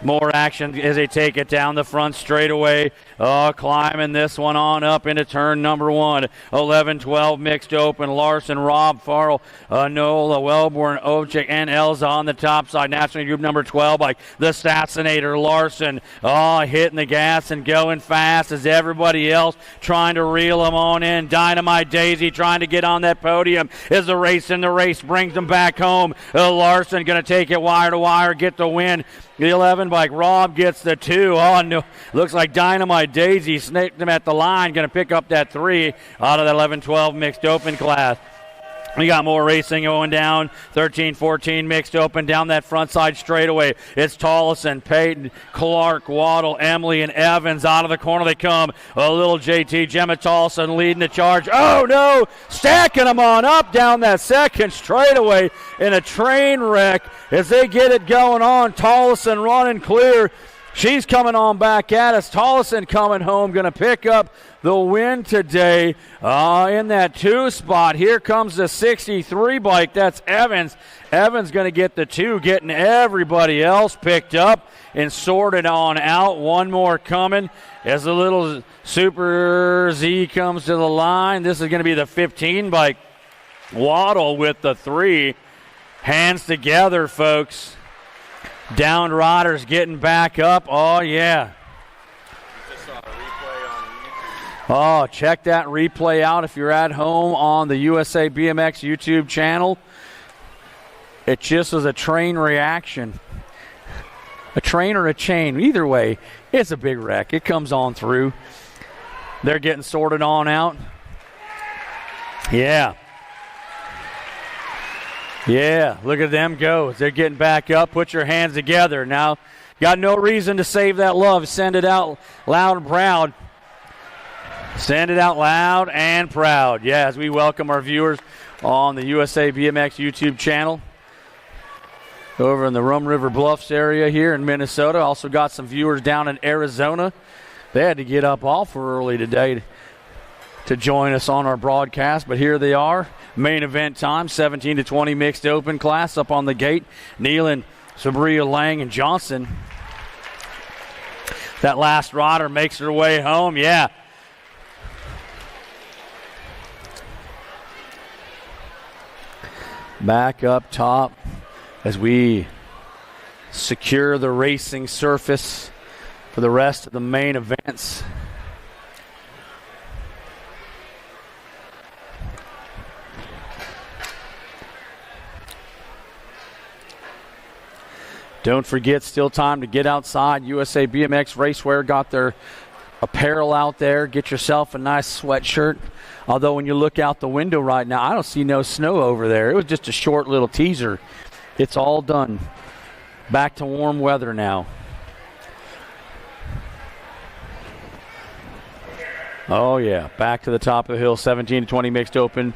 More action as they take it down the front straightaway. Climbing this one on up into turn number 1. 11-12 mixed open. Larson, Robb, Farrell, Nola, Wellborn, Ovchik, and Elza on the top side. National Group number 12 by the Assassinator, Larson. Hitting the gas and going fast as everybody else trying to reel them on in. Dynamite Daisy trying to get on that podium as the race brings them back home. Larson going to take it wire to wire, get the win. The 11 bike, Robb gets the 2. Oh, no. Looks like Dynamite Daisy snaked him at the line. Going to pick up that 3 out of that 11-12 mixed open class. We got more racing going down. 13-14 mixed open down that front side straightaway. It's Tollison, Peyton, Clark, Waddle, Emily, and Evans. Out of the corner they come. A little JT, Gemma Tollison leading the charge. Oh, no! Stacking them on up down that second straightaway in a train wreck as they get it going on. Tollison running clear. She's coming on back at us. Tollison coming home, going to pick up the win today in that 2 spot. Here comes the 63 bike. That's Evans. Evans going to get the 2, getting everybody else picked up and sorted on out. One more coming as the little Super Z comes to the line. This is going to be the 15 bike. Waddle with the 3. Hands together, folks. Down riders getting back up. Oh, yeah. Oh, check that replay out if you're at home on the USA BMX YouTube channel. It just was a train reaction. A train or a chain. Either way, it's a big wreck. It comes on through. They're getting sorted on out. Yeah. Yeah, look at them go. They're getting back up. Put your hands together. Now, got no reason to save that love. Send it out loud and proud. Send it out loud and proud. Yeah, as we welcome our viewers on the USA BMX YouTube channel over in the Rum River Bluffs area here in Minnesota. Also got some viewers down in Arizona. They had to get up awful early today to join us on our broadcast, but here they are. Main event time, 17-20 mixed open class up on the gate. Nealon, Sabria, Lang, and Johnson. That last rider makes her way home. Yeah. Back up top as we secure the racing surface for the rest of the main events. Don't forget, still time to get outside. USA BMX Racewear got their apparel out there. Get yourself a nice sweatshirt. Although when you look out the window right now, I don't see no snow over there. It was just a short little teaser. It's all done. Back to warm weather now. Oh, yeah. Back to the top of the hill. 17-20 mixed open.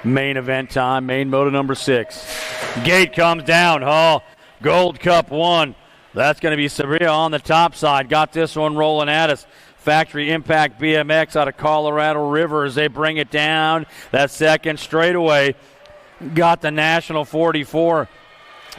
Main event time. Main moto number 6. Gate comes down. Oh, Gold Cup 1. That's going to be Sabria on the top side. Got this one rolling at us. Factory Impact BMX out of Colorado River as they bring it down. That second straightaway. Got the National 44.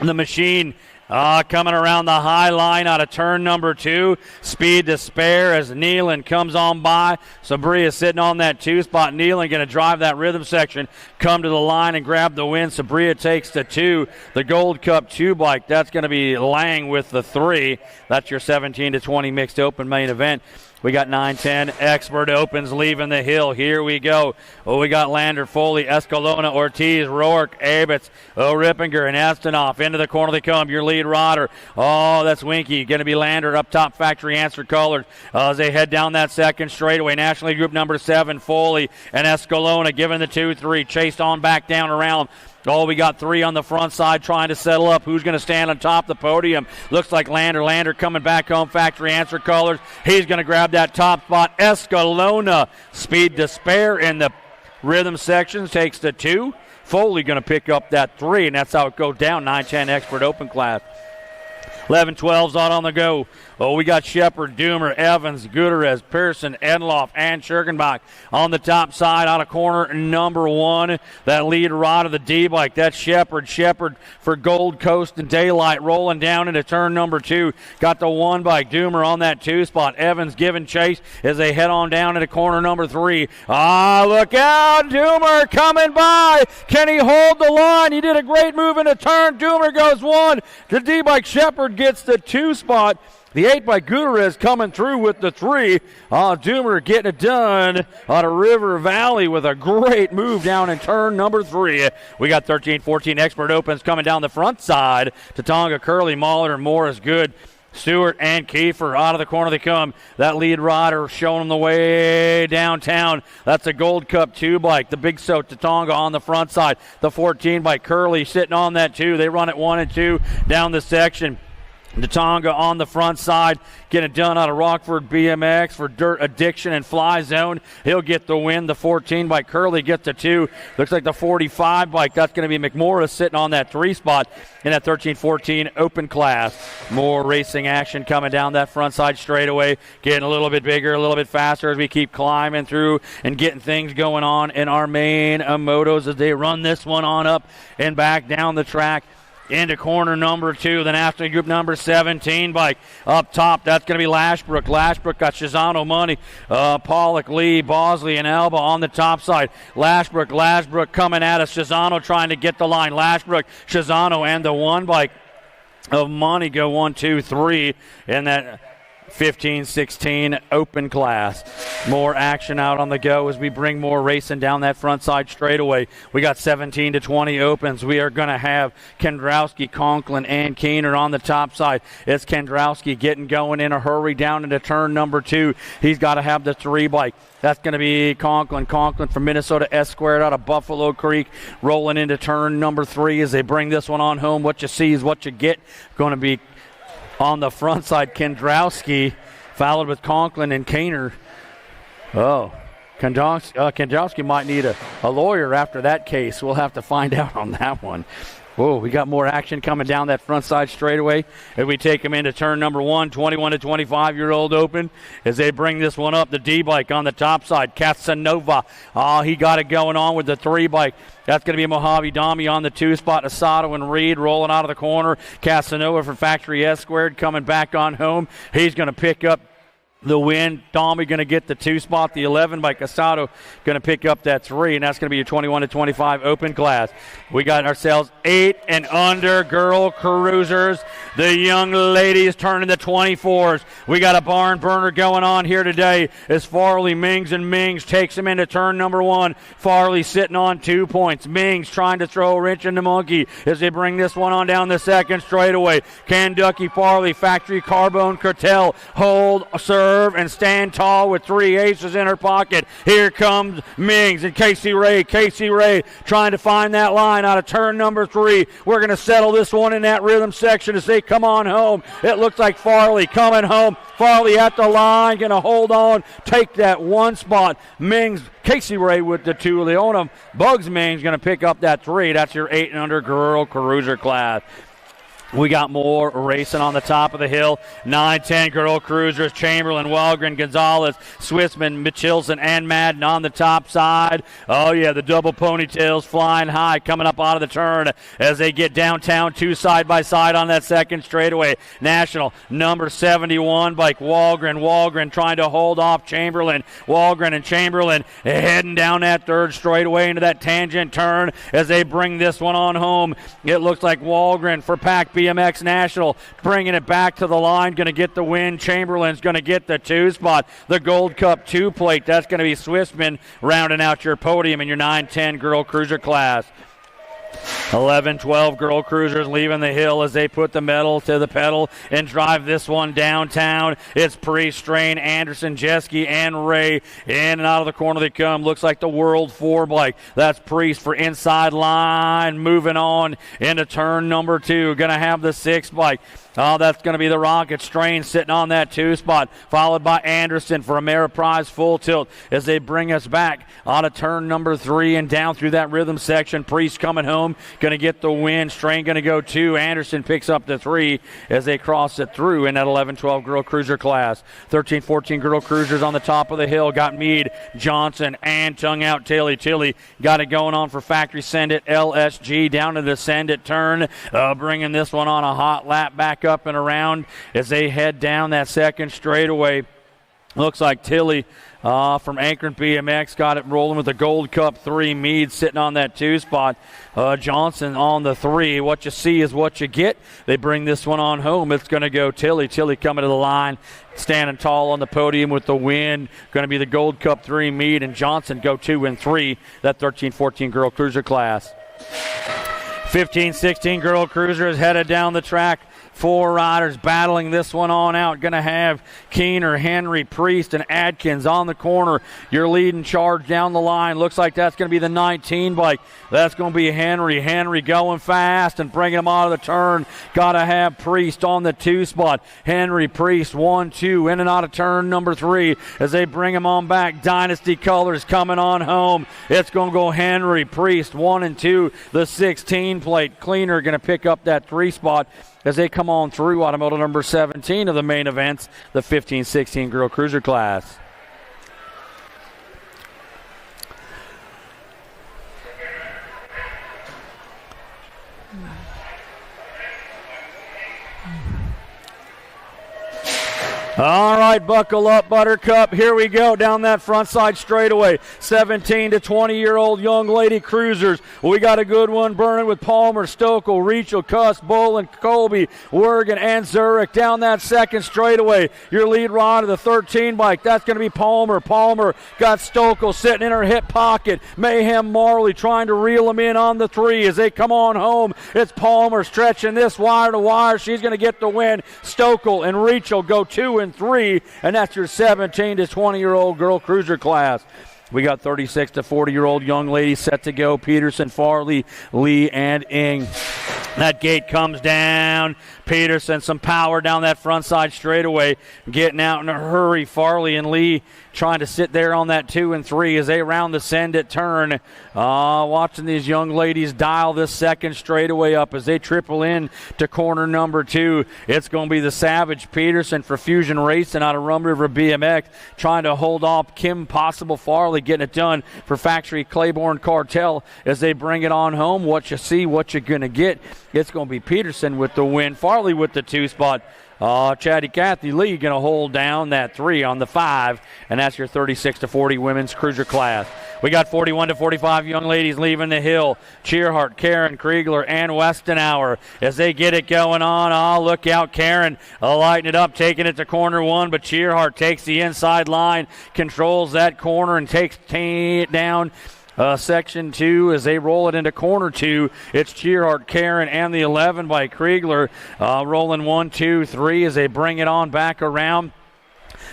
The machine coming around the high line out of turn number 2. Speed to spare as Nealon comes on by. Sabria sitting on that 2 spot. Nealon going to drive that rhythm section, come to the line and grab the win. Sabria takes the 2. The Gold Cup 2 bike. That's going to be Lang with the 3. That's your 17-20 mixed open main event. We got 9-10 Expert Opens leaving the hill. Here we go. Oh, we got Lander, Foley, Escalona, Ortiz, Rourke, Abitz, Rippinger, and Estanoff. Into the corner they come. Your lead rider. Oh, that's Winky. Going to be Lander up top. Factory Answer Colors as they head down that second straightaway. National Group number 7, Foley and Escalona giving the 2-3. Chased on back down around. Oh, we got 3 on the front side trying to settle up. Who's going to stand on top of the podium? Looks like Lander. Lander coming back home. Factory Answer Colors. He's going to grab that top spot. Escalona, Speed to spare in the rhythm sections, takes the 2. Foley going to pick up that 3, and that's how it goes down. 9-10 Expert Open class. 11-12's on the go. Oh, we got Shepard, Doomer, Evans, Gutierrez, Pearson, Edloff, and Schirgenbach on the top side out of corner number 1. That lead rod of the D-bike, that's Shepard. Shepard for Gold Coast and Daylight rolling down into turn number 2. Got the 1 bike, Doomer on that 2 spot. Evans giving chase as they head on down into corner number 3. Look out, Doomer coming by. Can he hold the line? He did a great move in a turn. Doomer goes 1. The D-bike Shepard gets the 2 spot. The 8 by Gutierrez coming through with the 3. Doomer getting it done out of River Valley with a great move down in turn number 3. We got 13-14 Expert Opens coming down the front side. Tatonga, Curley, Molitor, Morris, Good, Stewart, and Kiefer. Out of the corner they come. That lead rider showing them the way downtown. That's a Gold Cup 2 bike. The Big So Tatonga on the front side. The 14 by Curley sitting on that 2. They run it 1 and 2 down the section. Tatonga on the front side, getting it done out of Rockford BMX for Dirt Addiction and Fly Zone. He'll get the win. The 14 by Curley gets the 2. Looks like the 45 bike, that's going to be McMorris sitting on that 3 spot in that 13-14 open class. More racing action coming down that front side straightaway, getting a little bit bigger, a little bit faster as we keep climbing through and getting things going on in our main motos as they run this one on up and back down the track. Into corner number 2, the National Group number 17 bike. Up top, that's going to be Lashbrook. Lashbrook got Shizano Money, Pollock, Lee, Bosley, and Alba on the top side. Lashbrook coming at us. Shizano trying to get the line. Lashbrook, Shizano, and the 1 bike of Money go 1, 2, 3 in that 15-16 open class. More action out on the go as we bring more racing down that front side straightaway. We got 17-20 opens. We are going to have Kendrowski, Conklin, and Keener on the top side. It's Kendrowski getting going in a hurry down into turn number 2. He's got to have the 3 bike. That's going to be Conklin from Minnesota S Squared out of Buffalo Creek, rolling into turn number 3 as they bring this one on home. What you see is what you get. Going to be on the front side, Kendrowski, followed with Conklin and Keener. Kendrowski might need a lawyer after that case. We'll have to find out on that one. Whoa, we got more action coming down that front side straightaway as we take them into turn number 1, 21 to 25-year-old open as they bring this one up. The D-bike on the top side, Casanova. He got it going on with the 3 bike. That's going to be Mojave Dami on the 2 spot. Asado and Reed rolling out of the corner. Casanova for Factory S Squared coming back on home. He's going to pick up the win. Dami going to get the 2 spot. The 11 by Casado going to pick up that 3, and that's going to be your 21 to 25 open class. We got ourselves 8 and under girl cruisers. The young ladies turning the 24s. We got a barn burner going on here today as Farley, Mings, and Mings takes him into turn number 1. Farley sitting on 2 points. Mings trying to throw a wrench in the monkey as they bring this one on down the second straightaway. Kanducky, Farley, Factory Carbone, Cartel, hold, serve, and stand tall with 3 aces in her pocket. Here comes Mings and Casey Ray. Casey Ray trying to find that line out of turn number 3. We're going to settle this one in that rhythm section as they come on home. It looks like Farley coming home. Farley at the line, going to hold on, take that 1 spot. Mings, Casey Ray with the 2. Leona Bugs Mings going to pick up that 3. That's your 8 and under girl cruiser class. We got more racing on the top of the hill. 9-10 girl cruisers. Chamberlain, Walgren, Gonzalez, Swissman, Mitchilson, and Madden on the top side. Oh, yeah, the double ponytails flying high coming up out of the turn as they get downtown 2 side by side on that second straightaway. National number 71 bike Walgren. Walgren trying to hold off Chamberlain. Walgren and Chamberlain heading down that third straightaway into that tangent turn as they bring this one on home. It looks like Walgren for Pack BMX National bringing it back to the line, going to get the win. Chamberlain's going to get the 2 spot. The Gold Cup 2 plate, that's going to be Swissman rounding out your podium in your 9-10 girl cruiser class. 11-12 girl cruisers leaving the hill as they put the metal to the pedal and drive this one downtown. It's Priest, Strain, Anderson, Jeske, and Ray. In and out of the corner they come. Looks like the World 4 bike. That's Priest for inside line. Moving on into turn number 2. Going to have the 6 bike. Oh, that's going to be the Rocket. Strain sitting on that 2 spot, followed by Anderson for Ameriprise full tilt as they bring us back out of turn number 3 and down through that rhythm section. Priest coming home home. Going to get the win. Strain going to go 2. Anderson picks up the 3 as they cross it through in that 11-12 girl cruiser class. 13-14 girl cruisers on the top of the hill. Got Meade, Johnson, and tongue out Tilly. Tilly got it going on for Factory Send It. LSG down to the Send It turn. Bringing this one on a hot lap back up and around as they head down that second straightaway. Looks like Tilly from Akron BMX got it rolling with the Gold Cup 3. Meade sitting on that 2 spot. Johnson on the 3. What you see is what you get. They bring this one on home. It's going to go Tilly. Tilly coming to the line, standing tall on the podium with the win. Going to be the Gold Cup 3. Meade and Johnson go 2 and 3. That 13-14 girl cruiser class. 15-16 girl cruiser is headed down the track. 4 riders battling this one on out. Going to have Keener, Henry, Priest, and Adkins on the corner. Your leading charge down the line. Looks like that's going to be the 19 bike. That's going to be Henry. Henry going fast and bringing him out of the turn. Got to have Priest on the 2 spot. Henry, Priest, 1-2, in and out of turn number 3 as they bring him on back. Dynasty Colors coming on home. It's going to go Henry, Priest, 1 and 2. The 16 plate. Cleaner going to pick up that 3 spot as they come on through automotive number 17 of the main events, the 15-16 girl cruiser class. All right, buckle up, Buttercup. Here we go down that front side straightaway. 17 to 20-year-old young lady cruisers. We got a good one burning with Palmer, Stokel, Rachel, Cuss, Bolin, Colby, Wergen, and Zurich down that second straightaway. Your lead rider, the 13 bike, that's going to be Palmer. Palmer got Stokel sitting in her hip pocket. Mayhem Marley trying to reel him in on the 3 as they come on home. It's Palmer stretching this wire to wire. She's going to get the win. Stokel and Rachel go 2 and 3, and that's your 17 to 20-year-old girl cruiser class. We got 36 to 40-year-old young ladies set to go. Peterson, Farley, Lee, and Ing. That gate comes down. Peterson, some power down that front side straightaway. Getting out in a hurry. Farley and Lee trying to sit there on that 2 and 3 as they round the Send It turn. Watching these young ladies dial this second straightaway up as they triple in to corner number 2. It's going to be the Savage Peterson for Fusion Racing out of Rum River BMX trying to hold off Kim Possible Farley, getting it done for Factory Claiborne Cartel as they bring it on home. What you see, what you're going to get. It's going to be Peterson with the win. Farley with the 2 spot. Chatty Cathy Lee going to hold down that 3 on the 5, and that's your 36 to 40 women's cruiser class. We got 41 to 45 young ladies leaving the hill. Cheerhart, Karen, Kriegler, and Westenauer as they get it going on. Oh, look out, Karen lighting it up, taking it to corner 1, but Cheerhart takes the inside line, controls that corner, and takes it down. Section 2 as they roll it into corner 2. It's Cheerhart, Karen, and the 11 by Kriegler. Rolling 1, 2, 3 as they bring it on back around.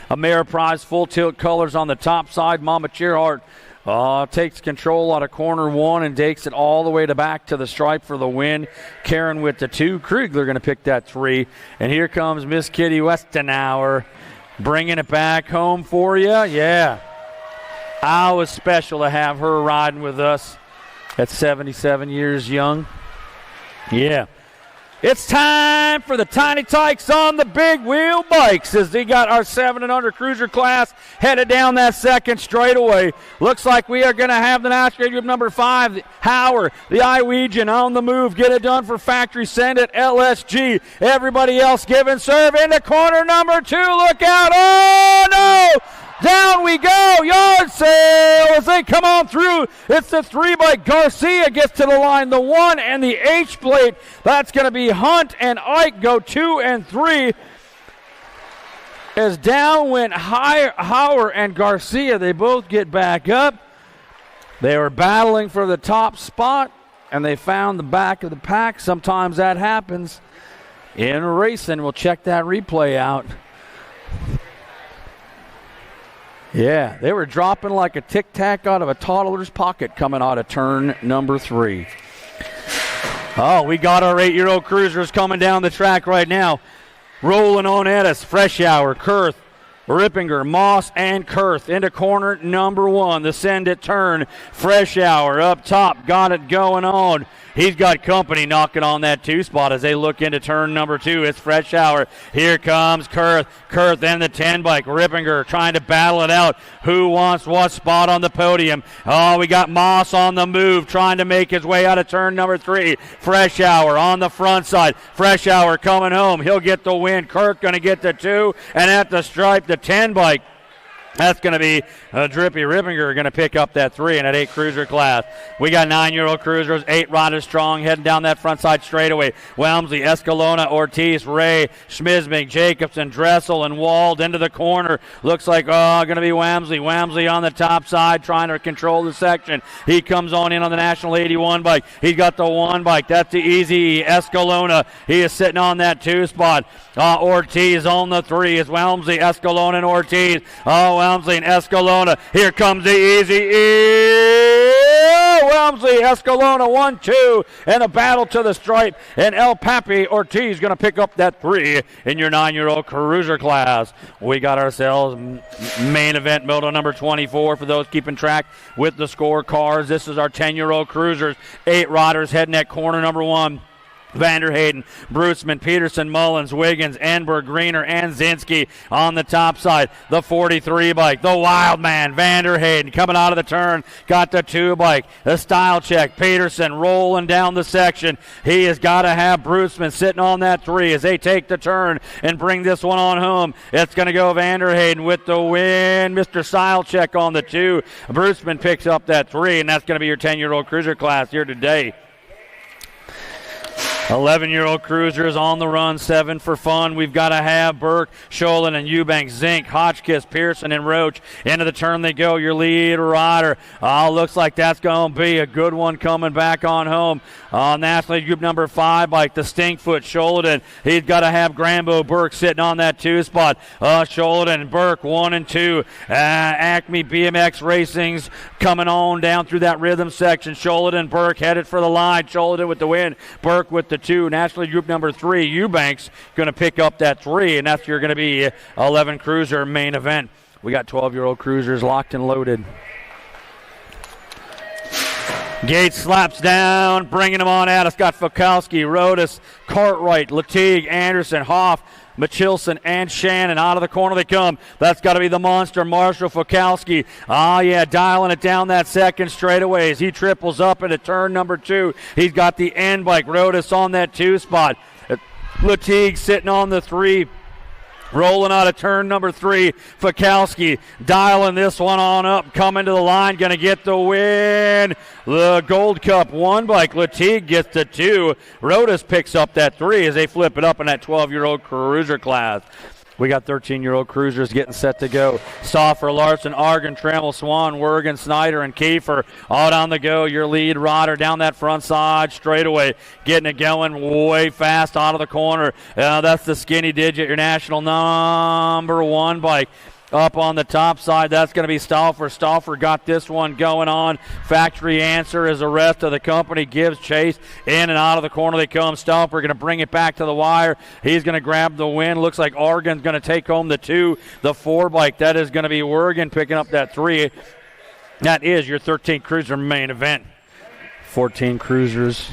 Ameriprise full tilt colors on the top side. Mama Cheerhart takes control out of corner 1 and takes it all the way back to the stripe for the win. Karen with the 2. Kriegler going to pick that 3. And here comes Miss Kitty Westenauer bringing it back home for you. Yeah. It was special to have her riding with us at 77 years young. Yeah. It's time for the Tiny Tykes on the big wheel bikes as they got our 7 and under cruiser class headed down that second straightaway. Looks like we are going to have the NASCAR group number 5, Howard, the Iowegian on the move. Get it done for Factory Send It, LSG. Everybody else giving serve into corner number 2. Look out. Oh, no. Down we go, yard sale as they come on through. It's the 3 by Garcia gets to the line. The 1 and the H plate. That's going to be Hunt and Ike go 2 and 3. As down went Hauer and Garcia, they both get back up. They were battling for the top spot, and they found the back of the pack. Sometimes that happens in racing. We'll check that replay out. Yeah, they were dropping like a tic-tac out of a toddler's pocket coming out of turn number 3. Oh, we got our 8-year-old cruisers coming down the track right now. Rolling on at us, Freshour, Kurth, Rippinger, Moss, and Kurth into corner number 1. The Send It turn. Freshour up top, got it going on. He's got company knocking on that 2 spot as they look into turn number 2. It's Freshour. Here comes Kurth. Kurth and the 10 bike. Rippinger trying to battle it out. Who wants what spot on the podium? Oh, we got Moss on the move trying to make his way out of turn number 3. Freshour on the front side. Freshour coming home. He'll get the win. Kurth going to get the 2. And at the stripe, the 10 bike. That's going to be Drippy Rippinger going to pick up that 3 in that 8 cruiser class. We got 9-year-old cruisers, 8 riders strong, heading down that front side straightaway. Walmsley, Escalona, Ortiz, Ray, Schmismig, Jacobson, Dressel, and Wald into the corner. Looks like going to be Walmsley. Walmsley on the top side trying to control the section. He comes on in on the National 81 bike. He's got the 1 bike. That's the Easy Escalona. He is sitting on that 2 spot. Ortiz on the 3 is Walmsley, Escalona, and Ortiz. Walmsley and Escalona. Here comes the Easy. Walmsley, Escalona, 1-2, and a battle to the stripe. And El Papi Ortiz going to pick up that 3 in your 9-year-old cruiser class. We got ourselves main event moto number 24 for those keeping track with the scorecards. This is our 10-year-old cruisers. 8 riders heading at corner number 1. Vanderhayden, Bruceman, Peterson, Mullins, Wiggins, Enberg, Greener, and Zinski on the top side. The 43 bike, the wild man, Vanderhayden coming out of the turn, got the 2 bike. The style check, Peterson rolling down the section. He has got to have Bruceman sitting on that 3 as they take the turn and bring this one on home. It's going to go Vanderhayden with the win. Mr. Style check on the 2. Bruceman picks up that 3, and that's going to be your 10-year-old cruiser class here today. 11-year-old cruisers on the run, 7 for fun. We've got to have Burke, Sholin, and Eubanks, Zink, Hotchkiss, Pearson, and Roach. Into the turn they go. Your lead rider. Looks like that's going to be a good one coming back on home. National League Group number 5 bike, the Stinkfoot, Sholin. He's got to have Grambo Burke sitting on that 2 spot. Sholin, Burke, 1 and 2. Acme BMX Racing's coming on down through that rhythm section. Sholin, Burke headed for the line. Sholin with the win. Burke with the 2. National League Group number 3, Eubanks going to pick up that 3, and that's your going to be 11 cruiser main event. We got 12-year-old cruisers locked and loaded. Gates slaps down, bringing them on out. It's got Fokowski, Rodas, Cartwright, Latigue, Anderson, Hoff, Michelson, and Shannon. Out of the corner they come. That's got to be the monster, Marshall Fokowski. Dialing it down that second straightaway as he triples up into turn number 2. He's got the end bike. Rodas on that 2 spot. Latigue sitting on the 3. Rolling out of turn number 3, Fokowski dialing this one on up, coming to the line, going to get the win. The Gold Cup 1 bike, Latigue gets the 2. Rodas picks up that 3 as they flip it up in that 12-year-old cruiser class. We got 13-year-old cruisers getting set to go. Stauffer, Larson, Argan, Trammell, Swan, Wergen, Snyder, and Kiefer all down the go. Your lead rider down that front side straightaway, getting it going way fast out of the corner. That's the Skinny Digit, your national number 1 bike. Up on the top side, that's going to be Stauffer. Stauffer got this one going on. Factory Answer as the rest of the company gives chase. In and out of the corner they come. Stauffer going to bring it back to the wire. He's going to grab the win. Looks like Oregon's going to take home the 2. The 4 bike, that is going to be Wergen picking up that 3. That is your 13 cruiser main event. 14 cruisers.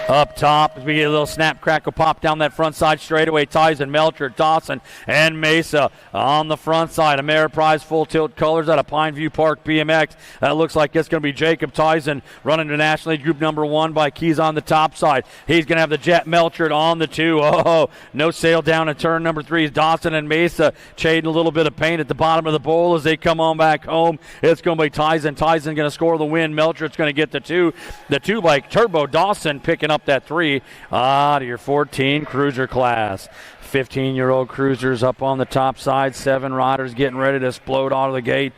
Up top, as we get a little snap, crackle, pop down that front side straightaway. Tyson, Melcher, Dawson, and Mesa on the front side. Ameriprise full tilt colors out of Pineview Park BMX. That looks like it's going to be Jacob Tyson running to National League Group number 1 by Keys on the top side. He's going to have the Jet Melcher on the 2. No sail down in turn number 3. Dawson and Mesa shading a little bit of paint at the bottom of the bowl as they come on back home. It's going to be Tyson. Tyson going to score the win. Melcher's going to get the 2. The 2 bike, Turbo Dawson picking up that 3 to your 14 cruiser class. 15-year-old cruisers up on the top side. 7 riders getting ready to explode out of the gate.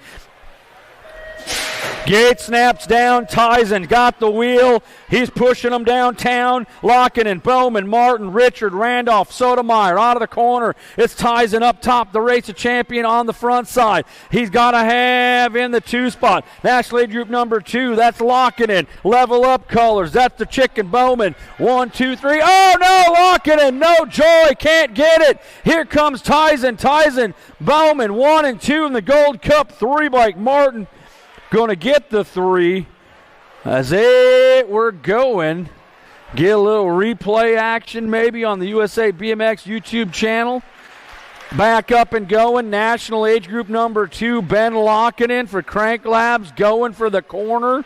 Gate snaps down. Tyson got the wheel. He's pushing them downtown. Locken and Bowman, Martin, Richard, Randolph, Sotomayor out of the corner. It's Tyson up top, the race of champion on the front side. He's got to have in the 2 spot. National League Group number 2, that's Lockinen. Level Up colors, that's the Chicken Bowman. 1, 2, 3. Oh no, Lockinen, no joy, can't get it. Here comes Tyson. Tyson, Bowman, 1 and 2 in the Gold Cup 3 bike. Martin going to get the 3. as they were going. Get a little replay action maybe on the USA BMX YouTube channel. Back up and going. National age group number 2, Ben Lockinen for Crank Labs, going for the corner.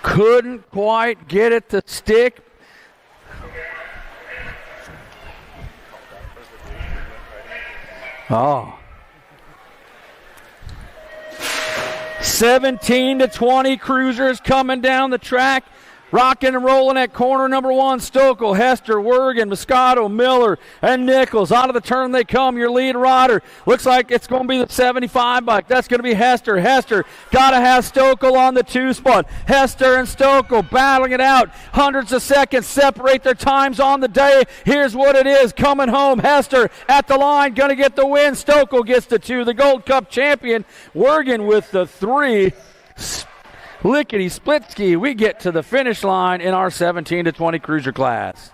Couldn't quite get it to stick. Oh. 17-20 cruisers coming down the track. Rocking and rolling at corner number 1, Stokel, Hester, Wergen, Moscato, Miller, and Nichols. Out of the turn they come, your lead rider. Looks like it's going to be the 75 bike. That's going to be Hester. Hester got to have Stokel on the 2 spot. Hester and Stokel battling it out. Hundreds of seconds separate their times on the day. Here's what it is. Coming home, Hester at the line, going to get the win. Stokel gets the 2. The Gold Cup champion, Wergen with the 3. Lickety-splitsky, we get to the finish line in our 17-20 cruiser class.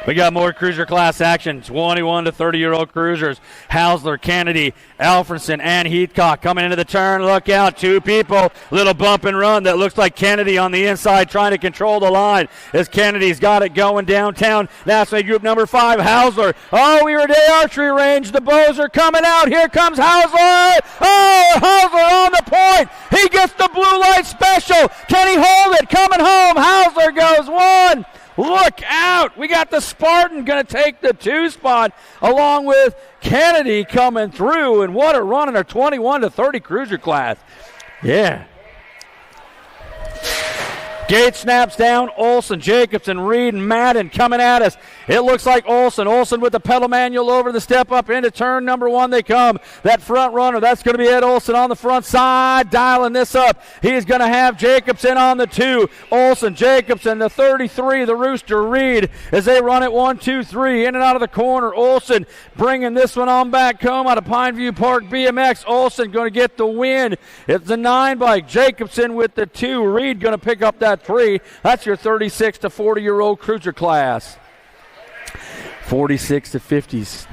We got more cruiser class action. 21 to 30-year-old cruisers. Hausler, Kennedy, Alfredson, and Heathcock coming into the turn. Look out, 2 people. Little bump and run that looks like Kennedy on the inside trying to control the line as Kennedy's got it going downtown. National group number 5, Hausler. Oh, we were at the archery range. The bows are coming out. Here comes Hausler. Oh, Hausler on the point. He gets the blue light special. Can he hold it? Coming home. Hausler goes 1. Look out. We got the Spartan going to take the 2 spot along with Kennedy coming through. And what a run in our 21 to 30 cruiser class. Yeah. Gate snaps down. Olsen, Jacobson, Reed, and Madden coming at us. It looks like Olsen. Olsen with the pedal manual over the step up into turn number 1 they come. That front runner, that's going to be Ed Olsen on the front side, dialing this up. He's going to have Jacobson on the 2. Olsen, Jacobson, the 33, the Rooster, Reed, as they run it 1, 2, 3, in and out of the corner. Olsen bringing this one on back home out of Pineview Park BMX. Olsen going to get the win. It's the 9 bike. Jacobson with the 2. Reed going to pick up that 3. That's your 36 to 40-year-old cruiser class. 46 to 50s.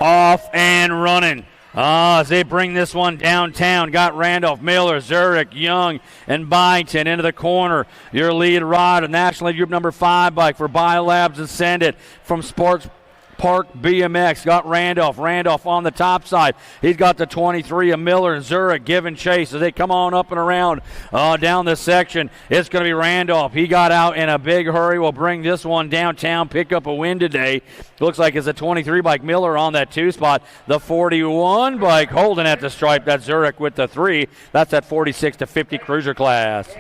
Off and running. As they bring this one downtown, got Randolph, Miller, Zurich, Young, and Byington into the corner. Your lead rider, National League Group number 5 bike for Biolabs and Send It from Sports Park BMX. Got Randolph on the top side. He's got the 23 of Miller and Zurich giving chase as they come on up and around down this section. It's going to be Randolph. He got out in a big hurry. We'll bring this one downtown, pick up a win today. Looks like it's a 23 bike. Miller on that 2 spot. The 41 bike holding at the stripe. That's Zurich with the 3. That's that 46 to 50 cruiser class.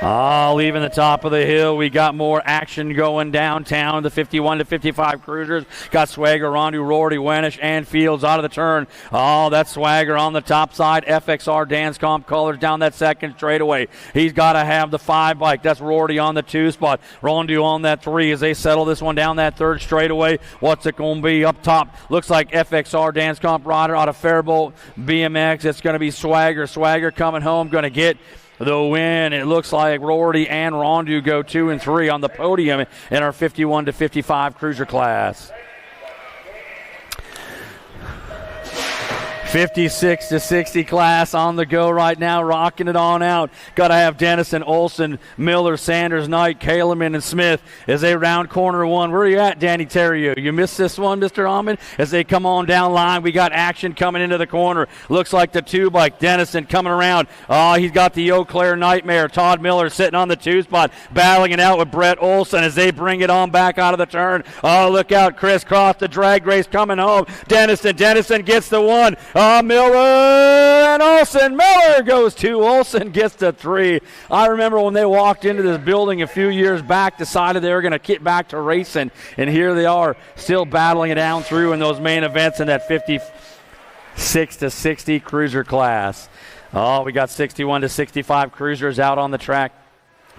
Leaving the top of the hill, we got more action going downtown. The 51 to 55 cruisers got Swagger, Rondu, Rorty, Wenish, and Fields out of the turn. That's Swagger on the top side. FXR Danscomp colors down that second straightaway. He's got to have the 5 bike. That's Rorty on the 2 spot. Rondu on that 3 as they settle this one down that third straightaway. What's it going to be up top? Looks like FXR Danscomp rider out of Faribault BMX. It's going to be Swagger. Swagger coming home, going to get the win. It looks like Rorty and Rondu go 2 and 3 on the podium in our 51 to 55 cruiser class. 56 to 60 class on the go right now, rocking it on out. Got to have Dennison, Olsen, Miller, Sanders, Knight, Kaleman, and Smith as they round corner 1. Where are you at, Danny Terrier? You missed this one, Mr. Ahmed? As they come on down line, we got action coming into the corner. Looks like the 2 bike. Dennison coming around. He's got the Eau Claire Nightmare. Todd Miller sitting on the 2 spot, battling it out with Brett Olsen as they bring it on back out of the turn. Look out, crisscross the drag race coming home. Dennison gets the 1. Miller and Olsen. Miller goes 2. Olsen gets the 3. I remember when they walked into this building a few years back, decided they were going to get back to racing, and here they are still battling it down through in those main events in that 56 to 60 cruiser class. We got 61 to 65 cruisers out on the track.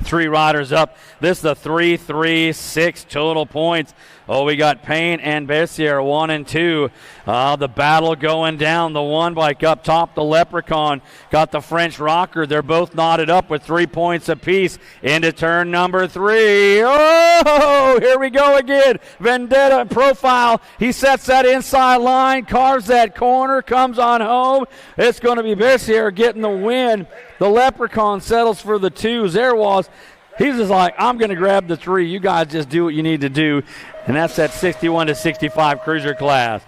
3 riders up. This is the 3-3-6 total points. Oh, we got Payne and Bessiere 1 and 2. The battle going down. The 1 bike up top, the Leprechaun got the French Rocker. They're both knotted up with 3 points apiece into turn number 3. Oh, here we go again. Vendetta profile. He sets that inside line, carves that corner, comes on home. It's going to be Bessiere getting the win. The Leprechaun settles for the 2. Zerwas, he's just like, I'm going to grab the 3. You guys just do what you need to do. And that's that 61 to 65 cruiser class.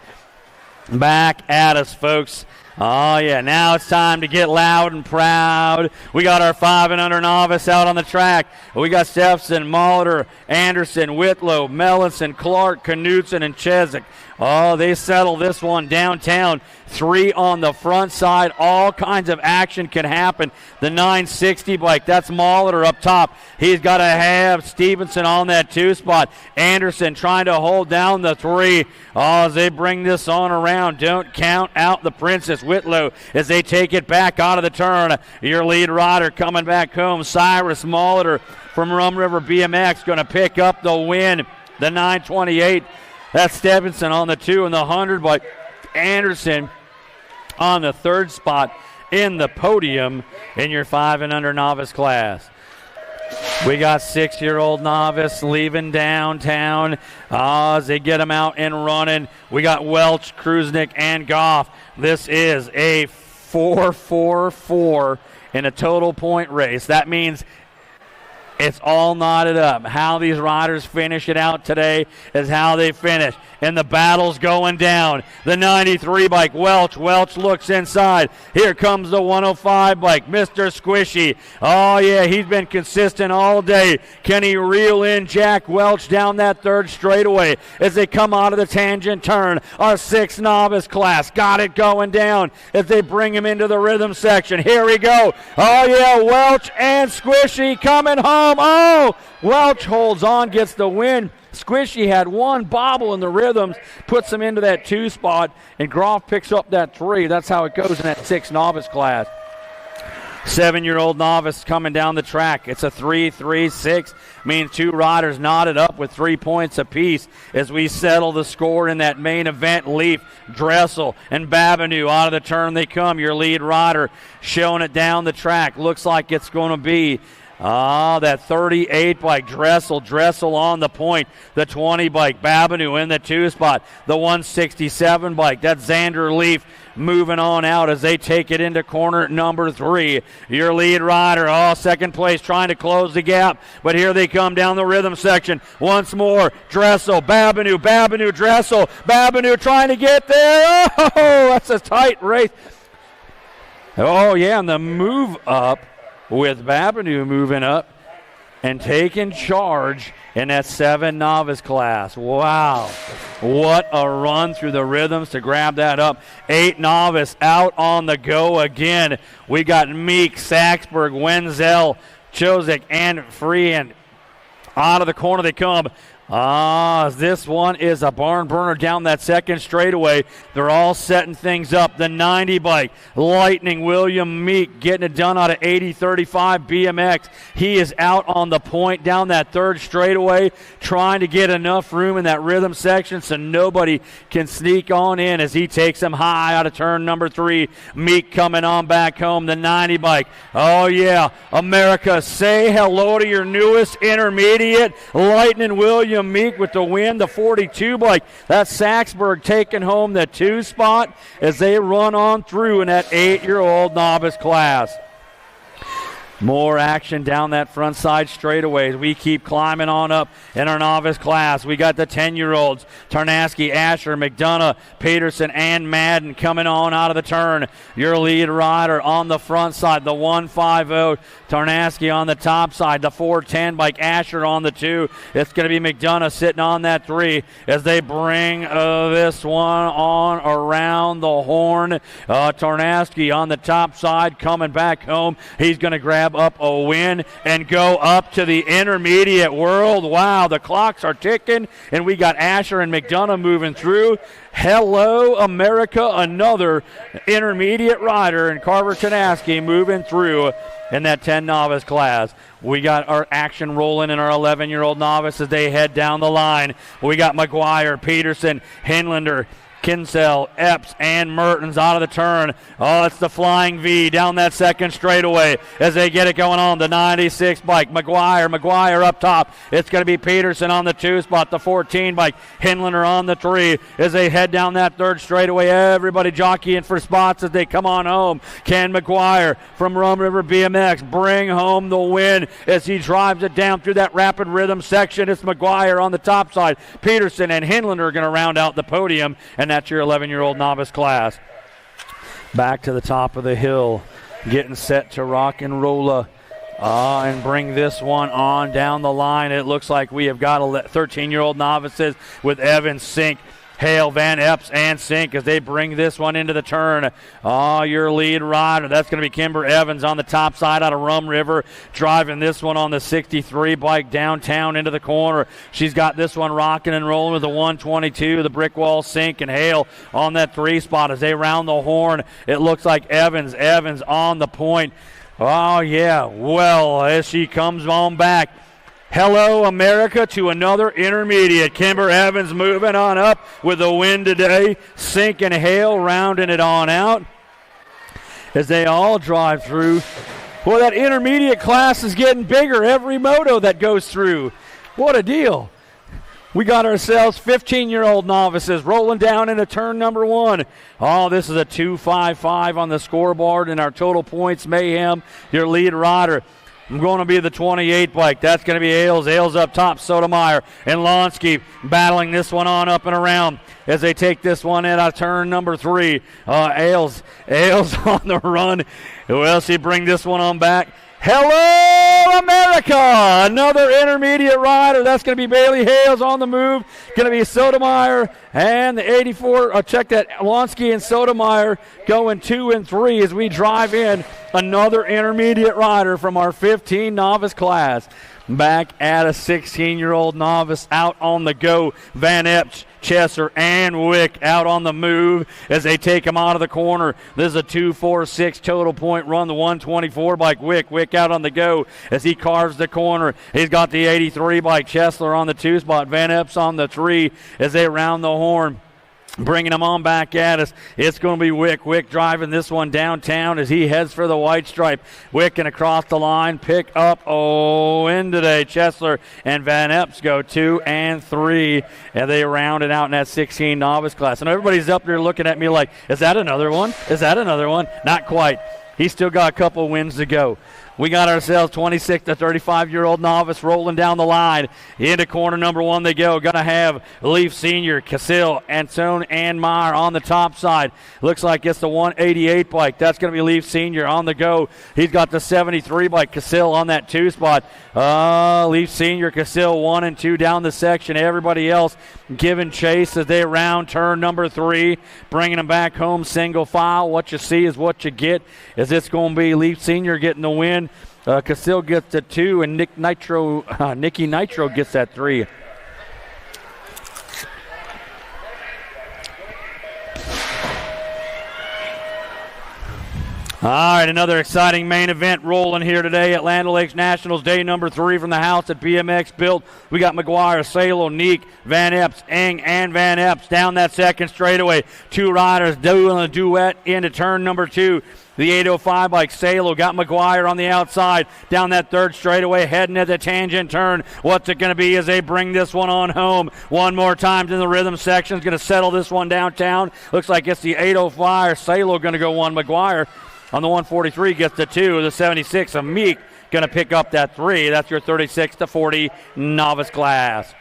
Back at us, folks. Oh, yeah, now it's time to get loud and proud. We got our 5 and under novice out on the track. We got Steffensen, Molitor, Anderson, Whitlow, Mellinson, Clark, Knudsen, and Cheswick. Oh, they settle this one downtown. 3 on the front side. All kinds of action can happen. The 960 bike, that's Molitor up top. He's got to have Stevenson on that 2 spot. Anderson trying to hold down the 3. Oh, as they bring this on around, don't count out the Princess. Whitlow as they take it back out of the turn. Your lead rider coming back home, Cyrus Molitor from Rum River BMX, going to pick up the win. The 928. That's Stevenson on the 2 and the 100 by Anderson on the 3rd spot in the podium in your 5 and under novice class. We got 6-year-old novice leaving downtown as they get them out and running. We got Welch, Kruznick, and Goff. This is a 4-4-4 in a total point race. That means it's all knotted up. How these riders finish it out today is how they finish. And the battle's going down. The 93 bike, Welch. Welch looks inside. Here comes the 105 bike, Mr. Squishy. Oh, yeah, he's been consistent all day. Can he reel in Jack Welch down that 3rd straightaway as they come out of the tangent turn? Our 6 novice class got it going down as they bring him into the rhythm section. Here we go. Oh, yeah, Welch and Squishy coming home. Oh, Welch holds on, gets the win. Squishy had 1 bobble in the rhythms, puts him into that 2 spot, and Groff picks up that 3. That's how it goes in that 6 novice class. 7-year-old novice coming down the track. It's a 3-3-6. Means 2 riders knotted up with 3 points apiece as we settle the score in that main event. Leaf, Dressel, and Babineau out of the turn they come. Your lead rider showing it down the track. Looks like it's going to be that 38 bike, Dressel on the point. The 20 bike, Babineau in the 2 spot. The 167 bike, that's Xander Leaf moving on out as they take it into corner number 3. Your lead rider, 2nd place, trying to close the gap. But here they come down the rhythm section. Once more, Dressel, Babineau, Dressel. Babineau trying to get there. Oh, that's a tight race. Oh, yeah, and the move up with Babineau moving up and taking charge in that 7 novice class. Wow. What a run through the rhythms to grab that up. 8 novice out on the go again. We got Meek, Saxberg, Wenzel, Chosick, and Freehan. Out of the corner they come. This one is a barn burner down that 2nd straightaway. They're all setting things up. The 90 bike, Lightning, William Meek getting it done out of 80-35 BMX. He is out on the point down that 3rd straightaway, trying to get enough room in that rhythm section so nobody can sneak on in as he takes him high out of turn number 3. Meek coming on back home. The 90 bike. Oh, yeah. America, say hello to your newest intermediate. Lightning, William Meek with the win. The 42 bike, that's Saxberg taking home the 2 spot as they run on through in that 8-year-old novice class. More action down that front side straightaway as we keep climbing on up in our novice class. We got the 10-year-olds, Tarnaski, Asher, McDonough, Peterson, and Madden coming on out of the turn. Your lead rider on the front side, the 150, Tarnaski on the top side, the 410 bike, Asher on the 2. It's going to be McDonough sitting on that 3 as they bring this one on around the horn. Tarnaski on the top side coming back home. He's going to grab up a win and go up to the intermediate world. Wow, the clocks are ticking, and we got Asher and McDonough moving through. Hello, America, another intermediate rider in Carver Tanaski moving through in that 10 novice class. We got our action rolling in our 11-year-old novice as they head down the line. We got McGuire, Peterson, Hinlander, Kinsell, Epps, and Mertens out of the turn. Oh, it's the flying V down that second straightaway as they get it going on. The 96 bike, McGuire up top. It's going to be Peterson on the 2 spot, the 14 bike, Hinlander on the 3 as they head down that third straightaway. Everybody jockeying for spots as they come on home. Can McGuire from Rum River BMX bring home the win as he drives it down through that rapid rhythm section? It's McGuire on the top side. Peterson and Hinlander are going to round out the podium, and that's your 11-year-old novice class. Back to the top of the hill, getting set to rock and roll and bring this one on down the line. It looks like we have got 13-year-old novices with Evans, Sink, Hale, Van Epps, and Sink as they bring this one into the turn. Your lead rider, that's going to be Kimber Evans on the top side out of Rum River, driving this one on the 63 bike downtown into the corner. She's got this one rocking and rolling with the 122, the brick wall, Sink, and Hale on that 3 spot as they round the horn. It looks like Evans on the point. Oh, yeah, well, as she comes on back. Hello, America, to another intermediate. Kimber Evans moving on up with the win today. Sink and Hale rounding it on out as they all drive through. Well, that intermediate class is getting bigger every moto that goes through. What a deal. We got ourselves 15-year-old novices rolling down into turn number 1. Oh, this is a 2.55 on the scoreboard in our total points mayhem. Your lead rider. I'm going to be the 28 bike. That's going to be Ailes. Ailes up top, Sotomayor and Lonsky battling this one on up and around as they take this one in on turn number 3. Ailes on the run. Who else he bring this one on back? Hello, America! Another intermediate rider. That's going to be Bailey Hales on the move. Going to be Sotomayor and the 84. Check that. Lonsky and Sotomayor going 2 and 3 as we drive in another intermediate rider from our 15 novice class. Back at a 16-year-old novice out on the go. Van Epps, Chesser, and Wick out on the move as they take him out of the corner. This is a 2.46 total point run. The 124 bike, Wick out on the go as he carves the corner. He's got the 83 bike, Chesler on the 2 spot, Van Epps on the 3 as they round the horn. Bringing him on back at us. It's going to be Wick. Wick driving this one downtown as he heads for the white stripe. Wick and across the line. Pick up in today. Chesler and Van Epps go 2 and 3. And they round it out in that 16 novice class. And everybody's up there looking at me like, is that another one? Is that another one? Not quite. He's still got a couple wins to go. We got ourselves 26 to 35-year-old novice rolling down the line. Into corner number 1 they go. Going to have Leaf Senior, Cassill, Antone, and Meyer on the top side. Looks like it's the 188 bike. That's going to be Leaf Senior on the go. He's got the 73 bike, Cassill on that 2 spot. Leaf Senior, Cassill 1 and 2 down the section. Everybody else giving chase as they round turn number 3. Bringing them back home single file. What you see is what you get. As it's going to be Leaf Senior getting the win. Cassill gets the 2, and Nikki Nitro gets that 3. All right, another exciting main event rolling here today at Land O'Lakes Nationals, day number 3 from the house at BMX Built. We got McGuire, Salo, Neek, Van Epps, Eng, and Van Epps down that second straightaway. 2 riders doing a duet into turn number 2. The 805 bike, Salo, got McGuire on the outside. Down that third straightaway, heading at the tangent turn. What's it going to be as they bring this one on home? One more time in the rhythm section. Is going to settle this one downtown. Looks like it's the 805. Salo going to go 1. McGuire on the 143 gets the 2. The 76 of Meek going to pick up that 3. That's your 36 to 40 novice class.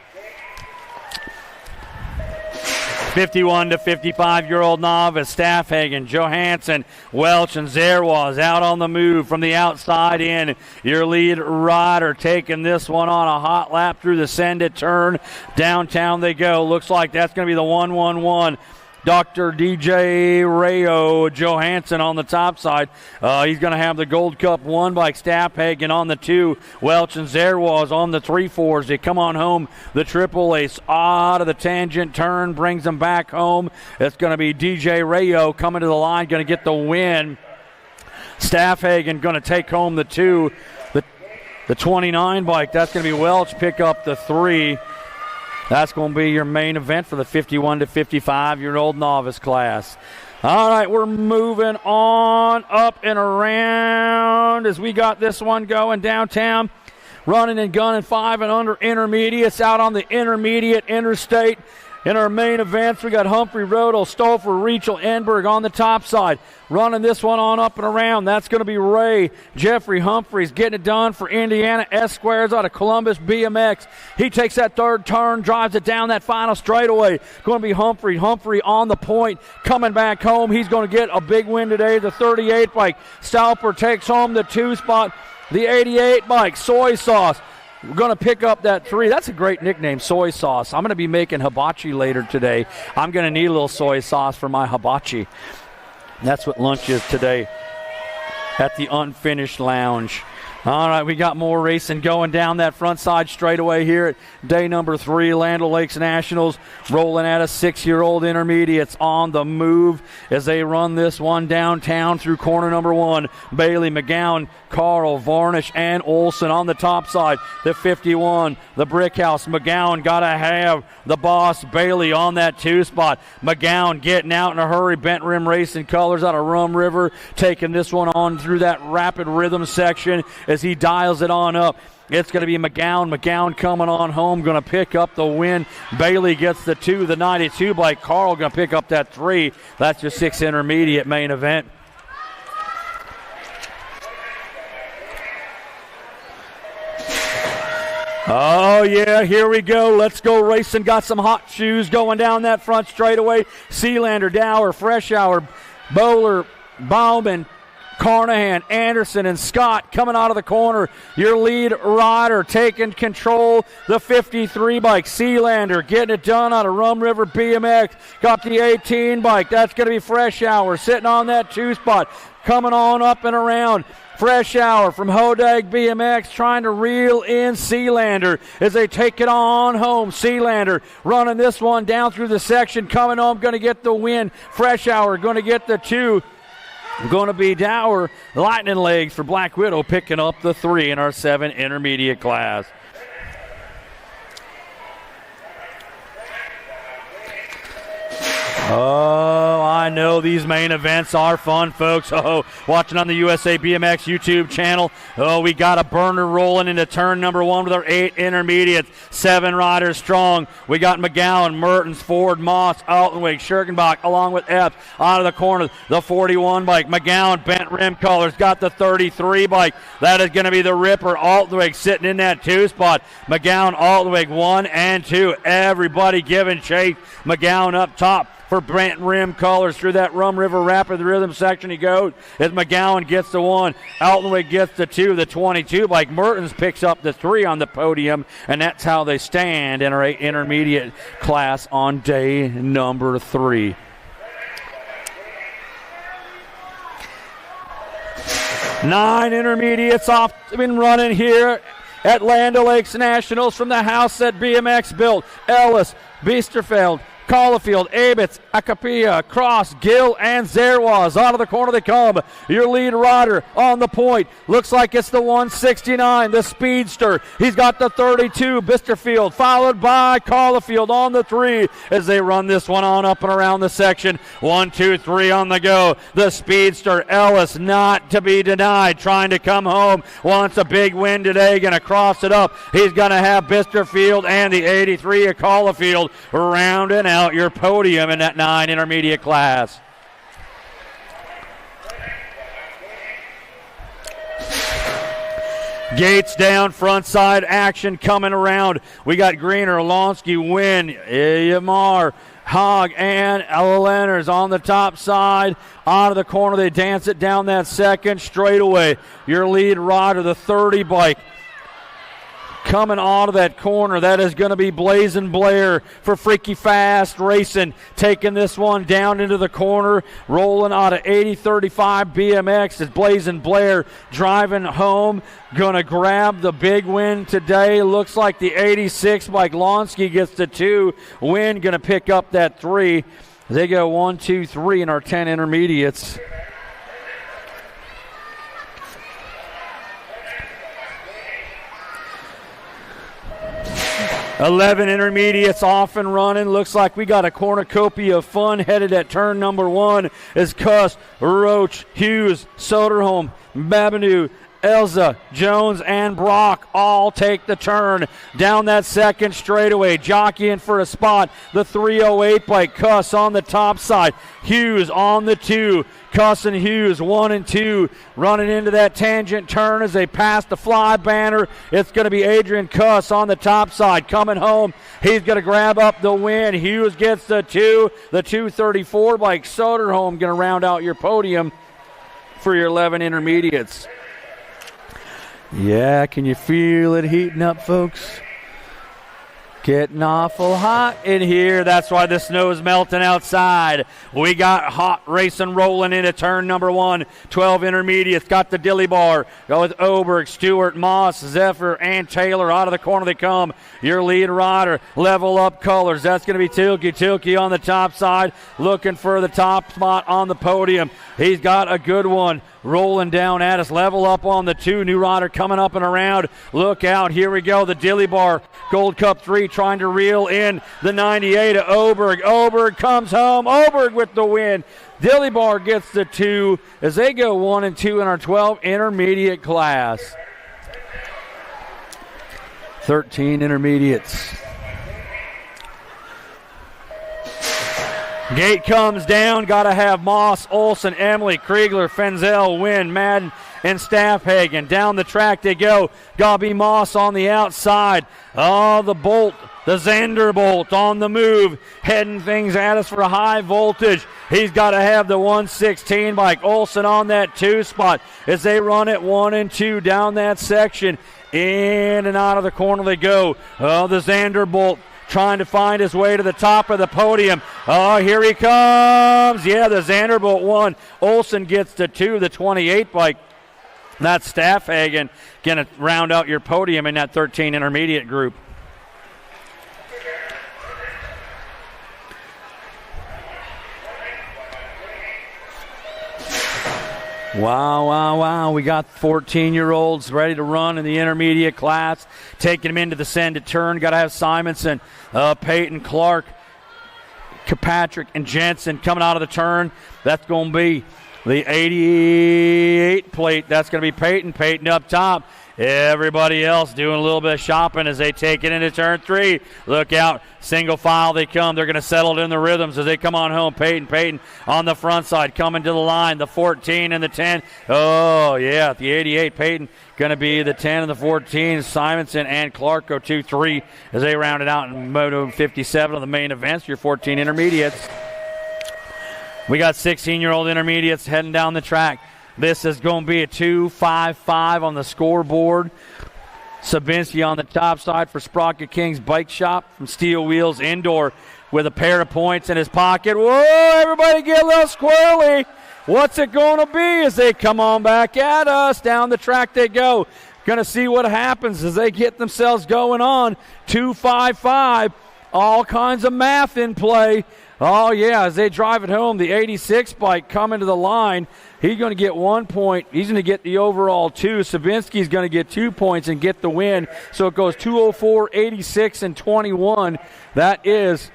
51 to 55-year-old novice, Staffhagen, Johansson, Welch, and Zerwas out on the move from the outside in. Your lead rider taking this one on a hot lap through the send it turn. Downtown they go. Looks like that's going to be the 111. Dr. DJ Rayo Johansson on the top side. He's going to have the Gold Cup 1 bike. Staffhagen on the 2. Welch and Zerwas on the 3-4s. They come on home. The triple ace out of the tangent turn brings them back home. It's going to be DJ Rayo coming to the line, going to get the win. Staffhagen going to take home the 2. The 29 bike, that's going to be Welch, pick up the 3. That's going to be your main event for the 51 to 55-year-old novice class. All right, we're moving on up and around as we got this one going downtown. Running and gunning 5 and under intermediates out on the intermediate interstate. In our main events, we got Humphrey, Rodel, Stoffer, Rachel, Enberg on the top side. Running this one on up and around. That's going to be Ray. Jeffrey Humphreys getting it done for Indiana Esquires out of Columbus BMX. He takes that third turn, drives it down that final straightaway. Going to be Humphrey. Humphrey on the point, coming back home. He's going to get a big win today. The 38 bike. Stalper takes home the 2 spot. The 88 bike. Soy Sauce. We're going to pick up that 3. That's a great nickname, Soy Sauce. I'm going to be making hibachi later today. I'm going to need a little soy sauce for my hibachi. That's what lunch is today at the Unfinished Lounge. All right, we got more racing going down that front side straightaway here at day number 3. Land O'Lakes Nationals rolling at a 6-year-old intermediates on the move as they run this one downtown through corner number 1. Bailey, McGowan, Carl, Varnish, and Olson on the top side. The 51, the Brick House. McGowan got to have the boss, Bailey, on that 2 spot. McGowan getting out in a hurry. Bent Rim Racing Colors out of Rum River taking this one on through that rapid rhythm section as he dials it on up. It's going to be McGowan. McGowan coming on home, going to pick up the win. Bailey gets the 2, the 92 bike. Carl going to pick up that 3. That's your 6 intermediate main event. Oh, yeah, here we go. Let's go racing. Got some hot shoes going down that front straightaway. Sealander, Dower, Freshour, Bowler, Bauman, Carnahan, Anderson, and Scott coming out of the corner. Your lead rider taking control. The 53 bike. Sealander getting it done out of Rum River BMX. Got the 18 bike. That's going to be Freshour sitting on that 2 spot. Coming on up and around. Freshour from Hodag BMX trying to reel in Sealander as they take it on home. Sealander running this one down through the section. Coming home, going to get the win. Freshour going to get the 2. Going to be Dower, Lightning Legs for Black Widow picking up the 3 in our 7 intermediate class. Oh, I know these main events are fun, folks. Oh, watching on the USA BMX YouTube channel. Oh, we got a burner rolling into turn number 1 with our 8 intermediates. 7 riders strong. We got McGowan, Mertens, Ford, Moss, Altenweg, Schirkenbach, along with Epps out of the corner. The 41 bike. McGowan, Bent Rim Colors, got the 33 bike. That is going to be the Ripper. Altenweg sitting in that 2 spot. McGowan, Altenweg 1 and 2. Everybody giving chase. McGowan up top for Brent Rim Colors through that Rum River Rapid Rhythm section he goes as McGowan gets the 1. Altenweg gets the 2, the 22 bike. Mertens picks up the 3 on the podium, and that's how they stand in our 8 intermediate class on day number 3. Nine intermediates off been running here at Land O'Lakes Nationals from the house that BMX built. Ellis, Biesterfeld, Caulfield, Abitz, Acapia, Cross, Gill, and Zerwas. Out of the corner they come. Your lead rider on the point. Looks like it's the 169, the Speedster. He's got the 32, Bisterfield, followed by Caulfield on the 3 as they run this one on up and around the section. 1, 2, 3 on the go. The Speedster, Ellis, not to be denied, trying to come home. Wants a big win today, going to cross it up. He's going to have Bisterfield and the 83 of Caulfield rounding out your podium in that 9 intermediate class. Gates down, front side action coming around. We got Greener, Lonsky, Wynn, Yamar, Hogg, and Leonards on the top side. Out of the corner, they dance it down that second straightaway. Your lead rider, the 30 bike. Coming out of that corner, that is going to be Blazin' Blair for Freaky Fast Racing. Taking this one down into the corner, rolling out of 80-35 BMX is Blazin' Blair driving home. Going to grab the big win today. Looks like the 86 Mike Lonsky gets the 2 win. Going to pick up that 3. They go 1, 2, 3 in our 10 intermediates. 11 intermediates off and running. Looks like we got a cornucopia of fun headed at turn number 1 as Cuss, Roach, Hughes, Soderholm, Babineau, Elza, Jones, and Brock all take the turn down that second straightaway, jockeying for a spot. The 308 by Cuss on the top side, Hughes on the 2. Cuss and Hughes 1 and 2 running into that tangent turn as they pass the fly banner. It's going to be Adrian Cuss on the top side coming home. He's going to grab up the win. Hughes gets the 2. The 234 by Soderholm going to round out your podium for your 11 intermediates. Yeah, can you feel it heating up, folks? Getting awful hot in here. That's why the snow's melting outside. We got hot racing rolling into turn number 1. 12 intermediates. Got the Dilly Bar. Go with Oberg, Stewart, Moss, Zephyr, and Taylor. Out of the corner they come. Your lead rider. Level Up Colors. That's going to be Tilke. Tilke on the top side. Looking for the top spot on the podium. He's got a good one. Rolling down at us. Level Up on the 2. New rider coming up and around. Look out. Here we go. The Dilly Bar. Gold Cup 3 trying to reel in the 98 of Oberg. Oberg comes home. Oberg with the win. Dilly Bar gets the 2 as they go 1 and 2 in our 12 intermediate class. 13 intermediates. Gate comes down. Got to have Moss, Olson, Emily, Kriegler, Fenzel, Wynn, Madden, and Staffhagen. Down the track they go. Got to be Moss on the outside. Oh, the Bolt, the Zanderbolt on the move. Heading things at us for a high voltage. He's got to have the 116 bike. Olson on that 2 spot as they run it 1 and 2 down that section. In and out of the corner they go. Oh, the Zanderbolt trying to find his way to the top of the podium. Oh, here he comes. Yeah, the Zanderbolt 1. Olson gets the 2, the 28 bike. That's Staffhagen going to round out your podium in that 13 intermediate group. Wow, wow, wow. We got 14-year-olds ready to run in the intermediate class. Taking them into the send to turn. Got to have Simonson, Peyton, Clark, Kirkpatrick, and Jensen coming out of the turn. That's going to be the 88 plate. That's going to be Peyton. Peyton up top. Everybody else doing a little bit of shopping as they take it into turn 3. Look out. Single file they come. They're going to settle it in the rhythms as they come on home. Peyton on the front side coming to the line. The 14 and the 10. Oh, yeah. The 88, Peyton going to be the 10 and the 14. Simonson and Clark go 2-3 as they round it out in Moto 57 of the main events. Your 14 intermediates. We got 16-year-old intermediates heading down the track. This is going to be a 2-5-5 on the scoreboard. Sabinski on the top side for Sprocket King's Bike Shop from Steel Wheels Indoor with a pair of points in his pocket. Whoa, everybody get a little squirrely. What's it going to be as they come on back at us? Down the track they go. Going to see what happens as they get themselves going on. 2-5-5. All kinds of math in play. Oh, yeah, as they drive it home, the 86 bike coming to the line. He's going to get 1 point. He's going to get the overall 2. Sabinski's going to get 2 points and get the win. So it goes 204, 86, and 21. That is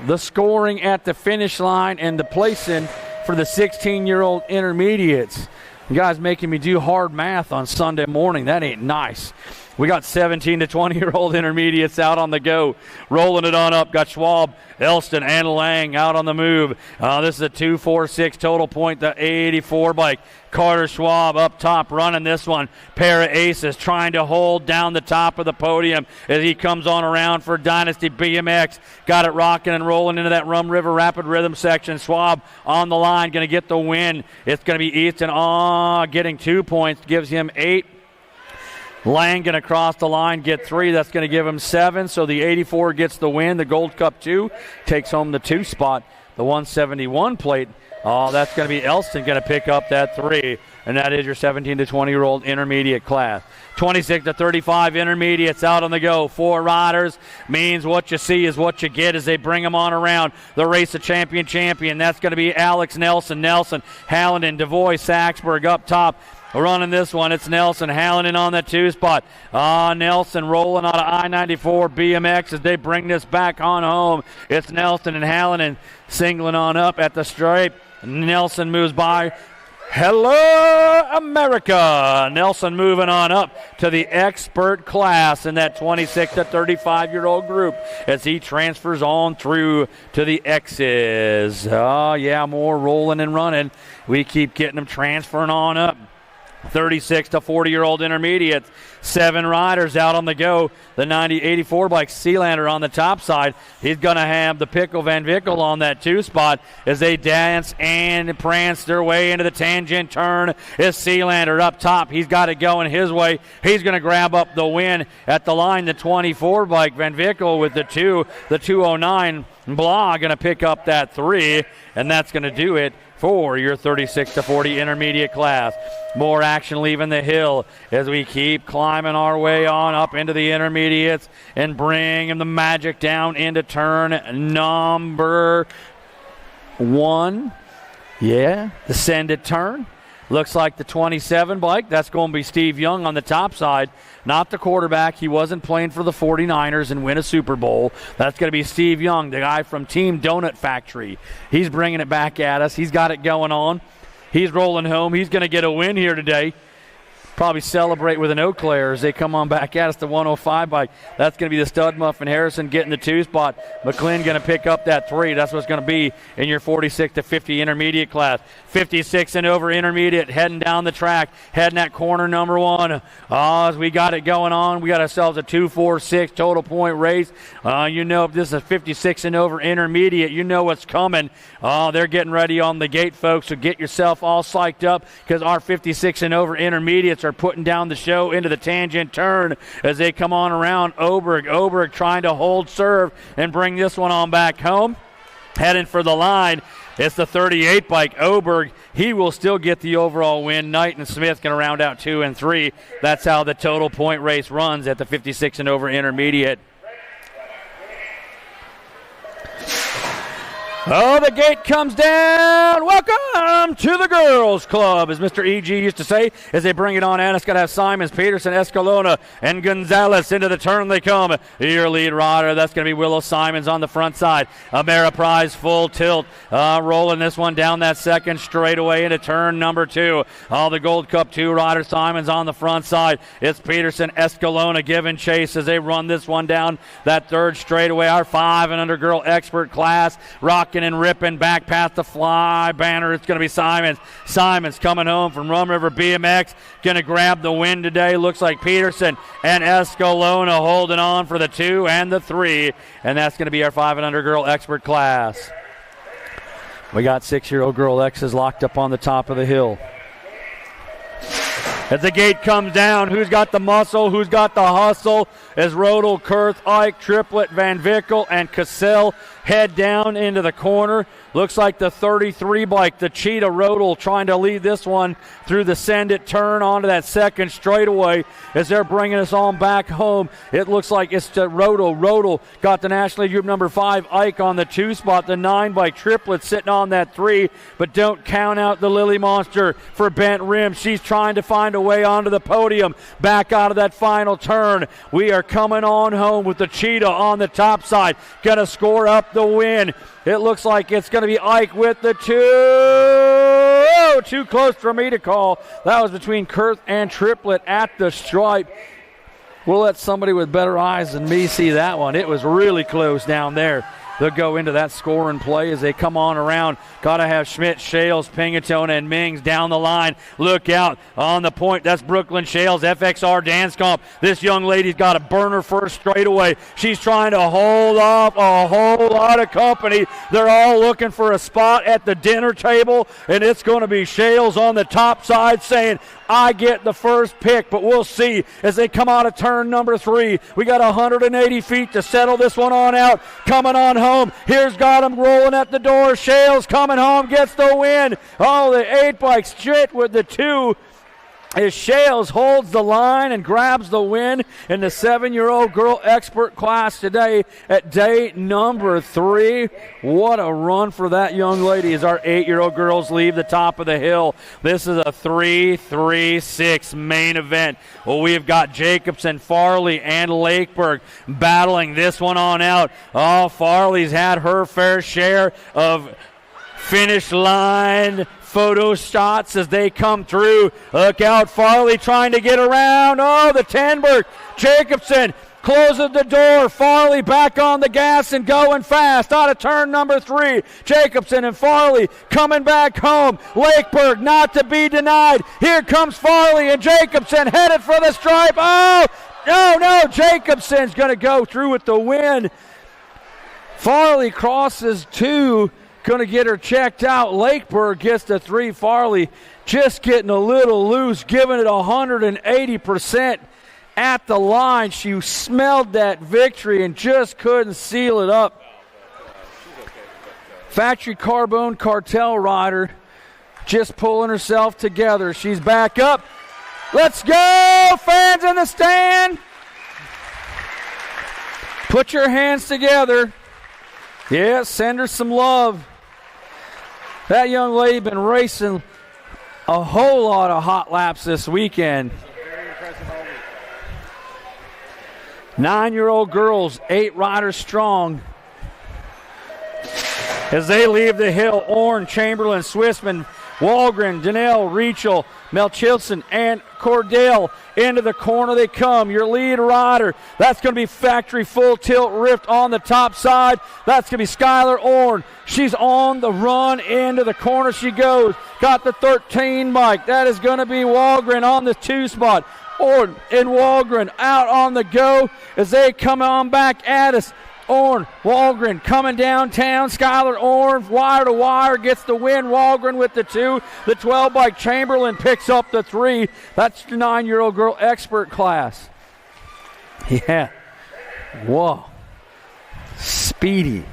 the scoring at the finish line and the placing for the 16-year-old intermediates. You guys making me do hard math on Sunday morning. That ain't nice. We got 17 to 20-year-old intermediates out on the go. Rolling it on up. Got Schwab, Elston, and Lang out on the move. This is a 2-4-6 total point. The 84 bike. Carter Schwab up top running this one. Pair of aces trying to hold down the top of the podium as he comes on around for Dynasty BMX. Got it rocking and rolling into that Rum River Rapid Rhythm section. Schwab on the line, going to get the win. It's going to be Easton getting 2 points. Gives him 8. Langan across the line, get 3. That's going to give him 7. So the 84 gets the win. The Gold Cup 2 takes home the 2 spot. The 171 plate, that's going to be Elston going to pick up that 3. And that is your 17 to 20-year-old intermediate class. 26 to 35 intermediates out on the go. 4 riders means what you see is what you get as they bring them on around. The race of champion. That's going to be Alex Nelson, Hallinan, DeVoy, Saxburg up top. Running this one, it's Nelson Hallinan on the 2 spot. Nelson rolling out of I-94 BMX as they bring this back on home. It's Nelson and Hallinan singling on up at the stripe. Nelson moves by. Hello, America! Nelson moving on up to the expert class in that 26 to 35-year-old group as he transfers on through to the X's. More rolling and running. We keep getting them transferring on up. 36 to 40-year-old intermediates. 7 riders out on the go. The 84 bike Sealander on the top side. He's going to have the Pickle Van Vickle on that 2 spot as they dance and prance their way into the tangent turn. Is Sealander up top. He's got it going his way. He's going to grab up the win at the line. The 24 bike Van Vickle with the 209. Blah going to pick up that 3, and that's going to do it for your 36 to 40 intermediate class. More action leaving the hill as we keep climbing our way on up into the intermediates and bringing the magic down into turn number 1. Descended turn. Looks like the 27 bike. That's going to be Steve Young on the top side. Not the quarterback. He wasn't playing for the 49ers and win a Super Bowl. That's going to be Steve Young, the guy from Team Donut Factory. He's bringing it back at us. He's got it going on. He's rolling home. He's going to get a win here today. Probably celebrate with an Eau Claire as they come on back at us. The 105 bike. That's going to be the Stud Muffin Harrison getting the 2 spot. McLean going to pick up that 3. That's what's going to be in your 46 to 50 intermediate class. 56 and over intermediate heading down the track, heading at corner number 1. As we got it going on, we got ourselves a 2-4-6 total point race. If this is a 56 and over intermediate, you know what's coming. They're getting ready on the gate, folks, so get yourself all psyched up because our 56 and over intermediates are putting down the show into the tangent turn as they come on around. Oberg trying to hold serve and bring this one on back home. Heading for the line, it's the 38 bike Oberg. He will still get the overall win. Knight and Smith going to round out 2 and 3. That's how the total point race runs at the 56 and over intermediate. The gate comes down. Welcome to the Girls Club, as Mr. E.G. used to say, as they bring it on. And it's going to have Simons, Peterson, Escalona, and Gonzalez into the turn they come. Your lead rider, that's going to be Willow Simons on the front side. Ameriprise full tilt, rolling this one down that second straightaway into turn number 2. The Gold Cup 2 rider, Simons on the front side. It's Peterson, Escalona giving chase as they run this one down that third straightaway. Our 5 and under girl expert class, rocking and ripping back past the fly banner. It's going to be Simons. Simons coming home from Rum River BMX. Going to grab the win today. Looks like Peterson and Escalona holding on for the 2 and the 3. And that's going to be our 5 and under girl expert class. We got 6-year-old girl X's locked up on the top of the hill. As the gate comes down, who's got the muscle, who's got the hustle, as Rodel, Kurth, Ike, Triplett, Van Vickle, and Cassell head down into the corner. Looks like the 33 bike, the Cheetah Rodel, trying to lead this one through the send it turn onto that second straightaway as they're bringing us on back home. It looks like it's the Rodel. Rodel got the National League Group number 5 Ike on the 2 spot. The 9 bike Triplett sitting on that 3, but don't count out the Lily Monster for Bent Rim. She's trying to find a way onto the podium back out of that final turn. We are coming on home with the Cheetah on the top side. Going to score up the win. It looks like it's going to be Ike with the 2. Oh, too close for me to call. That was between Kurth and Triplett at the stripe. We'll let somebody with better eyes than me see that one. It was really close down there. They'll go into that score and play as they come on around. Got to have Schmidt, Shales, Pingatone, and Mings down the line. Look out on the point. That's Brooklyn Shales, FXR Dance Comp. This young lady's got a burner first straightaway. She's trying to hold off a whole lot of company. They're all looking for a spot at the dinner table, and it's going to be Shales on the top side saying, I get the first pick, but we'll see as they come out of turn number 3. We got 180 feet to settle this one on out. Coming on home. Here's got him rolling at the door. Shales coming home, gets the win. Oh, the 8 bike straight with the 2. As Shales holds the line and grabs the win in the 7-year-old girl expert class today at day number 3. What a run for that young lady as our 8-year-old girls leave the top of the hill. This is a 3-3-6 main event. Well, we've got Jacobson, Farley, and Lakeburg battling this one on out. Oh, Farley's had her fair share of finish line photo shots as they come through. Look out, Farley trying to get around. Oh, the Tenberg. Jacobson closes the door. Farley back on the gas and going fast. Out of turn number 3. Jacobson and Farley coming back home. Lakeburg not to be denied. Here comes Farley and Jacobson headed for the stripe. Oh, no. Jacobson's going to go through with the win. Farley crosses 2. Going to get her checked out. Lakeburg gets the 3. Farley just getting a little loose, giving it 180% at the line. She smelled that victory and just couldn't seal it up. Factory Carbone Cartel rider just pulling herself together. She's back up. Let's go, fans in the stand. Put your hands together. Yeah, send her some love. That young lady been racing a whole lot of hot laps this weekend. 9-year-old girls, 8 riders strong. As they leave the hill, Orne, Chamberlain, Swissman, Walgren, Danelle, Rachel, Melchilson, and Cordell. Into the corner they come. Your lead rider, that's going to be Factory Full Tilt Rift on the top side. That's going to be Skylar Orne. She's on the run. Into the corner she goes. Got the 13 bike. That is going to be Walgren on the 2 spot. Orne and Walgren out on the go as they come on back at us. Orne, Walgren coming downtown. Skylar Orne, wire to wire, gets the win. Walgren with the 2. The 12 bike Chamberlain picks up the 3. That's the 9-year-old girl expert class. Yeah. Whoa. Speedy.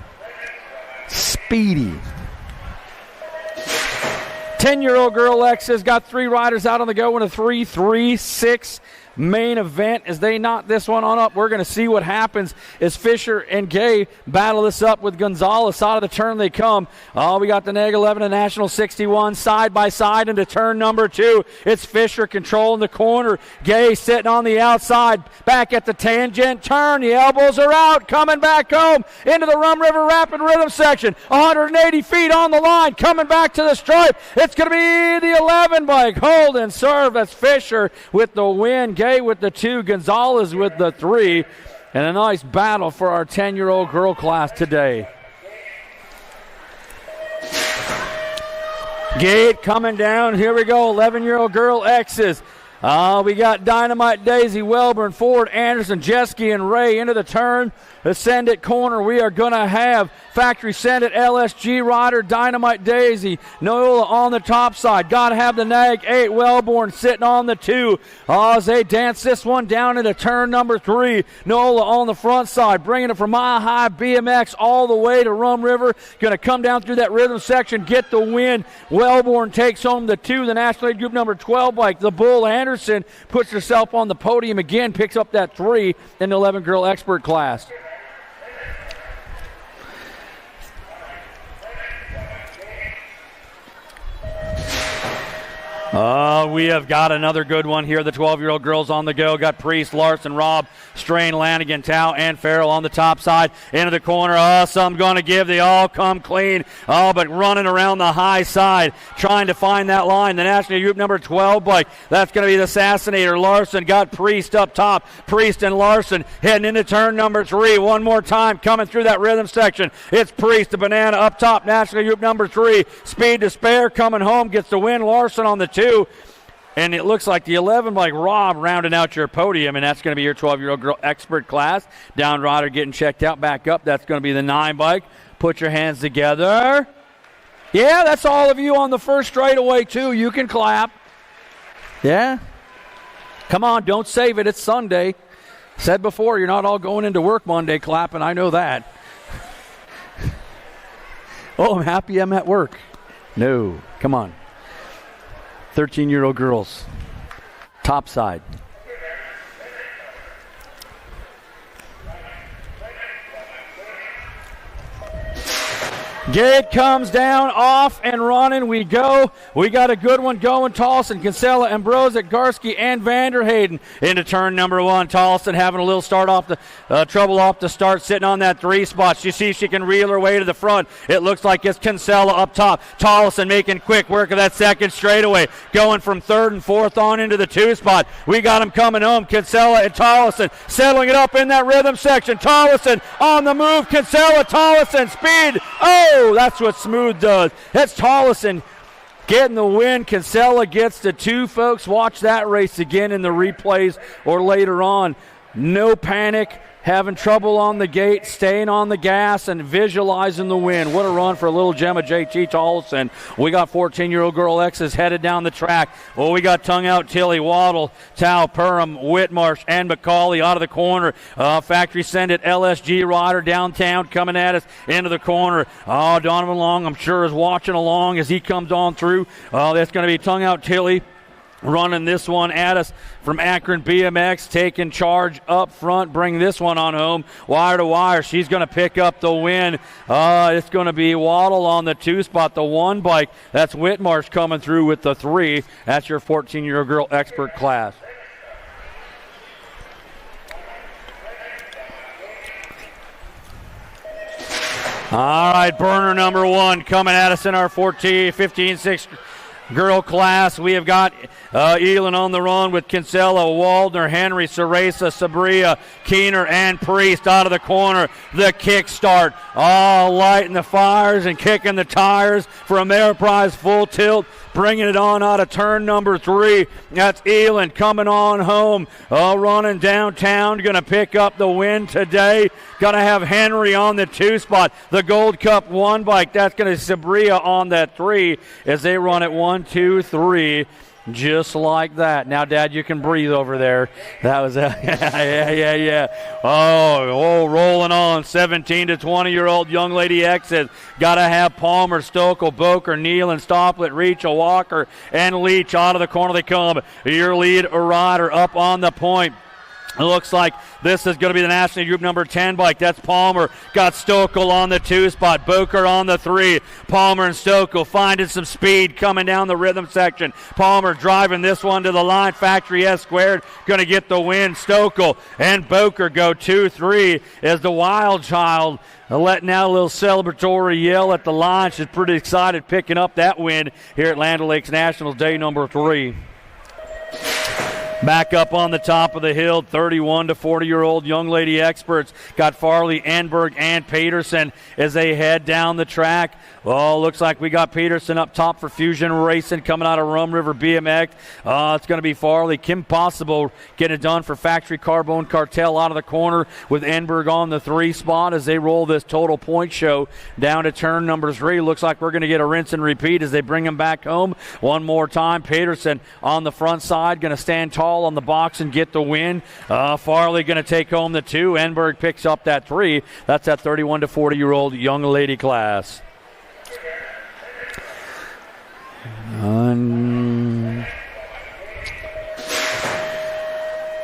10-year-old girl Lex has got 3 riders out on the go in a 3-3-6 main event. As they knot this one on up, we're going to see what happens as Fisher and Gay battle this up with Gonzalez. Out of the turn they come. Oh, we got the Neg 11 and National 61 side by side into turn number 2. It's Fisher controlling the corner. Gay sitting on the outside. Back at the tangent turn. The elbows are out. Coming back home into the Rum River Rapid Rhythm section. 180 feet on the line. Coming back to the stripe. It's going to be the 11 bike. Hold and serve. That's Fisher with the win. Gay with the 2, Gonzalez with the 3, and a nice battle for our 10-year-old girl class today. Gate coming down. Here we go. 11-year-old girl X's. We got Dynamite Daisy, Welburn, Ford, Anderson, Jeske, and Ray into the turn. The send it corner. We are going to have Factory Send It LSG rider, Dynamite Daisy, Nola on the top side. Got to have the Nag 8, Wellborn sitting on the 2. As they dance this one down into turn number 3. Nola on the front side, bringing it from Mile High BMX all the way to Rum River. Going to come down through that rhythm section, get the win. Wellborn takes home the 2. The National League Group number 12 bike, the Bull Anderson, puts herself on the podium again, picks up that 3 in the 11 girl expert class. We have got another good one here. The 12-year-old girls on the go. Got Priest, Larson, Robb, Strain, Lanigan, Tao, and Farrell on the top side. Into the corner. Some going to give. They all come clean. But running around the high side, trying to find that line. The National Group number 12 bike. That's going to be the Assassinator. Larson got Priest up top. Priest and Larson heading into turn number 3. One more time coming through that rhythm section. It's Priest, the Banana up top. National Group number 3. Speed to Spare coming home. Gets the win. Larson on the 2. And it looks like the 11 bike Rob rounding out your podium, and that's going to be your 12-year-old girl expert class. Down rider getting checked out, back up. That's going to be the 9 bike. Put your hands together. Yeah, that's all of you on the first straightaway, too. You can clap. Yeah? Come on, don't save it. It's Sunday. Said before, you're not all going into work Monday clapping. I know that. Oh, I'm happy I'm at work. No. Come on. 13-year-old girls. Top side. Gate comes down, off and running. We go. We got a good one going. Tolson, Kinsella, Ambrozic, Garski, and Vanderhayden into turn number 1. Tolson having a little start off the trouble off the start, sitting on that 3 spot. You see she can reel her way to the front. It looks like it's Kinsella up top. Tolson making quick work of that second straightaway, going from 3rd and 4th on into the 2 spot. We got him coming home. Kinsella and Tolson settling it up in that rhythm section. Tolson on the move. Kinsella, Tolson, speed. Oh, that's what smooth does. That's Tolson getting the win. Kinsella gets the 2, folks. Watch that race again in the replays or later on. No panic. Having trouble on the gate, staying on the gas, and visualizing the win. What a run for little Gemma J.T. Tolson. We got 14-year-old girl X's headed down the track. Oh, we got Tongue Out Tilly, Waddle, Tao, Perham, Whitmarsh, and McCauley out of the corner. Factory Send It, LSG rider downtown coming at us into the corner. Oh, Donovan Long, I'm sure, is watching along as he comes on through. That's going to be Tongue Out Tilly running this one at us from Akron BMX, taking charge up front, bring this one on home, wire to wire. She's going to pick up the win. It's going to be Waddle on the 2 spot, the 1 bike. That's Whitmarsh coming through with the 3. That's your 14-year-old girl expert class. All right, burner number 1 coming at us in our 15-6 girl class. We have got Elin on the run with Kinsella, Waldner, Henry, Ceresa, Sabria, Keener, and Priest out of the corner. The kickstart, all lighting the fires and kicking the tires for Ameriprise full tilt. Bringing it on out of turn number 3. That's Elin coming on home. Running downtown. Going to pick up the win today. Going to have Henry on the 2 spot. The Gold Cup 1 bike. That's going to Sabria on that 3 as they run it 1, 2, 3. Just like that. Now, Dad, you can breathe over there. That was yeah. Oh, rolling on. 17 to 20-year-old young lady exit. Got to have Palmer, Stokel, Boker, Nealon, Stoplett, Reach, Walker, and Leach out of the corner they come. Your lead rider up on the point. It looks like this is going to be the National Group number 10 bike. That's Palmer. Got Stokel on the 2 spot. Boker on the 3. Palmer and Stokel finding some speed coming down the rhythm section. Palmer driving this one to the line. Factory S squared going to get the win. Stokel and Boker go 2-3 as the Wild Child letting out a little celebratory yell at the line. She's pretty excited picking up that win here at Land O'Lakes Nationals day number 3. Back up on the top of the hill, 31 to 40-year-old young lady experts. Got Farley, Enberg, and Peterson as they head down the track. Well, looks like we got Peterson up top for Fusion Racing coming out of Rum River BMX. It's going to be Farley. Kim Possible getting it done for Factory Carbone Cartel out of the corner with Enberg on the 3 spot as they roll this total point show down to turn number 3. Looks like we're going to get a rinse and repeat as they bring him back home one more time. Peterson on the front side, going to stand tall on the box and get the win. Farley going to take home the 2. Enberg picks up that 3. That's that 31 to 40-year-old young lady class.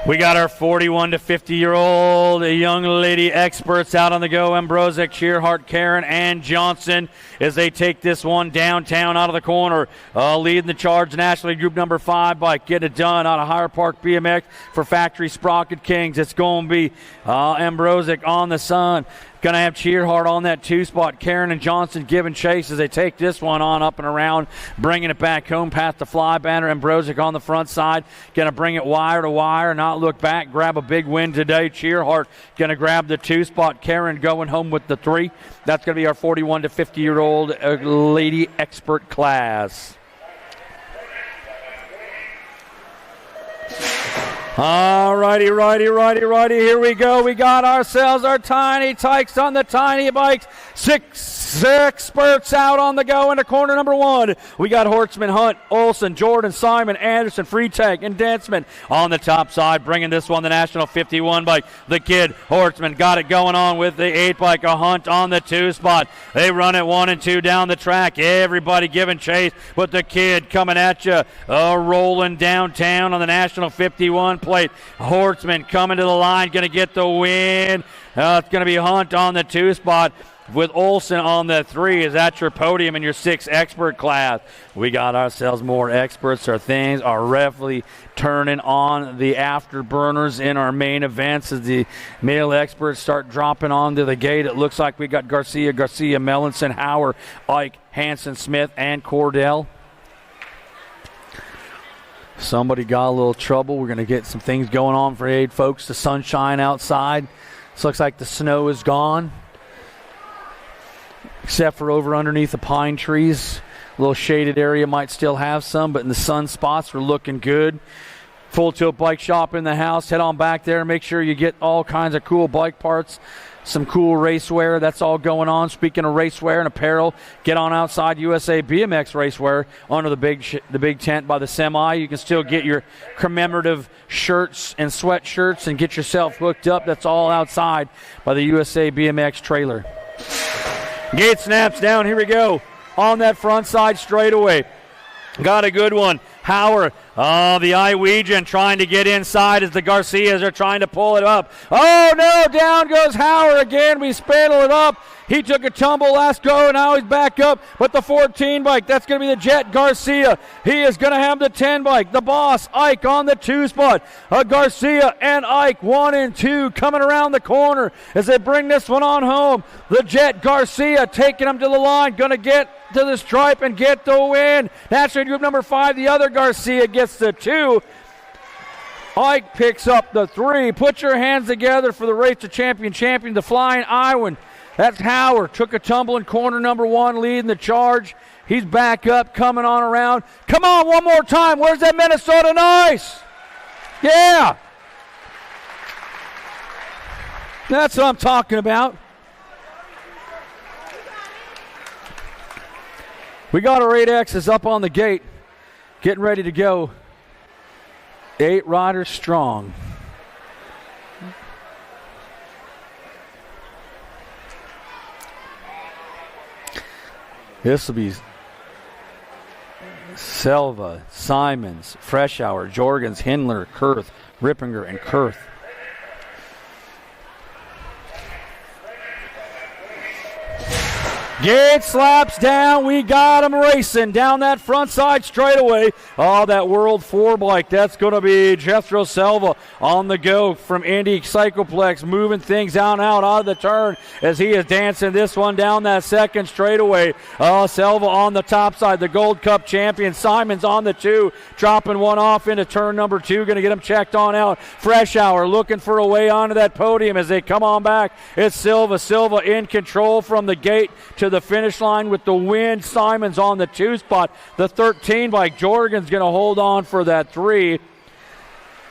We got our 41 to 50-year-old young lady experts out on the go. Ambrosic, Shearhart, Karen, and Johnson as they take this one downtown out of the corner. Leading the charge, National League Group number 5 bike. Get it done out of Higher Park BMX for Factory Sprocket Kings. It's going to be Ambrosic on the sun. Going to have Cheerhart on that 2 spot. Karen and Johnson giving chase as they take this one on up and around, bringing it back home past the fly banner. Ambrosic on the front side. Going to bring it wire to wire, not look back, grab a big win today. Cheerhart going to grab the 2 spot. Karen going home with the 3. That's going to be our 41 to 50-year-old lady expert class. All righty. Here we go. We got ourselves our tiny tykes on the tiny bikes. 6 experts out on the go into corner number 1. We got Hortzman, Hunt, Olson, Jordan, Simon, Anderson, Freetag, and Dancement on the top side, bringing this one the National 51 bike. The kid, Hortzman, got it going on with the 8 bike. A Hunt on the 2 spot. They run it 1 and 2 down the track. Everybody giving chase, but the kid coming at you, rolling downtown on the National 51 plate. Hortzman coming to the line, going to get the win. It's going to be Hunt on the 2 spot with Olson on the 3. Is that your podium in your 6 expert class? We got ourselves more experts. Our things are roughly turning on the afterburners in our main events as the male experts start dropping onto the gate. It looks like we got Garcia, Mellinson, Hauer, Ike, Hanson, Smith, and Cordell. Somebody got a little trouble. We're going to get some things going on for aid folks. The sunshine outside. This looks like the snow is gone, except for over underneath the pine trees. A little shaded area might still have some, but in the sun spots we're looking good. Full Tilt Bike Shop in the house. Head on back there. Make sure you get all kinds of cool bike parts, some cool racewear. That's all going on. Speaking of racewear and apparel, get on outside USA BMX racewear under the big tent by the semi. You can still get your commemorative shirts and sweatshirts and get yourself hooked up. That's all outside by the USA BMX trailer. Gate snaps down. Here we go. On that front side straightaway. Got a good one. Hauer, the Iwegian trying to get inside as the Garcias are trying to pull it up. Oh, no, down goes Hauer again. We spindle it up. He took a tumble last go, now he's back up. But the 14 bike, that's going to be the Jet Garcia. He is going to have the 10 bike. The boss, Ike, on the 2 spot. Garcia and Ike, 1 and 2, coming around the corner as they bring this one on home. The Jet Garcia taking him to the line, going to get to the stripe and get the win. National Group number 5, the other Garcia gets the 2. Ike picks up the 3. Put your hands together for the Race to Champion, the Flying Iowan. That's Hauer. Took a tumble in corner number 1, leading the charge. He's back up, coming on around. Come on, one more time. Where's that Minnesota Nice? Yeah. That's what I'm talking about. We got our 8Xs up on the gate, getting ready to go. 8 riders strong. This will be Selva, Simons, Freshour, Jorgens, Hindler, Kurth, Rippinger, and Kurth. Gate slaps down. We got him racing down that front side straightaway. Oh, that World 4 bike. That's going to be Jethro Selva on the go from Indy Cycleplex, moving things out of the turn as he is dancing this one down that second straightaway. Oh, Selva on the top side, the Gold Cup champion. Simons on the 2, dropping one off into turn number 2. Going to get him checked on out. Freshour looking for a way onto that podium as they come on back. It's Silva. Silva in control from the gate to the finish line with the win. Simons on the 2 spot. The 13 bike. Jorgen's going to hold on for that 3.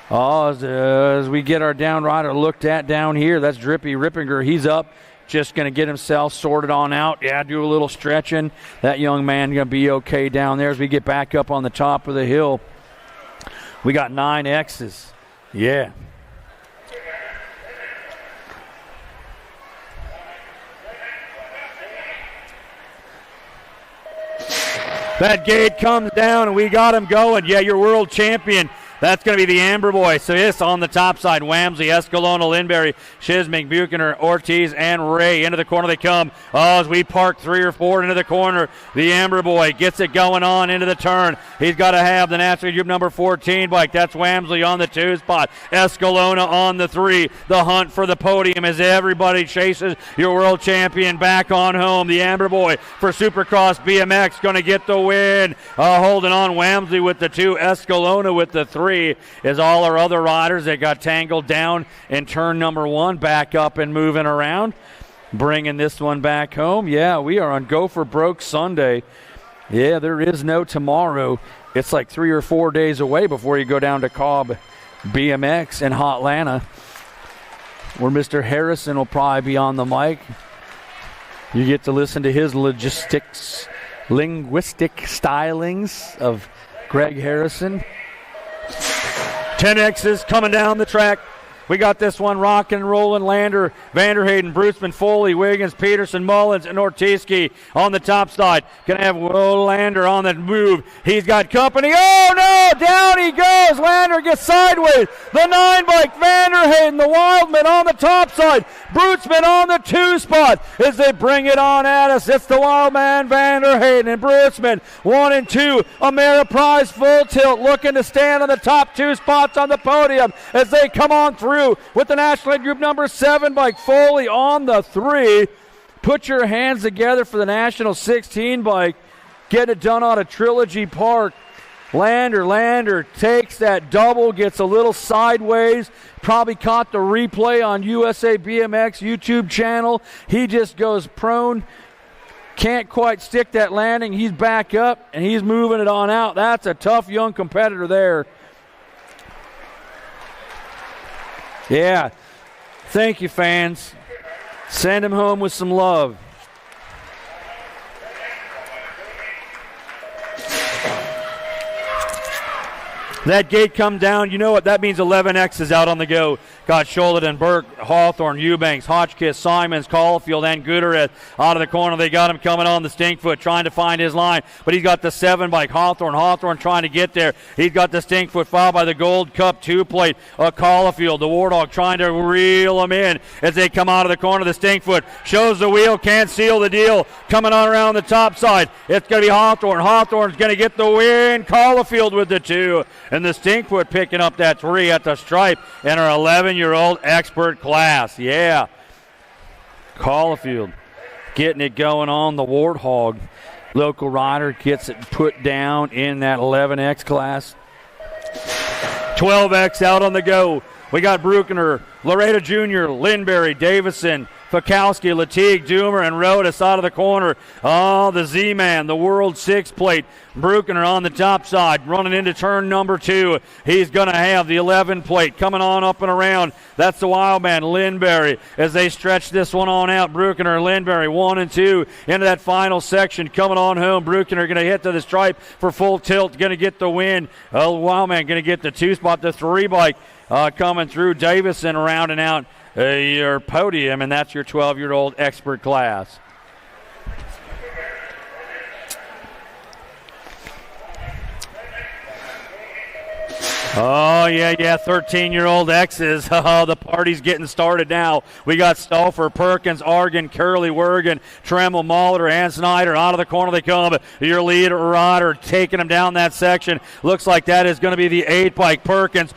As we get our down rider looked at down here, that's Drippy Rippinger. He's up. Just going to get himself sorted on out. Yeah, do a little stretching. That young man going to be okay down there as we get back up on the top of the hill. We got 9 X's. Yeah. That gate comes down, and we got him going. Yeah, your world champion. That's going to be the Amber Boy. So this on the top side, Wamsley, Escalona, Lindberry, Shizming, Buchaner, Ortiz, and Ray. Into the corner they come. Oh, as we park 3 or 4 into the corner, the Amber Boy gets it going on into the turn. He's got to have the National Group number 14 bike. That's Wamsley on the 2 spot. Escalona on the 3. The hunt for the podium as everybody chases your world champion back on home. The Amber Boy for Supercross BMX going to get the win. Holding on Wamsley with the 2. Escalona with the 3. Is all our other riders that got tangled down in turn number 1 back up and moving around, bringing this one back home. Yeah, we are on Go for Broke Sunday. Yeah, there is no tomorrow. It's like 3 or 4 days away before you go down to Cobb BMX in Hotlanta, where Mr. Harrison will probably be on the mic. You get to listen to his linguistic stylings of Greg Harrison. 10X's coming down the track. We got this one rocking and rolling. Lander, Vanderhayden, Bruceman, Foley, Wiggins, Peterson, Mullins, and Ortiski on the top side. Gonna have Lander on the move. He's got company. Oh no! Down he goes. Lander gets sideways. The 9-bike, Vanderhayden, the Wildman on the top side. Bruceman on the 2 spot as they bring it on at us. It's the Wildman, Vanderhayden, and Bruceman. 1 and 2. Ameriprise full tilt, looking to stand on the top 2 spots on the podium as they come on through with the National League Group number 7 bike. Foley on the 3. Put your hands together for the National 16 bike. Getting it done out of Trilogy Park. Lander takes that double, gets a little sideways. Probably caught the replay on USA BMX YouTube channel. He just goes prone. Can't quite stick that landing. He's back up, and he's moving it on out. That's a tough young competitor there. Yeah, thank you, fans. Send him home with some love. That gate come down, you know what that means. 11X is out on the go. Got Shoulded, Burke, Hawthorne, Eubanks, Hotchkiss, Simons, Caulfield, and Gutierrez out of the corner. They got him coming on the Stinkfoot, trying to find his line, but he's got the 7 bike. Hawthorne trying to get there. He's got the Stinkfoot followed by the Gold Cup 2 plate. Caulfield, the War Dog, trying to reel him in as they come out of the corner. The Stinkfoot shows the wheel, can't seal the deal. Coming on around the top side, it's going to be Hawthorne. Hawthorne's going to get the win. Caulfield with the 2. And the Stinkfoot picking up that 3 at the stripe in our 11-year-old expert class. Yeah. Caulfield getting it going on the Warthog. Local rider gets it put down in that 11X class. 12X out on the go. We got Bruckner, Laredo Jr., Lindberry, Davison, Fakowski, Latigue, Doomer, and Rodas out of the corner. Oh, the Z-Man, the World 6 plate. Bruckner on the top side, running into turn number 2. He's going to have the 11 plate coming on up and around. That's the Wildman, Lindberry, as they stretch this one on out. Bruckner, Lindberry, 1 and 2 into that final section. Coming on home, Bruckner going to hit to the stripe for full tilt, going to get the win. Wildman going to get the 2 spot, the 3 bike coming through. Davison rounding out your podium, and that's your 12-year-old expert class. Oh, yeah, 13-year-old X's. The party's getting started now. We got Stauffer, Perkins, Argan, Curley, Wergen, Tremble, Molitor, and Snyder. Out of the corner they come. Your lead rider taking them down that section. Looks like that is going to be the 8 bike. Perkins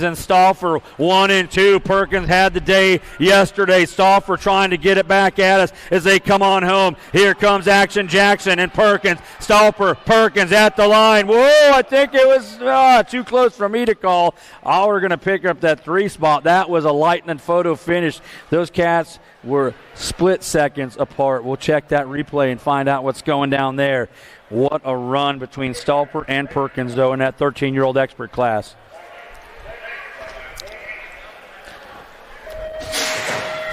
and Stauffer, 1 and 2. Perkins had the day yesterday. Stauffer trying to get it back at us as they come on home. Here comes Action Jackson and Perkins. Stauffer, Perkins at the line. Whoa, I think it was too close for me to call. We're going to pick up that 3 spot. That was a lightning photo finish. Those cats were split seconds apart. We'll check that replay and find out what's going down there. What a run between Stauffer and Perkins, though, in that 13-year-old expert class.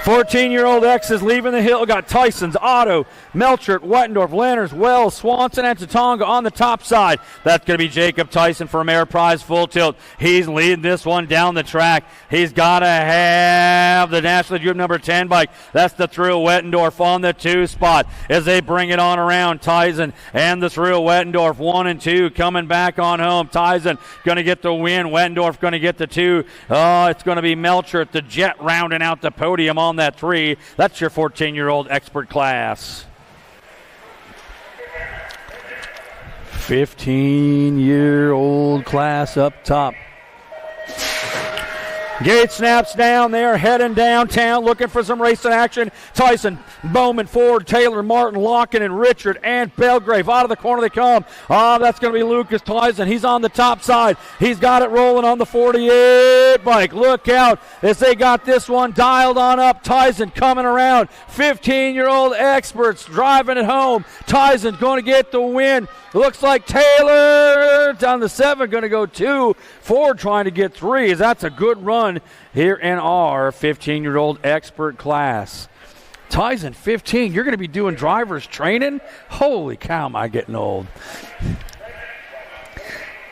14-year-old X is leaving the hill. Got Tyson's, Otto, Melchert, Wettendorf, Lanners, Wells, Swanson, and Tatonga on the top side. That's going to be Jacob Tyson for Ameriprise full tilt. He's leading this one down the track. He's got to have the National Group number 10 bike. That's the Thrill Wettendorf on the 2 spot as they bring it on around. Tyson and the Thrill Wettendorf 1 and 2 coming back on home. Tyson going to get the win. Wettendorf going to get the 2. It's going to be Melchert, the Jet, rounding out the podium on that 3. That's your 14-year-old expert class. 15-year-old class up top. Gate snaps down. They are heading downtown looking for some racing action. Tyson, Bowman, Ford, Taylor, Martin, Locken, and Richard, and Belgrave. Out of the corner they come. That's going to be Lucas Tyson. He's on the top side. He's got it rolling on the 48 bike. Look out as they got this one dialed on up. Tyson coming around. 15-year-old experts driving it home. Tyson's going to get the win. Looks like Taylor down the 7, going to go 2. Ford trying to get 3. That's a good run here in our 15-year-old expert class. Tyson, 15. You're going to be doing driver's training? Holy cow, am I getting old.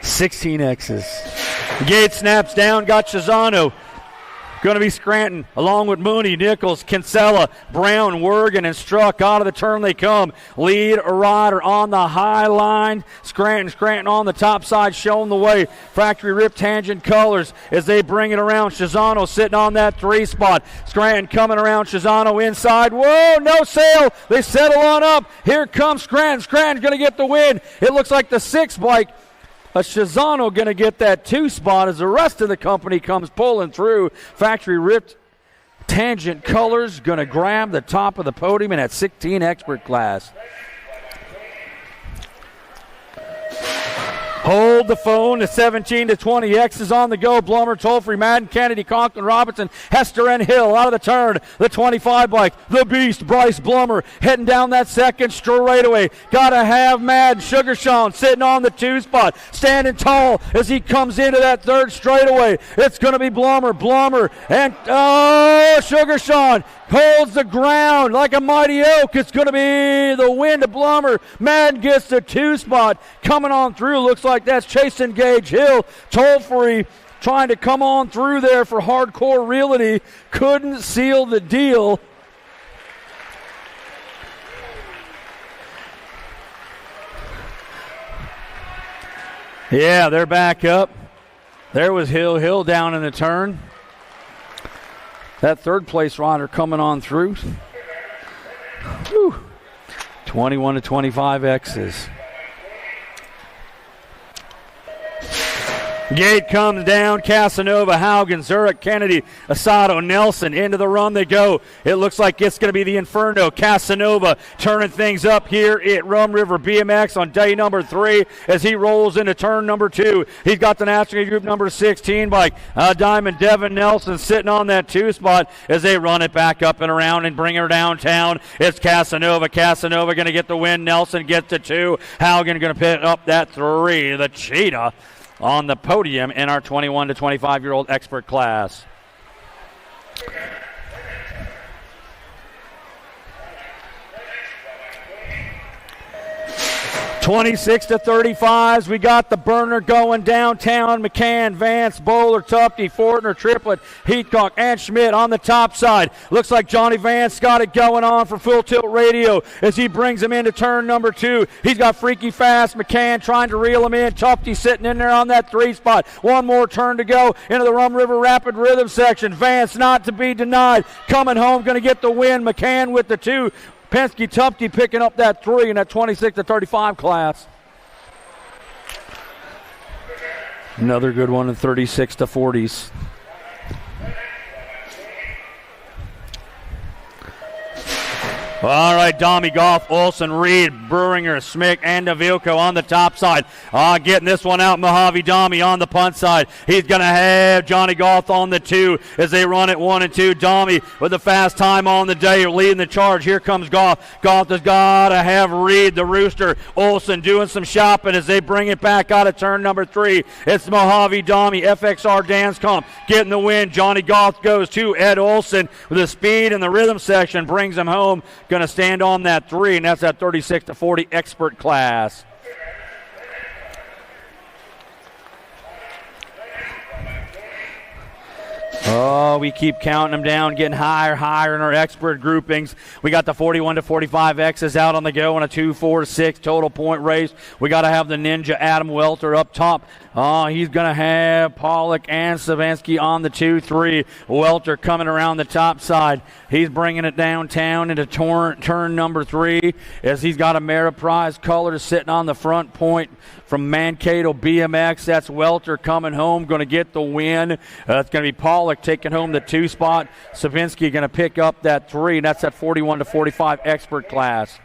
16 X's. Gate snaps down, got Shizano. Going to be Scranton, along with Mooney, Nichols, Kinsella, Brown, Wergen, and Struck. Out of the turn they come. Lead a rider on the high line. Scranton on the top side, showing the way. Factory Rip Tangent Colors as they bring it around. Shizano sitting on that 3 spot. Scranton coming around. Shizano inside. Whoa, no sail. They settle on up. Here comes Scranton. Scranton's going to get the win. It looks like the 6 bike. Shizano going to get that 2 spot as the rest of the company comes pulling through. Factory Ripped Tangent Colors going to grab the top of the podium in that 16 expert class. Hold the phone. The 17 to 20 X is on the go. Blummer, Tolfrey, Madden, Kennedy, Conklin, Robinson, Hester, and Hill out of the turn. The 25 bike, the beast, Bryce Blummer, heading down that second straightaway. Gotta have Madden, Sugarshawn sitting on the 2 spot, standing tall as he comes into that 3rd straightaway. It's going to be Blummer, and Sugarshawn holds the ground like a mighty oak. It's going to be the win to Blummer. Madden gets the 2 spot. Coming on through, looks like that's Chasen Gage Hill. Toll-free trying to come on through there for Hardcore Realty. Couldn't seal the deal. Yeah, they're back up. There was Hill down in the turn. That 3rd place rider coming on through. Whew. 21 to 25 X's. Gate comes down. Casanova, Haugen, Zurich, Kennedy, Asado, Nelson. Into the run they go. It looks like it's going to be the Inferno. Casanova turning things up here at Rum River BMX on day number 3 as he rolls into turn number 2. He's got the National Group number 16 bike. Diamond Devin Nelson sitting on that 2 spot as they run it back up and around and bring her downtown. It's Casanova. Casanova going to get the win. Nelson gets the 2. Haugen going to pick up that 3. The Cheetah on the podium in our 21 to 25-year-old expert class. 26 to 35s. We got the burner going downtown. McCann, Vance, Bowler, Tupke, Fortner, Triplett, Heathcock, and Schmidt on the top side. Looks like Johnny Vance got it going on for Full Tilt Radio as he brings him into turn number 2. He's got Freaky Fast. McCann trying to reel him in. Tupke sitting in there on that 3 spot. One more turn to go into the Rum River Rapid Rhythm section. Vance not to be denied. Coming home, going to get the win. McCann with the 2. Penske Tupke picking up that 3 in that 26 to 35 class. Another good one in 36 to 40s. All right, Domi, Goff, Olson, Reed, Bruringer, Smick, and Davilko on the top side. Getting this one out, Mojave Domi on the punt side. He's going to have Johnny Goff on the 2 as they run it 1 and 2. Domi with the fast time on the day, leading the charge. Here comes Goff. Goff has got to have Reed, the Rooster. Olson doing some shopping as they bring it back out of turn number 3. It's Mojave Domi, FXR Dance Comp getting the win. Johnny Goff goes to Ed Olson with the speed and the rhythm section, brings him home. Going to stand on that 3, and that's that 36 to 40 expert class. Oh, we keep counting them down, getting higher in our expert groupings. We got the 41 to 45 X's out on the go in a 2-4-6 total point race. We got to have the Ninja Adam Welter up top. He's going to have Pollock and Savinsky on the 2-3. Welter coming around the top side. He's bringing it downtown into turn number 3 as he's got Ameriprise colors sitting on the front point from Mankato BMX. That's Welter coming home, going to get the win. It's going to be Pollock taking home the 2 spot. Savinsky going to pick up that 3, and that's that 41 to 45 expert class.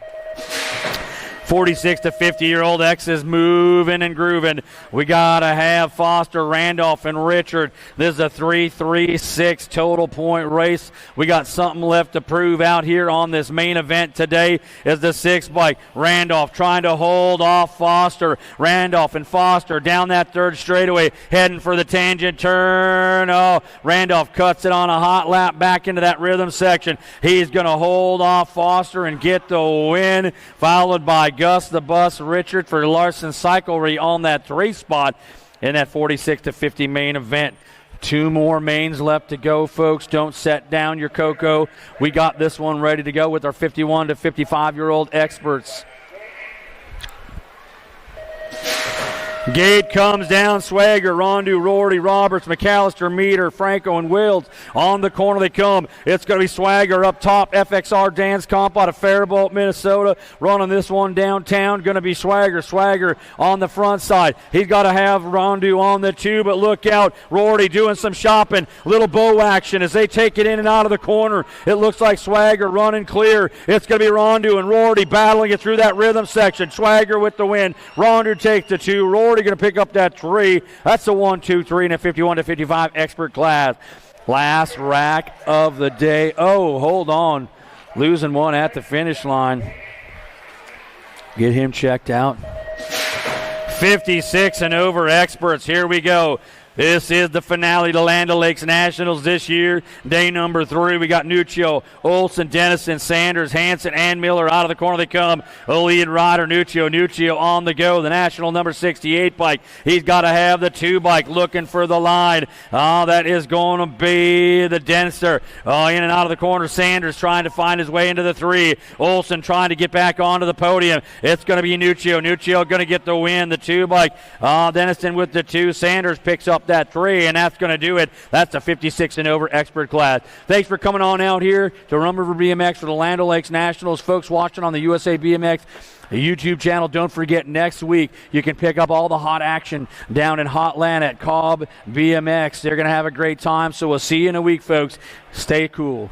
46 to 50-year-old X is moving and grooving. We got to have Foster, Randolph, and Richard. This is a 3-3-6 total point race. We got something left to prove out here on this main event today is the 6 bike. Randolph trying to hold off Foster. Randolph and Foster down that 3rd straightaway, heading for the tangent turn. Oh, Randolph cuts it on a hot lap back into that rhythm section. He's going to hold off Foster and get the win, followed by Gus the Bus Richard for Larson Cyclery on that 3 spot in that 46 to 50 main event. 2 more mains left to go, folks. Don't set down your cocoa. We got this one ready to go with our 51 to 55-year-old experts. Gate comes down, Swagger, Rondu, Rorty, Roberts, McAllister, Meter, Franco, and Wills. On the corner they come. It's going to be Swagger up top. FXR Dance Comp out of Faribault, Minnesota. Running this one downtown. Going to be Swagger. Swagger on the front side. He's got to have Rondu on the 2, but look out. Rorty doing some shopping. Little bow action as they take it in and out of the corner. It looks like Swagger running clear. It's going to be Rondu and Rorty battling it through that rhythm section. Swagger with the win. Rondu takes the 2. Rorty going to pick up that 3. That's the 1, 2, 3 in a 51 to 55 expert class. Last rack of the day. Oh, hold on. Losing one at the finish line. Get him checked out. 56 and over experts. Here we go. This is the finale to Land O'Lakes Nationals this year. Day number 3. We got Nuccio, Olson, Dennison, Sanders, Hanson, and Miller. Out of the corner they come. A lead rider, Nuccio on the go. The national number 68 bike. He's got to have the 2 bike looking for the line. That is going to be the Denster. In and out of the corner. Sanders trying to find his way into the 3. Olson trying to get back onto the podium. It's going to be Nuccio. Nuccio going to get the win. The 2 bike. Dennison with the 2. Sanders picks up that 3, and that's going to do it. That's a 56 and over expert class. Thanks for coming on out here to Rum River BMX for the Land O'Lakes Nationals. Folks watching on the USA BMX YouTube channel, don't forget next week you can pick up all the hot action down in Hotland at Cobb BMX. They're going to have a great time, so we'll see you in a week, folks. Stay cool.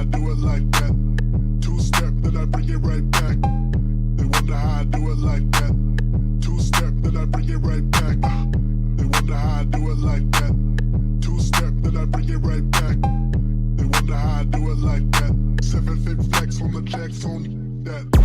I do it like that. Two-step, then I bring it right back. They wonder how I do it like that. Two-step, then I bring it right back. They wonder how I do it like that. Two-step, then I bring it right back. They wonder how I do it like that. 7-fit flex on the jacks on that.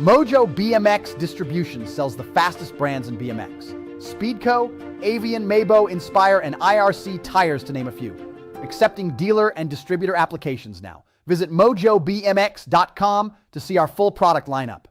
Mojo BMX Distribution sells the fastest brands in BMX. Speedco, Avian, Mabo, Inspire, and IRC tires to name a few. Accepting dealer and distributor applications now. Visit mojobmx.com to see our full product lineup.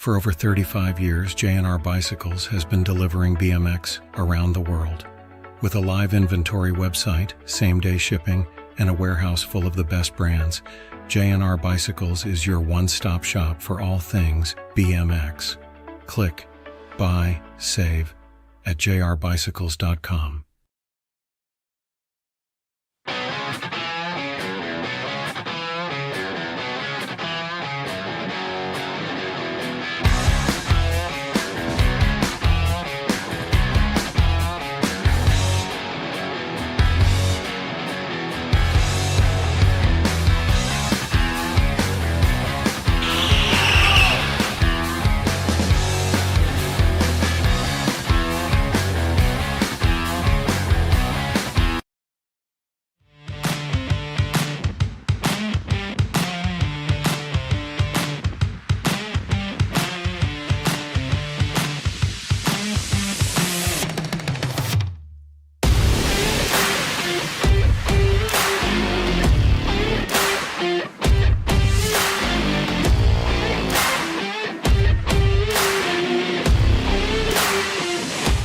For over 35 years, J&R Bicycles has been delivering BMX around the world. With a live inventory website, same-day shipping, and a warehouse full of the best brands, J&R Bicycles is your one-stop shop for all things BMX. Click, buy, save at jrbicycles.com.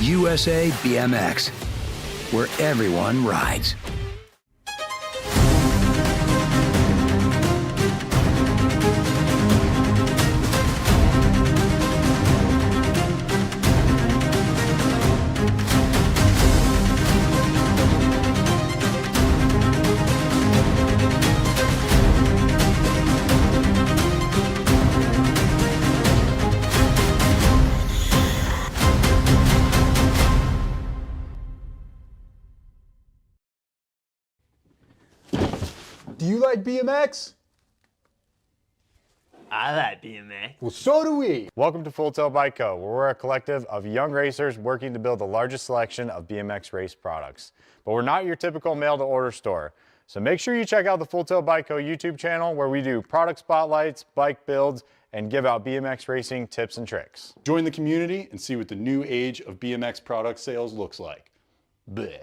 USA BMX, where everyone rides. Do you like BMX? I like BMX. Well, so do we. Welcome to Full Tilt Bike Co., where we're a collective of young racers working to build the largest selection of BMX race products. But we're not your typical mail-to-order store. So make sure you check out the Full Tilt Bike Co. YouTube channel, where we do product spotlights, bike builds, and give out BMX racing tips and tricks. Join the community and see what the new age of BMX product sales looks like. Bleh.